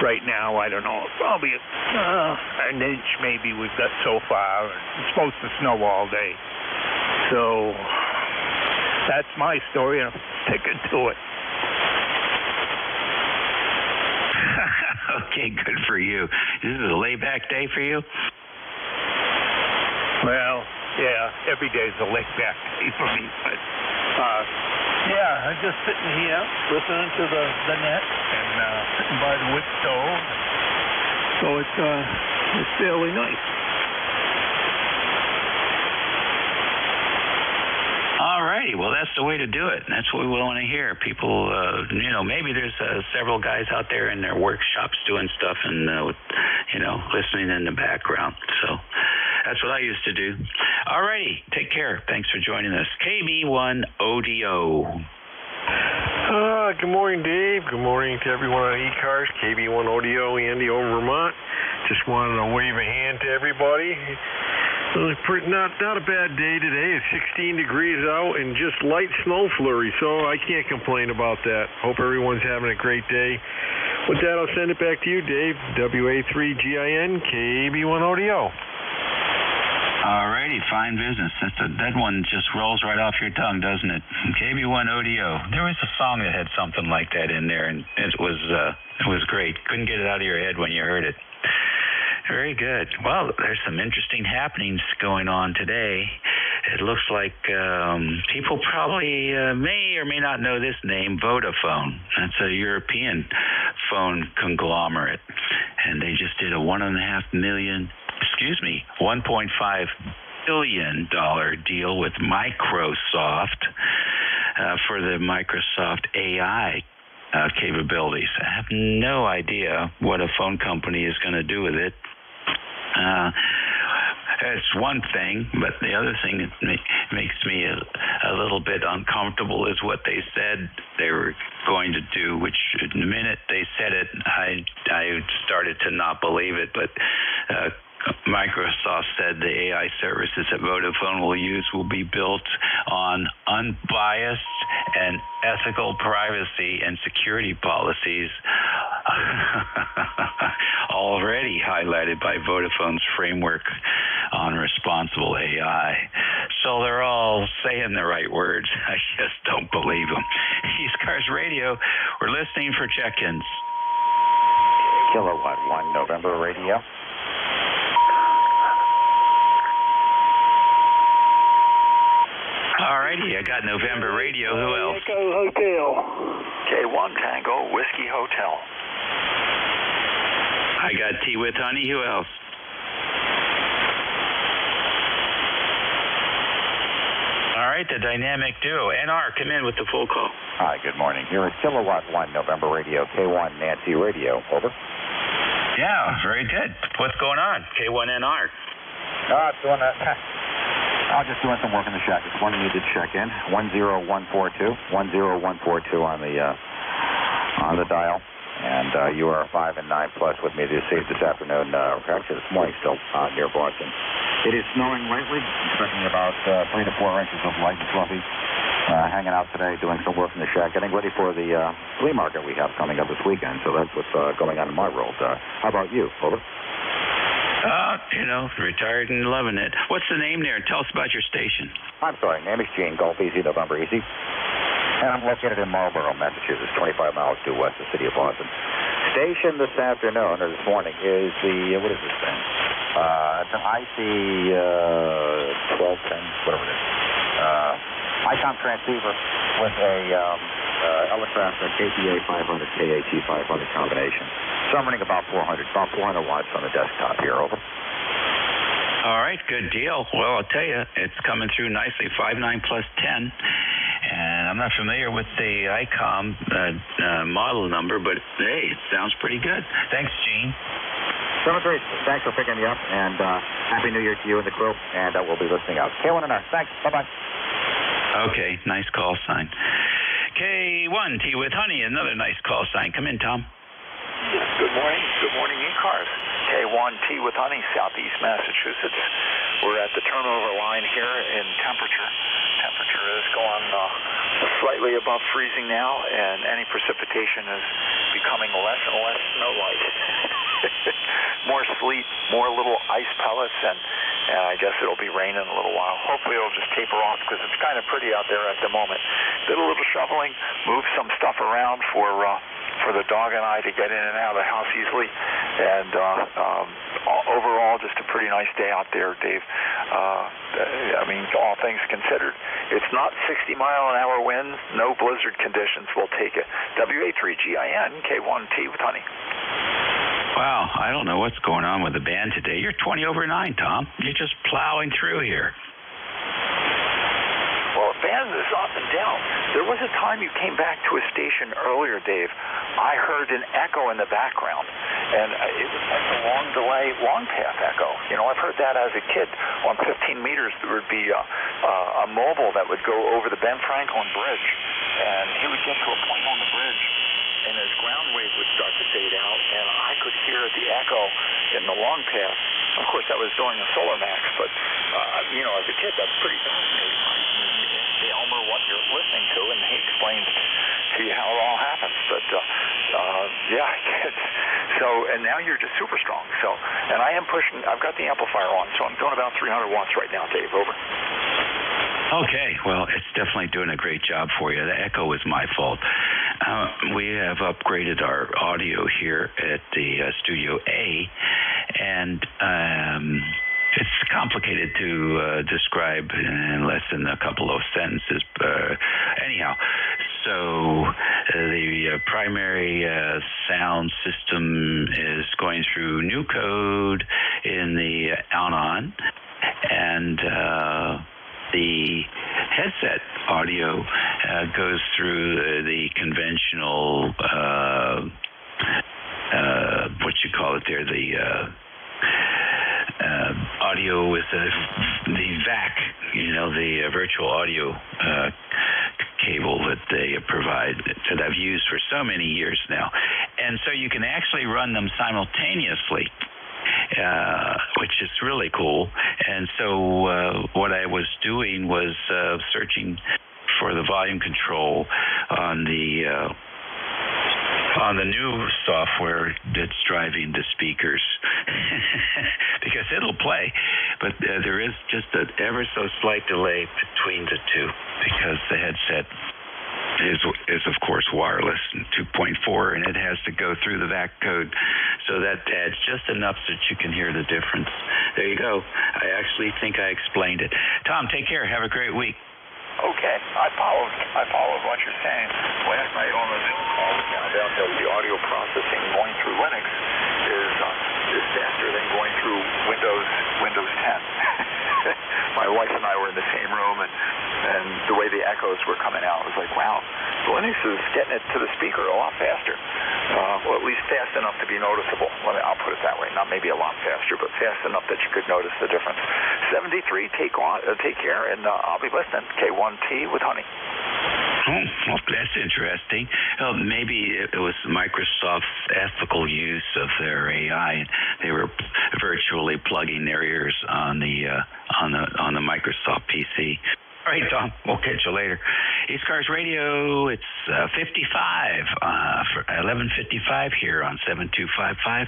right now. I don't know. Probably an inch maybe we've got so far. It's supposed to snow all day. So that's my story, and I'm sticking to it. Okay, good for you. This is a layback day for you? Well, yeah, every day is a layback day for me. But, I'm just sitting here listening to the net and sitting by the wood stove. So it's fairly nice. All righty. Well, that's the way to do it. That's what we want to hear. People, maybe there's several guys out there in their workshops doing stuff and, listening in the background. So that's what I used to do. All righty. Take care. Thanks for joining us. KB1ODO. Good morning, Dave. Good morning to everyone on ECARS, KB1ODO, Andy over Vermont. Just wanted to wave a hand to everybody. Not a bad day today. It's 16 degrees out and just light snow flurry, so I can't complain about that. Hope everyone's having a great day. With that, I'll send it back to you, Dave. WA3GIN, KB1ODO. All righty, fine business. That one just rolls right off your tongue, doesn't it? KB1ODO. There was a song that had something like that in there, and it was great. Couldn't get it out of your head when you heard it. Very good. Well, there's some interesting happenings going on today. It looks like people probably may or may not know this name, Vodafone. That's a European phone conglomerate. And they just did a $1.5 billion deal with Microsoft for the Microsoft AI capabilities. I have no idea what a phone company is going to do with it. It's one thing, but the other thing that makes me a little bit uncomfortable is what they said they were going to do, which the minute they said it, I started to not believe it, but Microsoft said the AI services that Vodafone will use will be built on unbiased and ethical privacy and security policies already highlighted by Vodafone's framework on responsible AI. So they're all saying the right words. I just don't believe them. ECARS Radio, we're listening for check-ins. Kilowatt 1 November Radio. Alrighty, I got November Radio. Who else? Echo Hotel. K1 Tango Whiskey Hotel. I got Tea with Honey. Who else? All right, the dynamic duo. NR, come in with the full call. Hi, good morning. Here is Kilowatt 1 November Radio, K1 Nancy Radio. Over. Yeah, very good. What's going on? K1NR. It's doing that. I'm just doing some work in the shack. It's one needed check-in. 10142. 10142 on the dial. And you are 5 and 9 plus with me this afternoon. Actually, this morning still near Boston. It is snowing lately. Expecting about 3 to 4 inches of light and fluffy. Hanging out today, doing some work in the shack, getting ready for the flea market we have coming up this weekend. So that's what's going on in my world. How about you? Over. Retired and loving it. What's the name there? Tell us about your station. I'm sorry. Name is Gene. Golf Easy, November Easy. And I'm located in Marlborough, Massachusetts, 25 miles due west of the city of Boston. Station this afternoon, or this morning, is what is this thing? It's an IC 1210, whatever it is. ICOM transceiver with a Electronic KPA 500, KAT 500 combination. So I'm running about 400 watts on the desktop here. Over. All right, good deal. Well, I'll tell you, it's coming through nicely, 5.9 plus 10. And I'm not familiar with the ICOM model number, but hey, it sounds pretty good. Thanks, Gene. 7-3, thanks for picking me up, and Happy New Year to you and the crew, and we'll be listening out. K1NR, thanks. Bye-bye. Okay, nice call sign. K1, Tea with Honey, another nice call sign. Come in, Tom. Good morning. Good morning, ECARS. K1 Tea with Honey, Southeast Massachusetts. We're at the turnover line here in temperature. Temperature is going slightly above freezing now, and any precipitation is becoming less and less snow-like. More sleet, more little ice pellets, and I guess it'll be raining a little while. Hopefully it'll just taper off because it's kind of pretty out there at the moment. Did a little shoveling, moved some stuff around for the dog and I to get in and out of the house easily, and overall just a pretty nice day out there, Dave. I mean, all things considered. It's not 60-mile-an-hour winds, no blizzard conditions. We'll take it. WA3GIN, K1T with Honey. Wow, I don't know what's going on with the band today. You're 20 over 9, Tom. You're just plowing through here. Well, the band is up and down. There was a time you came back to a station earlier, Dave. I heard an echo in the background, and it was like a long delay, long path echo. You know, I've heard that as a kid. On 15 meters, there would be a mobile that would go over the Ben Franklin Bridge, and he would get to a point on the bridge, and his ground wave would start to fade out, and I could hear the echo in the long path. Of course, that was during the Solar Max, but, as a kid, that's pretty fascinating. Elmer, what you're listening to, and he explains to you how it all happens. But, and now you're just super strong. So, and I am pushing, I've got the amplifier on, so I'm doing about 300 watts right now, Dave. Over. Okay, well, it's definitely doing a great job for you. The echo was my fault. We have upgraded our audio here at the Studio A, and it's complicated to describe in less than a couple of sentences. Anyhow, so the primary sound system is going through new code in the Anon, and the headset audio goes through the conventional, what you call it there, the audio with the VAC, the virtual audio cable that they provide that I've used for so many years now. And so you can actually run them simultaneously, which is really cool. And so what I was doing was searching for the volume control on the new software that's driving the speakers, because it'll play, but there is just an ever so slight delay between the two, because the headset is of course wireless and 2.4, and it has to go through the VAC code, so that adds just enough so that you can hear the difference. There you go. I actually think I explained it. Tom, take care. Have a great week. Okay, I followed what you're saying. Last night on the Zoom call, we found out that the audio processing going through Linux is faster than going through Windows 10. My wife and I were in the same room, and the way the echoes were coming out, was like, wow, Linux is getting it to the speaker a lot faster. Well, at least fast enough to be noticeable. I'll put it that way. Not maybe a lot faster, but fast enough that you could notice the difference. 73, take care, and I'll be listening. K1T with Honey. Oh, well, that's interesting. Well, maybe it was Microsoft's ethical use of their AI. They were virtually plugging their ears on the Microsoft PC. All right, Tom, we'll catch you later. ECARS Radio, it's 55 for 11:55 here on 7255,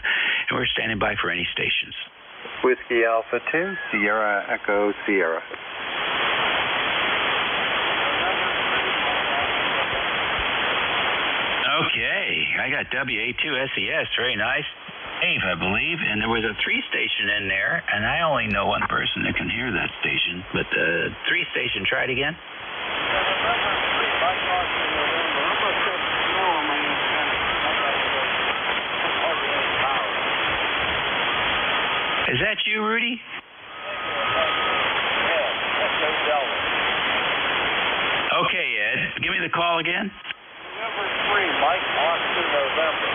and we're standing by for any stations. Whiskey Alpha 2, Sierra Echo Sierra. Okay, I got WA2 SES, very nice. Dave, I believe, and there was a 3-station in there, and I only know one person that can hear that station, but 3-station, try it again. Is that you, Rudy? Okay, Ed, give me the call again. Number 3, Mike Oscar November.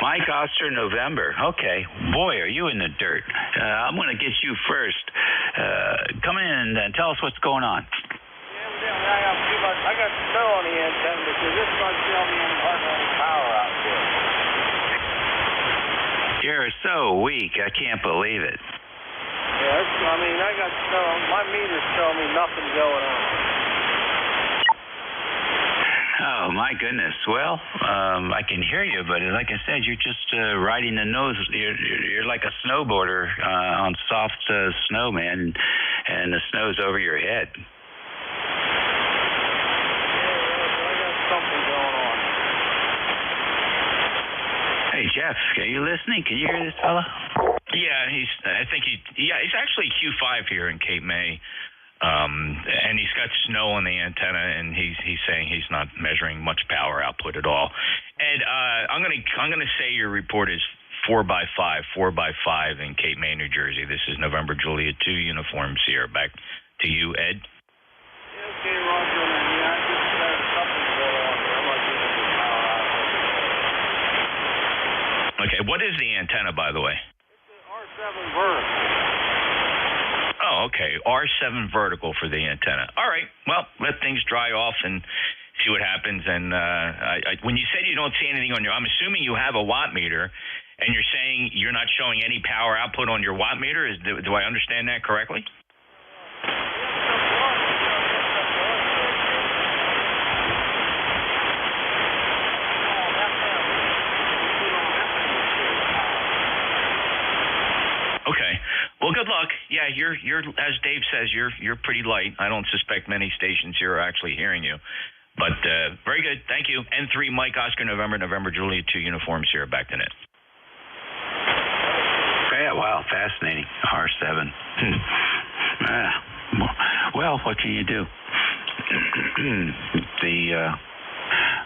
Mike Oster, November. Okay. Boy, are you in the dirt. I'm going to get you first. Come in and tell us what's going on. I got snow on the antenna because it's not showing me any hardly power out here. You're so weak. I can't believe it. Yeah, I got snow. My meter's showing me nothing going on. Oh, my goodness. Well, I can hear you, but like I said, you're just riding the nose. You're like a snowboarder on soft snow, man, and the snow's over your head. Yeah, I got something going on. Hey, Jeff, are you listening? Can you hear this fella? Yeah, he's actually Q5 here in Cape May. And he's got snow on the antenna, and he's saying he's not measuring much power output at all. And I'm gonna say your report is 4x5 in Cape May, New Jersey. This is November Juliet 2 Uniform Sierra. Back to you, Ed. Okay, Roger. Yeah, I just got something going on here. I'm not getting any power output. Okay, what is the antenna, by the way? It's an R7 vertical. Oh, okay. R7 vertical for the antenna. All right. Well, let things dry off and see what happens. And when you said you don't see anything on I'm assuming you have a watt meter, and you're saying you're not showing any power output on your watt meter. Do I understand that correctly? Okay. Well, good luck. Yeah, you're as Dave says, you're pretty light. I don't suspect many stations here are actually hearing you. But very good. Thank you. N3 Mike Oscar November Juliet 2 Uniform Sierra. Back to net. Yeah, wow, fascinating. R7. Well, what can you do?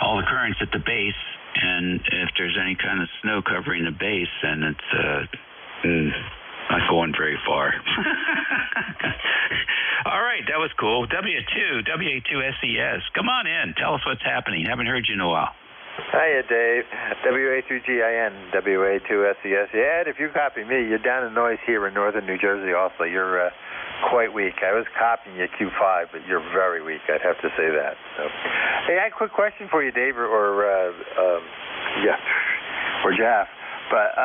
All the currents at the base, and if there's any kind of snow covering the base, then it's Not going very far. All right, that was cool. WA2SES. Come on in. Tell us what's happening. Haven't heard you in a while. Hiya, Dave. WA3GIN, WA2SES. Yeah, and if you copy me, you're down in noise here in northern New Jersey also. You're quite weak. I was copying you Q5, but you're very weak. I'd have to say that. So, hey, I had a quick question for you, Dave, or Jeff. But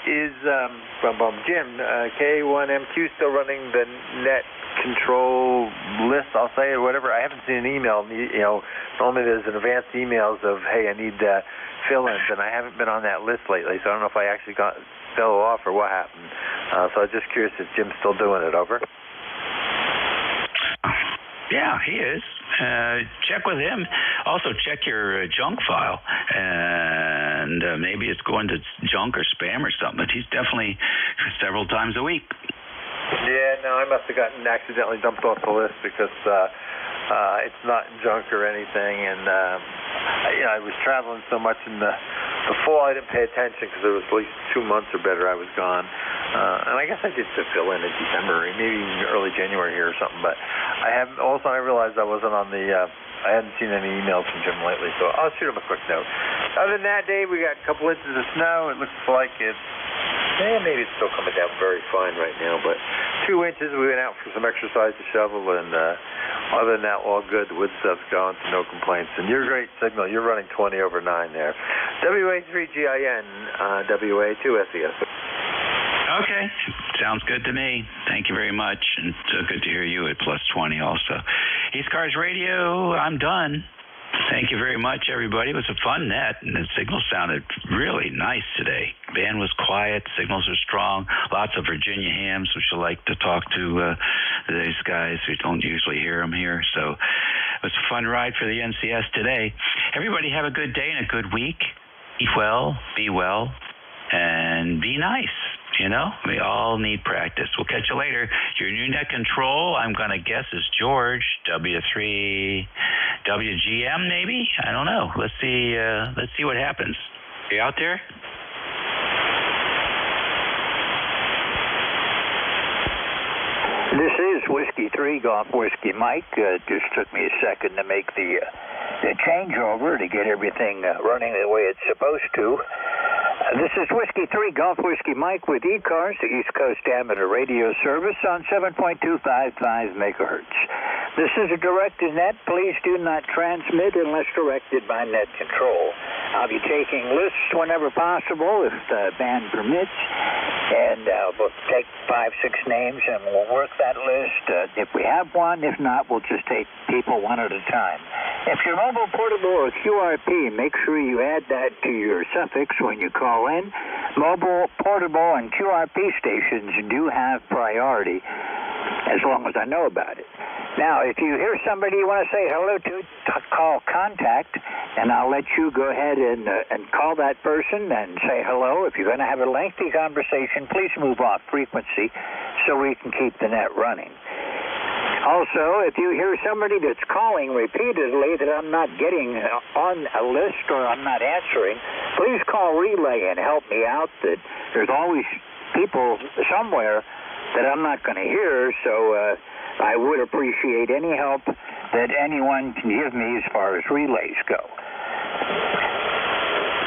is Jim, K1MQ still running the net control list, I'll say, or whatever? I haven't seen an email. You know, normally there's an advanced emails of, hey, I need fill-ins, and I haven't been on that list lately, so I don't know if I actually fell off or what happened. So I was just curious if Jim's still doing it. Over. Yeah, he is. Check with him. Also, check your junk file, and maybe it's going to junk or spam or something, but he's definitely several times a week. Yeah, no, I must have gotten accidentally dumped off the list because it's not in junk or anything, and I was traveling so much in the fall I didn't pay attention because it was at least 2 months or better I was gone. And I guess I did fill in December, maybe even early January here or something, but I realized I wasn't on the, I hadn't seen any emails from Jim lately, so I'll shoot him a quick note. Other than that, Dave, we got a couple inches of snow. It looks like maybe it's still coming down very fine right now, but 2 inches. We went out for some exercise to shovel, and other than that, all good. The wood stuff's gone, so no complaints. And you're great signal. You're running 20 over 9 there. WA3GIN, WA2SES. Okay, sounds good to me. Thank you very much, and good to hear you at plus 20 also. ECARS Radio, I'm done. Thank you very much, everybody. It was a fun net, and the signal sounded really nice today. Band was quiet, signals are strong, lots of Virginia hams, which I like to talk to these guys who don't usually hear them here. So it was a fun ride for the NCS today. Everybody have a good day and a good week. Eat well, be well, and be nice. You know, we all need practice. We'll catch you later. Your new net control, I'm going to guess, is George, W3, WGM maybe? I don't know. Let's see what happens. Are you out there? This is Whiskey 3, Golf Whiskey Mike. Just took me a second to make the changeover to get everything running the way it's supposed to. This is Whiskey 3, Golf Whiskey Mike with ECARS, the East Coast Amateur Radio Service on 7.255 megahertz. This is a directed net. Please do not transmit unless directed by net control. I'll be taking lists whenever possible if the band permits, and we'll take 5-6 names and we'll work that list if we have one. If not, we'll just take people one at a time. If you're mobile, portable, or QRP, make sure you add that to your suffix when you call in. Mobile, portable, and QRP stations do have priority as long as I know about it. Now, if you hear somebody you want to say hello to, call contact, and I'll let you go ahead and call that person and say hello. If you're going to have a lengthy conversation, please move off frequency so we can keep the net running. Also, if you hear somebody that's calling repeatedly that I'm not getting on a list or I'm not answering, please call Relay and help me out. That there's always people somewhere that I'm not going to hear, so I would appreciate any help that anyone can give me as far as relays go.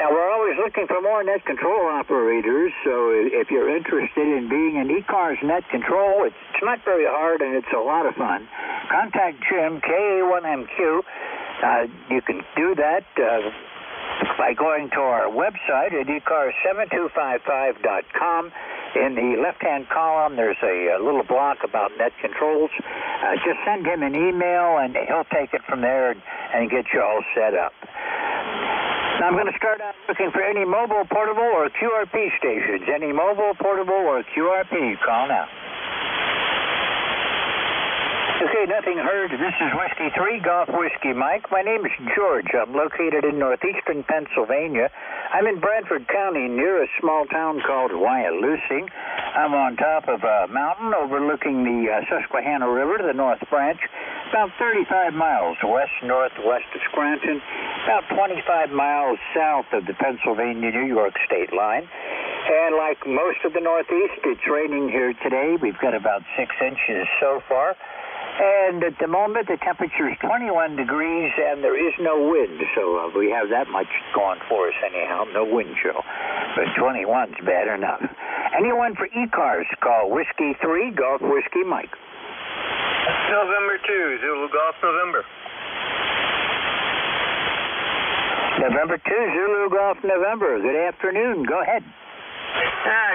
Now, we're always looking for more net control operators, so if you're interested in being an ECARS net control, it's not very hard and it's a lot of fun. Contact Jim, KA1MQ. You can do that by going to our website at ECARS7255.com. In the left-hand column, there's a little block about net controls. Just send him an email, and he'll take it from there and get you all set up. Now, I'm going to start out looking for any mobile, portable, or QRP stations. Any mobile, portable, or QRP, call now. Okay, nothing heard. This is Whiskey 3, Golf Whiskey Mike. My name is George. I'm located in northeastern Pennsylvania. I'm in Bradford County near a small town called Wyalusing. I'm on top of a mountain overlooking the Susquehanna River, the North Branch, about 35 miles west-northwest of Scranton, about 25 miles south of the Pennsylvania-New York state line. And like most of the Northeast, it's raining here today. We've got about 6 inches so far. And at the moment, the temperature is 21 degrees, and there is no wind. So we have that much going for us anyhow, no wind chill. But 21's bad enough. Anyone for ECARS, call Whiskey 3, Golf Whiskey Mike. November 2, Zulu Golf November. November 2, Zulu Golf November. Good afternoon. Go ahead.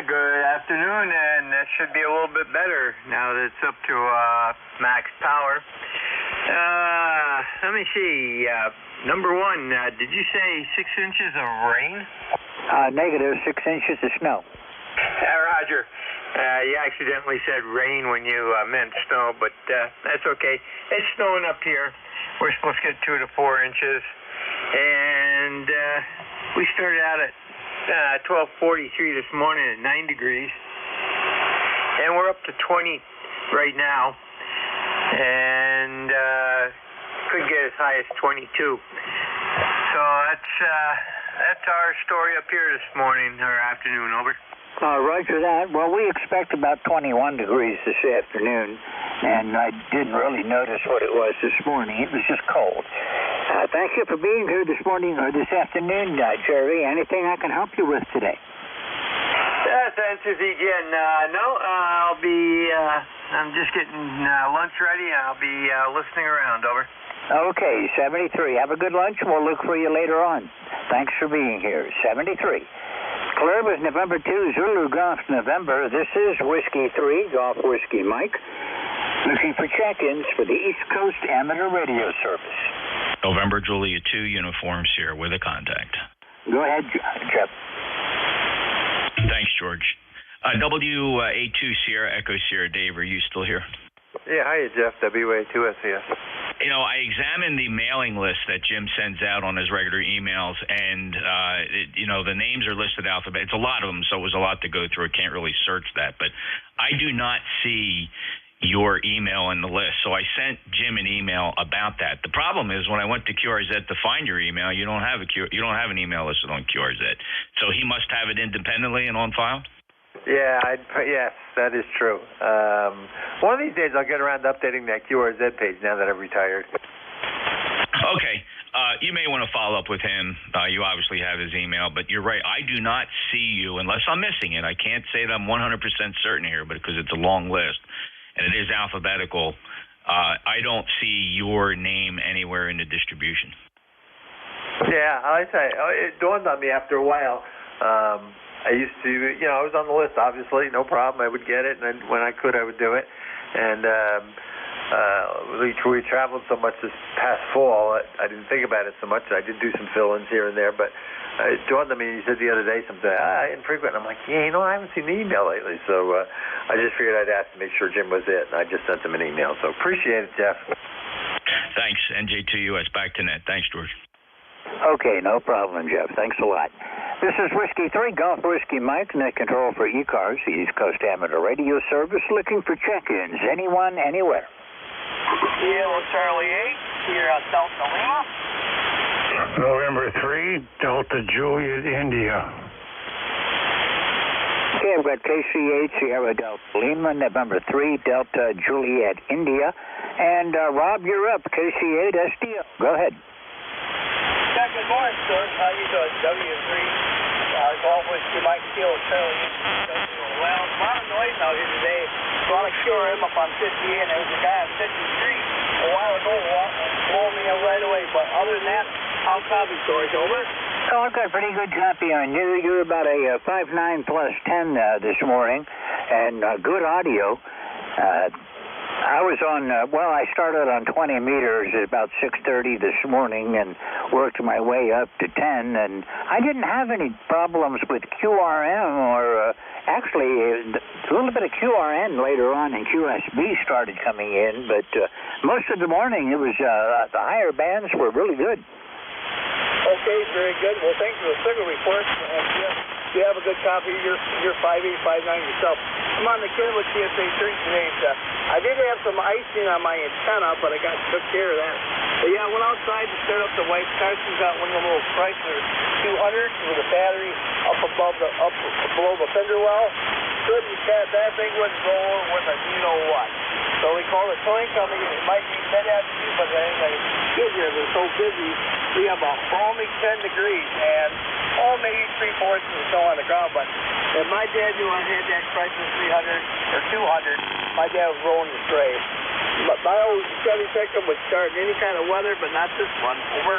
Good afternoon, and that should be a little bit better now that it's up to max power. Let me see. Number one, did you say 6 inches of rain? Negative 6 inches of snow. Roger. You accidentally said rain when you meant snow, but that's okay. It's snowing up here. We're supposed to get 2 to 4 inches, and we started out at 12:43 this morning at 9 degrees, and we're up to 20 right now, and could get as high as 22. So that's our story up here this morning or afternoon. Over. Roger that. Well, we expect about 21 degrees this afternoon, and I didn't really notice what it was this morning. It was just cold. Thank you for being here this morning or this afternoon, Jerry. Anything I can help you with today? Thanks, again. No, I'll be, I'm just getting lunch ready, and I'll be listening around. Over. Okay, 73. Have a good lunch, and we'll look for you later on. Thanks for being here. 73. Clear was November 2, Zulu Golf November. This is Whiskey 3, Golf Whiskey Mike, looking for check-ins for the East Coast Amateur Radio Service. November Julia 2, Uniform Sierra with a contact. Go ahead, Jeff. Thanks, George. WA2 Sierra, Echo Sierra. Dave, are you still here? Yeah, hiya, Jeff. WA2SES. You know, I examined the mailing list that Jim sends out on his regular emails, and, the names are listed alphabet. It's a lot of them, so it was a lot to go through. I can't really search that. But I do not see your email in the list, so I sent Jim an email about that. The problem is when I went to QRZ to find your email, you don't have an email listed on QRZ. So he must have it independently and on file? Yeah, yes, that is true. One of these days I'll get around to updating that QRZ page now that I've retired. Okay. You may want to follow up with him. You obviously have his email, but you're right. I do not see you unless I'm missing it. I can't say that I'm 100% certain here, but because it's a long list and it is alphabetical, I don't see your name anywhere in the distribution. Yeah, I say it dawned on me after a while. I used to, I was on the list, obviously, no problem. I would get it, and then when I could, I would do it. And we traveled so much this past fall, I didn't think about it so much. I did do some fill-ins here and there, but it dawned on me, you said the other day something, infrequent. I'm like, I haven't seen the email lately. So I just figured I'd ask to make sure Jim was it, and I just sent him an email. So appreciate it, Jeff. Thanks, NJ2US. Back to net. Thanks, George. Okay, no problem, Jeff. Thanks a lot. This is Whiskey 3, Golf Whiskey Mike, net control for ECARS, the East Coast Amateur Radio Service, looking for check-ins. Anyone, anywhere. Yellow Charlie 8, here at Delta Lima. November 3, Delta Juliet, India. Okay, I've got KC8, Sierra Delta Lima, November 3, Delta Juliet, India. And Rob, you're up, KC8 SDO. Go ahead. Good morning, sir. How you doing? W3, Golf Whiskey Mike, Kilo Charlie. Well, a lot of noise out here today. So I cure him up on 58, and there was a guy on 53 a while ago blowing me up right away. But other than that, how copy storage, over? Oh, I've got pretty good copy on you. You're about a 5.9 plus 10 this morning, and good audio. I was on, I started on 20 meters at about 6:30 this morning and worked my way up to 10, and I didn't have any problems with QRM or actually a little bit of QRN later on, and QSB started coming in, but most of the morning it was the higher bands were really good. Okay, very good. Well, thanks for the signal report. And you have a good copy of your 5859 yourself. I'm on the kid with TSA 3 today. I did have some icing on my antenna, but I took care of that. But yeah, I went outside to start up the white. Carson's got one of the little Chrysler 200s with a battery up below the fender well. Couldn't that thing wouldn't go with a you know what. So we called a towing company. It might be mid-afternoon, but I get here. They're so busy. We have a balmy 10 degrees and maybe 3/4 of the snow on the ground. But if my dad knew I had that Chrysler 300 or 200, my dad was rolling the grave. My old Chevy Pickup would start in any kind of weather, but not this one. Over.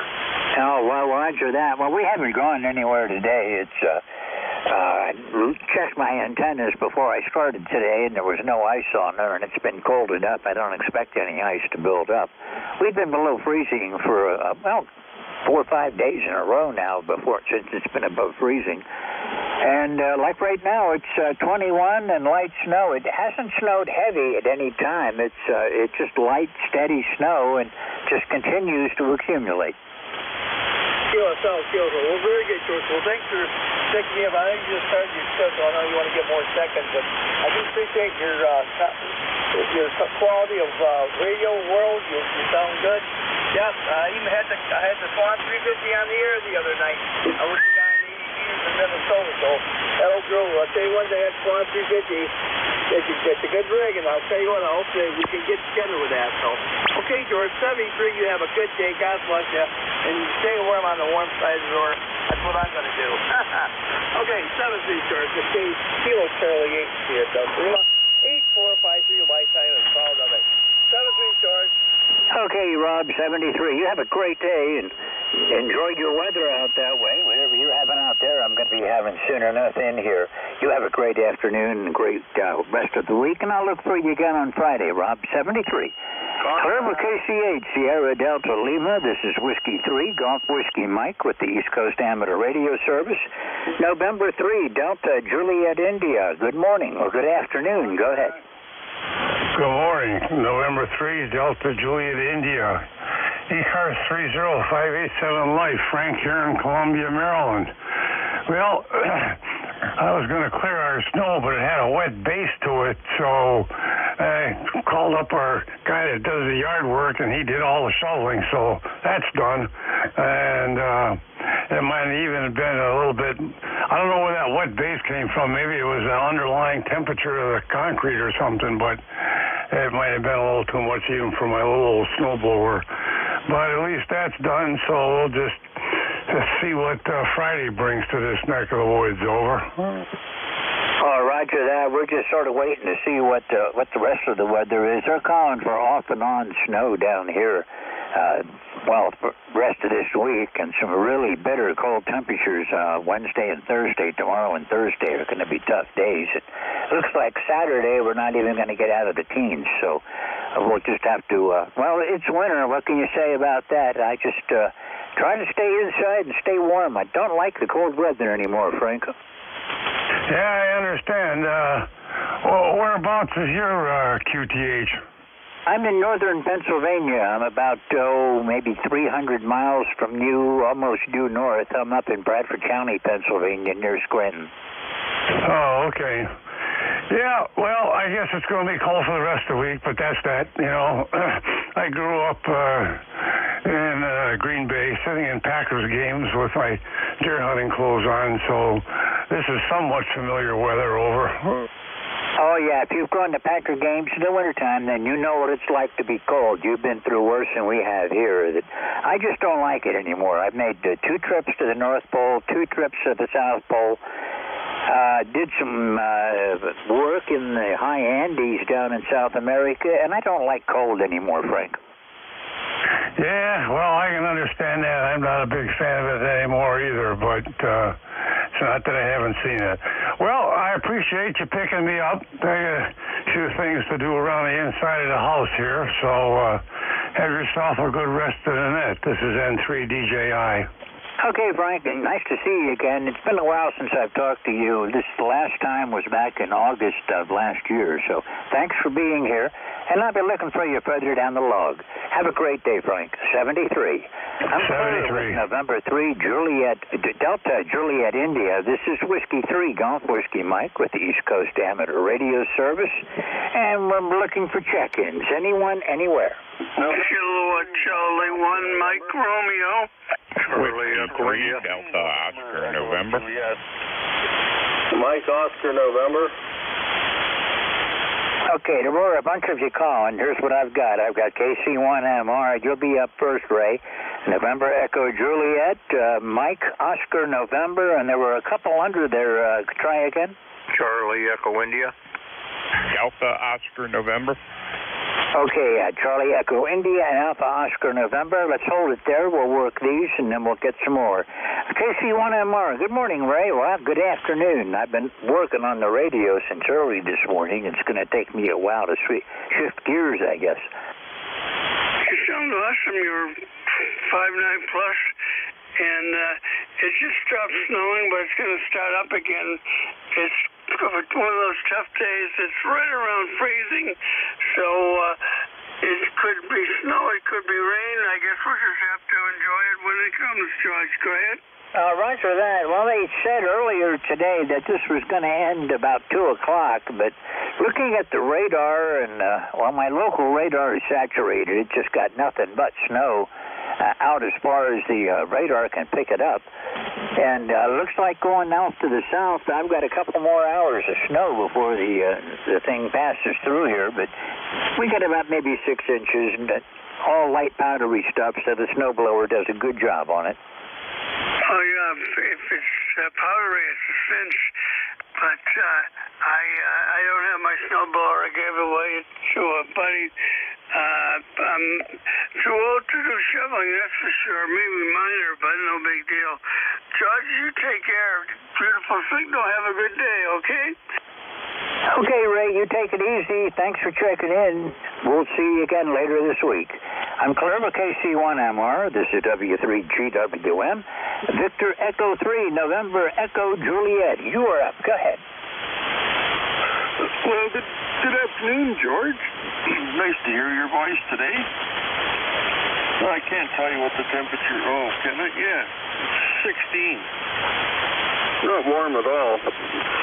Oh, well, roger that. Well, we haven't gone anywhere today. It's, I checked my antennas before I started today, and there was no ice on there, and it's been cold enough. I don't expect any ice to build up. We've been below freezing for, 4 or 5 days in a row now since it's been above freezing. And like right now, it's 21 and light snow. It hasn't snowed heavy at any time. It's just light, steady snow and just continues to accumulate. Well, very good, George. Well, thanks for picking me up. I think you just started your show, so I know you want to get more seconds, but I do appreciate your quality of radio world. You sound good. Yeah, I even had the Swan 350 on the air the other night. I was the guy in 80 meters in Minnesota, so that old girl, I'll tell you one day, that Swan 350, it's a good rig, and I'll tell you what, hopefully we can get together with that. So, okay, George, 73, you have a good day. God bless you. And you stay warm on the warm side of the door. That's what I'm going to do. Okay, 73, George. Okay, Kilo Charlie 8 here, so 8453 lifetime is proud of it. 73, George. Okay, Rob, 73. You have a great day and enjoy your weather out that way. Whatever you're having out there, I'm going to be having soon enough in here. You have a great afternoon and great rest of the week, and I'll look for you again on Friday, Rob, 73. Clear KCH, Sierra Delta Lima. This is Whiskey 3, Golf Whiskey Mike with the East Coast Amateur Radio Service. November 3, Delta Juliet, India. Good morning or good afternoon. Go ahead. Good morning. November 3, Delta Juliet, India. ECARS 30587 Life, Frank here in Columbia, Maryland. Well, I was going to clear our snow, but it had a wet base to it, so I called up our guy that does the yard work, and he did all the shoveling, so that's done. And it might have even been a little bit, I don't know where that wet base came from. Maybe it was the underlying temperature of the concrete or something, but it might have been a little too much even for my little snowblower. But at least that's done, so we'll just see what Friday brings to this neck of the woods. Over. Oh, roger that. We're just sort of waiting to see what the rest of the weather is. They're calling for off and on snow down here. For the rest of this week, and some really bitter cold temperatures Wednesday and Thursday. Tomorrow and Thursday are going to be tough days. It looks like Saturday we're not even going to get out of the teens, so we'll just have to, it's winter. What can you say about that? I just try to stay inside and stay warm. I don't like the cold weather anymore, Frank. Yeah, I understand. Whereabouts is your QTH? I'm in northern Pennsylvania. I'm about, maybe 300 miles from you, almost due north. I'm up in Bradford County, Pennsylvania, near Scranton. Oh, okay. Yeah, well, I guess it's going to be cold for the rest of the week, but that's that. You know, I grew up in Green Bay, sitting in Packers games with my deer hunting clothes on, so this is somewhat familiar weather. Over. Oh, yeah, if you've gone to Packer games in the wintertime, then you know what it's like to be cold. You've been through worse than we have here. I just don't like it anymore. I've made 2 trips to the North Pole, 2 trips to the South Pole. Did some work in the high Andes down in South America, and I don't like cold anymore, Frank. Yeah, well, I can understand that. I'm not a big fan of it anymore either, but it's not that I haven't seen it. Well, I appreciate you picking me up. I got a few things to do around the inside of the house here, so have yourself a good rest of the night. This is N3DJI. Okay, Frank, nice to see you again. It's been a while since I've talked to you. This last time was back in August of last year, so thanks for being here, and I'll be looking for you further down the log. Have a great day, Frank. 73. I'm 73. November 3, Juliet, Delta Juliet, India. This is Whiskey 3, Golf Whiskey Mike with the East Coast Amateur Radio Service, and we're looking for check-ins. Anyone, anywhere. Kilo Charlie 1, Mike Romeo. Charlie 3, Delta Oscar November. Mike Oscar November. Okay, there were a bunch of you calling. Here's what I've got. I've got KC1MR. You'll be up first, Ray. November Echo Juliet, Mike Oscar November, and there were a couple under there. Try again. Charlie Echo India. Delta Oscar November. Okay, Charlie Echo India and Alpha Oscar November. Let's hold it there. We'll work these, and then we'll get some more. KC1MR. Good morning, Ray. Well, good afternoon. I've been working on the radio since early this morning. It's going to take me a while to shift gears, I guess. You sound awesome. You're 5'9" plus, and it just stopped snowing, but it's going to start up again. It's one of those tough days. It's right around freezing, so it could be snow, it could be rain. I guess we'll just have to enjoy it when it comes, George. Go ahead. Roger that. Well, they said earlier today that this was going to end about 2 o'clock, but looking at the radar, and, my local radar is saturated. It just got nothing but snow out as far as the radar can pick it up. And looks like going out to the south, I've got a couple more hours of snow before the thing passes through here, but we got about maybe 6 inches, and all light powdery stuff, so the snowblower does a good job on it. Oh, yeah, if it's powdery, it's a cinch. But I don't have my snowblower. I gave it away to a buddy. I'm too old to do shoveling, that's for sure. Maybe minor, but no big deal. George, you take care. Beautiful signal. Have a good day, okay? Okay, Ray, you take it easy. Thanks for checking in. We'll see you again later this week. I'm Clever, KC1MR. This is W3GWM. Victor Echo 3, November Echo Juliet. You are up. Go ahead. Well, good afternoon, George. Nice to hear your voice today. Well, I can't tell you what the temperature... Oh, can I? Yeah, 16. Not warm at all. The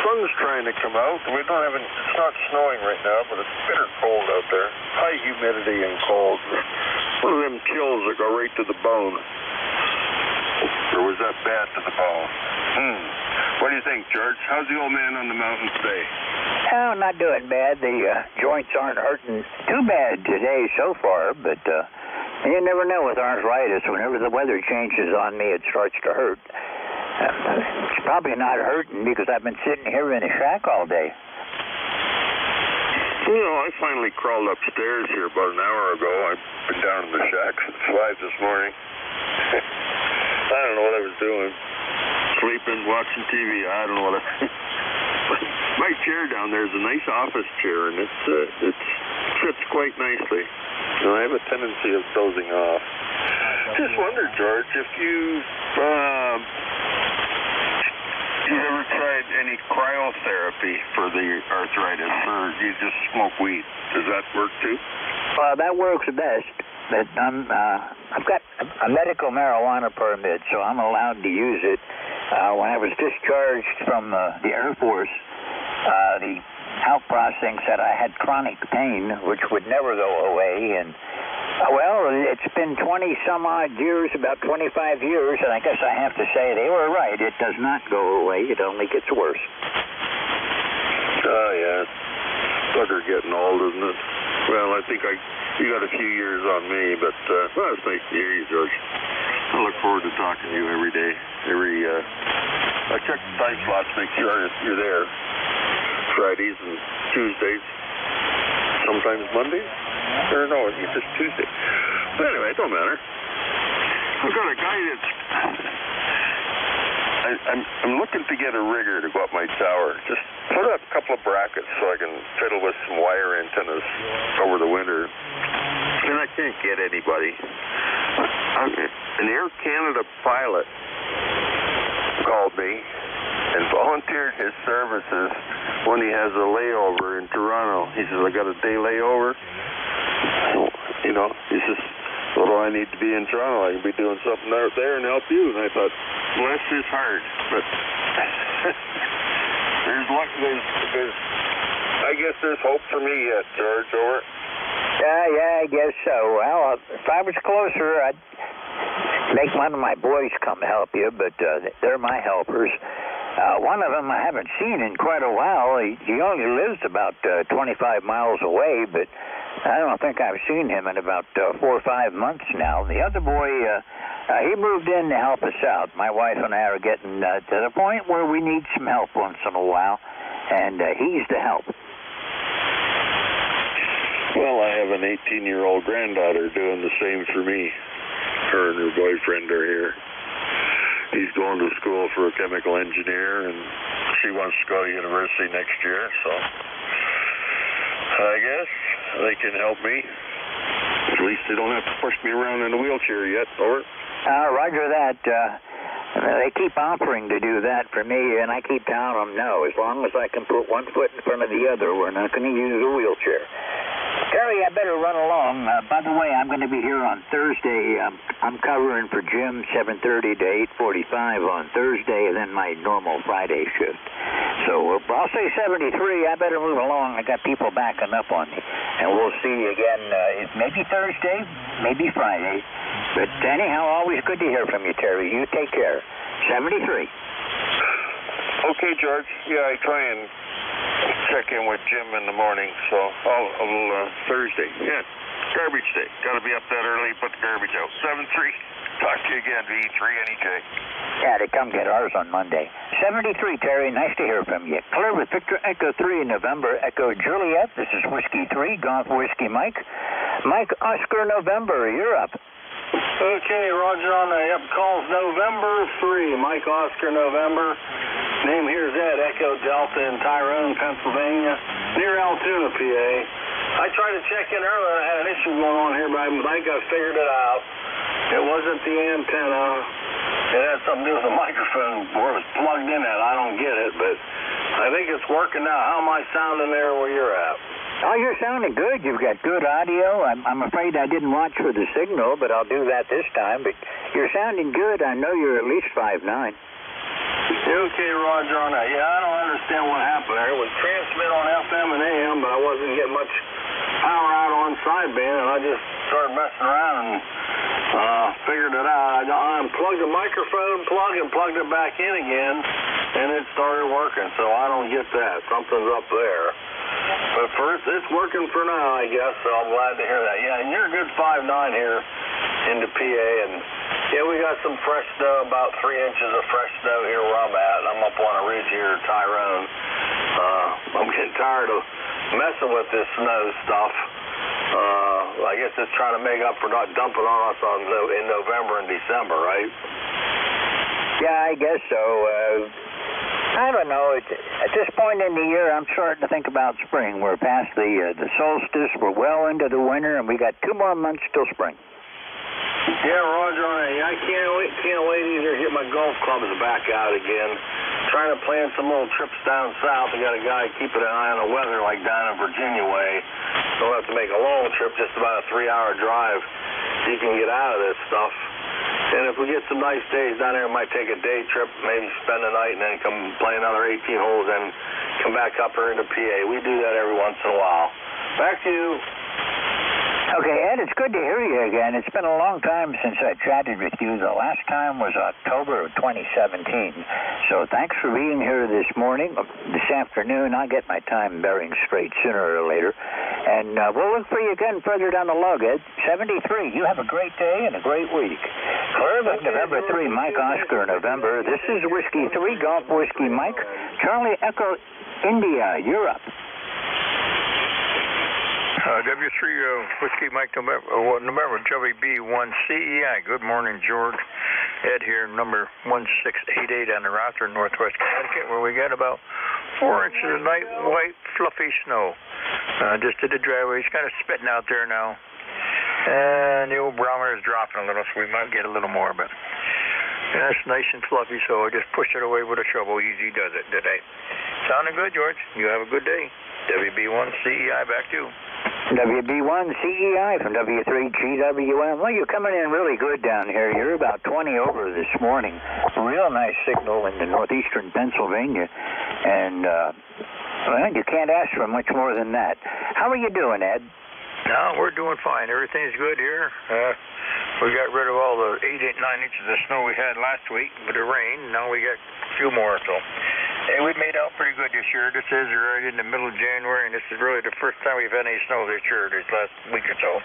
sun's trying to come out. We don't have any, it's not snowing right now, but it's bitter cold out there. High humidity and cold. One of them chills that go right to the bone. Or was that bad to the bone? What do you think, George? How's the old man on the mountain today? Oh, not doing bad. The joints aren't hurting too bad today so far, but you never know with arthritis. Whenever the weather changes on me, it starts to hurt. It's probably not hurting because I've been sitting here in a shack all day. You know, I finally crawled upstairs here about an hour ago. I've been down in the shack since 5 this morning. I don't know what I was doing. Sleeping, watching TV. I don't know what My chair down there is a nice office chair, and it fits quite nicely. You know, I have a tendency of dozing off. Just wondered, George, if you've ever tried any cryotherapy for the arthritis, or you just smoke weed? Does that work too? That works best. But I've got a medical marijuana permit, so I'm allowed to use it. When I was discharged from the Air Force, the health processing said I had chronic pain, which would never go away. And, well, it's been 20-some-odd years, about 25 years, and I guess I have to say they were right. It does not go away. It only gets worse. Oh, yeah. Bugger getting old, isn't it? Well, I think you got a few years on me, but well, it's nice to hear you, George. I look forward to talking to you every day. I check the time slots, make sure you're there. Fridays and Tuesdays, sometimes Mondays. Or no, it's just Tuesday. But anyway, it don't matter. I've got a guy that's... I'm looking to get a rigger to go up my tower. Just put up a couple of brackets so I can fiddle with some wire antennas over the winter. And I can't get anybody. An Air Canada pilot called me and volunteered his services when he has a layover in Toronto. He says, I got a day layover. So, he says, what do I need to be in Toronto? I can be doing something out there and help you. And I thought, bless his heart. But I guess there's hope for me yet, George. Over. Yeah, I guess so. Well, if I was closer, I'd make one of my boys come help you, but they're my helpers. One of them I haven't seen in quite a while. He only lives about 25 miles away, but I don't think I've seen him in about 4 or 5 months now. The other boy, he moved in to help us out. My wife and I are getting to the point where we need some help once in a while, and he's the help. Well, I have an 18-year-old granddaughter doing the same for me. Her and her boyfriend are here. He's going to school for a chemical engineer, and she wants to go to university next year, so I guess they can help me. At least they don't have to push me around in a wheelchair yet, over. Roger that. They keep offering to do that for me, and I keep telling them no. As long as I can put one foot in front of the other, we're not going to use a wheelchair. Terry, I better run along. By the way, I'm going to be here on Thursday. I'm covering for Jim 7:30 to 8:45 on Thursday, and then my normal Friday shift. So I'll say 73. I better move along. I got people backing up on me. And we'll see you again maybe Thursday, maybe Friday. But anyhow, always good to hear from you, Terry. You take care. 73. Okay, George. Yeah, I try and check in with Jim in the morning, so I'll Thursday. Yeah, garbage day. Got to be up that early, put the garbage out. 7-3. Talk to you again, V3NEJ. Yeah, they come get ours on Monday. 73, Terry. Nice to hear from you. Clear with Victor Echo 3 in November, Echo Juliet. This is Whiskey 3, Golf Whiskey Mike. Mike Oscar November, you're up. Okay, Roger on the calls November 3, Mike Oscar November. Name here's Ed, Echo Delta in Tyrone, Pennsylvania, near Altoona, PA. I tried to check in earlier. I had an issue going on here, but I think I figured it out. It wasn't the antenna. It had something to do with the microphone where it was plugged in at. I don't get it, but I think it's working now. How am I sounding there where you're at? Oh, you're sounding good. You've got good audio. I'm afraid I didn't watch for the signal, but I'll do that this time. But you're sounding good. I know you're at least 5'9". Okay, Roger on that. Yeah, I don't understand what happened there. It was transmit on FM and AM, but I wasn't getting much power out on sideband, and I just started messing around and figured it out. I unplugged the microphone plug and plugged it back in again, and it started working, so I don't get that. Something's up there. But first, it's working for now, I guess, so I'm glad to hear that. Yeah, and you're a good 5'9" here into PA, and yeah, we got some fresh snow, about 3 inches of fresh snow here where I'm at. I'm up on a ridge here in Tyrone. I'm getting tired of messing with this snow stuff. I guess it's trying to make up for not dumping on us in November and December, right? Yeah, I guess so. I don't know. At this point in the year, I'm starting to think about spring. We're past the solstice. We're well into the winter, and we got 2 more months till spring. Yeah, Roger, I can't wait either to get my golf clubs back out again. Trying to plan some little trips down south. I got a guy keeping an eye on the weather, like down in Virginia way. Don't have to make a long trip, just about a 3-hour drive. You can get out of this stuff. And if we get some nice days down there, we might take a day trip, maybe spend the night, and then come play another 18 holes, and come back up here into PA. We do that every once in a while. Back to you. Okay, Ed, it's good to hear you again. It's been a long time since I chatted with you. The last time was October of 2017. So thanks for being here this morning. This afternoon, I'll get my time bearings straight sooner or later. And we'll look for you again further down the log, Ed. 73, you have a great day and a great week. Clear with November 3, Mike Oscar November. This is Whiskey 3, Golf Whiskey Mike. Charlie Echo India, you're up. W3 Whiskey Mike November WB1 CEI. Good morning, George. Ed here, number 1688 on the roster in Northwest Connecticut, where we got about 4 inches of night white fluffy snow. Just did the driveway. It's kind of spitting out there now. And the old barometer is dropping a little, so we might get a little more. But it's nice and fluffy, so I just push it away with a shovel. Easy does it today. Sounding good, George. You have a good day. WB1CEI, back to you. WB1CEI from W3GWM. Well, you're coming in really good down here. You're about 20 over this morning. Real nice signal in the northeastern Pennsylvania. And, well, you can't ask for much more than that. How are you doing, Ed? No, we're doing fine. Everything's good here. We got rid of all the 8, 9 inches of snow we had last week with the rain. Now we got a few more, so hey, we made out pretty good this year. This is right in the middle of January, and this is really the first time we've had any snow this year, this last week or so.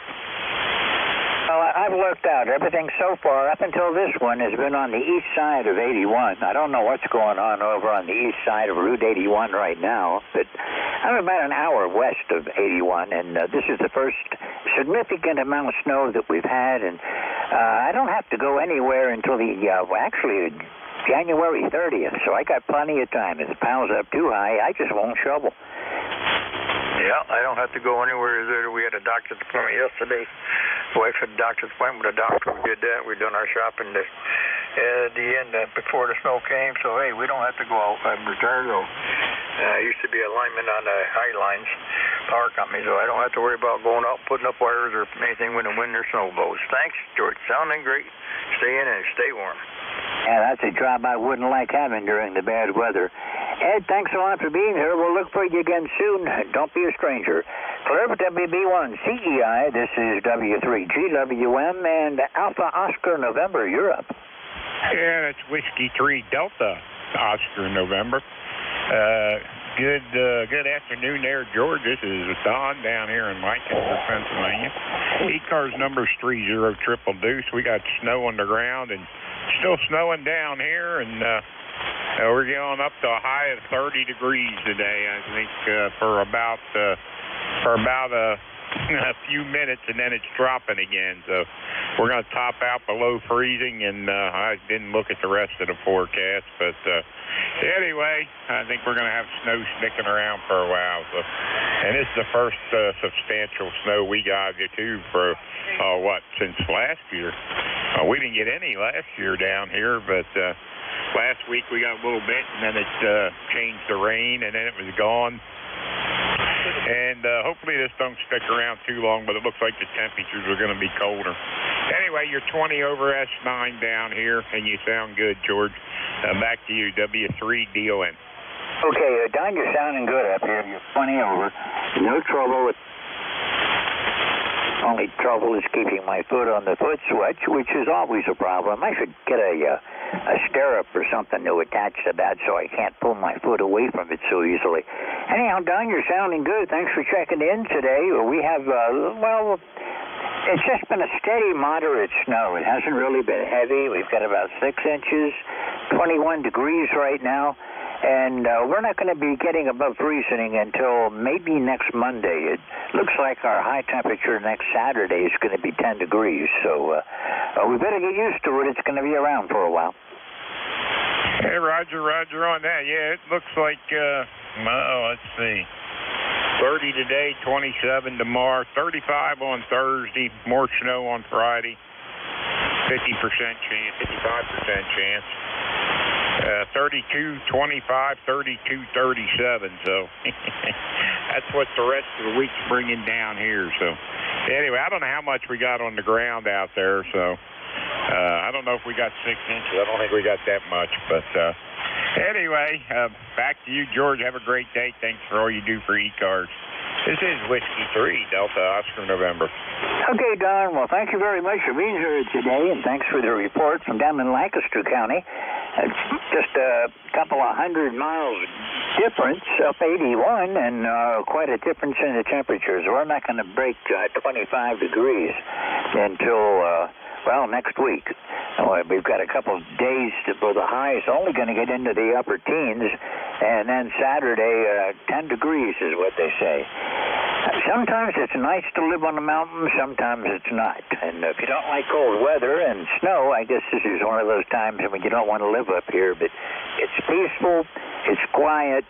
Well, I've looked out. Everything so far, up until this one, has been on the east side of 81. I don't know what's going on over on the east side of Route 81 right now, but I'm about an hour west of 81, and this is the first significant amount of snow that we've had, and I don't have to go anywhere until the, actually, January 30th, so I got plenty of time. If the piles up too high, I just won't shovel. Yeah, I don't have to go anywhere. We had a doctor's appointment yesterday. Wife had a doctor's appointment with a doctor. We did that. We done our shopping at the end before the snow came. So, hey, we don't have to go out. I'm retired, though. I used to be a lineman on the High Lines power company, so I don't have to worry about going out, putting up wires or anything when the wind or snow blows. Thanks, George. Sounding great. Stay in and stay warm. Yeah, that's a job I wouldn't like having during the bad weather. Ed, thanks a lot for being here. We'll look for you again soon. Don't be a stranger. Clear for WB1CEI, this is W3GWM and Alpha Oscar November. You're up. Yeah, that's Whiskey 3 Delta Oscar November. Good afternoon there, George. This is Don down here in Lancaster, Pennsylvania. ECARS number's 30 Deuce. We got snow on the ground and still snowing down here, and we're going up to a high of 30 degrees today, I think, for about a few minutes, and then it's dropping again. So we're going to top out below freezing, and I didn't look at the rest of the forecast. But anyway, I think we're going to have snow sticking around for a while. So, and this is the first substantial snow we got too for, since last year. We didn't get any last year down here, but last week we got a little bit, and then it changed to rain, and then it was gone. And hopefully this don't stick around too long, but it looks like the temperatures are going to be colder. Anyway, you're 20 over S9 down here, and you sound good, George. Back to you, W3DON. Okay, Don, you're sounding good up here. You're 20 over. No trouble. Only trouble is keeping my foot on the foot switch, which is always a problem. I should get a stirrup or something to attach to that so I can't pull my foot away from it so easily. Anyhow, Don, you're sounding good. Thanks for checking in today. We have, it's just been a steady, moderate snow. It hasn't really been heavy. We've got about 6 inches, 21 degrees right now. And we're not going to be getting above freezing until maybe next Monday. It looks like our high temperature next Saturday is going to be 10 degrees. So we better get used to it. It's going to be around for a while. Hey, Roger on that. Yeah, it looks like, let's see, 30 today, 27 tomorrow, 35 on Thursday, more snow on Friday, 50% chance, 55% chance. 32, 25, 32, 37. So that's what the rest of the week's bringing down here. So anyway, I don't know how much we got on the ground out there. So I don't know if we got 6 inches. I don't think we got that much. But anyway, back to you, George. Have a great day. Thanks for all you do for ECARS. This is Whiskey 3 Delta Oscar November. Okay, Don. Well, thank you very much for being here today, and thanks for the report from down in Lancaster County. It's just a couple of 100 miles difference up 81, and quite a difference in the temperatures. We're not going to break 25 degrees until next week. We've got a couple of days where the high is only going to get into the upper teens, and then Saturday, 10 degrees is what they say. Sometimes it's nice to live on the mountain, sometimes it's not. And if you don't like cold weather and snow, I guess this is one of those times when you don't want to live up here. But it's peaceful, it's quiet,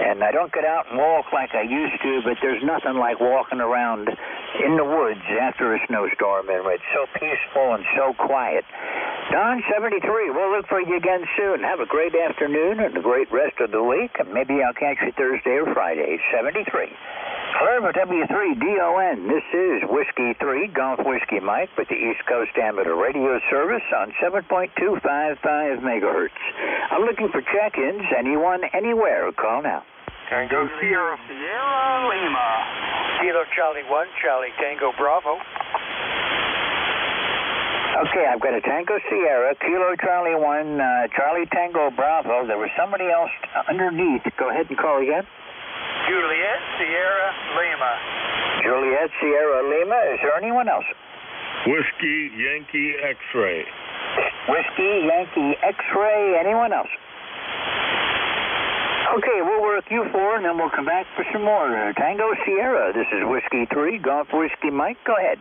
and I don't get out and walk like I used to, but there's nothing like walking around in the woods after a snowstorm, and it's so peaceful and so quiet. Don, 73. We'll look for you again soon. Have a great afternoon and a great rest of the week. And maybe I'll catch you Thursday or Friday. 73. Clear for W3DON. This is Whiskey 3, Golf Whiskey Mike with the East Coast Amateur Radio Service on 7.255 megahertz. I'm looking for check-ins. Anyone, anywhere. Call now. Tango Sierra. Sierra Lima. Kilo Charlie 1, Charlie Tango Bravo. Okay, I've got a Tango Sierra, Kilo Charlie 1, Charlie Tango Bravo. There was somebody else underneath. Go ahead and call again. Juliet Sierra Lima. Juliet Sierra Lima. Is there anyone else? Whiskey Yankee X-Ray. Whiskey Yankee X-Ray. Anyone else? Okay, we'll work you four, and then we'll come back for some more. Tango Sierra. This is Whiskey 3, Golf Whiskey Mike. Go ahead.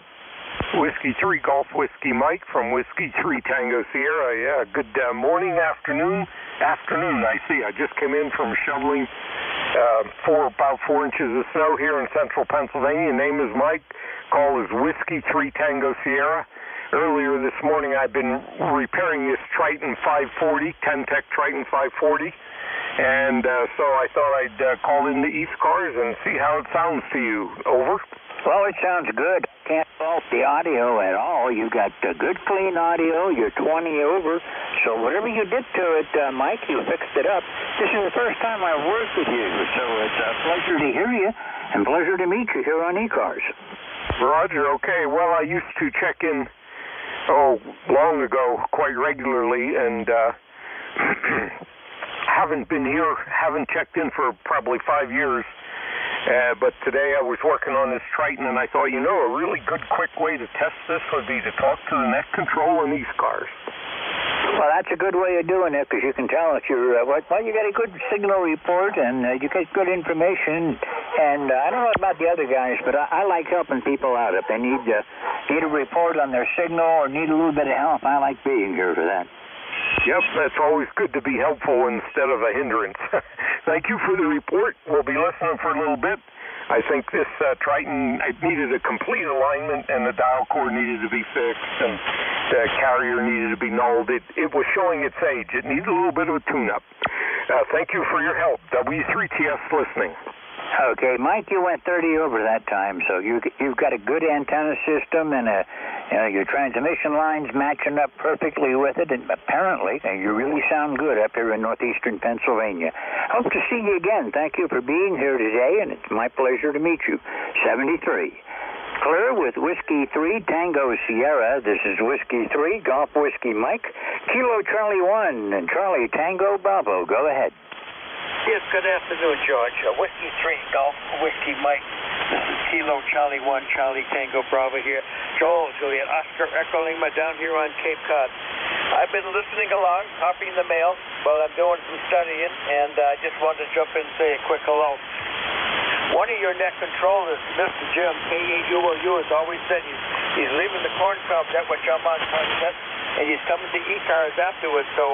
Whiskey 3 Golf Whiskey Mike from Whiskey 3 Tango Sierra. Yeah, good morning, afternoon. Afternoon, I see. I just came in from shoveling about 4 inches of snow here in central Pennsylvania. Name is Mike. Call is Whiskey 3 Tango Sierra. Earlier this morning, I've been repairing this Triton 540, Ten-Tech Triton 540. And so I thought I'd call in the ECARS and see how it sounds to you. Over. Well, it sounds good. Can't fault the audio at all. You got good, clean audio. You're 20 over. So whatever you did to it, Mike, you fixed it up. This is the first time I've worked with you, so it's a pleasure to hear you and pleasure to meet you here on ECARS. Roger. Okay. Well, I used to check in, long ago, quite regularly, and haven't been here, haven't checked in for probably 5 years. But today I was working on this Triton, and I thought, a really good, quick way to test this would be to talk to the net control in these cars. Well, that's a good way of doing it, because you can tell if you're, you got a good signal report, and you get good information. And I don't know about the other guys, but I like helping people out. If they need a report on their signal or need a little bit of help, I like being here for that. Yep, that's always good to be helpful instead of a hindrance. Thank you for the report. We'll be listening for a little bit. I think this Triton, it needed a complete alignment, and the dial cord needed to be fixed, and the carrier needed to be nulled. It was showing its age. It needs a little bit of a tune-up. Thank you for your help. W3TS listening. Okay, Mike, you went 30 over that time, so you've got a good antenna system, and your transmission line's matching up perfectly with it, and apparently you really sound good up here in northeastern Pennsylvania. Hope to see you again. Thank you for being here today, and it's my pleasure to meet you. 73. Clear with Whiskey 3 Tango Sierra. This is Whiskey 3 Golf Whiskey Mike. Kilo Charlie 1 and Charlie Tango Bravo. Go ahead. Yes, good afternoon, George. Whiskey 3, Golf Whiskey Mike. This is Kilo Charlie 1, Charlie Tango Bravo here. Joel, Juliet, Oscar Echo Lima down here on Cape Cod. I've been listening along, copying the mail while I'm doing some studying, and I just wanted to jump in and say a quick hello. One of your net controllers, Mr. Jim, K8UOU, has always said he's leaving the corn cob, that which I'm on, and he's coming to ECARS afterwards, so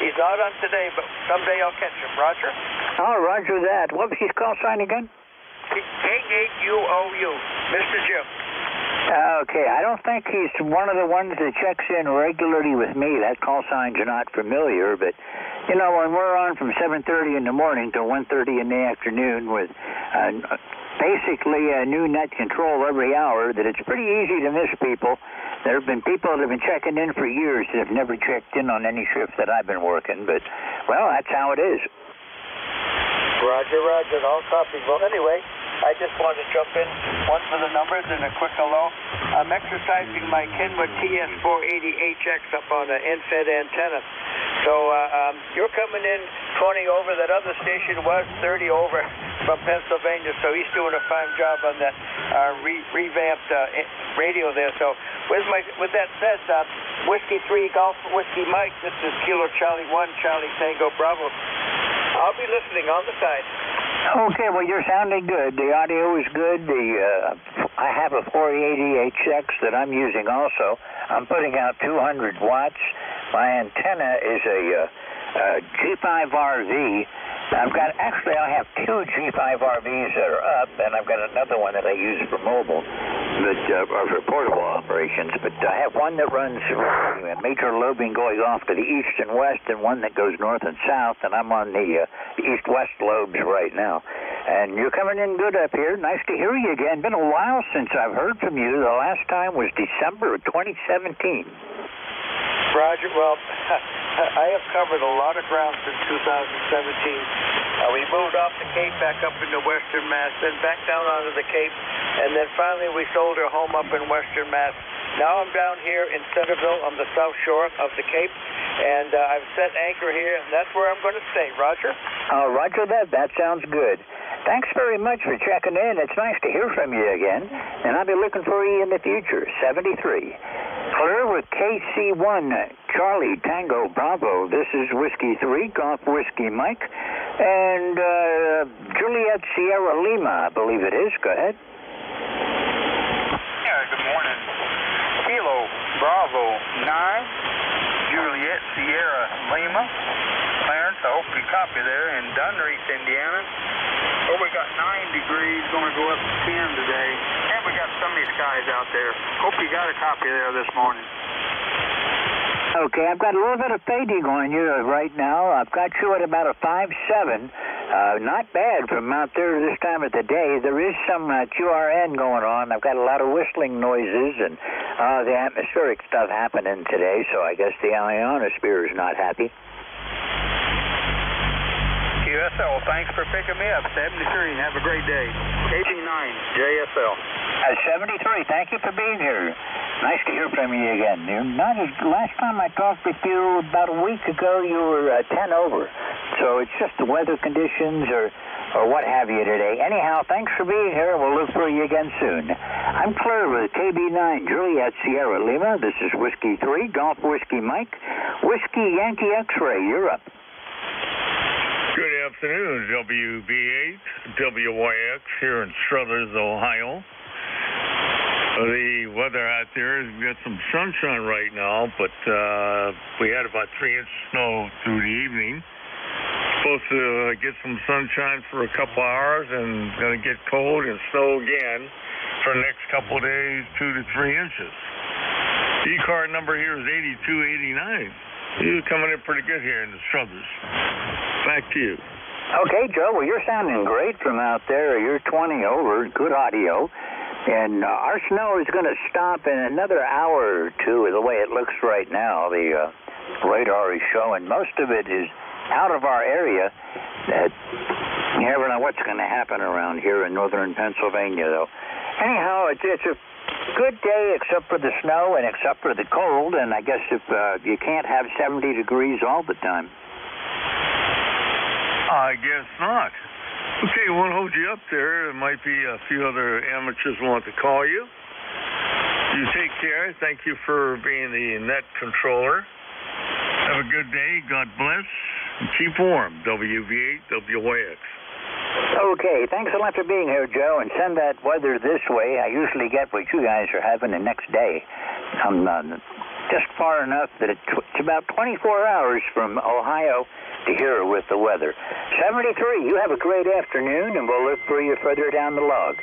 he's not on today, but someday I'll catch him. Roger? Oh, roger that. What was his call sign again? K8UOU, Mr. Jim. Okay, I don't think he's one of the ones that checks in regularly with me. That call sign's not familiar, but, when we're on from 7:30 in the morning to 1:30 in the afternoon with basically a new net control every hour, that it's pretty easy to miss people. There have been people that have been checking in for years that have never checked in on any shift that I've been working, but, well, that's how it is. Roger, and all copy. Well, anyway, I just wanted to jump in, one for the numbers and a quick hello. I'm exercising my Kenwood TS480HX up on an infed antenna. So you're coming in 20 over. That other station was 30 over from Pennsylvania, so he's doing a fine job on that revamped radio there. So with that said, Whiskey 3 Golf Whiskey Mike, this is Kilo Charlie 1, Charlie Tango Bravo. I'll be listening on the side. Okay, well, you're sounding good. The audio is good. I have a 480HX that I'm using also. I'm putting out 200 watts. My antenna is a G5RV. I have two G5RVs that are up, and I've got another one that I use for mobile. for portable operations, but I have one that runs major lobing going off to the east and west, and one that goes north and south, and I'm on the east-west lobes right now. And you're coming in good up here. Nice to hear you again. Been a while since I've heard from you. The last time was December of 2017. Roger. Well, I have covered a lot of ground since 2017. We moved off the Cape back up into Western Mass, then back down onto the Cape, and then finally we sold our home up in Western Mass. Now I'm down here in Centerville on the south shore of the Cape, and I've set anchor here, and that's where I'm going to stay. Roger? Roger that. That sounds good. Thanks very much for checking in. It's nice to hear from you again, and I'll be looking for you in the future. 73. Clear with KC1, Charlie Tango Bravo. This is Whiskey 3, Golf Whiskey Mike, and Juliet Sierra Lima, I believe it is. Go ahead. Yeah, good morning. Kilo Bravo 9, Juliet Sierra Lima. Clarence, I hope you copy there in Dunreach, Indiana. Oh, we got 9 degrees, going to go up to 10 today. And we got sunny skies out there. Hope you got a copy there this morning. Okay, I've got a little bit of fading on you right now. I've got you at about a 5.7. Not bad from out there this time of the day. There is some QRN going on. I've got a lot of whistling noises and the atmospheric stuff happening today, so I guess the ionosphere is not happy. QSL, thanks for picking me up. 73, have a great day. KB9, JSL. 73, thank you for being here. Nice to hear from you again. Last time I talked with you about a week ago, you were 10 over. So it's just the weather conditions or what have you today. Anyhow, thanks for being here. We'll look for you again soon. I'm Claire with KB9, Juliet Sierra Lima. This is Whiskey 3, Golf Whiskey Mike. Whiskey Yankee X-Ray, you're up. Good afternoon, WB8, WYX here in Struthers, Ohio. The weather out there, we've got some sunshine right now, but we had about 3 inches of snow through the evening. Supposed to get some sunshine for a couple hours and going to get cold and snow again for the next couple of days, 2 to 3 inches. ECARS number here is 8289. You're coming in pretty good here in the Struthers. Back to you. Okay, Joe. Well, you're sounding great from out there. You're 20 over. Good audio. And our snow is going to stop in another hour or two, the way it looks right now. The radar is showing most of it is out of our area. You never know what's going to happen around here in northern Pennsylvania, though. Anyhow, it's a good day except for the snow and except for the cold, and I guess if you can't have 70 degrees all the time. I guess not. Okay, won't hold you up there. There might be a few other amateurs want to call you. You take care. Thank you for being the net controller. Have a good day. God bless. And keep warm. WV8, WYX. Okay, thanks a lot for being here, Joe, and send that weather this way. I usually get what you guys are having the next day. I'm just far enough that it's about 24 hours from Ohio to here with the weather. 73, you have a great afternoon, and we'll look for you further down the log.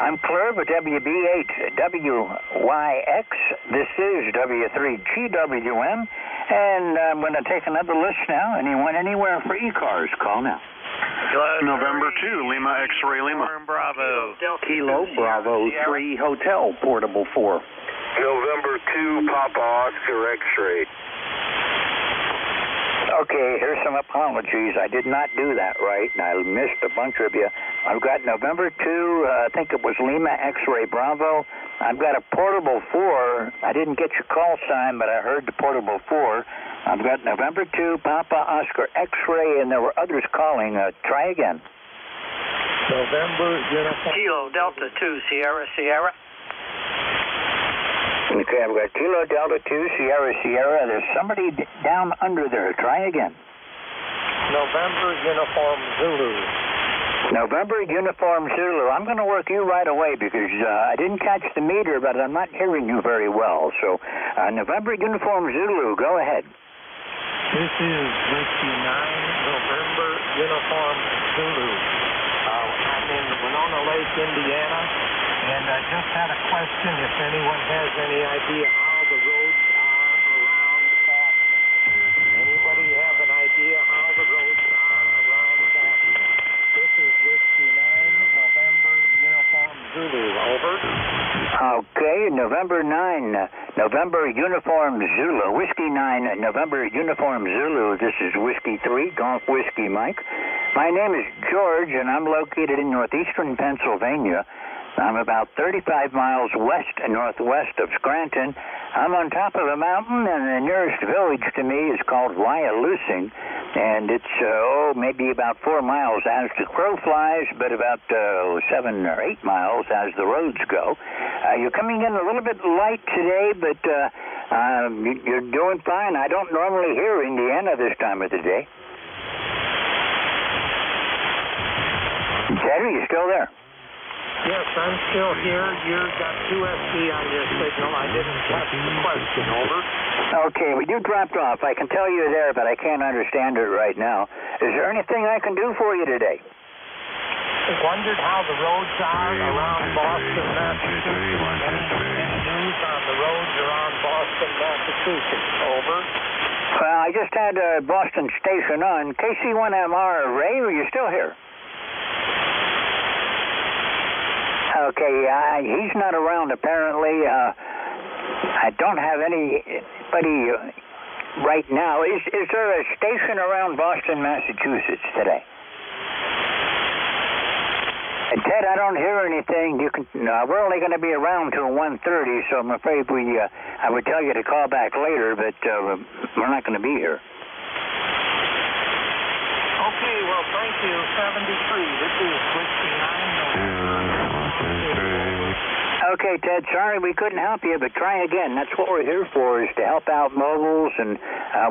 I'm Claire with WB8 WYX. This is W3GWM, and I'm going to take another list now. Anyone, anywhere for ECARS, call now. November 2, Lima X-Ray Lima. Bravo. Kilo Bravo 3 Hotel, Portable 4. November 2, Papa Oscar X-Ray. Okay, here's some apologies. I did not do that right, and I missed a bunch of you. I've got November 2, I think it was Lima X-Ray Bravo. I've got a Portable 4. I didn't get your call sign, but I heard the Portable 4. I've got November 2, Papa Oscar X-Ray, and there were others calling. Try again. November Uniform. Kilo Delta 2, Sierra Sierra. Okay, I've got Kilo Delta 2, Sierra Sierra. There's somebody down under there. Try again. November Uniform Zulu. November Uniform Zulu. I'm going to work you right away because I didn't catch the meter, but I'm not hearing you very well. So, November Uniform Zulu, go ahead. This is Whiskey 9, November Uniform Zulu. I'm in Winona Lake, Indiana. And I just had a question if anyone has any idea how the roads are around Boston. Anybody have an idea how the roads are around Boston? This is Whiskey 9, November, Uniform Zulu. Over. Okay, November 9, November Uniform Zulu. Whiskey 9, November Uniform Zulu. This is Whiskey 3, Golf Whiskey Mike. My name is George, and I'm located in northeastern Pennsylvania. I'm about 35 miles west and northwest of Scranton. I'm on top of a mountain, and the nearest village to me is called Wyalusing, and it's, maybe about 4 miles as the crow flies, but about 7 or 8 miles as the roads go. You're coming in a little bit light today, but you're doing fine. I don't normally hear Indiana this time of the day. Ted, are you still there? Yes, I'm still here. You've got 2SC on your signal. I didn't catch the question. Over. Okay, well, you dropped off. I can tell you're there, but I can't understand it right now. Is there anything I can do for you today? I wondered how the roads are around Boston, Massachusetts. Any news on the roads around Boston, Massachusetts? Over. Well, I just had Boston Station on. KC1MR, Ray, are you still here? Okay, he's not around apparently. I don't have anybody right now. Is there a station around Boston, Massachusetts today? And Ted, I don't hear anything. We're only going to be around till 1:30, so I'm afraid I would tell you to call back later, but we're not going to be here. Okay, well, thank you. 73. This is Whiskey 9. Okay, Ted, sorry we couldn't help you, but try again. That's what we're here for, is to help out mobiles and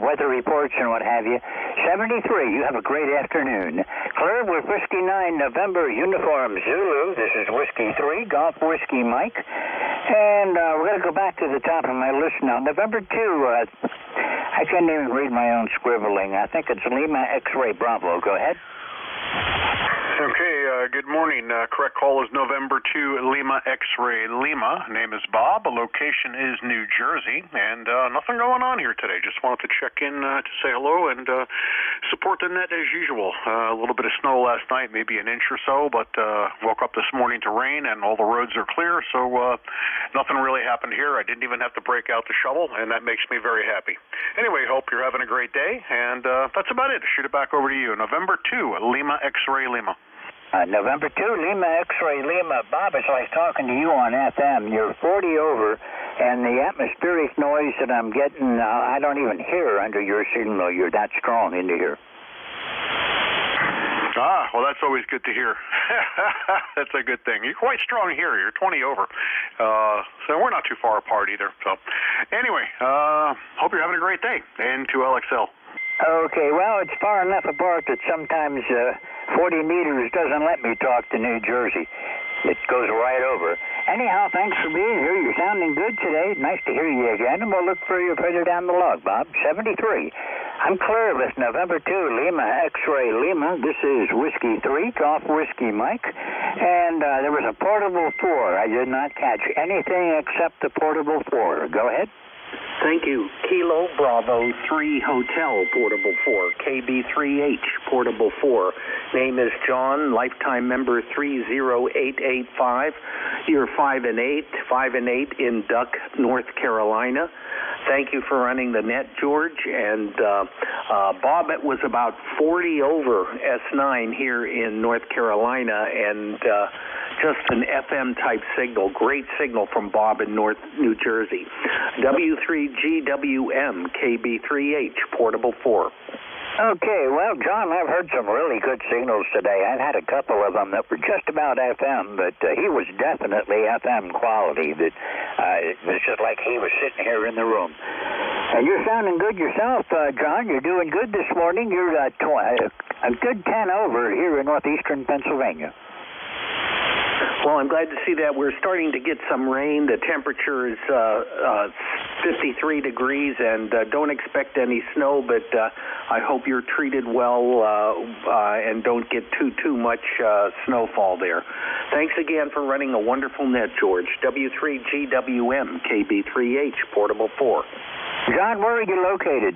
weather reports and what have you. 73, you have a great afternoon. Clear with Whiskey 9, November Uniform Zulu. This is Whiskey 3, Golf Whiskey Mike. And we're going to go back to the top of my list now. November 2, I can't even read my own scribbling. I think it's Lima X-Ray Bravo. Go ahead. Okay, good morning. Correct call is November 2, Lima X-Ray Lima. Name is Bob. Location is New Jersey, and nothing going on here today. Just wanted to check in to say hello and support the net as usual. A little bit of snow last night, maybe an inch or so, but woke up this morning to rain, and all the roads are clear, so nothing really happened here. I didn't even have to break out the shovel, and that makes me very happy. Anyway, hope you're having a great day, and that's about it. Shoot it back over to you. November 2, Lima X-Ray Lima. November 2, Lima X-Ray Lima. Bob, it's like talking to you on FM. You're 40 over, and the atmospheric noise that I'm getting, I don't even hear under your signal. You're that strong into here. Well, that's always good to hear. That's a good thing. You're quite strong here. You're 20 over. So we're not too far apart either. So anyway, hope you're having a great day. N2LXL. Okay, well, it's far enough apart that sometimes 40 meters doesn't let me talk to New Jersey. It goes right over. Anyhow, thanks for being here. You're sounding good today. Nice to hear you again, and we'll look for you further down the log, Bob. 73. I'm clear with November 2, Lima X-Ray Lima. This is Whiskey 3, Golf Whiskey Mike. And there was a portable 4. I did not catch anything except the portable 4. Go ahead. Thank you. Kilo Bravo 3 Hotel Portable 4, KB3H Portable 4. Name is John, lifetime member 30885. You're 5 and 8 in Duck, North Carolina. Thank you for running the net, George. And Bob, it was about 40 over S9 here in North Carolina, and just an FM-type signal. Great signal from Bob in North New Jersey. W3GWM, KB3H, Portable 4. Okay, well, John, I've heard some really good signals today. I've had a couple of them that were just about FM, but he was definitely FM quality. That it was just like he was sitting here in the room. And you're sounding good yourself, John. You're doing good this morning. You're a good 10 over here in northeastern Pennsylvania. Well, I'm glad to see that we're starting to get some rain. The temperature is 53 degrees, and don't expect any snow, but I hope you're treated well and don't get too much snowfall there. Thanks again for running a wonderful net, George. W3GWM, KB3H, Portable 4. John, where are you located?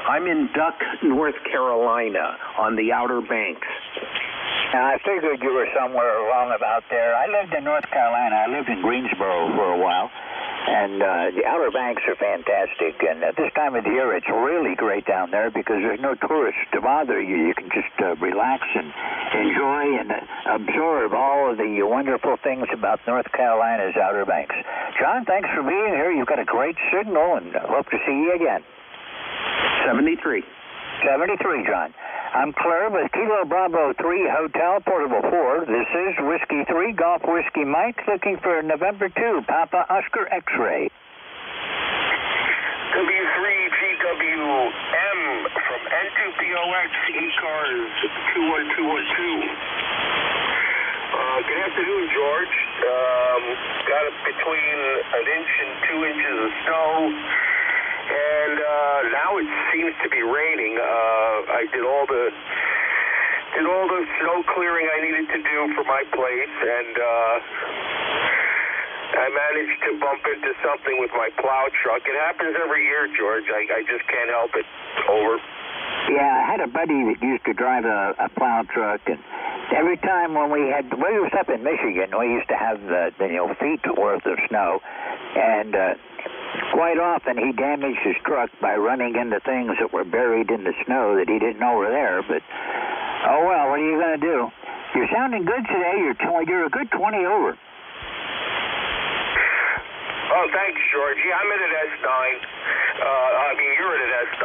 I'm in Duck, North Carolina, on the Outer Banks. I figured you were somewhere along about there. I lived in North Carolina. I lived in Greensboro for a while. And the Outer Banks are fantastic. And at this time of the year, it's really great down there because there's no tourists to bother you. You can just relax and enjoy and absorb all of the wonderful things about North Carolina's Outer Banks. John, thanks for being here. You've got a great signal, and hope to see you again. 73. 73, John. I'm Claire with Kilo Bravo 3 Hotel Portable 4. This is Whiskey 3 Golf Whiskey Mike looking for November 2 Papa Oscar X-Ray. W3GWM from N2POX ECARS 21212. Good afternoon, George. Got it between 1 inch and 2 inches of snow. And now it seems to be raining. I did all the snow clearing I needed to do for my place, and I managed to bump into something with my plow truck. It happens every year, George. I just can't help it. Over. Yeah, I had a buddy that used to drive a plow truck, and every time when we was up in Michigan, we used to have feet worth of snow, and quite often he damaged his truck by running into things that were buried in the snow that he didn't know were there. But oh well, what are you going to do? You're sounding good today. You're a good 20 over. Oh, thanks, George. Yeah, I'm at an S9. You're at an S9.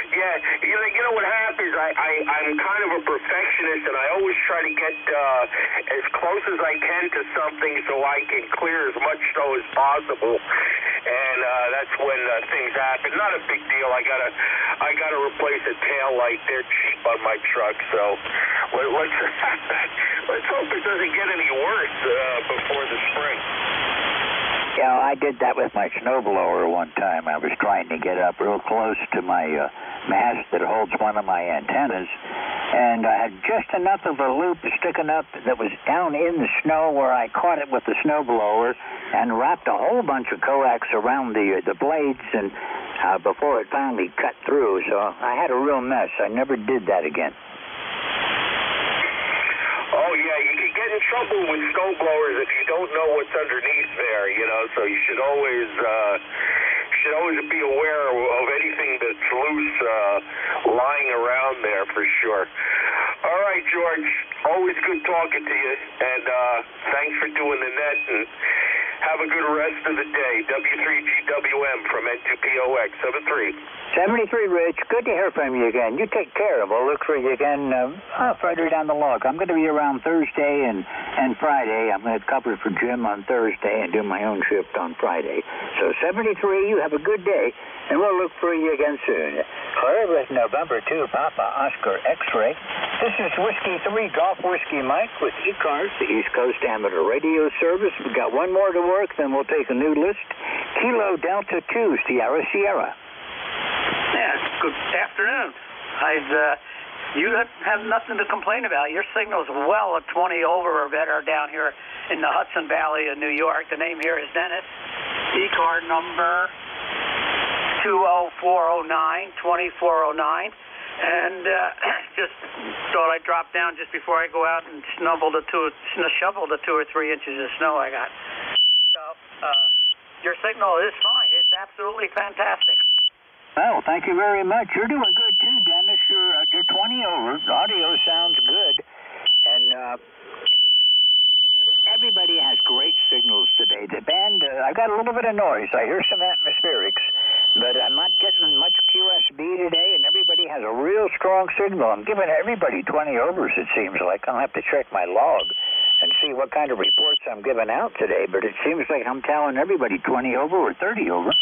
Yeah, you know what happens? I'm kind of a perfectionist, and I always try to get as close as I can to something so I can clear as much snow as possible. And that's when things happen. Not a big deal. I gotta replace a tail light. They're cheap on my truck, so let's hope it doesn't get any worse before the spring. Yeah, I did that with my snowblower one time. I was trying to get up real close to my mast that holds one of my antennas, and I had just enough of a loop sticking up that was down in the snow where I caught it with the snowblower and wrapped a whole bunch of coax around the blades and before it finally cut through. So I had a real mess. I never did that again. Oh, yeah, you can get in trouble with snow blowers if you don't know what's underneath there, so you should always be aware of anything that's loose lying around there for sure. All right, George, always good talking to you, and thanks for doing the net, and have a good rest of the day. W3GWM from N2POX 73. 73, Rich. Good to hear from you again. You take care. We'll look for you again further down the log. I'm going to be around Thursday and Friday. I'm going to cover for Jim on Thursday and do my own shift on Friday. So 73, you have a good day, and we'll look for you again soon. Claire with November 2 Papa Oscar X-Ray. This is Whiskey 3 Golf Whiskey Mike with ECARS, the East Coast Amateur Radio Service. We've got one more to work, then we'll take a new list. Kilo Delta 2 Sierra Sierra. Yes, good afternoon. You have nothing to complain about. Your signal's well at 20 over or better down here in the Hudson Valley of New York. The name here is Dennis. E-card number 20409, 2409. And just thought I'd drop down just before I go out and shovel the 2 or 3 inches of snow I got. So your signal is fine. It's absolutely fantastic. Well, thank you very much. You're doing good too, Dennis. You're 20 over. The audio sounds good, and everybody has great signals today. The band, I got a little bit of noise. I hear some atmospherics, but I'm not getting much QSB today, and everybody has a real strong signal. I'm giving everybody 20 overs, it seems like. I'll have to check my log and see what kind of reports I'm giving out today, but it seems like I'm telling everybody 20 over or 30 over.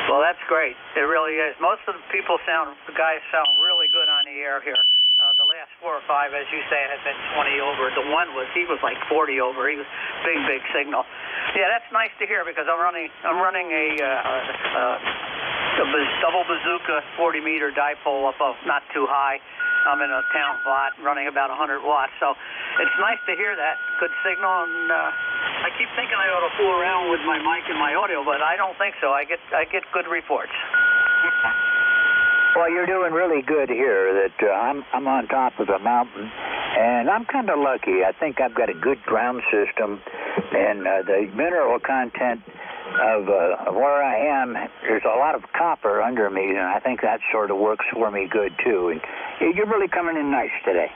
Well, that's great. It really is. Most of the guys sound really good on the air here. The last last 4 or 5, as you say, had been 20 over. The one he was like 40 over. He was big signal. Yeah, that's nice to hear because I'm running a double bazooka 40-meter dipole up not too high. I'm in a town lot running about 100 watts, so it's nice to hear that good signal. And I keep thinking I ought to fool around with my mic and my audio, but I don't think so. I get good reports. Well, you're doing really good here. That I'm on top of a mountain, and I'm kind of lucky. I think I've got a good ground system, and the mineral content of where I am, there's a lot of copper under me, and I think that sort of works for me good too. And you're really coming in nice today.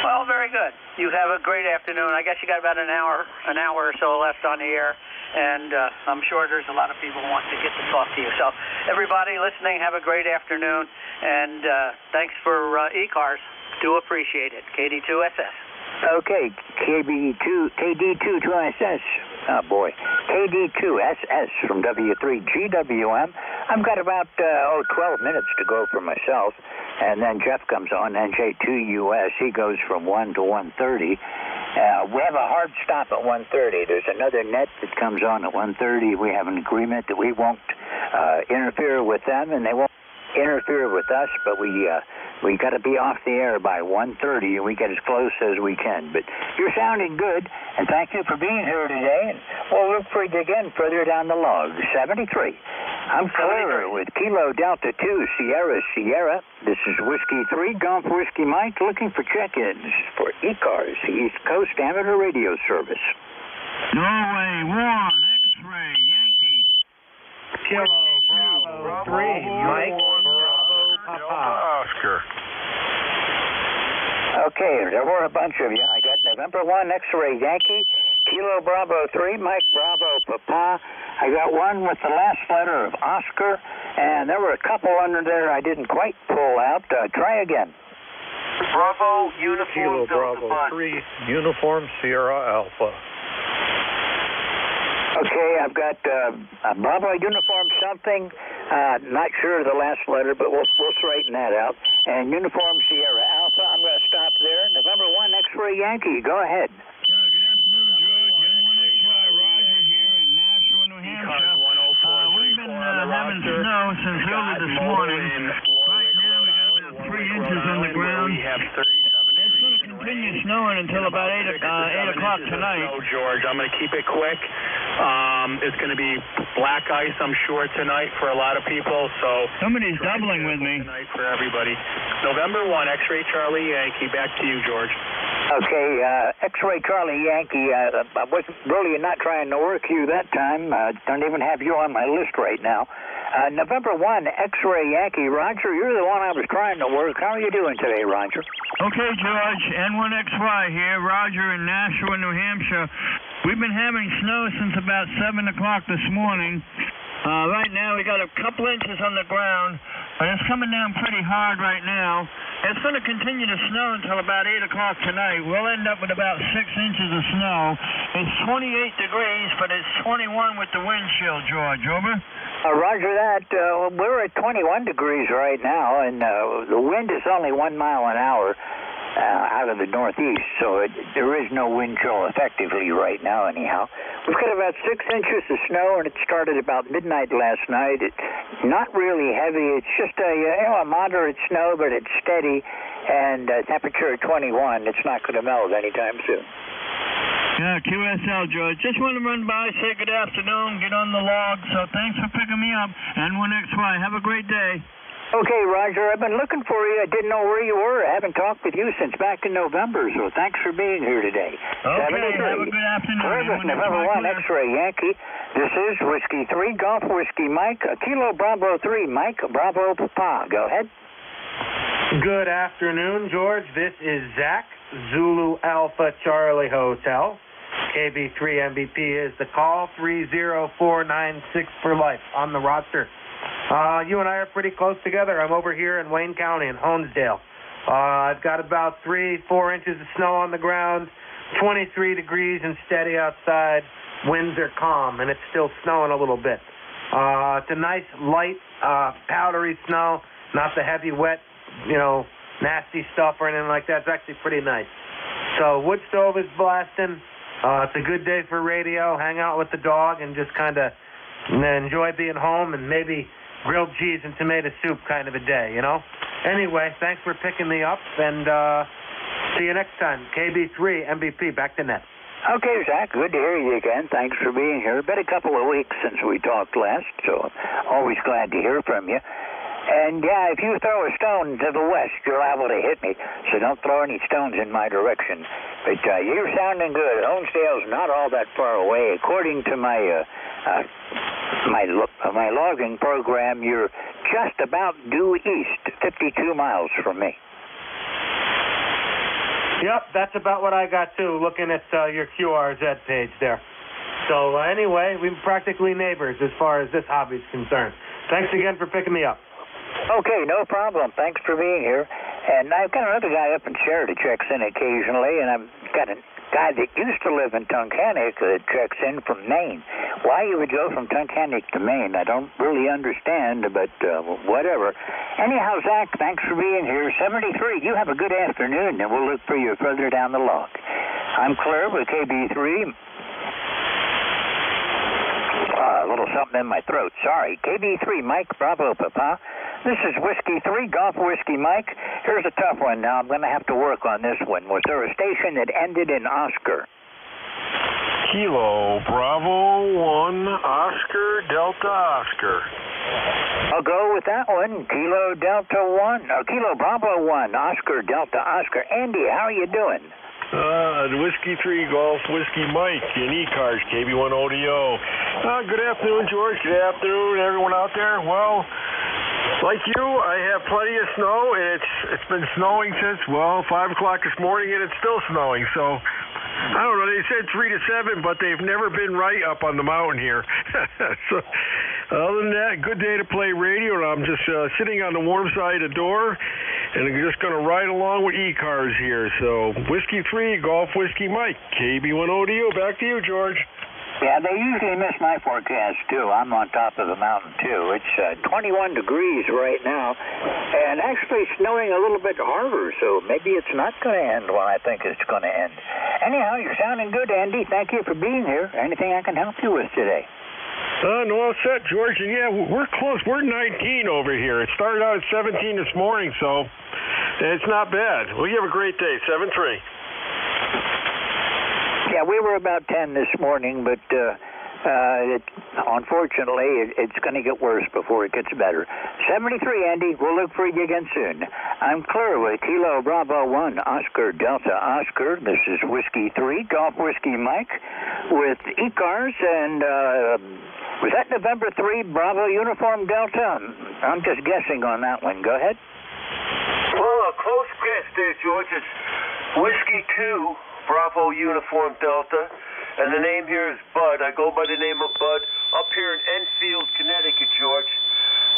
Well, very good. You have a great afternoon. I guess you got about an hour or so left on the air, and I'm sure there's a lot of people who want to get to talk to you. So everybody listening, have a great afternoon, and thanks for ECARS. Do appreciate it. KD2SS. Okay, KD2SS. Oh, boy. KD2SS from W3GWM. I've got about 12 minutes to go for myself, and then Jeff comes on, NJ2US. He goes from 1 to 1:30. We have a hard stop at 1:30. There's another net that comes on at 1:30. We have an agreement that we won't interfere with them, and they won't interfere with us, but we got to be off the air by 1:30, and we get as close as we can. But you're sounding good, and thank you for being here today. And we'll look for you again further down the log. 73. I'm clear with Kilo Delta 2 Sierra. This is Whiskey 3 Golf Whiskey Mike looking for check-ins for ECARS, East Coast Amateur Radio Service. Norway 1 X-Ray Yankee. Kilo Bravo 3 Mike Bravo Papa. Oscar. Okay, there were a bunch of you. I got November 1 X-Ray Yankee, Kilo Bravo 3 Mike Bravo Papa. I got one with the last letter of Oscar, and there were a couple under there I didn't quite pull out. Try again. Bravo Uniform Kilo Bravo 3 Uniform Sierra Alpha. Okay, I've got Bravo Uniform something. Not sure of the last letter, but we'll straighten that out. And Uniform Sierra Alpha, I'm going to stop there. November 1 X-Ray Yankee, go ahead. Yeah, good afternoon, George. N1XY Roger here in Nashua, New Hampshire. We've been having snow since early this morning. Right now we got about 3 inches on the ground. It's going to continue snowing until about 8 o'clock tonight. George, I'm going to keep it quick. It's going to be black ice, I'm sure, tonight for a lot of people. So somebody's doubling with me. Tonight for everybody. November 1, X-Ray Charlie Yankee. Back to you, George. Okay, X-Ray Charlie Yankee. I wasn't really not trying to work you that time. Don't even have you on my list right now. November 1, X-Ray Yankee. Roger, you're the one I was trying to work. How are you doing today, Roger? Okay, George. N1XY here. Roger in Nashua, New Hampshire. We've been having snow since about 7 o'clock this morning. Right now we got a couple inches on the ground, but it's coming down pretty hard right now. It's going to continue to snow until about 8 o'clock tonight. We'll end up with about 6 inches of snow. It's 28 degrees, but it's 21 with the wind chill, George. Over? Roger that. We're at 21 degrees right now, and the wind is only 1 mile an hour out of the northeast, so there is no wind chill effectively right now anyhow. We've got about 6 inches of snow, and it started about midnight last night. It's not really heavy. It's just a moderate snow, but it's steady, and temperature 21. It's not going to melt anytime soon. Yeah, QSL, George. Just want to run by, say good afternoon, get on the log, so thanks for picking me up. N1XY, have a great day. Okay, Roger, I've been looking for you. I didn't know where you were. I haven't talked with you since back in November, so thanks for being here today. Okay, have a good afternoon. November 1 X-Ray Yankee. This is Whiskey 3 Golf Whiskey Mike, Kilo Bravo 3 Mike Bravo Papa. Go ahead. Good afternoon, George. This is Zach, Zulu Alpha Charlie Hotel. KB3 MVP is the call, 30496 for life on the roster. You and I are pretty close together. I'm over here in Wayne County in Honesdale. I've got about 3-4 inches of snow on the ground, 23 degrees and steady outside. Winds are calm, and it's still snowing a little bit. It's a nice, light, powdery snow, not the heavy, wet, nasty stuff or anything like that. It's actually pretty nice. So wood stove is blasting. It's a good day for radio. Hang out with the dog and just kind of enjoy being home and maybe grilled cheese and tomato soup kind of a day, you know? Anyway, thanks for picking me up, and see you next time. KB3 MVP, back to net. Okay, Zach, good to hear you again. Thanks for being here. Been a couple of weeks since we talked last, so always glad to hear from you. And, yeah, if you throw a stone to the west, you're liable to hit me, so don't throw any stones in my direction. But you're sounding good. Honesdale's not all that far away. According to my logging program, you're just about due east, 52 miles from me. Yep, that's about what I got, too, looking at your QRZ page there. So, anyway, we're practically neighbors as far as this hobby's concerned. Thanks again for picking me up. Okay, no problem. Thanks for being here. And I've got another guy up in Sheridan checks in occasionally, and I've got a guy that used to live in Tunkhannock that checks in from Maine. Why you would go from Tunkhannock to Maine, I don't really understand, but whatever. Anyhow, Zach, thanks for being here. 73, you have a good afternoon, and we'll look for you further down the log. I'm Claire with KB3. A little something in my throat. Sorry. KB3, Mike, Bravo, Papa. This is Whiskey 3, Golf Whiskey Mike. Here's a tough one now. I'm going to have to work on this one. Was there a station that ended in Oscar? Kilo Bravo 1, Oscar, Delta Oscar. I'll go with that one. Kilo Delta 1, or Kilo Bravo 1, Oscar, Delta Oscar. Andy, how are you doing? The Whiskey 3 Golf Whiskey Mike in ECARS, KB1ODO. Good afternoon, George. Good afternoon, everyone out there. Well, like you, I have plenty of snow, and it's been snowing since, 5 o'clock this morning, and it's still snowing. So, I don't know, they said 3 to 7, but they've never been right up on the mountain here. So, other than that, good day to play radio, and I'm just sitting on the warm side of the door, and I'm just going to ride along with ECARS here. So, Whiskey 3, Golf Whiskey Mike, KB1ODO, back to you, George. Yeah, they usually miss my forecast, too. I'm on top of the mountain, too. It's 21 degrees right now, and actually snowing a little bit harder, so maybe it's not going to end when I think it's going to end. Anyhow, you're sounding good, Andy. Thank you for being here. Anything I can help you with today? No, all set, George. And, yeah, we're close. We're 19 over here. It started out at 17 this morning, so it's not bad. Well, you have a great day. 7-3. Yeah, we were about 10 this morning, but unfortunately, it's going to get worse before it gets better. 73, Andy. We'll look for you again soon. I'm Claire with Kilo Bravo 1, Oscar Delta Oscar. This is Whiskey 3, Golf Whiskey Mike with ECARS, and was that November 3, Bravo Uniform Delta? I'm just guessing on that one. Go ahead. Well, a close guess there, George. It's Whiskey 2, Bravo Uniform Delta, and the name here is Bud. I go by the name of Bud up here in Enfield, Connecticut, George.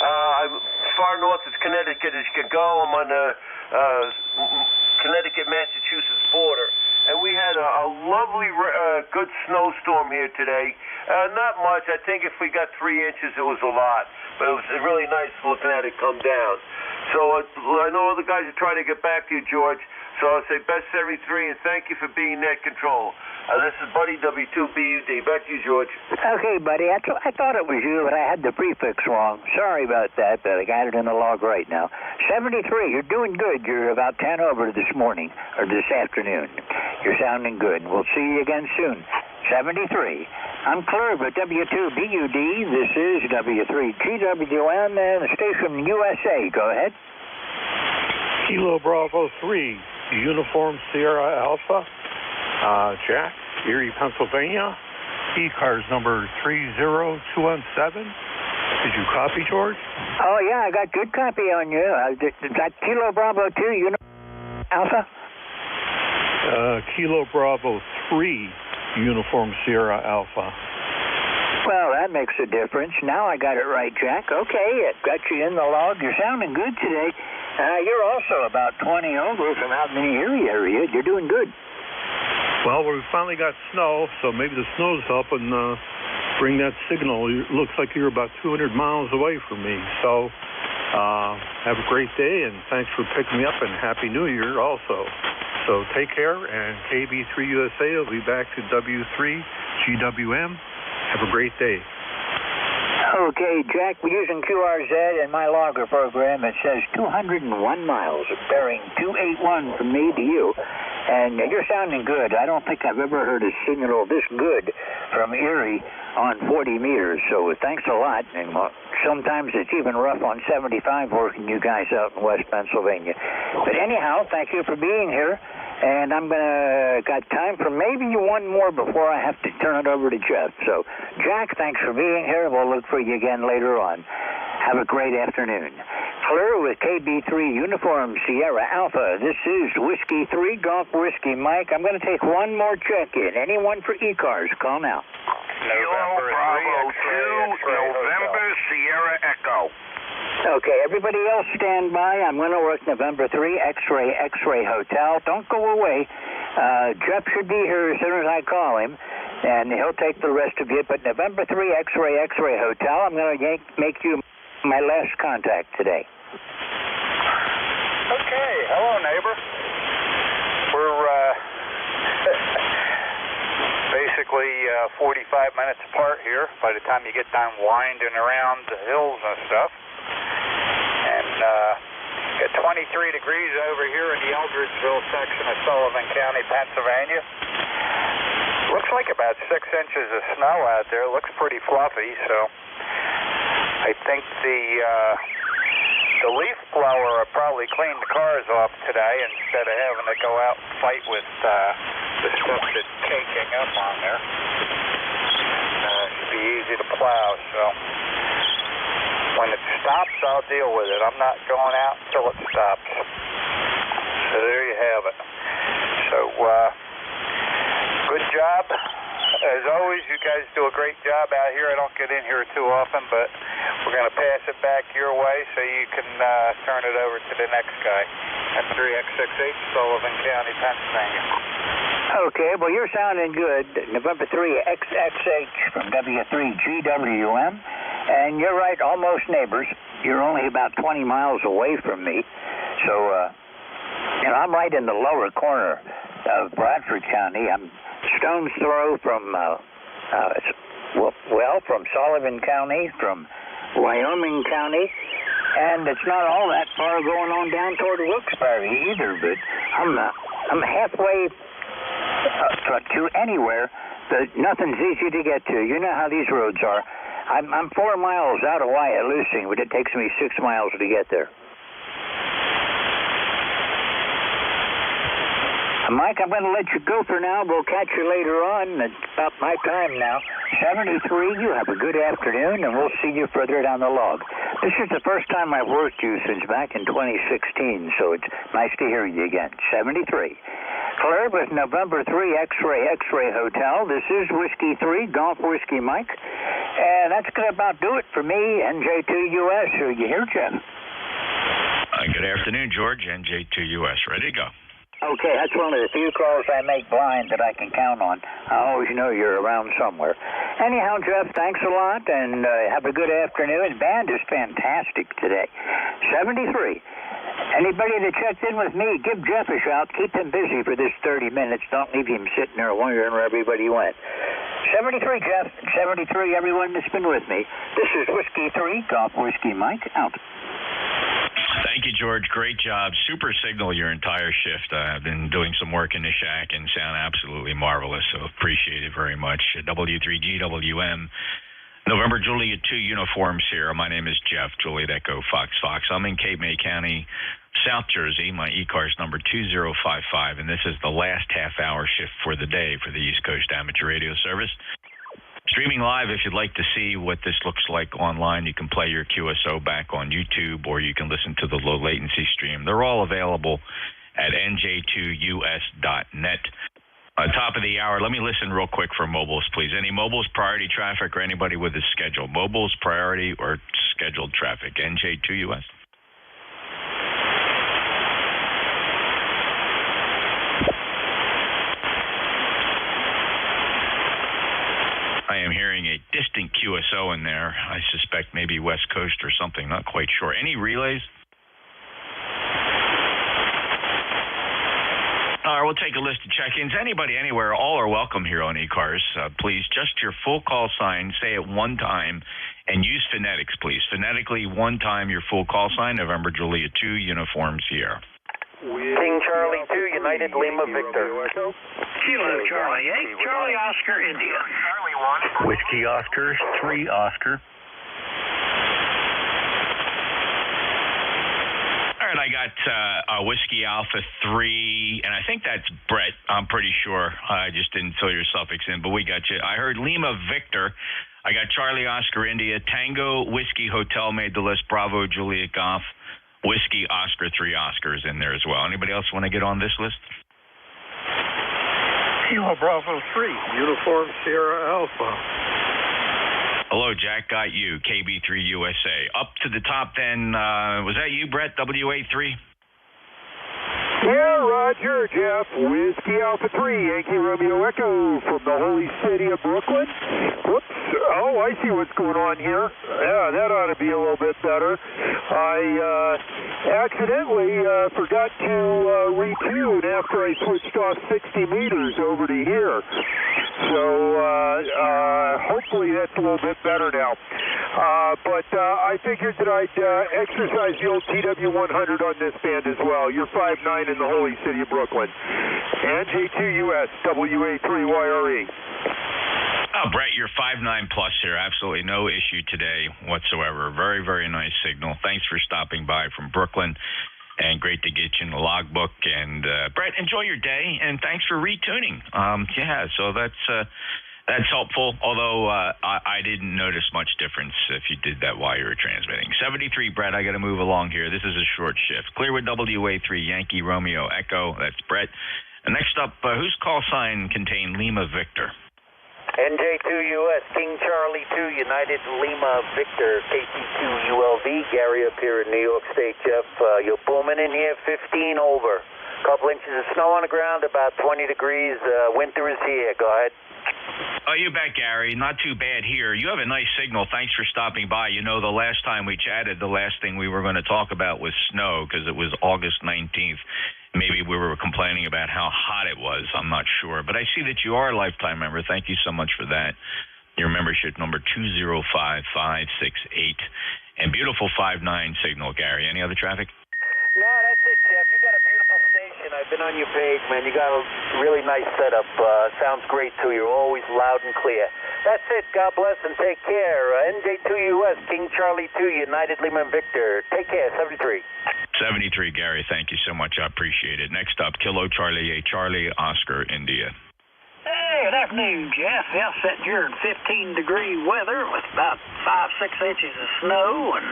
I'm as far north as Connecticut as you can go. I'm on the Connecticut-Massachusetts border, and we had a lovely, good snowstorm here today. Not much. I think if we got 3 inches, it was a lot, but it was really nice looking at it come down. So I know other guys are trying to get back to you, George. So I'll say best 73, and thank you for being net control. This is Buddy W2BUD. Back to you, George. Okay, buddy. I thought it was you, but I had the prefix wrong. Sorry about that, but I got it in the log right now. 73, you're doing good. You're about 10 over this morning, or this afternoon. You're sounding good. We'll see you again soon. 73. I'm Claire with W2BUD. This is W3GWN and the station USA. Go ahead. Kilo Bravo 3, Uniform Sierra Alpha, Jack, Erie, Pennsylvania, ECARS number 30217. Did you copy, George? Oh, yeah, I got good copy on you. That Kilo Bravo 2, Uniform Alpha? Kilo Bravo 3, Uniform Sierra Alpha. Well, that makes a difference. Now I got it right, Jack. Okay, it got you in the log. You're sounding good today. You're also about 20 over from out in the Erie area. You're doing good. Well, we finally got snow, so maybe the snow's helping bring that signal. It looks like you're about 200 miles away from me. So Have a great day, and thanks for picking me up, and Happy New Year also. So take care, and KB3USA will be back to W3GWM. Have a great day. Okay, Jack, we're using QRZ in my logger program. It says 201 miles, bearing 281 from me to you. And you're sounding good. I don't think I've ever heard a signal this good from Erie on 40 meters. So thanks a lot. And sometimes it's even rough on 75 working you guys out in West Pennsylvania. But anyhow, thank you for being here. And I'm got time for maybe one more before I have to turn it over to Jeff. So, Jack, thanks for being here. We'll look for you again later on. Have a great afternoon. Clear with KB3 Uniform Sierra Alpha. This is Whiskey 3 Golf Whiskey Mike. I'm going to take one more check-in. Anyone for ECARS? Call now. November Bravo 2, November Sierra Echo. Okay, everybody else stand by. I'm going to work November 3, X-Ray Hotel. Don't go away. Jeff should be here as soon as I call him, and he'll take the rest of you. But November 3, X-Ray Hotel, I'm going to make you my last contact today. Okay, hello, neighbor. We're basically 45 minutes apart here by the time you get done winding around the hills and stuff. And got 23 degrees over here in the Eldridgeville section of Sullivan County, Pennsylvania. Looks like about 6 inches of snow out there. Looks pretty fluffy, so I think the leaf blower will probably clean the cars off today instead of having to go out and fight with the stuff that's caking up on there. Should be easy to plow, so when it stops, I'll deal with it. I'm not going out until it stops. So there you have it. So, good job. As always, you guys do a great job out here. I don't get in here too often, but we're going to pass it back your way so you can turn it over to the next guy. M3X68, Sullivan County, Pennsylvania. Okay, well, you're sounding good. November 3, XXH from W3GWM. And you're right, almost neighbors. You're only about 20 miles away from me. So, I'm right in the lower corner of Bradford County. I'm stone's throw from, from Sullivan County, from Wyoming County. And it's not all that far going on down toward Wilkes-Barre either, but I'm halfway to anywhere, but nothing's easy to get to. You know how these roads are. I'm 4 miles out of Wyalusing, but it takes me 6 miles to get there. Mike, I'm going to let you go for now. We'll catch you later on. It's about my time now. 73, you have a good afternoon, and we'll see you further down the log. This is the first time I've worked you since back in 2016, so it's nice to hear you again. 73. Clear with November 3 X-Ray Hotel. This is Whiskey 3, Golf Whiskey Mike. And that's going to about do it for me, NJ2US. Are you here, Jeff? Good afternoon, George. NJ2US. Ready to go. Okay, that's one of the few calls I make blind that I can count on. I always know you're around somewhere. Anyhow, Jeff, thanks a lot, and have a good afternoon. Band is fantastic today. 73. Anybody that checked in with me, give Jeff a shout. Keep him busy for this 30 minutes. Don't leave him sitting there wondering where everybody went. 73, Jeff. 73, everyone that's been with me. This is Whiskey 3, Golf Whiskey Mike, out. Thank you, George. Great job. Super signal your entire shift. I've been doing some work in the shack and sound absolutely marvelous, so appreciate it very much. W3GWM, November Juliet 2 Uniform Sierra. My name is Jeff, Juliet Echo Fox. I'm in Cape May County, South Jersey. My ECARS number 2055, and this is the last half-hour shift for the day for the East Coast Amateur Radio Service. Streaming live, if you'd like to see what this looks like online, you can play your QSO back on YouTube, or you can listen to the low latency stream. They're all available at nj2us.net. Top of the hour, let me listen real quick for mobiles, please. Any mobiles, priority traffic, or anybody with a schedule? Mobiles, priority, or scheduled traffic? NJ2US. I am hearing hearing a distant QSO in there. I suspect maybe West Coast or something. Not quite sure. Any relays? All right, we'll take a list of check-ins. Anybody, anywhere, all are welcome here on ECARS. Please, just your full call sign, say it one time, and use phonetics, please. Phonetically, one time, your full call sign, November Julia 2, Uniform Sierra. King Charlie 2, United Lima Victor. Kilo Charlie 8, Charlie Oscar, India. Whiskey Oscar 3 Oscar. All right, I got Whiskey Alpha 3, and I think that's Brett. I'm pretty sure. I just didn't fill your suffix in, but we got you. I heard Lima Victor. I got Charlie Oscar India. Tango Whiskey Hotel made the list. Bravo Juliet Golf. Whiskey Oscar 3 Oscars in there as well. Anybody else want to get on this list? Kilo Bravo 3, Uniform Sierra Alpha. Hello, Jack. Got you. KB3 USA. Up to the top then. Was that you, Brett? WA3? Yeah, Roger, Jeff. Whiskey Alpha 3, Yankee Romeo Echo from the holy city of Brooklyn. Whoops. Oh, I see what's going on here. Yeah, that ought to be a little bit better. I accidentally forgot to retune after I switched off 60 meters over to here. So hopefully that's a little bit better now. But I figured that I'd exercise the old TW100 on this band as well. You're 5'9" in the holy city of Brooklyn. And J2US, WA3YRE. Oh, Brett, you're 5'9" plus here. Absolutely no issue today whatsoever. Very, very nice signal. Thanks for stopping by from Brooklyn, and great to get you in the logbook. And, Brett, enjoy your day, and thanks for retuning. Yeah, so that's helpful, although I didn't notice much difference if you did that while you were transmitting. 73, Brett, I got to move along here. This is a short shift. Clearwood WA3, Yankee Romeo Echo. That's Brett. And next up, whose call sign contained Lima Victor? NJ2US, King Charlie 2, United Lima Victor, KT2ULV, Gary up here in New York State, Jeff. You're booming in here, 15 over. Couple inches of snow on the ground, about 20 degrees. Winter is here. Go ahead. Oh, you bet, Gary. Not too bad here. You have a nice signal. Thanks for stopping by. You know, the last time we chatted, the last thing we were going to talk about was snow because it was August 19th. Maybe we were complaining about how hot it was. I'm not sure. But I see that you are a lifetime member. Thank you so much for that. Your membership number 205568. And beautiful 5'9" signal, Gary. Any other traffic? No, that's it, Jeff. You got a beautiful station. I've been on your page, man. You got a really nice setup. Sounds great, too. You're always loud and clear. That's it. God bless and take care. NJ2US, King Charlie 2, United Lima Victor. Take care. 73. 73, Gary. Thank you so much. I appreciate it. Next up, Kilo Charlie 8, Charlie Oscar, India. Hey, good afternoon, Jeff. Yeah, sitting here in 15-degree weather with about 5-6 inches of snow, and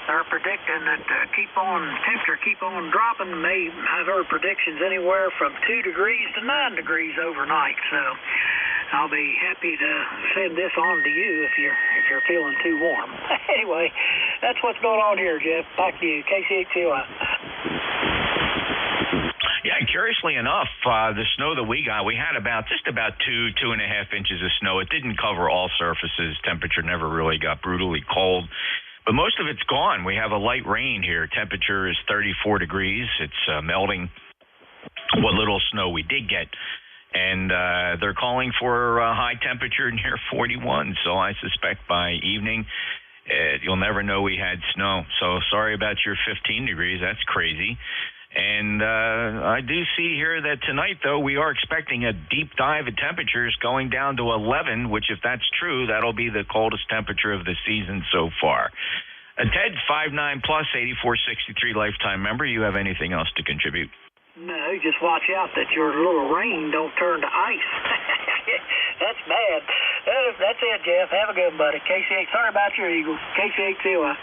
they're predicting that temperature keep on dropping. I've heard predictions anywhere from 2 degrees to 9 degrees overnight. So I'll be happy to send this on to you if you're feeling too warm. Anyway, that's what's going on here, Jeff. Back to you, KC8COI. Yeah, curiously enough, the snow that we got, we had just about 2.5 inches of snow. It didn't cover all surfaces. Temperature never really got brutally cold. But most of it's gone. We have a light rain here. Temperature is 34 degrees. It's melting what little snow we did get. And they're calling for a high temperature near 41. So I suspect by evening, you'll never know we had snow. So sorry about your 15 degrees. That's crazy. And I do see here that tonight, though, we are expecting a deep dive of temperatures going down to 11, which, if that's true, that'll be the coldest temperature of the season so far. Ted, 5'9 plus, 8463 lifetime member. You have anything else to contribute? No, just watch out that your little rain don't turn to ice. That's bad. That's it, Jeff. Have a good one, buddy. KC8. Sorry about your Eagles. KC8COI.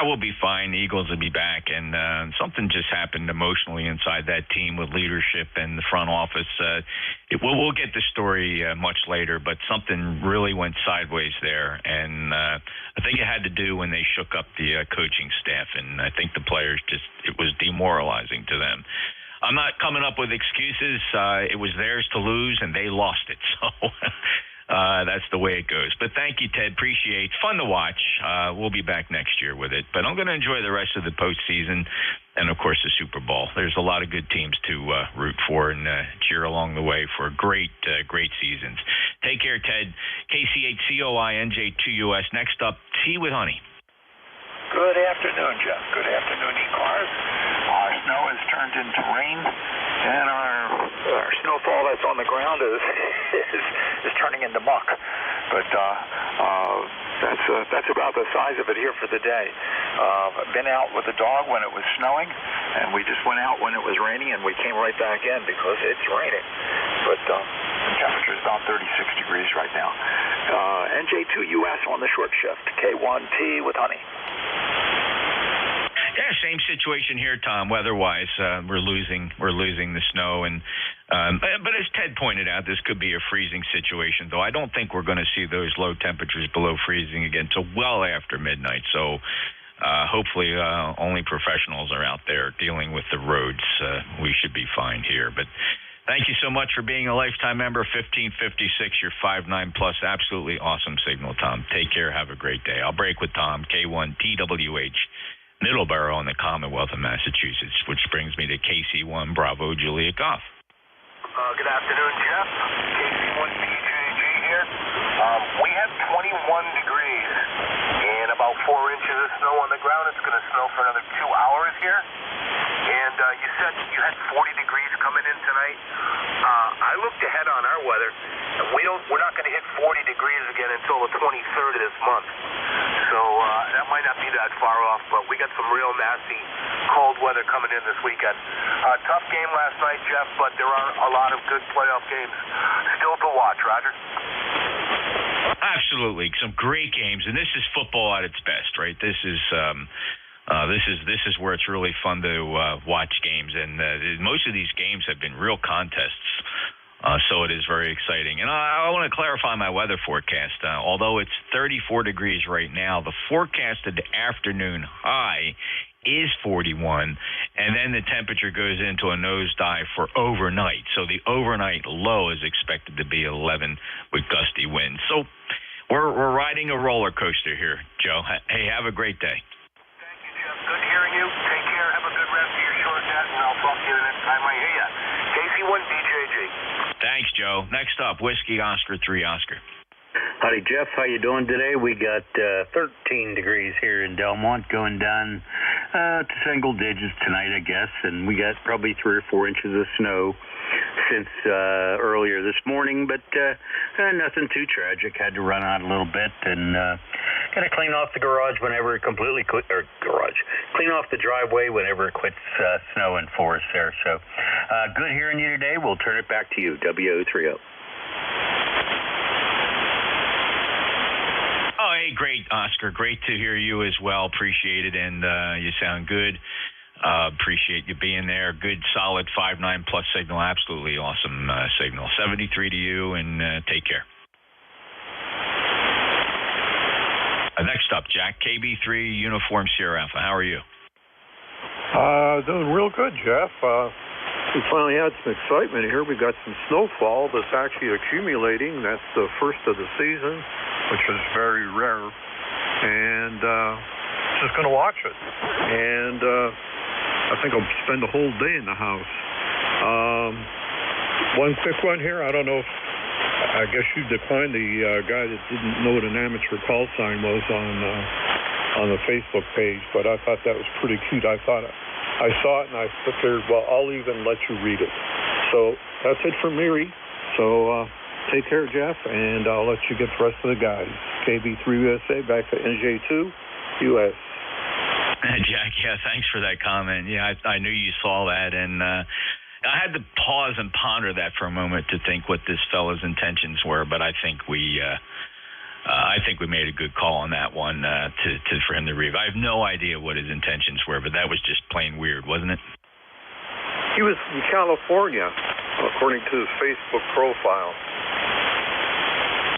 We'll be fine. The Eagles will be back. And something just happened emotionally inside that team with leadership and the front office. We'll get the story much later, but something really went sideways there. And I think it had to do when they shook up the coaching staff. And I think the players it was demoralizing to them. I'm not coming up with excuses. It was theirs to lose, and they lost it. So that's the way it goes. But thank you, Ted. Appreciate it. Fun to watch. We'll be back next year with it. But I'm going to enjoy the rest of the postseason and, of course, the Super Bowl. There's a lot of good teams to root for and cheer along the way for great seasons. Take care, Ted. KC8COINJ2US. Next up, Tea with Honey. Good afternoon, Jeff. Good afternoon, ECARS. Our snow has turned into rain, and our snowfall that's on the ground is turning into muck. But that's about the size of it here for the day. I've been out with the dog when it was snowing, and we just went out when it was raining, and we came right back in because it's raining. But the temperature is about 36 degrees right now. NJ2US on the short shift. K1T with honey. Yeah, same situation here, Tom. Weather-wise, we're losing the snow, and but as Ted pointed out, this could be a freezing situation. Though I don't think we're going to see those low temperatures below freezing again till well after midnight. So hopefully, only professionals are out there dealing with the roads. We should be fine here. But thank you so much for being a lifetime member. 1556, you're 5'9 plus. Absolutely awesome signal, Tom. Take care. Have a great day. I'll break with Tom. K1TWH. Middleborough in the Commonwealth of Massachusetts, which brings me to KC1 Bravo Juliet Golf. Good afternoon, Jeff. KC1BJG here. We have 21 degrees and about 4 inches of snow on the ground. It's going to snow for another 2 hours here. And you said you had 40 degrees coming in tonight. I looked ahead on our weather, and we're not going to hit 40 degrees again until the 23rd of this month. So that might not be that far off, but we got some real nasty cold weather coming in this weekend. Tough game last night, Jeff, but there are a lot of good playoff games still to watch. Roger? Absolutely. Some great games, and this is football at its best, right? This is where it's really fun to watch games, and most of these games have been real contests. So it is very exciting. And I want to clarify my weather forecast. Although it's 34 degrees right now, the forecasted afternoon high is 41, and then the temperature goes into a nosedive for overnight. So the overnight low is expected to be 11 with gusty winds. So we're riding a roller coaster here, Joe. Hey, have a great day. Good hearing you. Take care. Have a good rest of your short net, and I'll talk to you the next time I hear you. KC1BJG. Thanks, Joe. Next up, Whiskey Oscar 3 Oscar. Howdy, Jeff. How you doing today? We got 13 degrees here in Delmont, going down to single digits tonight, I guess, and we got probably 3 or 4 inches of snow since earlier this morning, but nothing too tragic. Had to run out a little bit and got to clean off the garage whenever it clean off the driveway whenever it quits snowing for us there. So good hearing you today. We'll turn it back to you, W030. Oh, hey, great, Oscar. Great to hear you as well. Appreciate it, and you sound good. Appreciate you being there. Good, solid 5'9 plus signal. Absolutely awesome signal. 73 to you, and take care. Next up, Jack, KB3 Uniform Sierra Alpha. How are you? Doing real good, Jeff. We finally had some excitement here. We got some snowfall that's actually accumulating. That's the first of the season, which is very rare. And just going to watch it. And I think I'll spend the whole day in the house. One quick one here. I don't know if, I guess you declined the guy that didn't know what an amateur call sign was on the Facebook page, but I thought that was pretty cute. I saw it and I figured, well, I'll even let you read it. So that's it for Mary. So take care, Jeff, and I'll let you get the rest of the guys. KB3 USA back to NJ2 US. Jack, yeah, thanks for that comment. Yeah, I knew you saw that, and I had to pause and ponder that for a moment to think what this fellow's intentions were, but I think we made a good call on that one for him to read. I have no idea what his intentions were, but that was just plain weird, wasn't it? He was from California, according to his Facebook profile.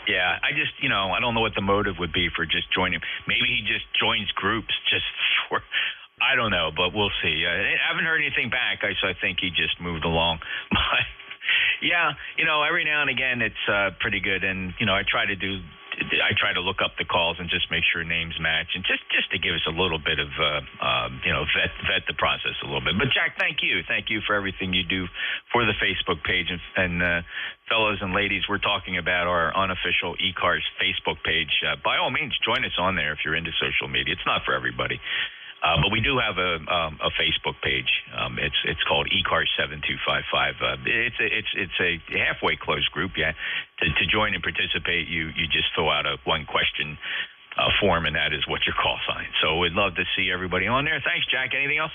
Yeah, I just, I don't know what the motive would be for just joining. Maybe he just joins groups just for, I don't know, but we'll see. I haven't heard anything back, so I think he just moved along. But Yeah, every now and again it's pretty good, and I try to look up the calls and just make sure names match, and just to give us a little bit of vet the process a little bit. But Jack, thank you for everything you do for the Facebook page, and fellows and ladies, we're talking about our unofficial ECARS Facebook page. By all means, join us on there if you're into social media. It's not for everybody. But we do have a Facebook page. It's called ECARS 7255. It's a halfway closed group. Yeah, to join and participate, you just fill out a one question form, and that is what's your call sign. So we'd love to see everybody on there. Thanks, Jack. Anything else?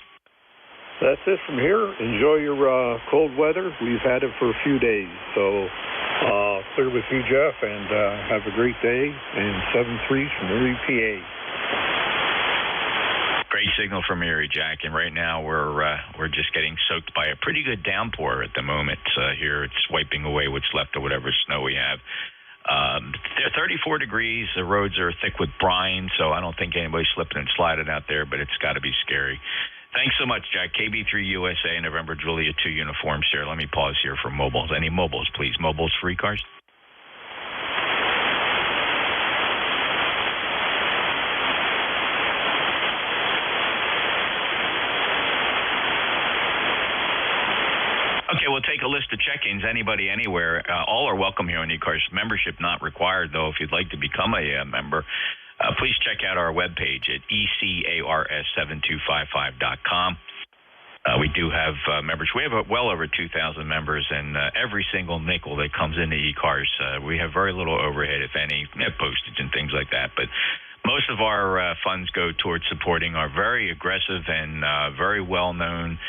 That's it from here. Enjoy your cold weather. We've had it for a few days. So clear with you, Jeff, and have a great day. And 7-3 from Erie, PA. Great signal from Erie, Jack, and right now we're just getting soaked by a pretty good downpour at the moment here. It's wiping away what's left of whatever snow we have. They're 34 degrees. The roads are thick with brine, so I don't think anybody's slipping and sliding out there, but it's got to be scary. Thanks so much, Jack. KB3 USA, November Julia 2 uniforms here. Let me pause here for mobiles. Any mobiles, please? Mobiles for ECARS? Okay, we'll take a list of check-ins. Anybody, anywhere. All are welcome here on ECARS. Membership not required, though. If you'd like to become a member, please check out our webpage at ECARS7255.com. We do have members. We have well over 2,000 members, and every single nickel that comes into ECARS, we have very little overhead, if any, postage and things like that. But most of our funds go towards supporting our very aggressive and very well-known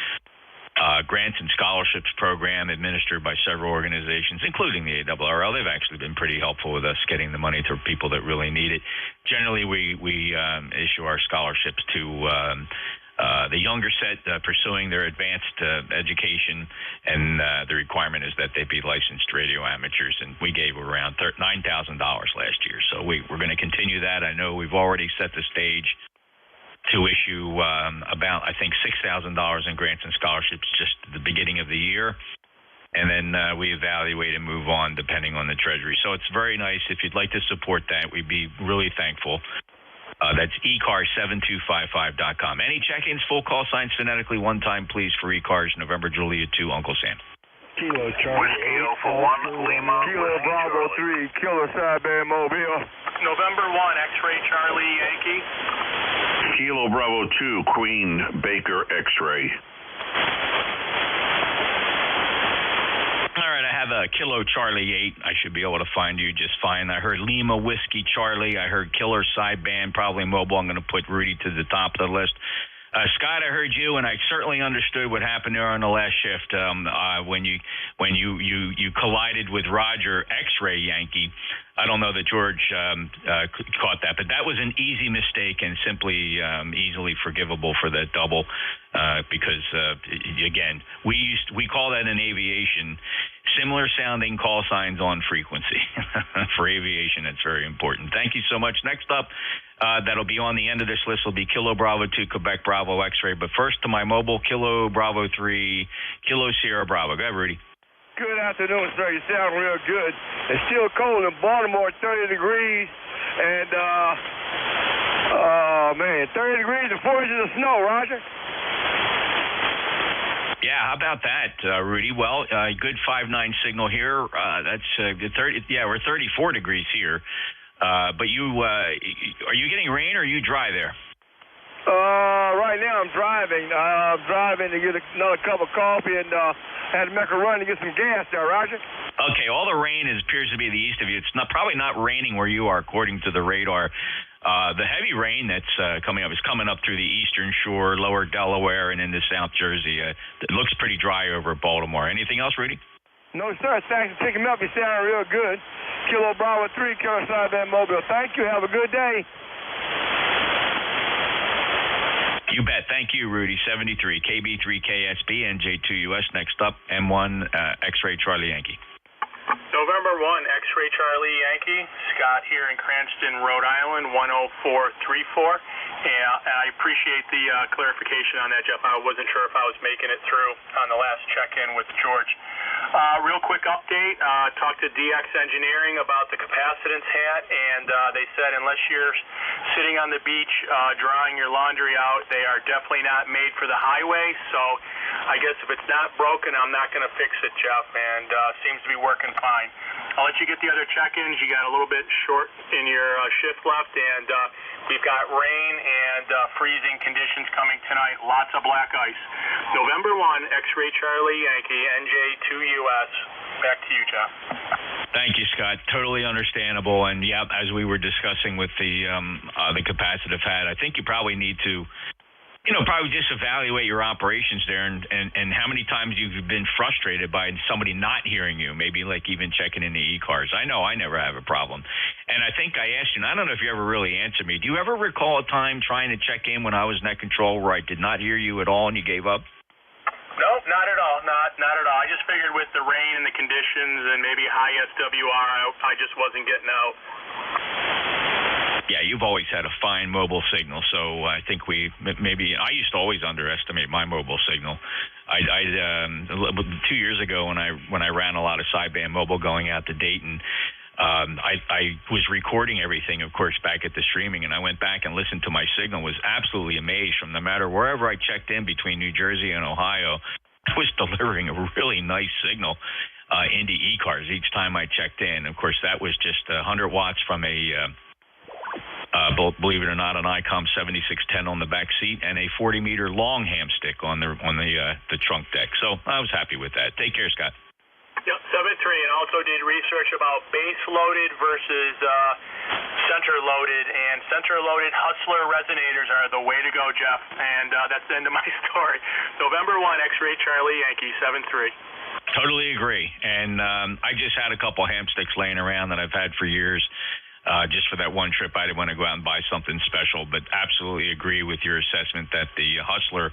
grants and scholarships program administered by several organizations, including the ARRL. They've actually been pretty helpful with us getting the money to people that really need it. Generally, we issue our scholarships to the younger set pursuing their advanced education, and the requirement is that they be licensed radio amateurs, and we gave around $9,000 last year. So we're going to continue that. I know we've already set the stage to issue about, I think, $6,000 in grants and scholarships just at the beginning of the year. And then we evaluate and move on depending on the Treasury. So it's very nice. If you'd like to support that, we'd be really thankful. That's ECARS7255.com. Any check-ins, full call signs phonetically one time, please, for ECARS, November Julia 2, Uncle Sam. Kilo Charlie. Whiskey Alpha 1, Lima. Kilo Bravo 3, Kilo Sideband Mobile. November 1, X-Ray Charlie Yankee. Kilo Bravo 2, Queen Baker X-Ray. All right, I have a Kilo Charlie 8. I should be able to find you just fine. I heard Lima Whiskey Charlie. I heard Killer Sideband, probably mobile. I'm going to put Rudy to the top of the list. Scott, I heard you, and I certainly understood what happened there on the last shift when you collided with Roger X-Ray Yankee. I don't know that George caught that, but that was an easy mistake and simply easily forgivable for that double because, again, we call that in aviation similar sounding call signs on frequency. For aviation, it's very important. Thank you so much. Next up, that'll be on the end of this list will be Kilo Bravo 2, Quebec Bravo X-Ray. But first to my mobile, Kilo Bravo 3, Kilo Sierra Bravo. Go ahead, Rudy. Good afternoon, sir. You sound real good. It's still cold in Baltimore, 30 degrees. And, 30 degrees and 4 inches of snow, Roger. Yeah, how about that, Rudy? Well, good 5-9 signal here. That's 30. Yeah, we're 34 degrees here. But are you getting rain or are you dry there? Right now I'm driving. I'm driving to get another cup of coffee and had to make a run to get some gas there, Roger. Okay, all the rain appears to be the east of you. It's probably not raining where you are, according to the radar. The heavy rain that's coming up is coming up through the eastern shore, lower Delaware, and into South Jersey. It looks pretty dry over Baltimore. Anything else, Rudy? No, sir. Thanks for picking me up. You sound real good. Kilo Bravo 3, Kilo Sideband Mobile. Thank you. Have a good day. You bet. Thank you, Rudy. 73, KB3KSB, NJ2US. Next up, M1 X-Ray Charlie Yankee. November 1, X-Ray Charlie Yankee. Scott here in Cranston, Rhode Island, 10434. And I appreciate the clarification on that, Jeff. I wasn't sure if I was making it through on the last check-in with George. Real quick update. Talked to DX Engineering about the capacitance hat, and they said unless you're sitting on the beach drying your laundry out, they are definitely not made for the highway. So I guess if it's not broken, I'm not going to fix it, Jeff, and seems to be working fine. I'll let you get the other check-ins. You got a little bit short in your shift left, and we've got rain and freezing conditions coming tonight. Lots of black ice. November 1, X-Ray Charlie Yankee, NJ2US. Back to you, Jeff. Thank you, Scott. Totally understandable. And yeah, as we were discussing with the capacitive hat, I think you probably need to, probably just evaluate your operations there and how many times you've been frustrated by somebody not hearing you, maybe like even checking in the ECARS. I know I never have a problem. And I think I asked you, and I don't know if you ever really answered me, do you ever recall a time trying to check in when I was net control where I did not hear you at all and you gave up? No, not at all. Not at all. I just figured with the rain and the conditions and maybe high SWR, I just wasn't getting out. Yeah, you've always had a fine mobile signal, so I think I used to always underestimate my mobile signal. I 2 years ago when I ran a lot of sideband mobile going out to Dayton, I was recording everything, of course, back at the streaming, and I went back and listened to my signal, was absolutely amazed from no matter wherever I checked in between New Jersey and Ohio, I was delivering a really nice signal into ECARS each time I checked in. Of course, that was just 100 watts from believe it or not, an ICOM 7610 on the back seat and a 40-meter long ham stick on the trunk deck. So I was happy with that. Take care, Scott. Yep, 7-3, and also did research about base-loaded versus center-loaded, and center-loaded Hustler resonators are the way to go, Jeff, and that's the end of my story. November 1, X-Ray Charlie Yankee, 7-3. Totally agree, and I just had a couple ham sticks laying around that I've had for years. Just for that one trip, I didn't want to go out and buy something special, but absolutely agree with your assessment that the Hustler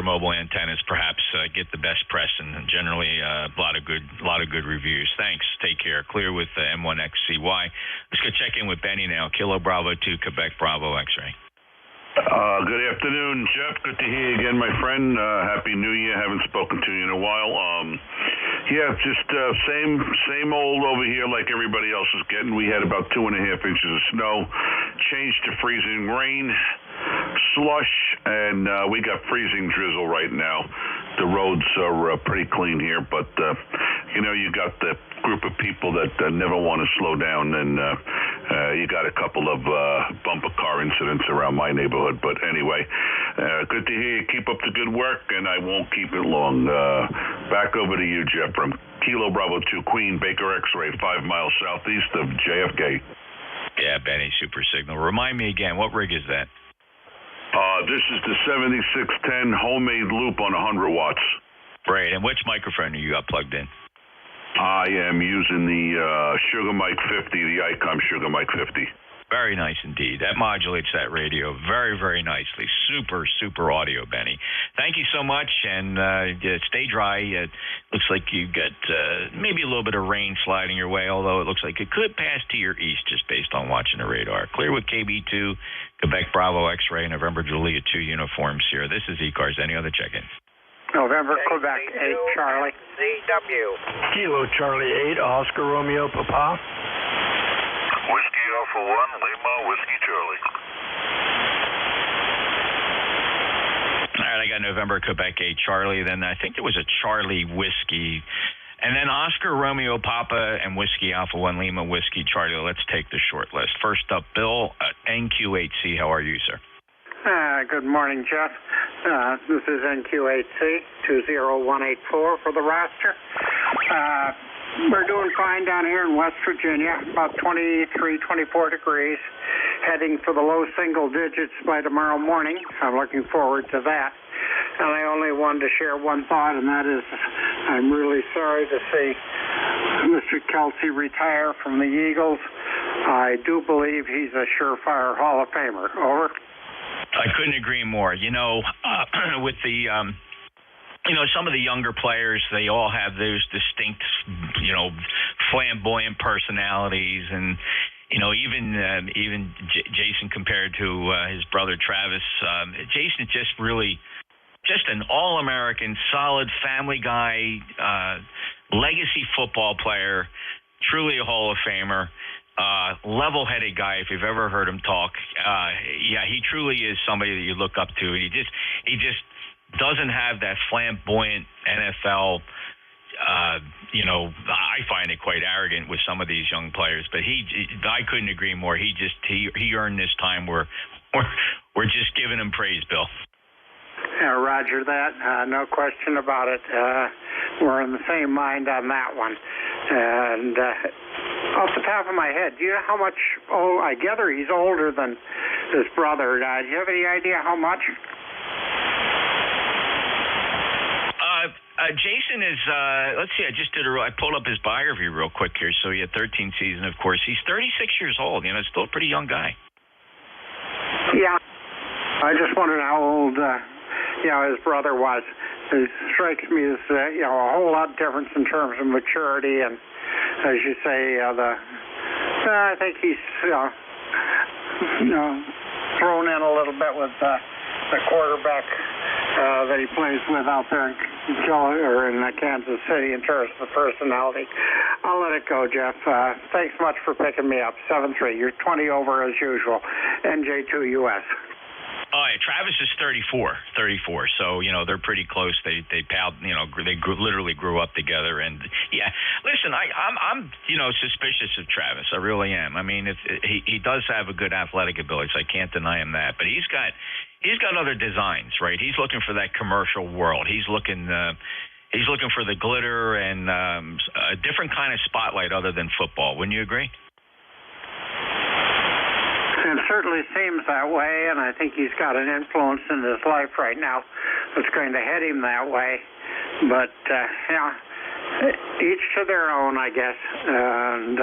mobile antennas perhaps get the best press and generally a lot of good reviews. Thanks. Take care. Clear with M1XCY. Let's go check in with Benny now. Kilo Bravo 2, Quebec Bravo X-Ray. Good afternoon, Jeff. Good to hear you again, my friend. Happy New Year. Haven't spoken to you in a while. Just same old over here like everybody else is getting. We had about 2.5 inches of snow, changed to freezing rain, slush, and we got freezing drizzle right now. The roads are pretty clean here, but you got the group of people that never want to slow down, and you got a couple of bumper car incidents around my neighborhood. But anyway, good to hear you. Keep up the good work, and I won't keep it long. Back over to you, Jeff, from Kilo Bravo 2 Queen Baker X-Ray, 5 miles southeast of JFK. Yeah, Benny, super signal. Remind me again, what rig is that? This is the 7610 homemade loop on 100 watts. Great. And which microphone you got plugged in? I am using the Sugar Mike 50, the ICOM Sugar Mike 50. Very nice indeed. That modulates that radio very, very nicely. Super, super audio, Benny. Thank you so much, and stay dry. Looks like you got maybe a little bit of rain sliding your way, although it looks like it could pass to your east just based on watching the radar. Clear with KB2, Quebec Bravo X-Ray, November Julia 2 uniforms here. This is ECARS. Any other check-in? November, Quebec 8, Charlie. CW. Kilo Charlie 8, Oscar Romeo Papa. Whiskey Alpha 1, Lima, Whiskey Charlie. All right, I got November, Quebec 8, Charlie. Then I think there was a Charlie Whiskey. And then Oscar Romeo Papa and Whiskey Alpha 1, Lima, Whiskey Charlie. Let's take the short list. First up, Bill, NQ8C. How are you, sir? Good morning, Jeff. This is NQ8C 20184 for the roster. We're doing fine down here in West Virginia, about 23, 24 degrees, heading for the low single digits by tomorrow morning. I'm looking forward to that. And I only wanted to share one thought, and that is I'm really sorry to see Mr. Kelsey retire from the Eagles. I do believe he's a surefire Hall of Famer. Over. I couldn't agree more. With the some of the younger players, they all have those distinct, flamboyant personalities, and even Jason compared to his brother Travis. Jason just really just an all-American, solid family guy, legacy football player, truly a Hall of Famer, level-headed guy if you've ever heard him talk. Yeah, he truly is somebody that you look up to. He just doesn't have that flamboyant NFL. I find it quite arrogant with some of these young players, but I couldn't agree more. He earned this time. We're just giving him praise, Bill. Yeah, Roger that. No question about it. We're in the same mind on that one. And off the top of my head, do you know how much? Oh, I gather he's older than his brother. Do you have any idea how much? Jason is, let's see, I pulled up his biography real quick here. So he had 13 seasons, of course. He's 36 years old. Still a pretty young guy. Yeah. I just wondered how old, his brother was. It strikes me as, a whole lot difference in terms of maturity. And as you say, I think he's, thrown in a little bit with the quarterback that he plays with out there in Kansas City in terms of the personality. I'll let it go, Jeff. Thanks much for picking me up. 7-3. You're 20 over as usual. NJ2US. Oh, yeah, Travis is 34. So, they're pretty close. They palled, they literally grew up together. And, yeah, listen, I'm suspicious of Travis. I really am. I mean, he does have a good athletic ability, so I can't deny him that. But he's got other designs, right? He's looking for that commercial world. He's looking for the glitter and a different kind of spotlight other than football. Wouldn't you agree? It certainly seems that way, and I think he's got an influence in his life right now that's going to head him that way. But, each to their own, I guess, and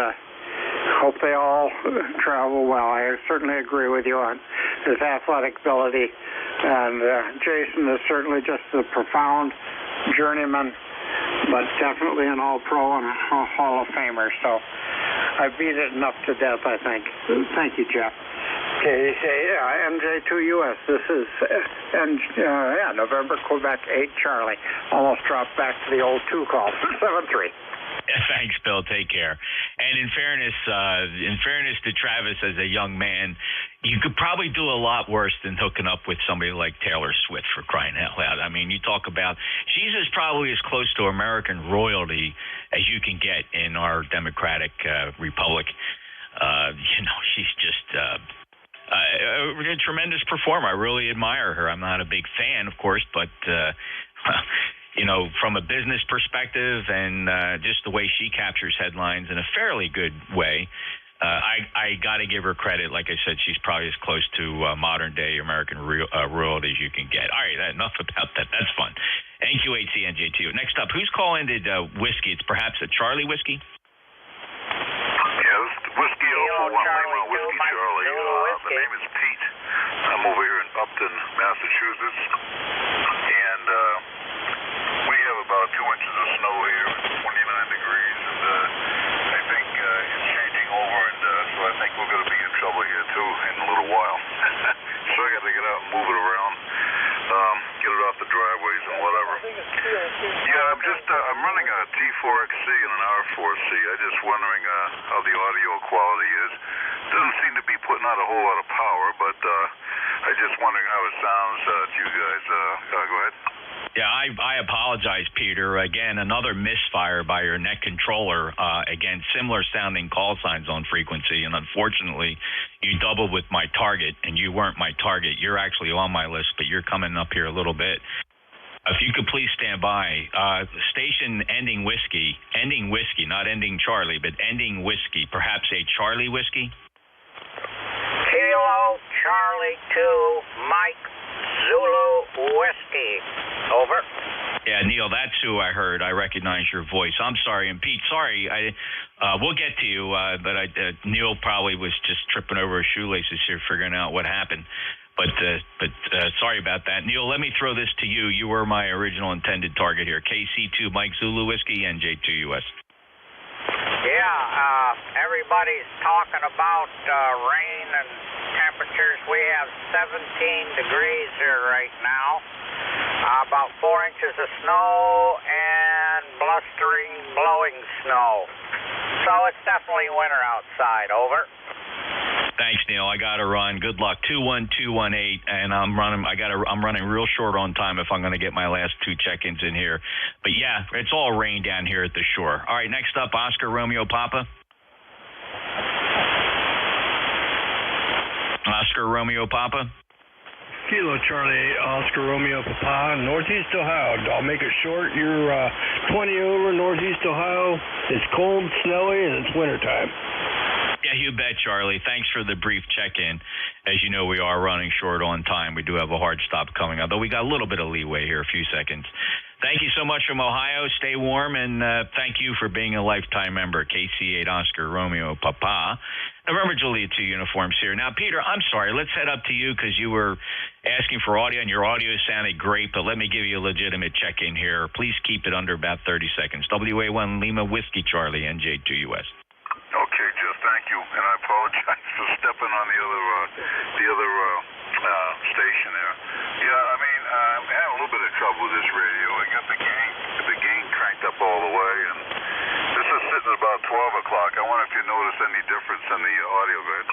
hope they all travel well. I certainly agree with you on his athletic ability, and Jason is certainly just a profound journeyman, but definitely an all-pro and a Hall of Famer. So I beat it enough to death, I think. Thank you, Jeff. Okay, NJ2US. This is November, Quebec 8, Charlie. Almost dropped back to the old 2 call. 7-3. Thanks, Bill. Take care. And in fairness to Travis as a young man, you could probably do a lot worse than hooking up with somebody like Taylor Swift, for crying out loud. I mean, you talk about, she's probably as close to American royalty as you can get in our democratic republic. She's just a tremendous performer. I really admire her. I'm not a big fan, of course, but from a business perspective and just the way she captures headlines in a fairly good way, I got to give her credit. Like I said, she's probably as close to modern-day American royalty as you can get. All right, enough about that. That's fun. NQ8C NJ2. Next up, who's calling whiskey? It's perhaps a Charlie whiskey? Yes, Whiskey Alpha 1 Lima, Whiskey Charlie. The name is Pete. I'm over here in Upton, Massachusetts, and we have about 2 inches of snow here, 29 degrees, and I think it's changing over, and so I think we're going to be in trouble here too in a little while. So I got to get out and move it around, get it off the driveways and whatever. Yeah, I'm running a T4XC and an R4C. I'm just wondering how the audio quality is. Doesn't seem to be putting out a whole lot of power, but I'm just wondering how it sounds to you guys. Go ahead. Yeah, I apologize, Peter. Again, another misfire by your net controller. Again, similar sounding call signs on frequency, and unfortunately, you doubled with my target, and you weren't my target. You're actually on my list, but you're coming up here a little bit. If you could please stand by. Station ending whiskey, not ending Charlie, but ending whiskey, perhaps a Charlie whiskey? Kilo Charlie 2 Mike Zulu Whiskey. Over. Yeah, Neil, that's who I heard. I recognize your voice. I'm sorry. And Pete, sorry. We'll get to you, but Neil probably was just tripping over his shoelaces here figuring out what happened. But sorry about that. Neil, let me throw this to you. You were my original intended target here. KC2 Mike Zulu Whiskey, NJ2US. Yeah, everybody's talking about rain and temperatures. We have 17 degrees here right now. About 4 inches of snow and blustering, blowing snow. So it's definitely winter outside. Over. Thanks, Neil. I got to run. Good luck. 21218, and I'm running real short on time if I'm going to get my last 2 check-ins in here. But yeah, it's all rain down here at the shore. All right, next up, Oscar Romeo Papa. Oscar Romeo Papa. Kilo Charlie 8, Oscar Romeo Papa, Northeast Ohio. I'll make it short. You're 20 over Northeast Ohio. It's cold, snowy, and it's wintertime. Yeah, you bet, Charlie. Thanks for the brief check-in. As you know, we are running short on time. We do have a hard stop coming up, though we got a little bit of leeway here, a few seconds. Thank you so much from Ohio. Stay warm, and thank you for being a lifetime member. KC8 Oscar Romeo Papa. November Juliet 2 uniforms here. Now, Peter, I'm sorry. Let's head up to you because you were asking for audio, and your audio sounded great, but let me give you a legitimate check-in here. Please keep it under about 30 seconds. WA1 Lima Whiskey Charlie, NJ2US. Okay, Jeff, thank you, and I apologize for stepping on the other station there. Yeah, I mean, I'm having a little bit of trouble with this radio. I got the gain cranked up all the way, and this is sitting at about 12 o'clock. I wonder if you notice any difference in the audio bit.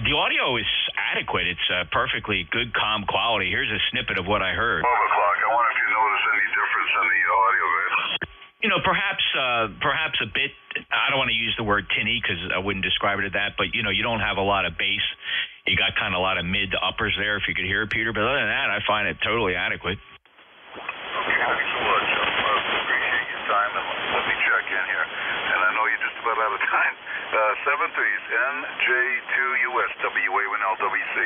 The audio is adequate. It's perfectly good, calm quality. Here's a snippet of what I heard. 12 o'clock. I wonder if you notice any difference in the audio bit. You know, perhaps a bit. I don't want to use the word tinny because I wouldn't describe it as that. But you know, you don't have a lot of bass. You got kind of a lot of mid to uppers there, if you could hear it, Peter. But other than that, I find it totally adequate. Okay, thanks so much. I appreciate your time, and let me check in here. And I know you're just about out of time. 73s NJ2US WA1LWC.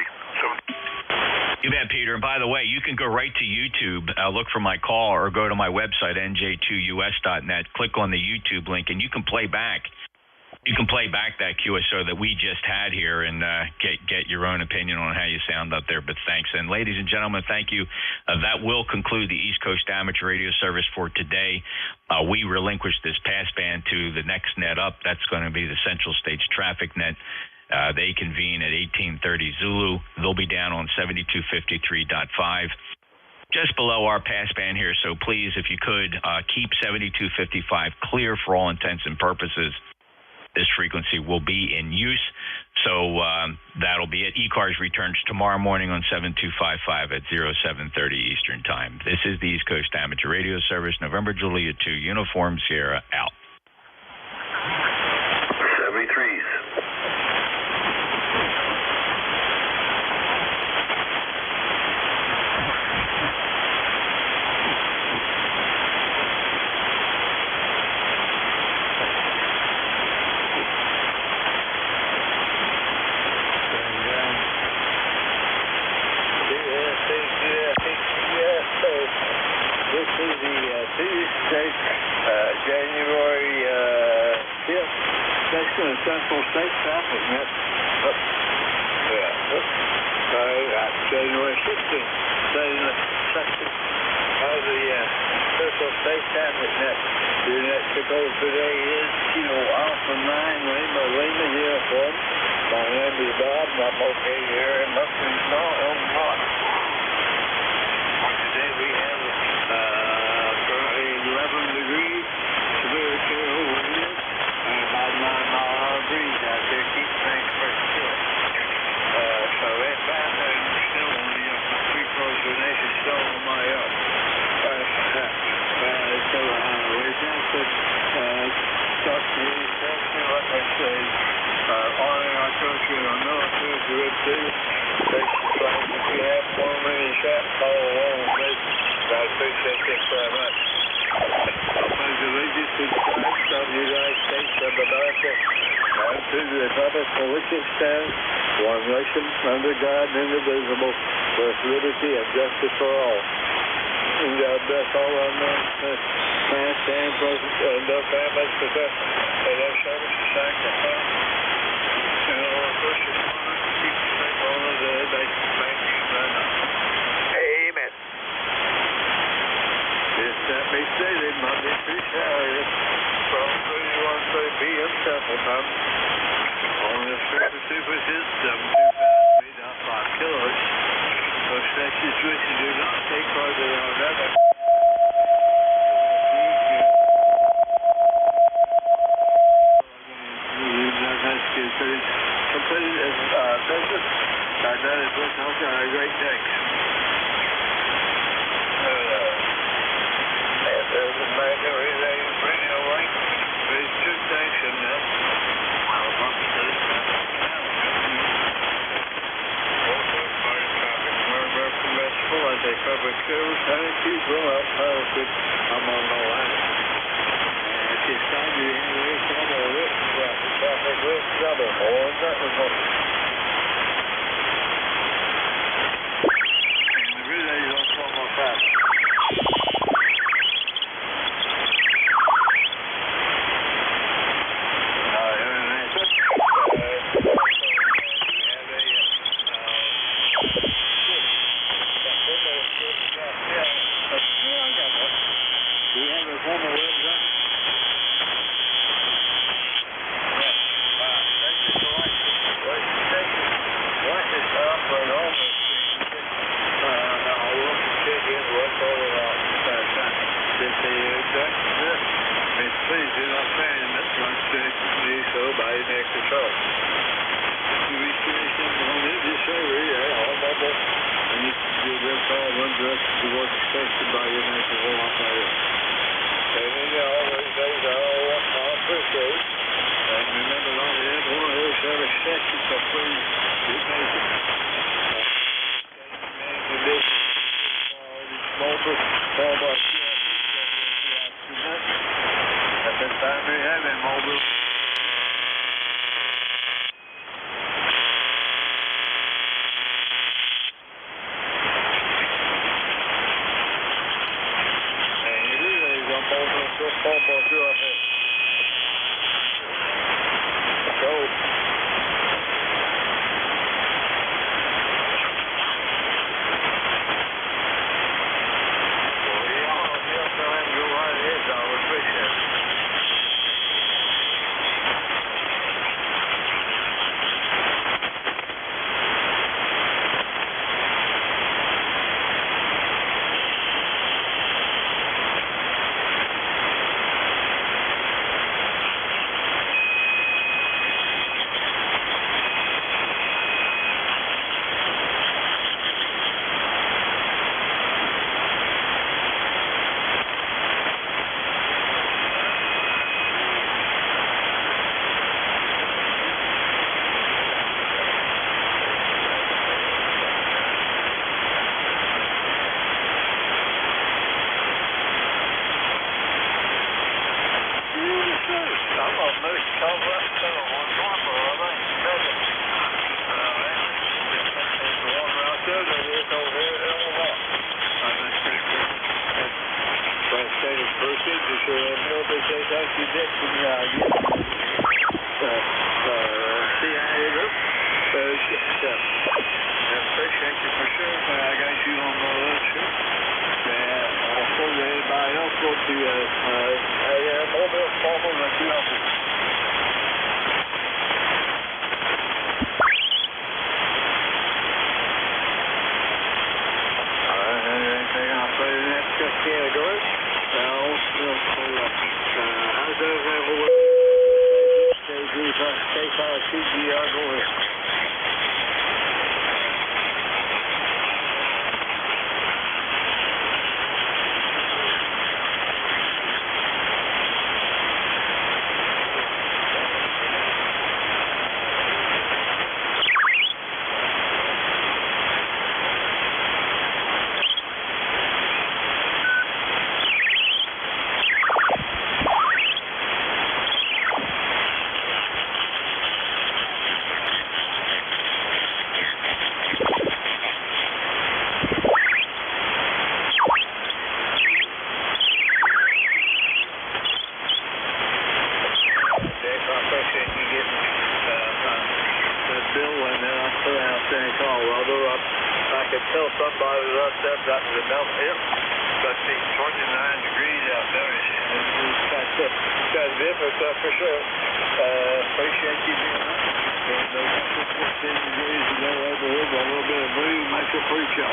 You bet, Peter. And by the way, you can go right to YouTube, look for my call, or go to my website, nj2us.net, click on the YouTube link, and you can play back. You can play back that QSO that we just had here and get your own opinion on how you sound up there. But thanks. And ladies and gentlemen, thank you. That will conclude the East Coast Amateur Radio Service for today. We relinquish this passband to the next net up. That's going to be the Central States Traffic Net. They convene at 1830 Zulu. They'll be down on 7253.5. Just below our passband here. So please, if you could, keep 7255 clear for all intents and purposes. This frequency will be in use. So that'll be it. ECARS returns tomorrow morning on 7255 at 0730 Eastern Time. This is the East Coast Amateur Radio Service, November Juliet 2, Uniform Sierra, out. 73s. January 5th, section of Central State Traffic Net. January 16th, section of the Central State Traffic Net. Your next to go today is Kilo Alpha 9 Lima uniform. My name is Bob, and I'm located here in Mustang Snow, Illinois. Today we have currently 11 degrees. Severe chill winds and about 9-mile-an-hour breeze out there. Keep things pretty chill. So it's out there still on the pre-coordination still on my up. So we have to talk to you, like I say, honoring our country and our military to good too. If you have one minute shot, follow along with me. I appreciate this very much. I pledge allegiance to the flag of the United States of America and to the republic for which it stands, one nation, under God, indivisible, with liberty and justice for all. And God bless all our men, past and present, and their families, possession, and their service to sacrifice. And all our first responders, keep us safe all of the day. Thank you very much. Amen. It's that may say they Monday through Saturday from 31 p.m. Central Time on this frequency, which is 7253.5 kilohertz. So stay situation, do not take further on that. Completed as business. That is what North Carolina. Great thanks. There's a matter of radio link. There's two tanks in there. As a public service, thank you. Well, I'm on the line. And at this time, you hear trouble with traffic with trouble. More than that was all. And the relay's on 1205. Please do not stand in this one station. Do so by an extra charge. To reach stations on this survey, all mobile, and you can do this all one direction to what's expected by your national operator. And then always days I appreciate. And remember, on the end, one of those service sections, so please be patient. And this mobile, all about at this time we have in mobile. And it is a mobile, just mobile through our head. So, somebody that stepped out to the belt here. But it's 29 degrees out there. It's kind of different, for sure. Appreciate you doing that. And about 15 degrees ago over here, but a little bit of breeze makes it pretty chilly.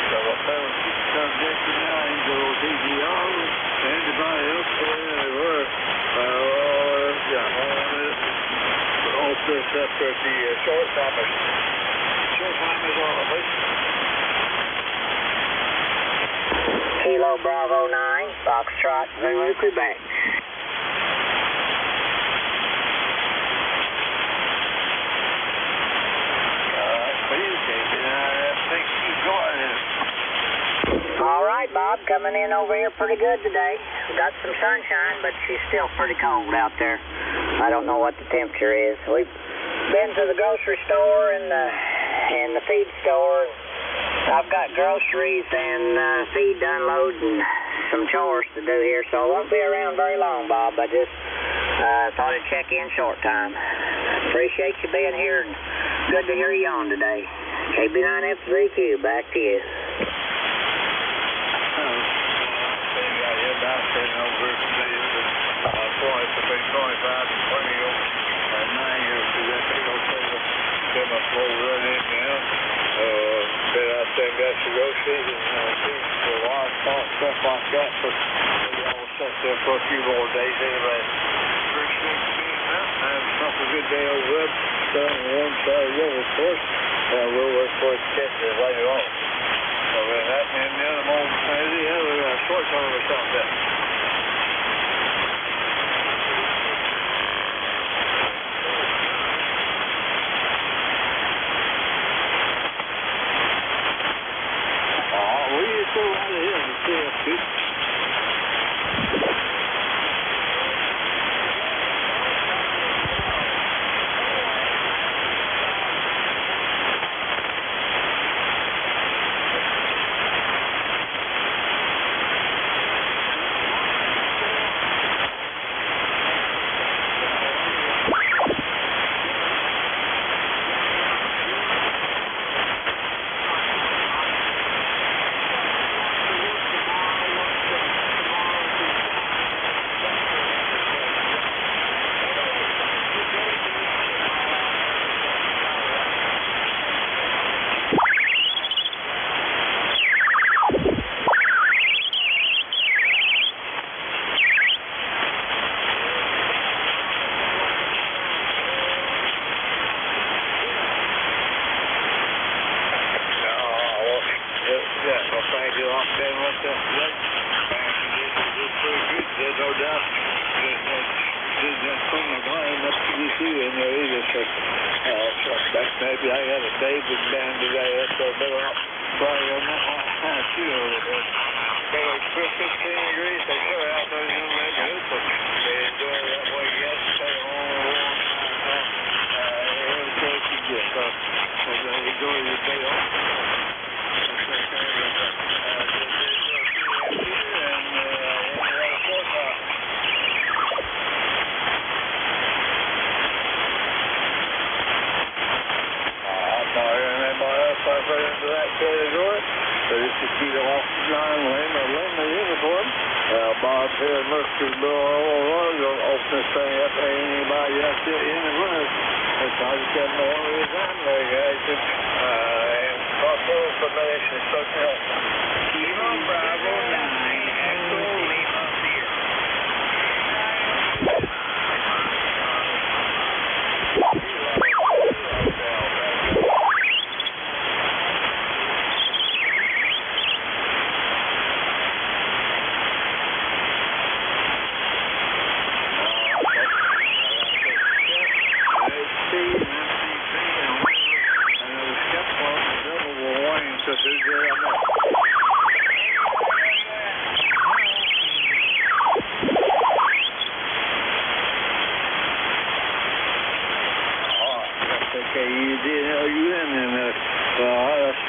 So what subject now into those ECARS, anybody else there, they were, all this up at the short timers on the list. Kilo Bravo 9, Foxtrot, Zulu, Quebec. All right, Bob, coming in over here pretty good today. Got some sunshine, but she's still pretty cold out there. I don't know what the temperature is. We've been to the grocery store and the feed store. I've got groceries and feed to unload and some chores to do here, so I won't be around very long, Bob. I just thought I'd check in short time. Appreciate you being here, and good to hear you on today. KB9FZQ, back to you. Got some groceries and feed for livestock, stuff like that. So maybe I will sit there for a few more days anyway. Appreciate you being there. Have yourself a good day over there. Stay on the one side of the river, of course. We'll look for the catches later on. So that and then I'm on the other short term or something. Go right ahead and see us, dude. Maybe I had a David band today, so better not probably on that high too over there. But it's 15 degrees, they show out those young neighborhoods, so they enjoy it that way, yes, stay home a long time, every chance you get, so they enjoy your day off. Into that category. So this is Kilo Officer John Lima uniform. Bob here, Murphyville, open this thing up. Ain't anybody out there in the room. I just got no one resign there, guys. And also information is so helpful. Kilo Bravo 9, Echo Lima Sierra.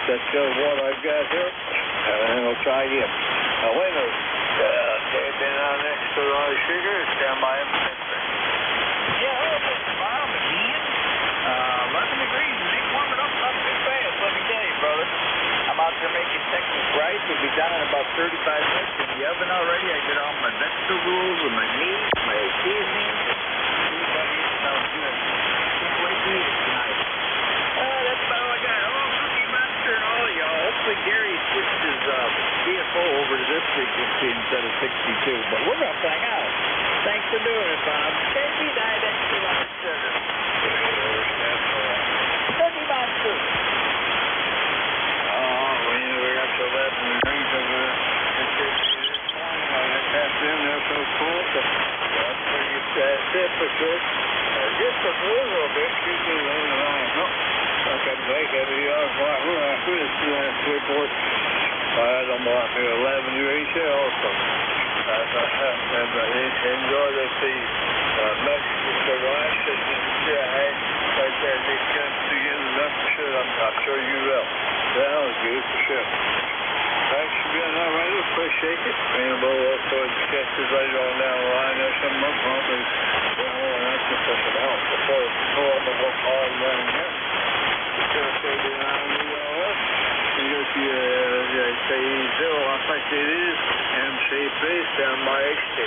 That's what I've got here, and we'll try again. Windows, they've been on next to our sugar, stand by him. Yeah, hello, Mr. Bob, again. 11 degrees, it ain't warming up too fast, let me tell you, brother. I'm out there making Texas rice. We'll be done in about 35 minutes in the oven already. I get all my vegetables and my meat, my seasonings. Everybody sounds good. Can't wait to CFO over to this frequency instead of 62. But we're going to find out. Thanks for doing it, Bob. KB extra large sugar. 50 Bob sugar. We got to 11 degrees over there. That's in there so cool. That's pretty that's for sure. Just a little bit, she's a little line. No, I can make it. I put it through that switchboard. I had them up here 11 degrees here also. And enjoy the sea. Mexico rice and I had right there. They come together. That's for sure. I'm sure you will. That was good for sure. Thanks for being all right. Appreciate it. And we'll look forward to catches later on down the line. There's some more probably. Well, that's just something else. Before I'm going to work hard down here. Because they did not do all that. You go to say 0, I think it is. MC base down by HT.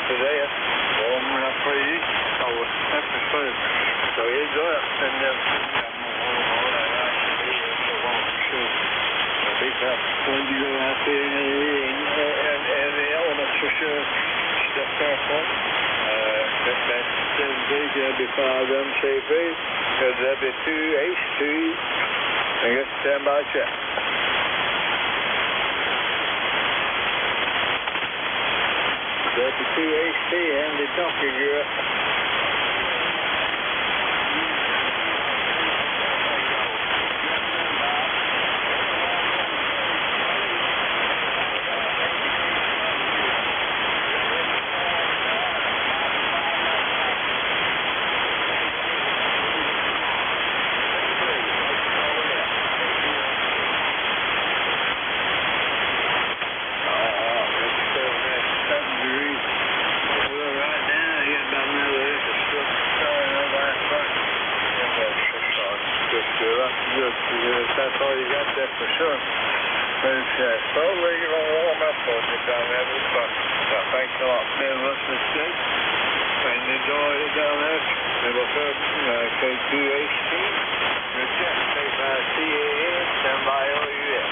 Today, warm enough for you. So that's for sure. So enjoy it. And when you go out there and the elements for sure, step careful. That's 7 days, that'll be 5 MCP. That'll be 2 H2. And get standby check. That's the 2 HT and the donkey girl. That's all you got there for sure. But slowly you're going to warm up on you down there with the bus. So thanks a lot for being listening to us. And enjoy it down there. And we'll go K2HT. Good check. Take by CAN. Stand by OUS.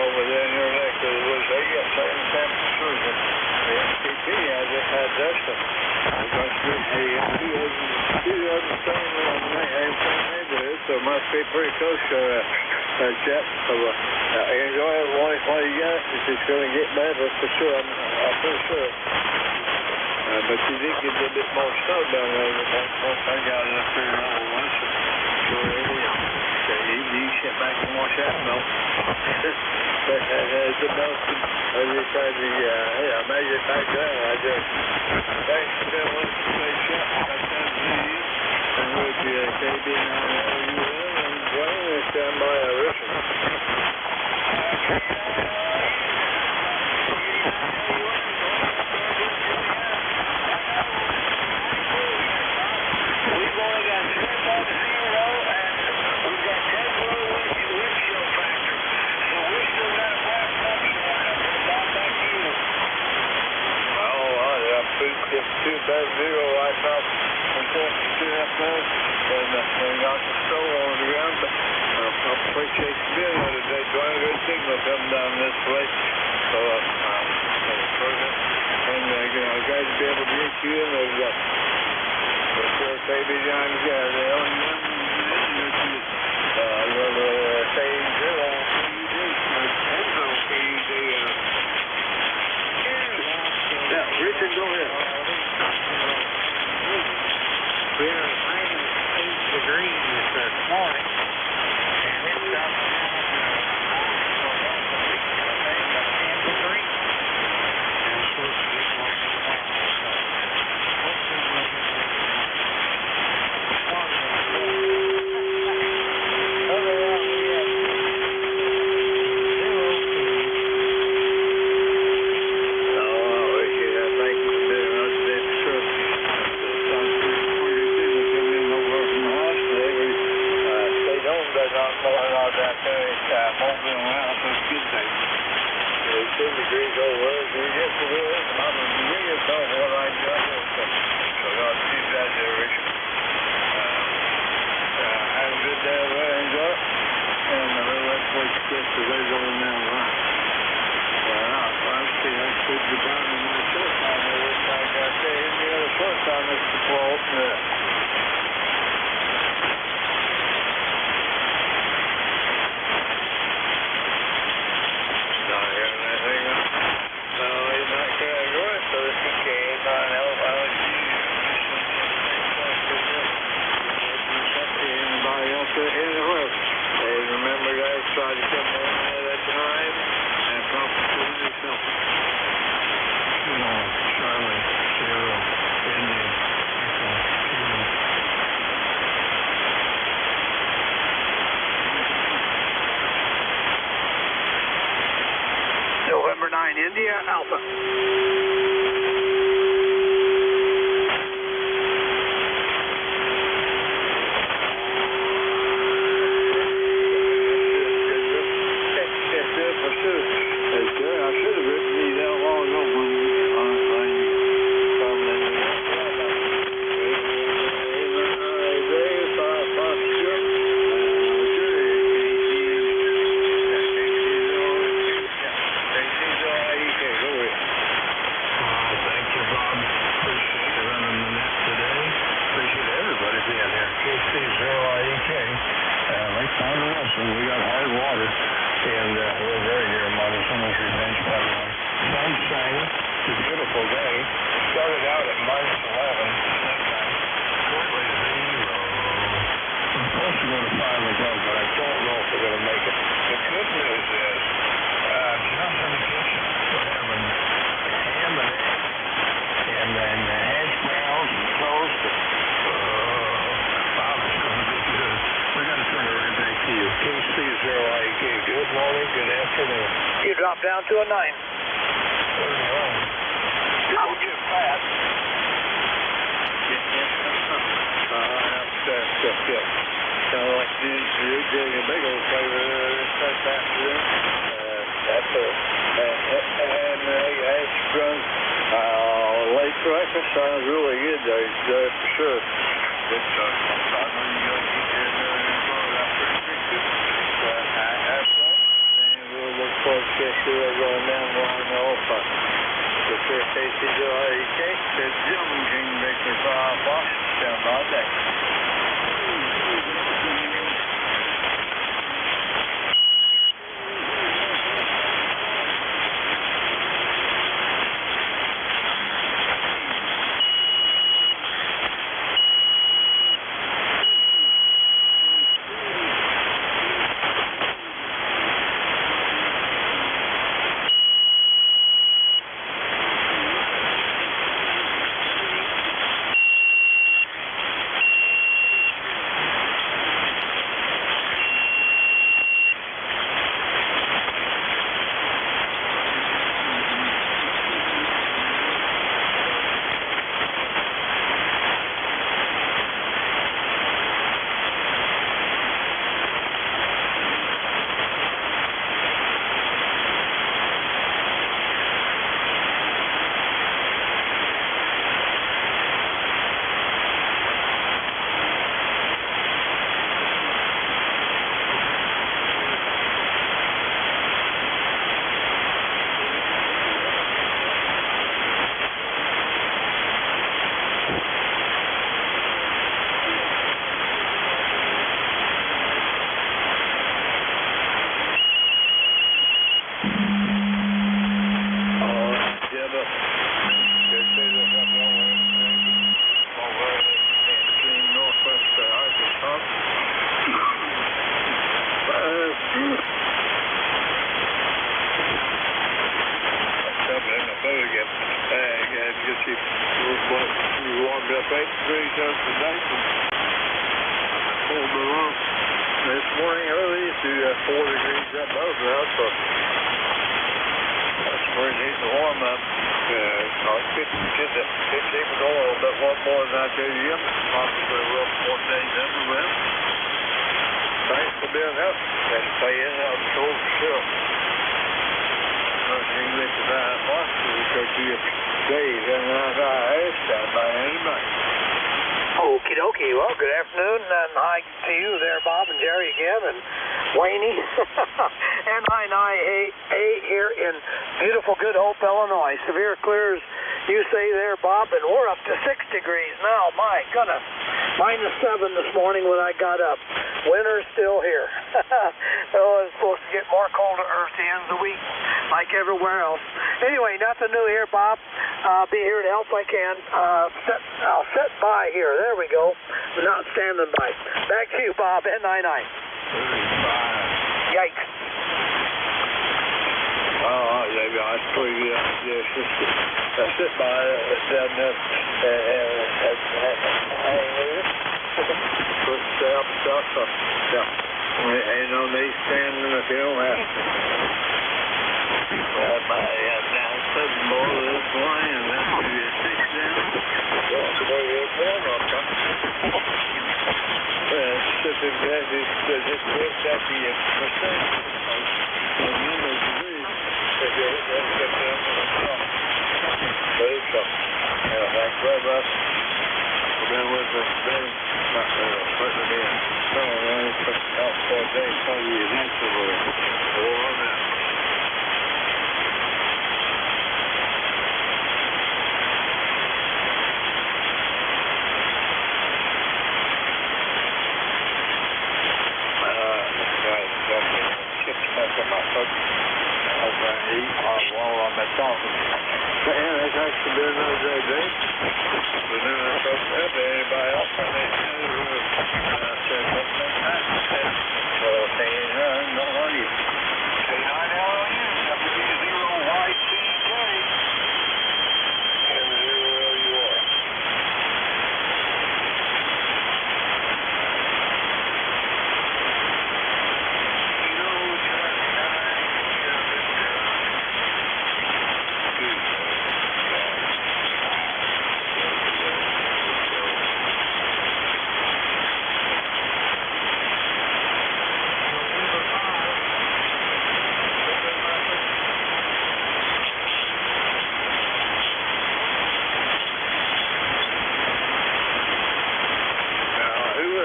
Over there in your neck of the woods, they got certain temperatures. The MCP, I just had Dustin. I got two of the same neighborhood, so it must be pretty close to Jeff. So enjoy it while you got it. It's just going to get better for sure. I'm pretty sure. But you did get a little bit more snow down there. Once I got it up here in all once. You sit back and watch that melt. But as it melted, I just tried to measure it back down. I just, thanks for being with us. Stay shut. And we'll be Stand by, Richard. We've only got slip on 0, and we've got dead low wind chill factor. So we're still got a flat function line up here. Bob, back to you. Well, I'm too bad 0 right now. Unfortunately, and we got the snow on the ground. I appreciate you being here today. Dwayne, good signal coming down this way. So, and glad to be able to get you in there. Of course, baby John, the only say 0 Yeah, Richard, go ahead. We are -8 degrees this morning, and it's up November 9, India, Alpha. Down to a 9. Out too fast. Kind of like you're doing a big old favor that's and sprung late breakfast sounds really good there for sure. Good stuff. I know you got to get look forward to going down the line also. The KCJK, the Jim King Baker 5 Box, stand by deck. 8 degrees up today. Pulled the lump this morning early to 4 degrees up both now, so that's where it needs to warm up. Get keep it oil a bit more than I do you. Possibly a little 4 days under them. Thanks for being up and staying out cold still. English is out of Boston because you days and not stand by anybody. Okie dokie. Well, good afternoon, and hi to you there, Bob and Jerry again, and Wayne. And I here in beautiful, good Hope, Illinois. Severe clear as you say there, Bob, and we're up to 6 degrees now. My goodness. -7 this morning when I got up. Winter's still here. Oh, it's supposed to get more cold to earth the end of the week, like everywhere else. Anyway, nothing new here, Bob. I'll be here to help if I can. I'll sit by here. There we go. I'm not standing by. Back to you, Bob. N99. 35. Yikes. Oh, yeah, that's pretty good. Yes, sit by it down there and hang with it. Put stuff, yeah. Ain't no need standing if you don't have to. Down 7 more this morning, and that's going to be a 6 down. That's the way it's warm up, huh? Just that the percent of numbers degrees. If you hit that, get down to the top. But it's up. Yeah, thanks very much. Been with us, been not putting it in. No, I put it out for a day, so you eventually warm out. It's actually been another great day. But then I thought that anybody else on that I said, what's that? Well, K9 LLU. K9 LLU, WB0YCK. And there you are.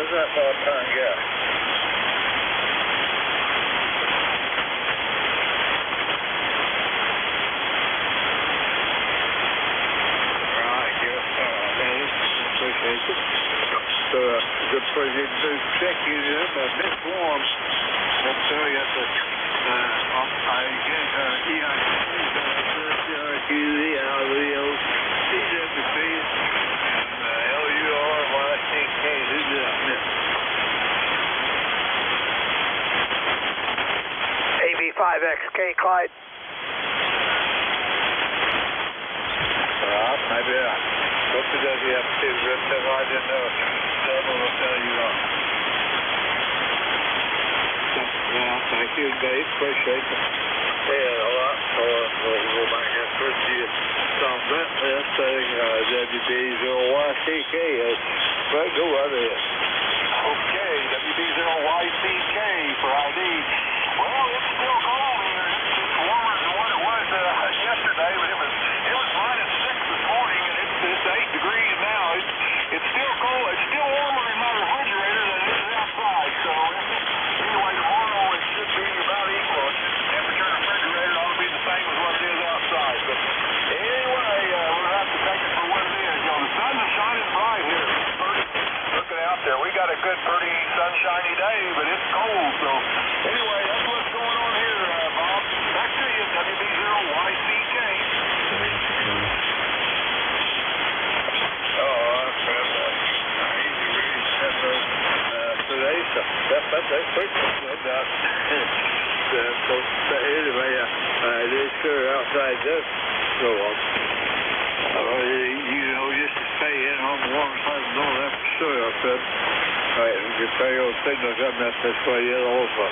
That part-time guy. Right, yes, thanks. Appreciate it. So, good for you to do check you up, but this warm. Let's tell you at the AB5XK, Clyde. Maybe I looked at WFT, I didn't know. Someone will tell you what. Yeah, thank you, Dave. Appreciate it. Yeah, a lot. We'll go back and put you some that thing, WB0YCK. Right, go right ahead. Okay, WB0YCK for ID. Well, it's still cold here. It's warmer than what it was yesterday, but it was -6 this morning, and it's 8 degrees now. It's still cold. It's still warmer in my refrigerator than it is outside. So anyway, tomorrow it should be about equal. The temperature in the refrigerator ought to be the same as what it is outside. But anyway, we'll have to take it for what it is. You know, the sun is shining bright here. Looking out there, we got a good, pretty sunshiny day, but it's cold. So anyway, that's what's going on here, Bob. Back to you, WB0YCK. Today, so that's pretty good. So anyway, they're sure outside does go on. You know, just to stay in home alongside the door after soy up there. Right, your radio signal coming up this way yet also.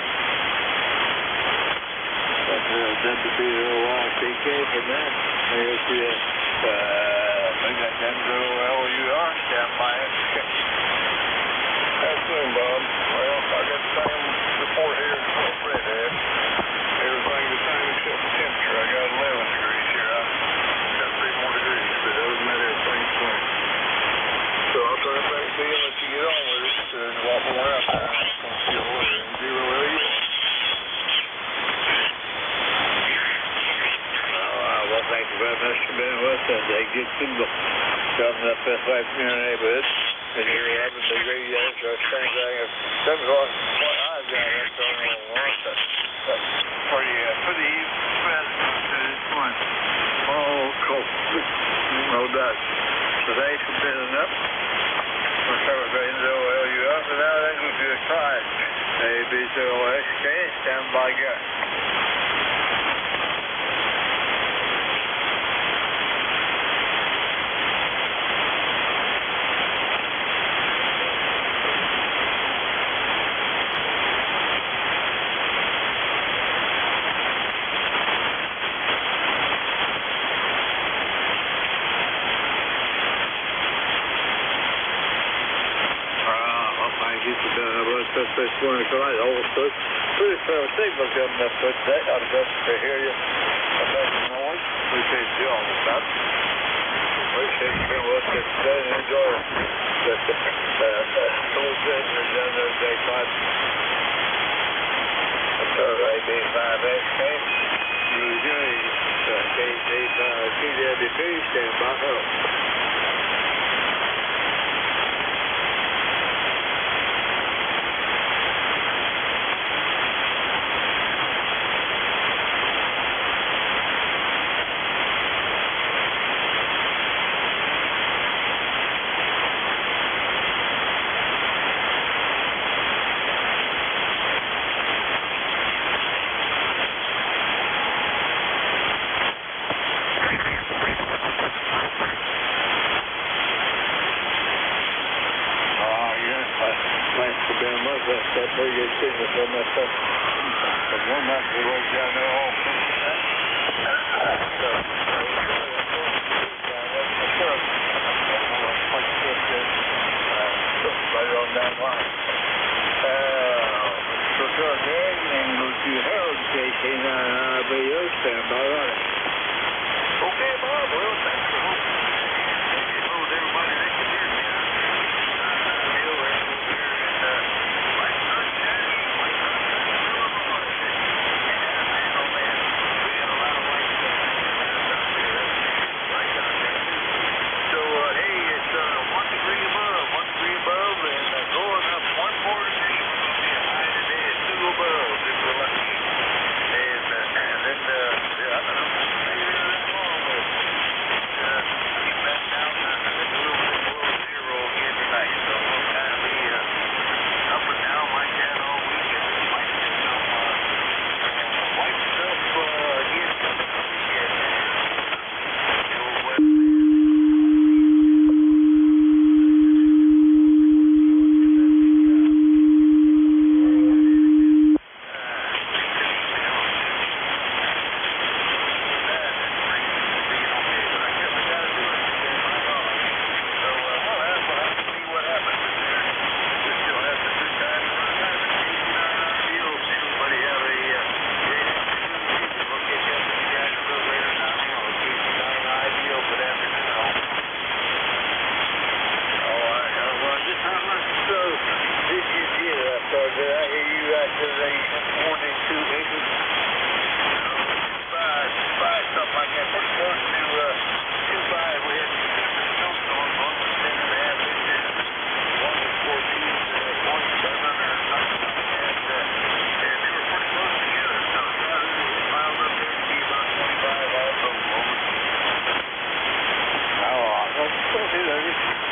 WPOYPK from that. Here's the we got Denver LUR stand by it. That's soon, Bob. Well, I got the same report here as Fred had. Everything the same except the temperature. I got 11 degrees here. I got 3 more degrees, but other than that, everything's fine. So I'll turn it back to you and let you get on with it and walk around there. I'm going to see over there in 0 LUR. Well, thank you very much for being with us. They get people coming up this way from your neighborhood. And you're 11 degrees, that's the same thing. If that's what I've got, that's all I want. Pretty even present to this point. Oh, cool. No doubt. So thanks for building up. We're celebrating the LUR, but now that goes to the client. AB0SK, stand by, guys. This morning tonight, also pretty fair signal coming up for today. I'd go to hear you about the noise. Appreciate you all the time. Appreciate you being with us today and enjoy the cold business down there today, Clyde. That's our AB5SK. KD5TWP, stand by home. That's pretty good signal from that stuff. But one night we worked down there all right on that line. So start there and go to Harold Station on radio standby, right? Okay, Bob. Well, thanks for hoping. Hello to everybody that can hear me.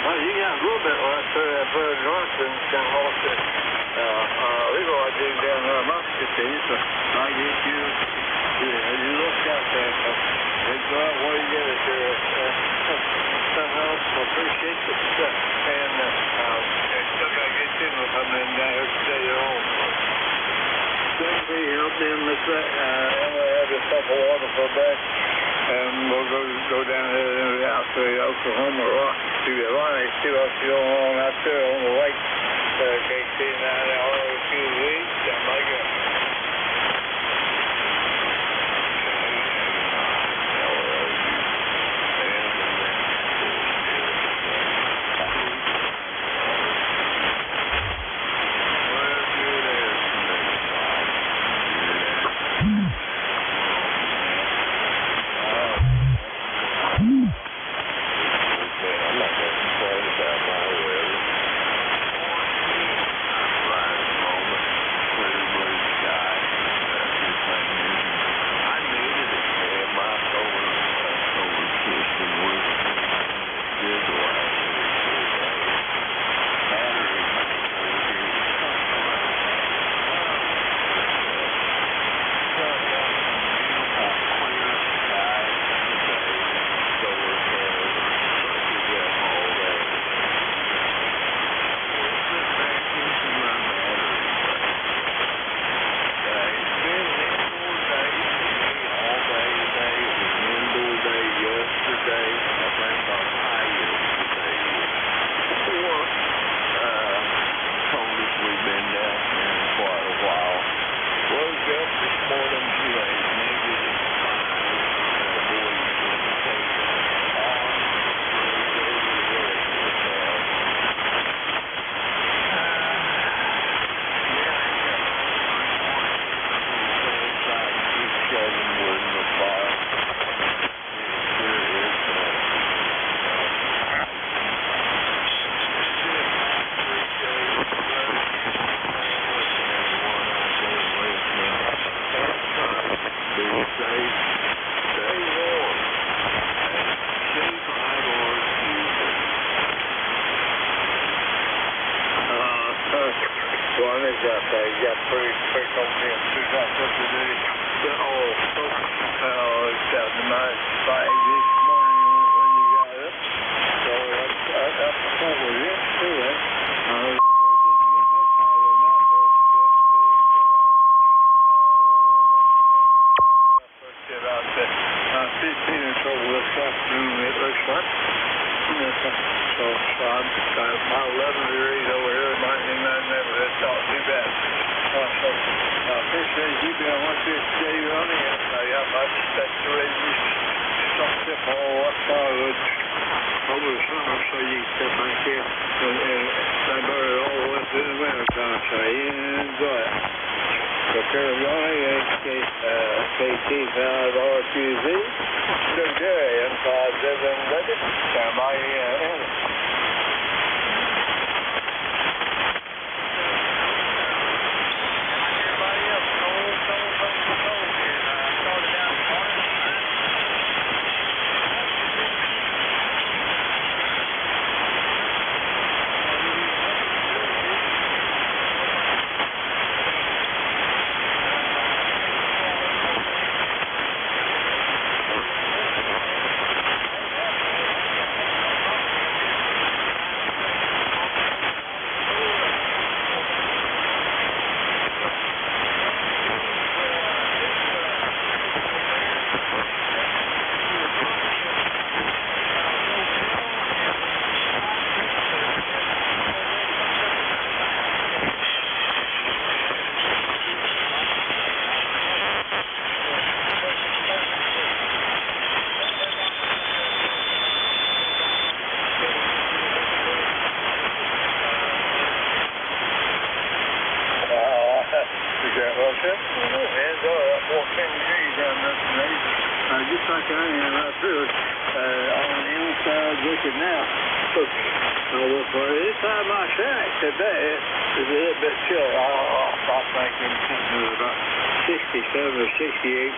Well, you got a little bit last that Bud Johnson kind of lost it. Legal I dig down Muscatine, so I get you. Yeah, you look out there. So they go out where you get it there. Appreciate it. And still got to get in with them and stay at home. Thank you. Help them with that. I'm going to have this cup of water for back. And we'll go down there out to Oklahoma Rock to the Ronnie. See what's going on out there on the lake. KC9ROQZ. Sound like it.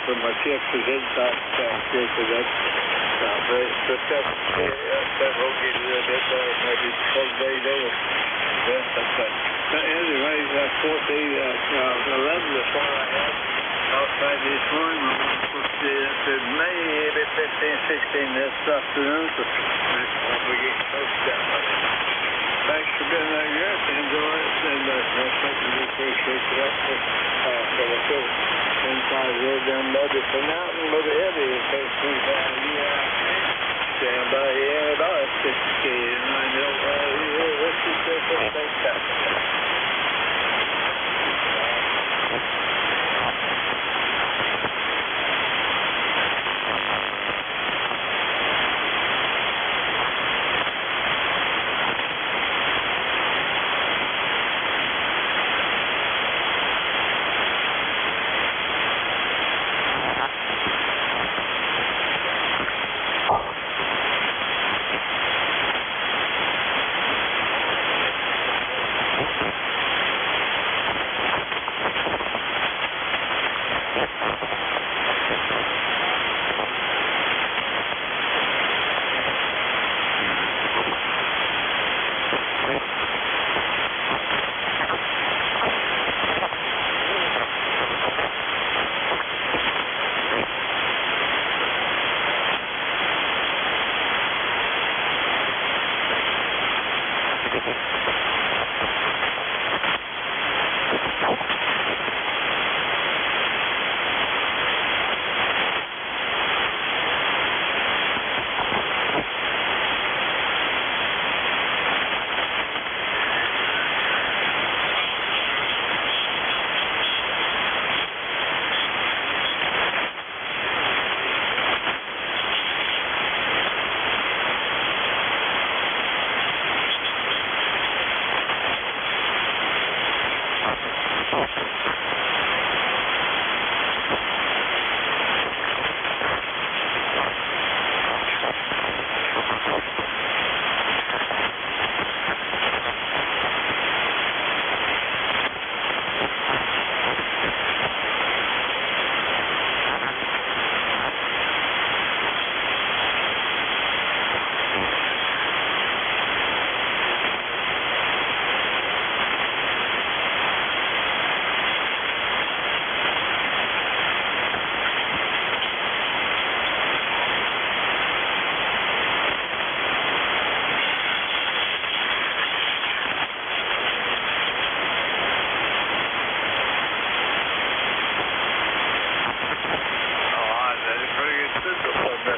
From my chips was inside the factory, so that's not great. But that will get a little bit better, maybe 12 days old. But anyways, 11 is what I had. outside this morning. We're supposed to be up to maybe 15, 16 this afternoon. So we're getting close to that much. Thanks for being there, yes. Enjoy it. And that's something we appreciate that. So we'll put inside the road down below. It's been out and a little heavy in case we stand by here at all. It's just kidding. I know what's this different thing happening.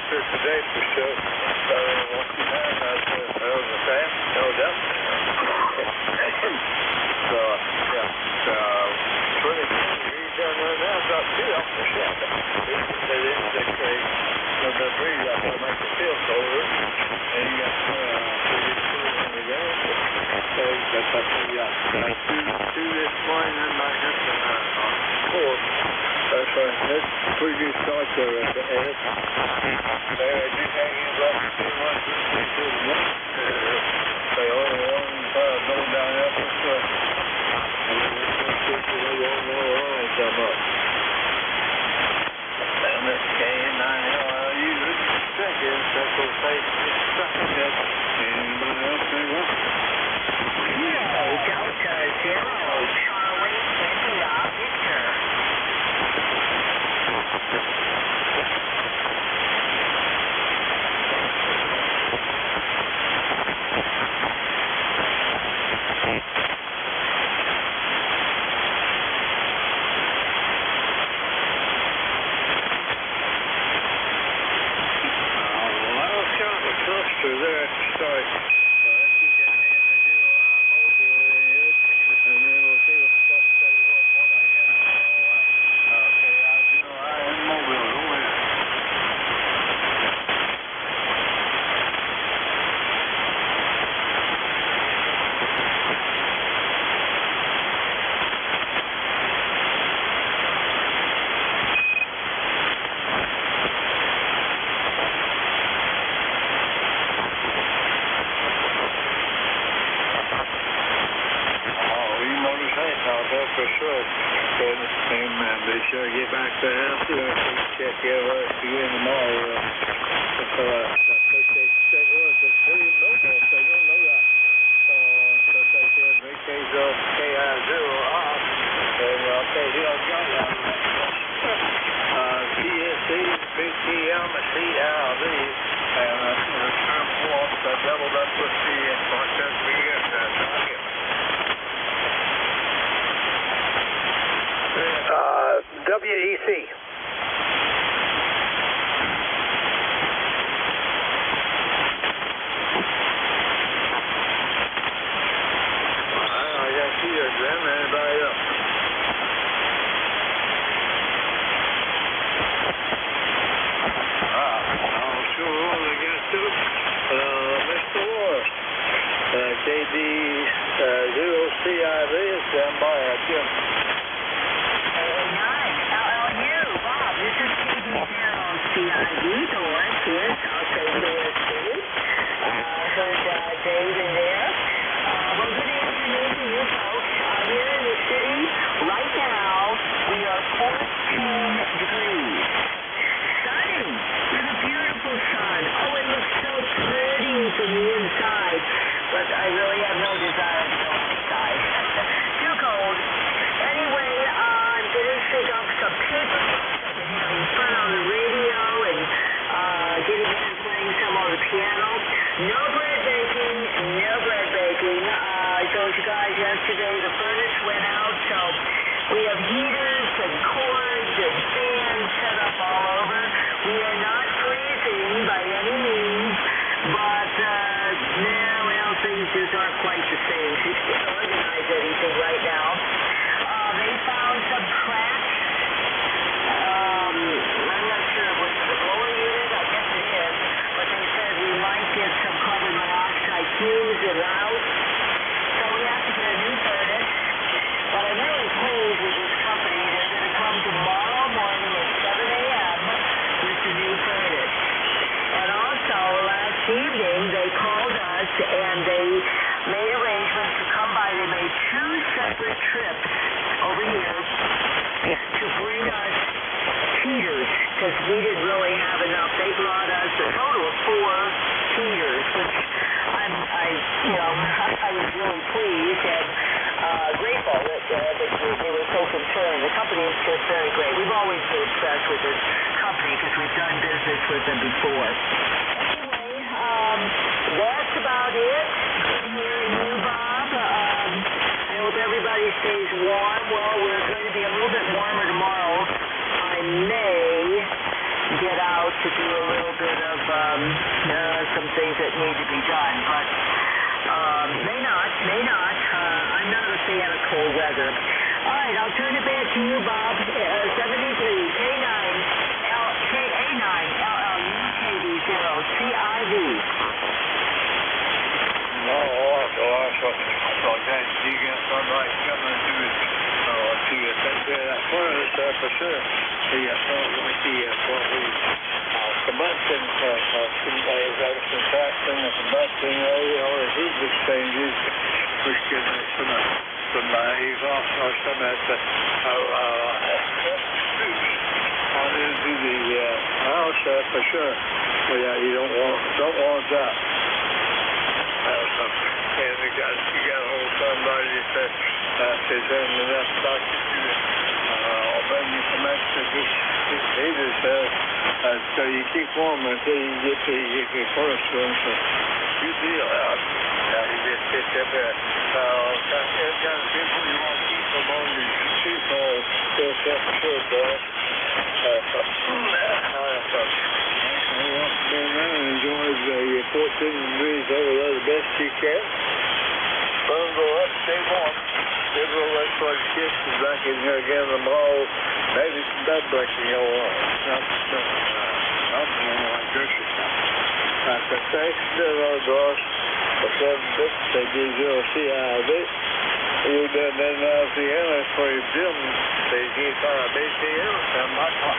Today for sure. Walking down, that was a fast, no doubt. So, yeah, 20 degrees down there now, it's about 2 off the shop. They didn't say, the breeze out there makes it feel colder. And you got 32 on the ground. So, that's up to you. 2 this morning, and back up to 4. That's right. That's a pretty good start there at the end. They do hang in left 2 months. They only one going down up this way. And then they won't know where they come up. Down this K9LU, second, Central State, second. Anybody else say what? Delta 0, Charlie, India, Victor. There at the start. Let's keep that hand I do around mobile in here, and then we'll see what's supposed to tell you what I got. Okay, I'll do in mobile. Go ahead. For sure. And be sure to get back to the house and check us again tomorrow. So I appreciate you checking with us. It's pretty mobile, so you don't know that. So take care of VK's KI0 off. And I'll say, he'll go down. WEC. I got you there, Glenn. Anybody else? I'm sure all I got to. Mr. Lawrence, KD 0CIV is down by Jim. LLU, Bob, this is KD 0CIV, Lawrence here, South St. Louis City. Heard Dave in there. Well, good afternoon to you folks. Here in the city, right now, we are 14 degrees. Sunny, with a beautiful sun. Oh, it looks so pretty from the inside, but I really have no desire to go outside. Too cold. Anyway, I'm going to pick up some paper. I've been having fun on the radio and getting in and playing some on the piano. No bread baking, no bread baking. I told you guys yesterday the furnace went out, so we have heaters and cords and fans set up all over. We are not freezing by any means, but things just aren't quite the same. She can't organize anything right now. They found some cracks. I'm not sure if it's the blowing unit. I guess it is, but they said we might get some carbon monoxide fumes in the house, so we have to get a new furnace. But I'm really pleased with this company. They're going to come tomorrow morning at 7 a.m. with the new furnace. And also, last evening, they called us and they made arrangements to come by. They made 2 separate trips over here to bring us heaters, because we didn't really have enough. They brought us a total of 4 heaters, which I was really pleased and grateful that they were so concerned. The company is just very great. We've always been impressed with this company because we've done business with them before. Anyway, that's about it. Good hearing you, Bob. I hope everybody stays warm. Well, we're going to be a little bit warmer tomorrow. I may get out to do a little bit of some things that need to be done, but may not. I'm not a fan of cold weather. All right, I'll turn it back to you, Bob. 73 KA9LLU-KD0CIV. So guys, you got somebody coming to take care of that furnace for sure. Yeah, like the combustion, contraction and combustion, or heat exchanges, which can some exhaust or some of that on into the house for sure. Well, yeah, you don't want that. And you got to hold somebody that says enough stock to bring you some extra heaters so you keep warm until you get the first one. So good deal. You just sit up there. Kind of people you want to keep them on your sheet all still self-assured, boys. Enjoys 14 degrees over there the best you can. Sun go up, stay warm. Several electric kids is back in here again tomorrow. Maybe some bed breaking going on. Nothing like this. Like I say, still our boss. For 7 bits, they do 0CIV. You done that now the analyst for your gym. They get on a BCL, and my clock.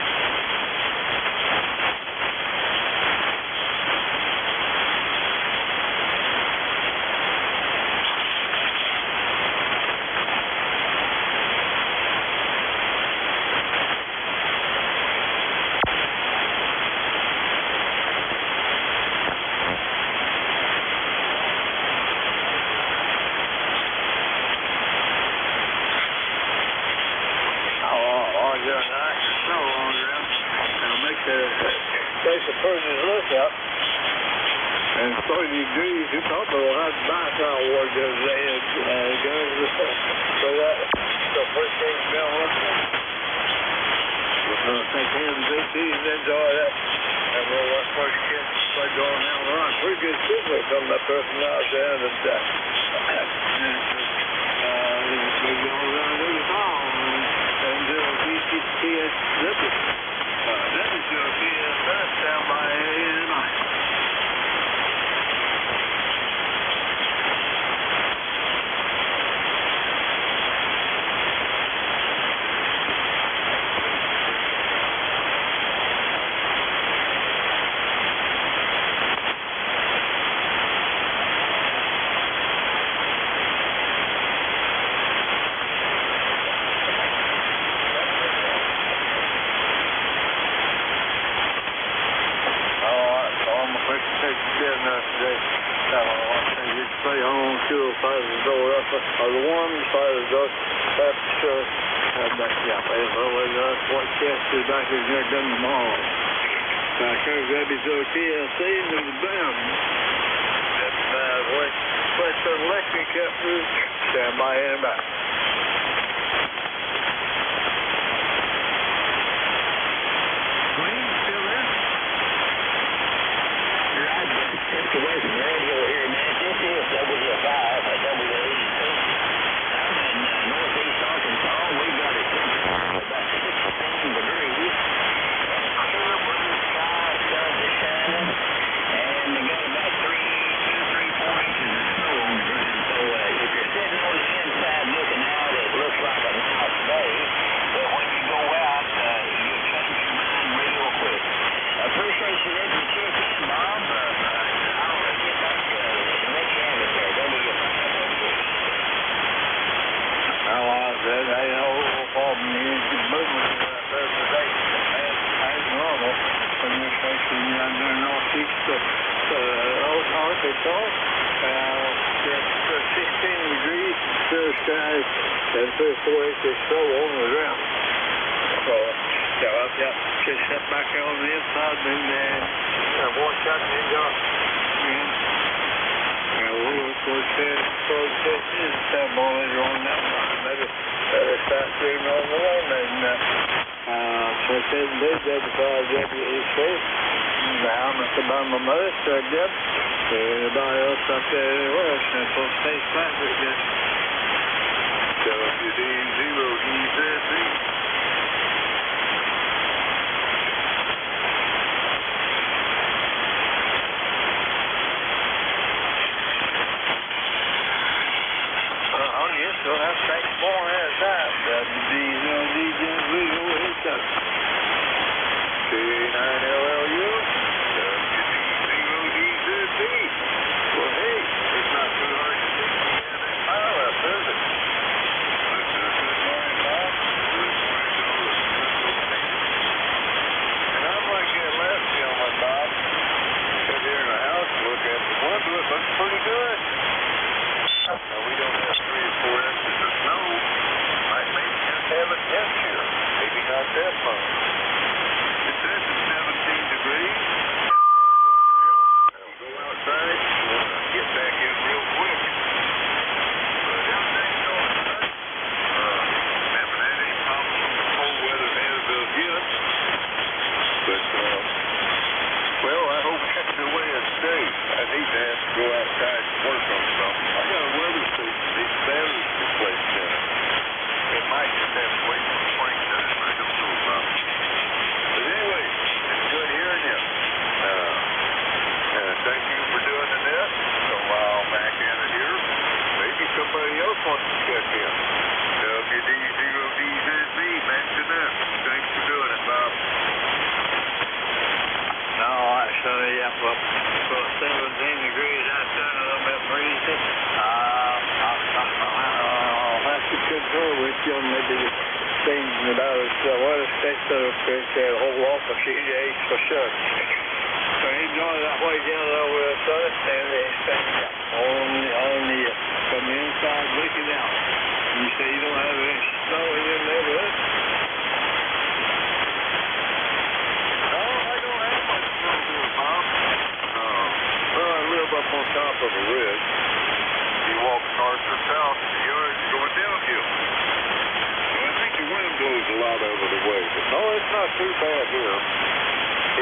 Take the person's look up, and 30 degrees, you probably will have to buy some water the other day and go for that. So first thing you know, think him, he's enjoyed that. And we'll let first kids play going down the run. Pretty good signal from that person out there that we go around to the town and do a BCTS zippy. That is your BSS down by tonight. Back in here done them all. Back here, grab his little TLC and there's a bam. That's Western Electric Company. Stand by and back. Green, still there? Roger. It's the Western Radio here, man. This is W5, W82. I'm in northeast Arkansas. We got a temperature of about 16 degrees. Clear blue sky, sun is shining, and they got about 4 inches of snow on the ground. So if you're sitting on the inside looking out, it looks like a nice day. But when you go out, you'll change your mind real quick. I appreciate you letting me check in, Bob. I'll get back to Nick Anderson there. Well, I said, hey, no problem. You can move me right there today. As normal, when you're facing down there northeast Arkansas, it's 16 degrees, clear skies, and 3 or 4 inches of snow on the ground. So, just sit back on the inside and watch out and go. Of course, is that ball later on that line. Better start shooting on the one. And so I said, they'd before WEC. Now, Mr. Bumble Mother, Sir Deb. Everybody else up there anywhere. Central State Patrick. WD0DZB. So that's next morning at that. WD0DZB. K9LLU. WD0DZB. Well, hey, it's not too hard to see in that pile up, is it? Good morning, Bob. Good morning, Joe. And I'm like that last gentleman, Bob. Sit here in the house and look at the window. It looks pretty good. Now, we don't have 3 or 4 inches of snow. Might maybe just have it this year. Maybe not that much. It says it's 17 degrees. I'll go outside and get back in real quick. But everything's going good. Haven't had any problems with the cold weather as of yet. But, well, I hope that's the way it stays. I need to have to go outside and work on something. I got a weather station. These batteries replaced in it. It might just have to wait for spring time. I don't know about it. But anyway, it's good hearing you. Thank you for doing the net. So I'll back in it here. Maybe somebody else wants to check in. WD0DZB, mention that. Thanks for doing it, Bob. No, actually, yeah, well, 17 degrees outside, a little bit breezy. I'll have to confer with you on maybe thinking about it. Weather station that hold off a few days for sure. So he's going that way down over the southern stand there, standing up on the from the inside looking out. You say you don't have any snow in your neighborhood? No, I don't have much snow here, Bob. Well, I live up on top of a ridge. You walk north or south, the yard's going downhill. So I think the wind blows a lot over the way. But no, it's not not too bad here.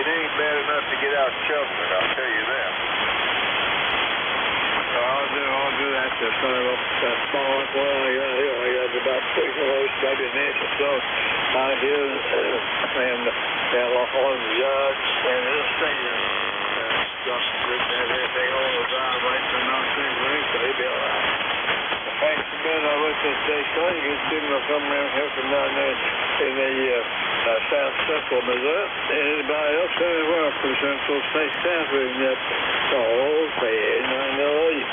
It ain't bad enough to get out and shovel it, I'll tell you that. I'll do that to kind of that small well, I got about 6 inches, maybe an inch or so out here, and on the yard, and it'll stay there. Everything on the drive right to not sink ring, so he'll be all right. The facts have been, I looked at the station, you get people come around here from down there in the south central Missouri, and anybody else anywhere from central state staff in that all bad, I know you.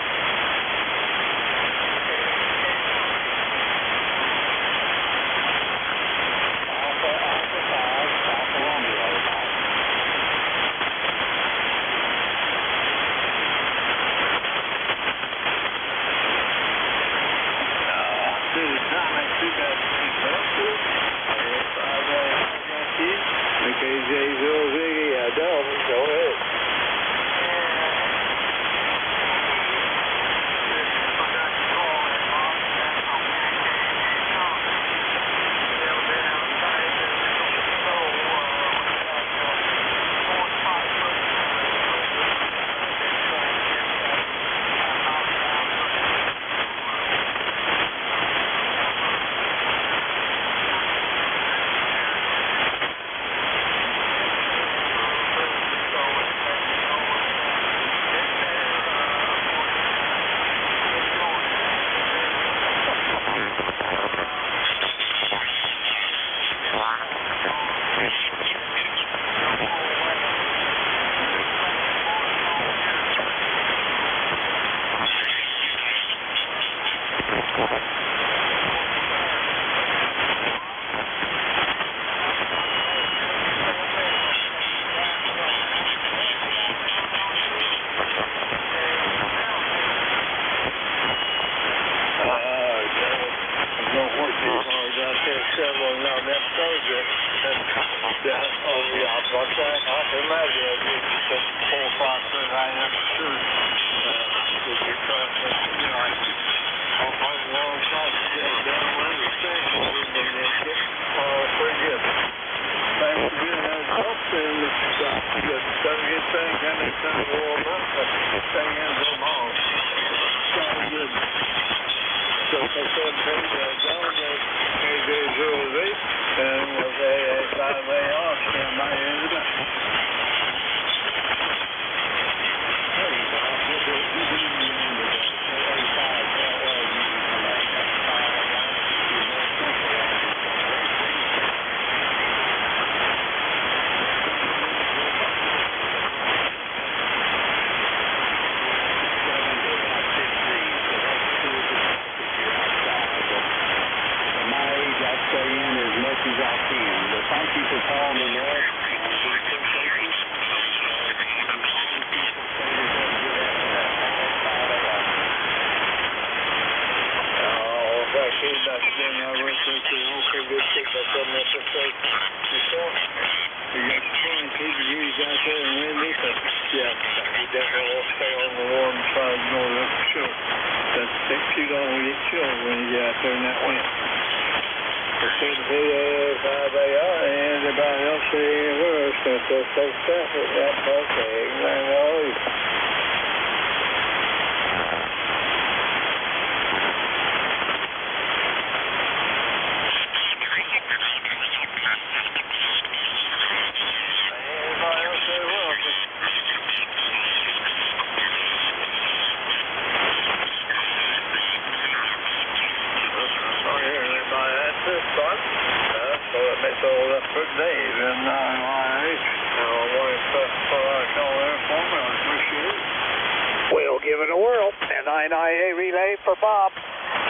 We'll give it a whirl. And INIA relay for Bob.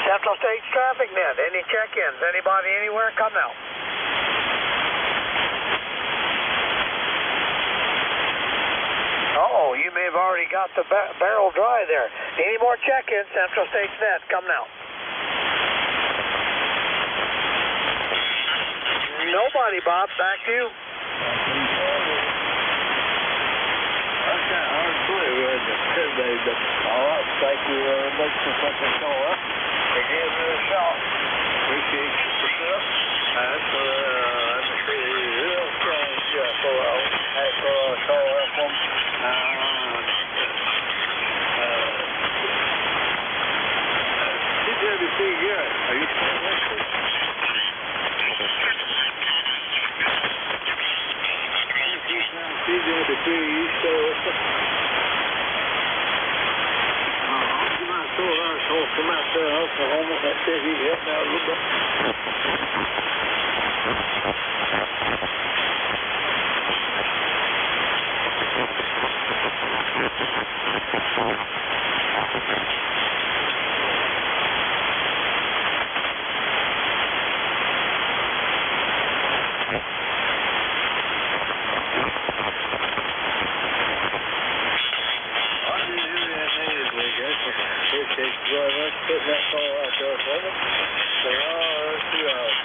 Central States Traffic Net. Any check-ins? Anybody anywhere? Come now. Uh-oh, you may have already got the barrel dry there. Any more check-ins? Central States Net. Come now. Nobody, Bob. Back to you. All right, thank you very much for taking the call up. It gives me a shot. Appreciate your support. That's pretty good. Are you still listening? CJ, you still listening? You might throw that call from out there in Oklahoma. That said he's heading out a little bit. Putting that call out there for them. Say, oh, that's 2 hours.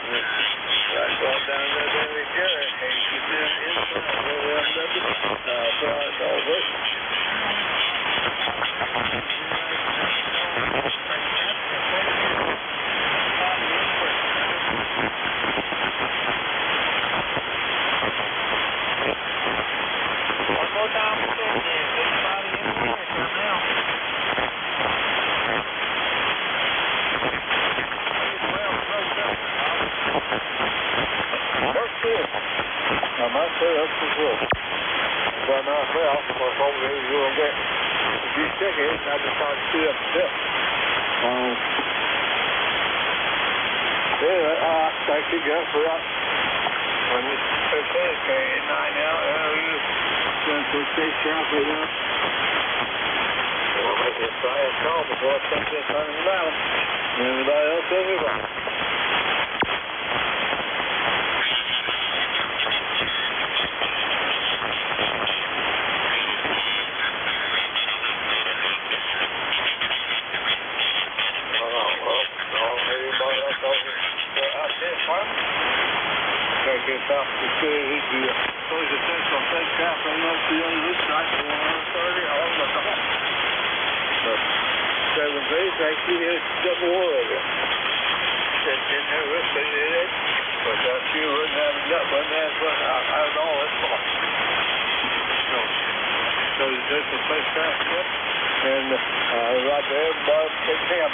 Right, going down there, Billy Jerry. Hey, you been inside over MW. It's all this. One more time for this, man. Everybody in the air, come now. That's good. I might say that's as well. By myself, or probably you will get. If you stick it, I just try to see up the tip. Yeah, thank you, Gus, for that. When you okay, carrying 9 out, you going to stay sharply now. I'll make this fast call before I take this on the battle. Anybody else does it right? Get off the city, close the fence on that crap and up to the other roof side for 130 all the time. So, 7 days, actually, it's double war over there. That's in there, we'll say that. But that you wouldn't have it up, but that's what I don't know, it's fine. So there's the place crap, and right there, Bob, take him.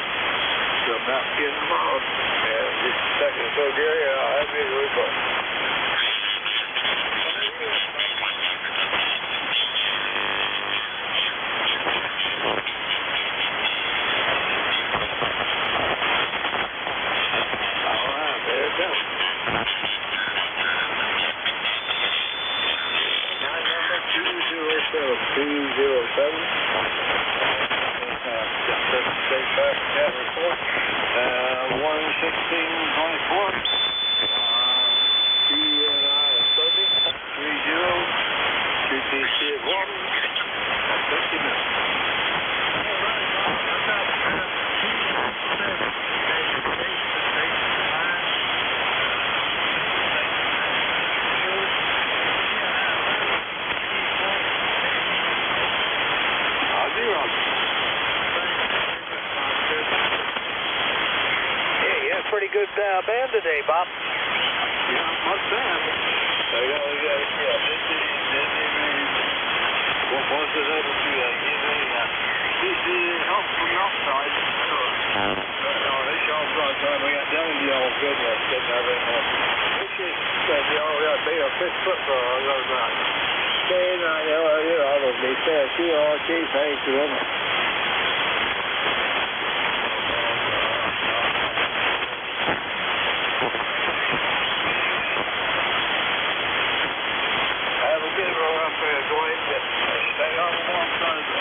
So I'm not getting tomorrow. And just a second or so, Gary, I'll have you to report. Pretty good band today, Bob. Yeah, what's that? What was it able to give a help from the outside? They shot right time we got down to y'all good enough, didn't have it. We said y'all got to be a 6 foot for the other night. Staying right there, I would be fair. She all cheap, thanks to them. Stay on one side of it.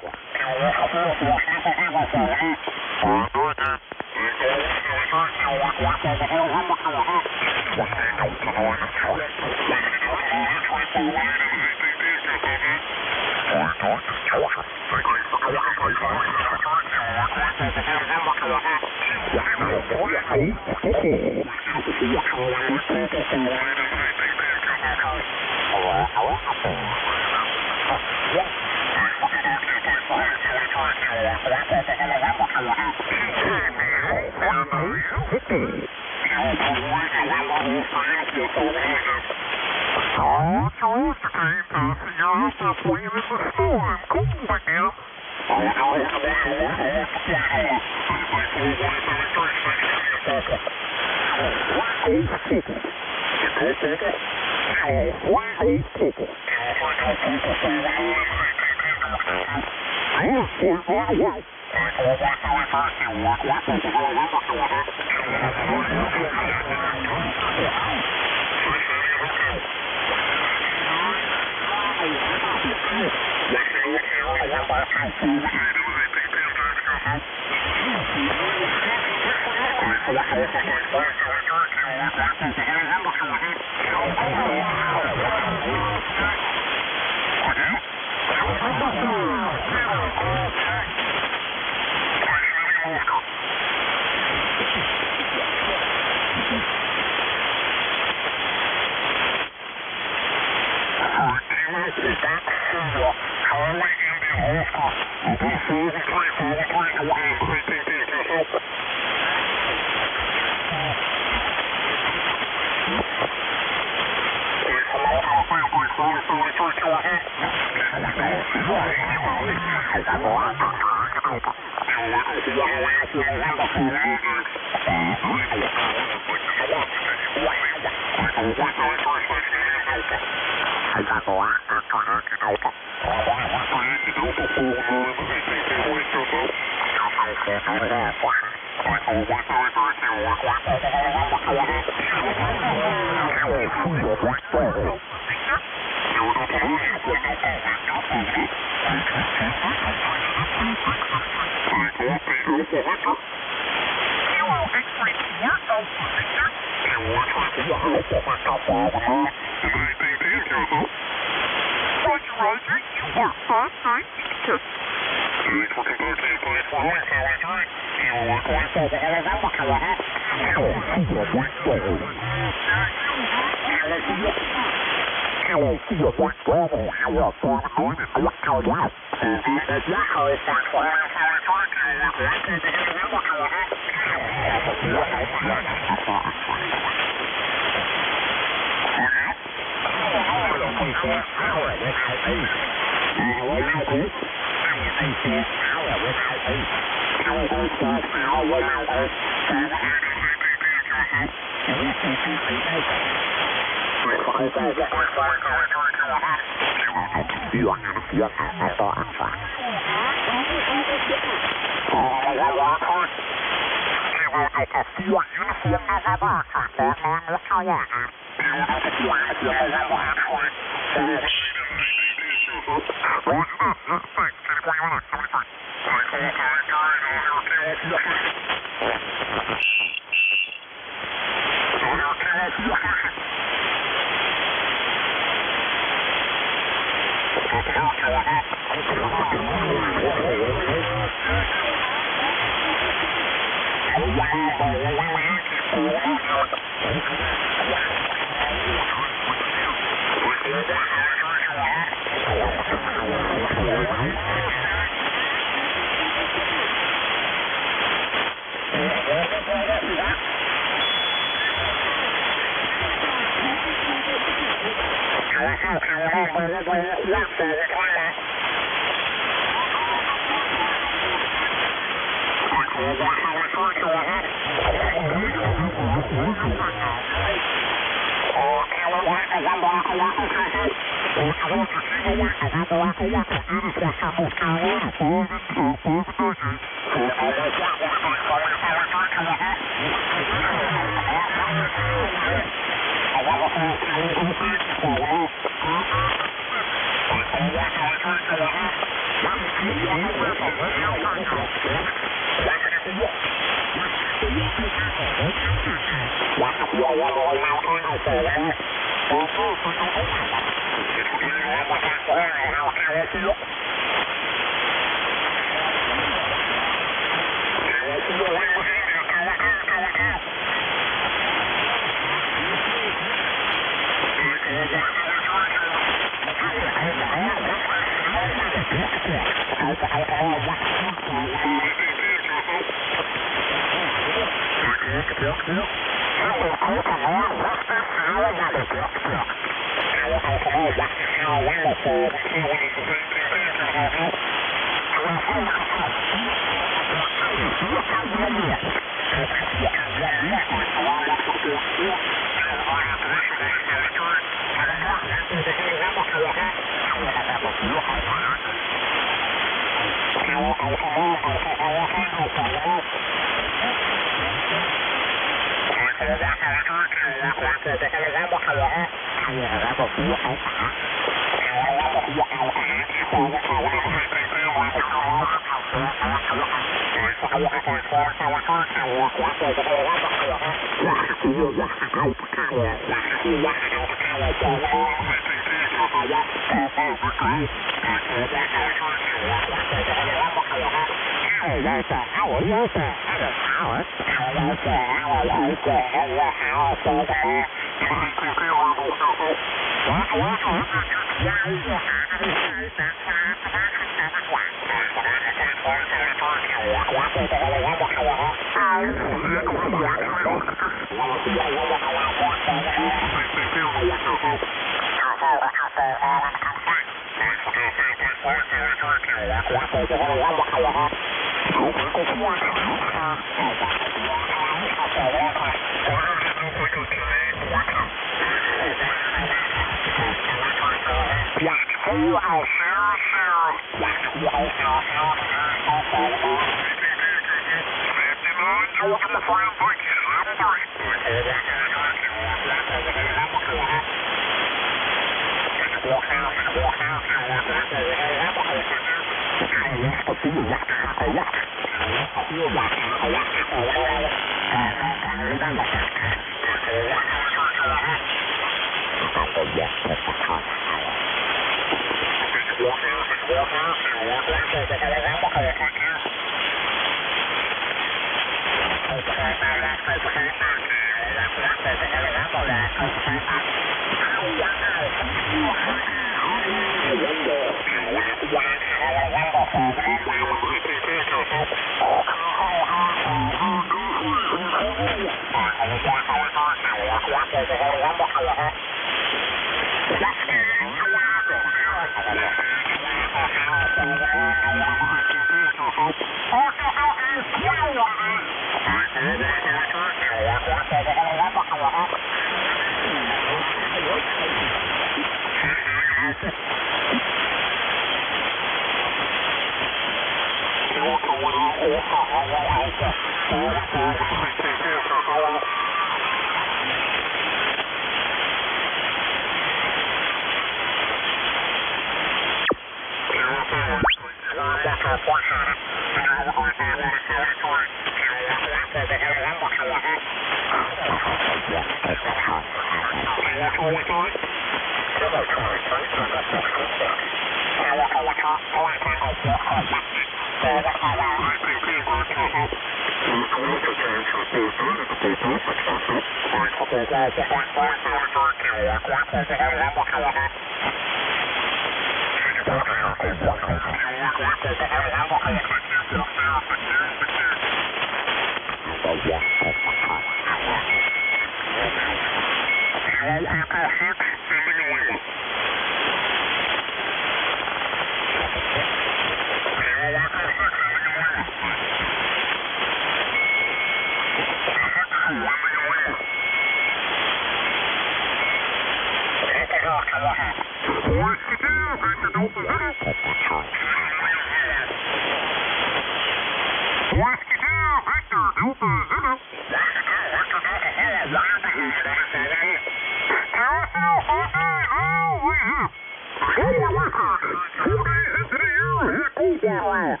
Go ahead.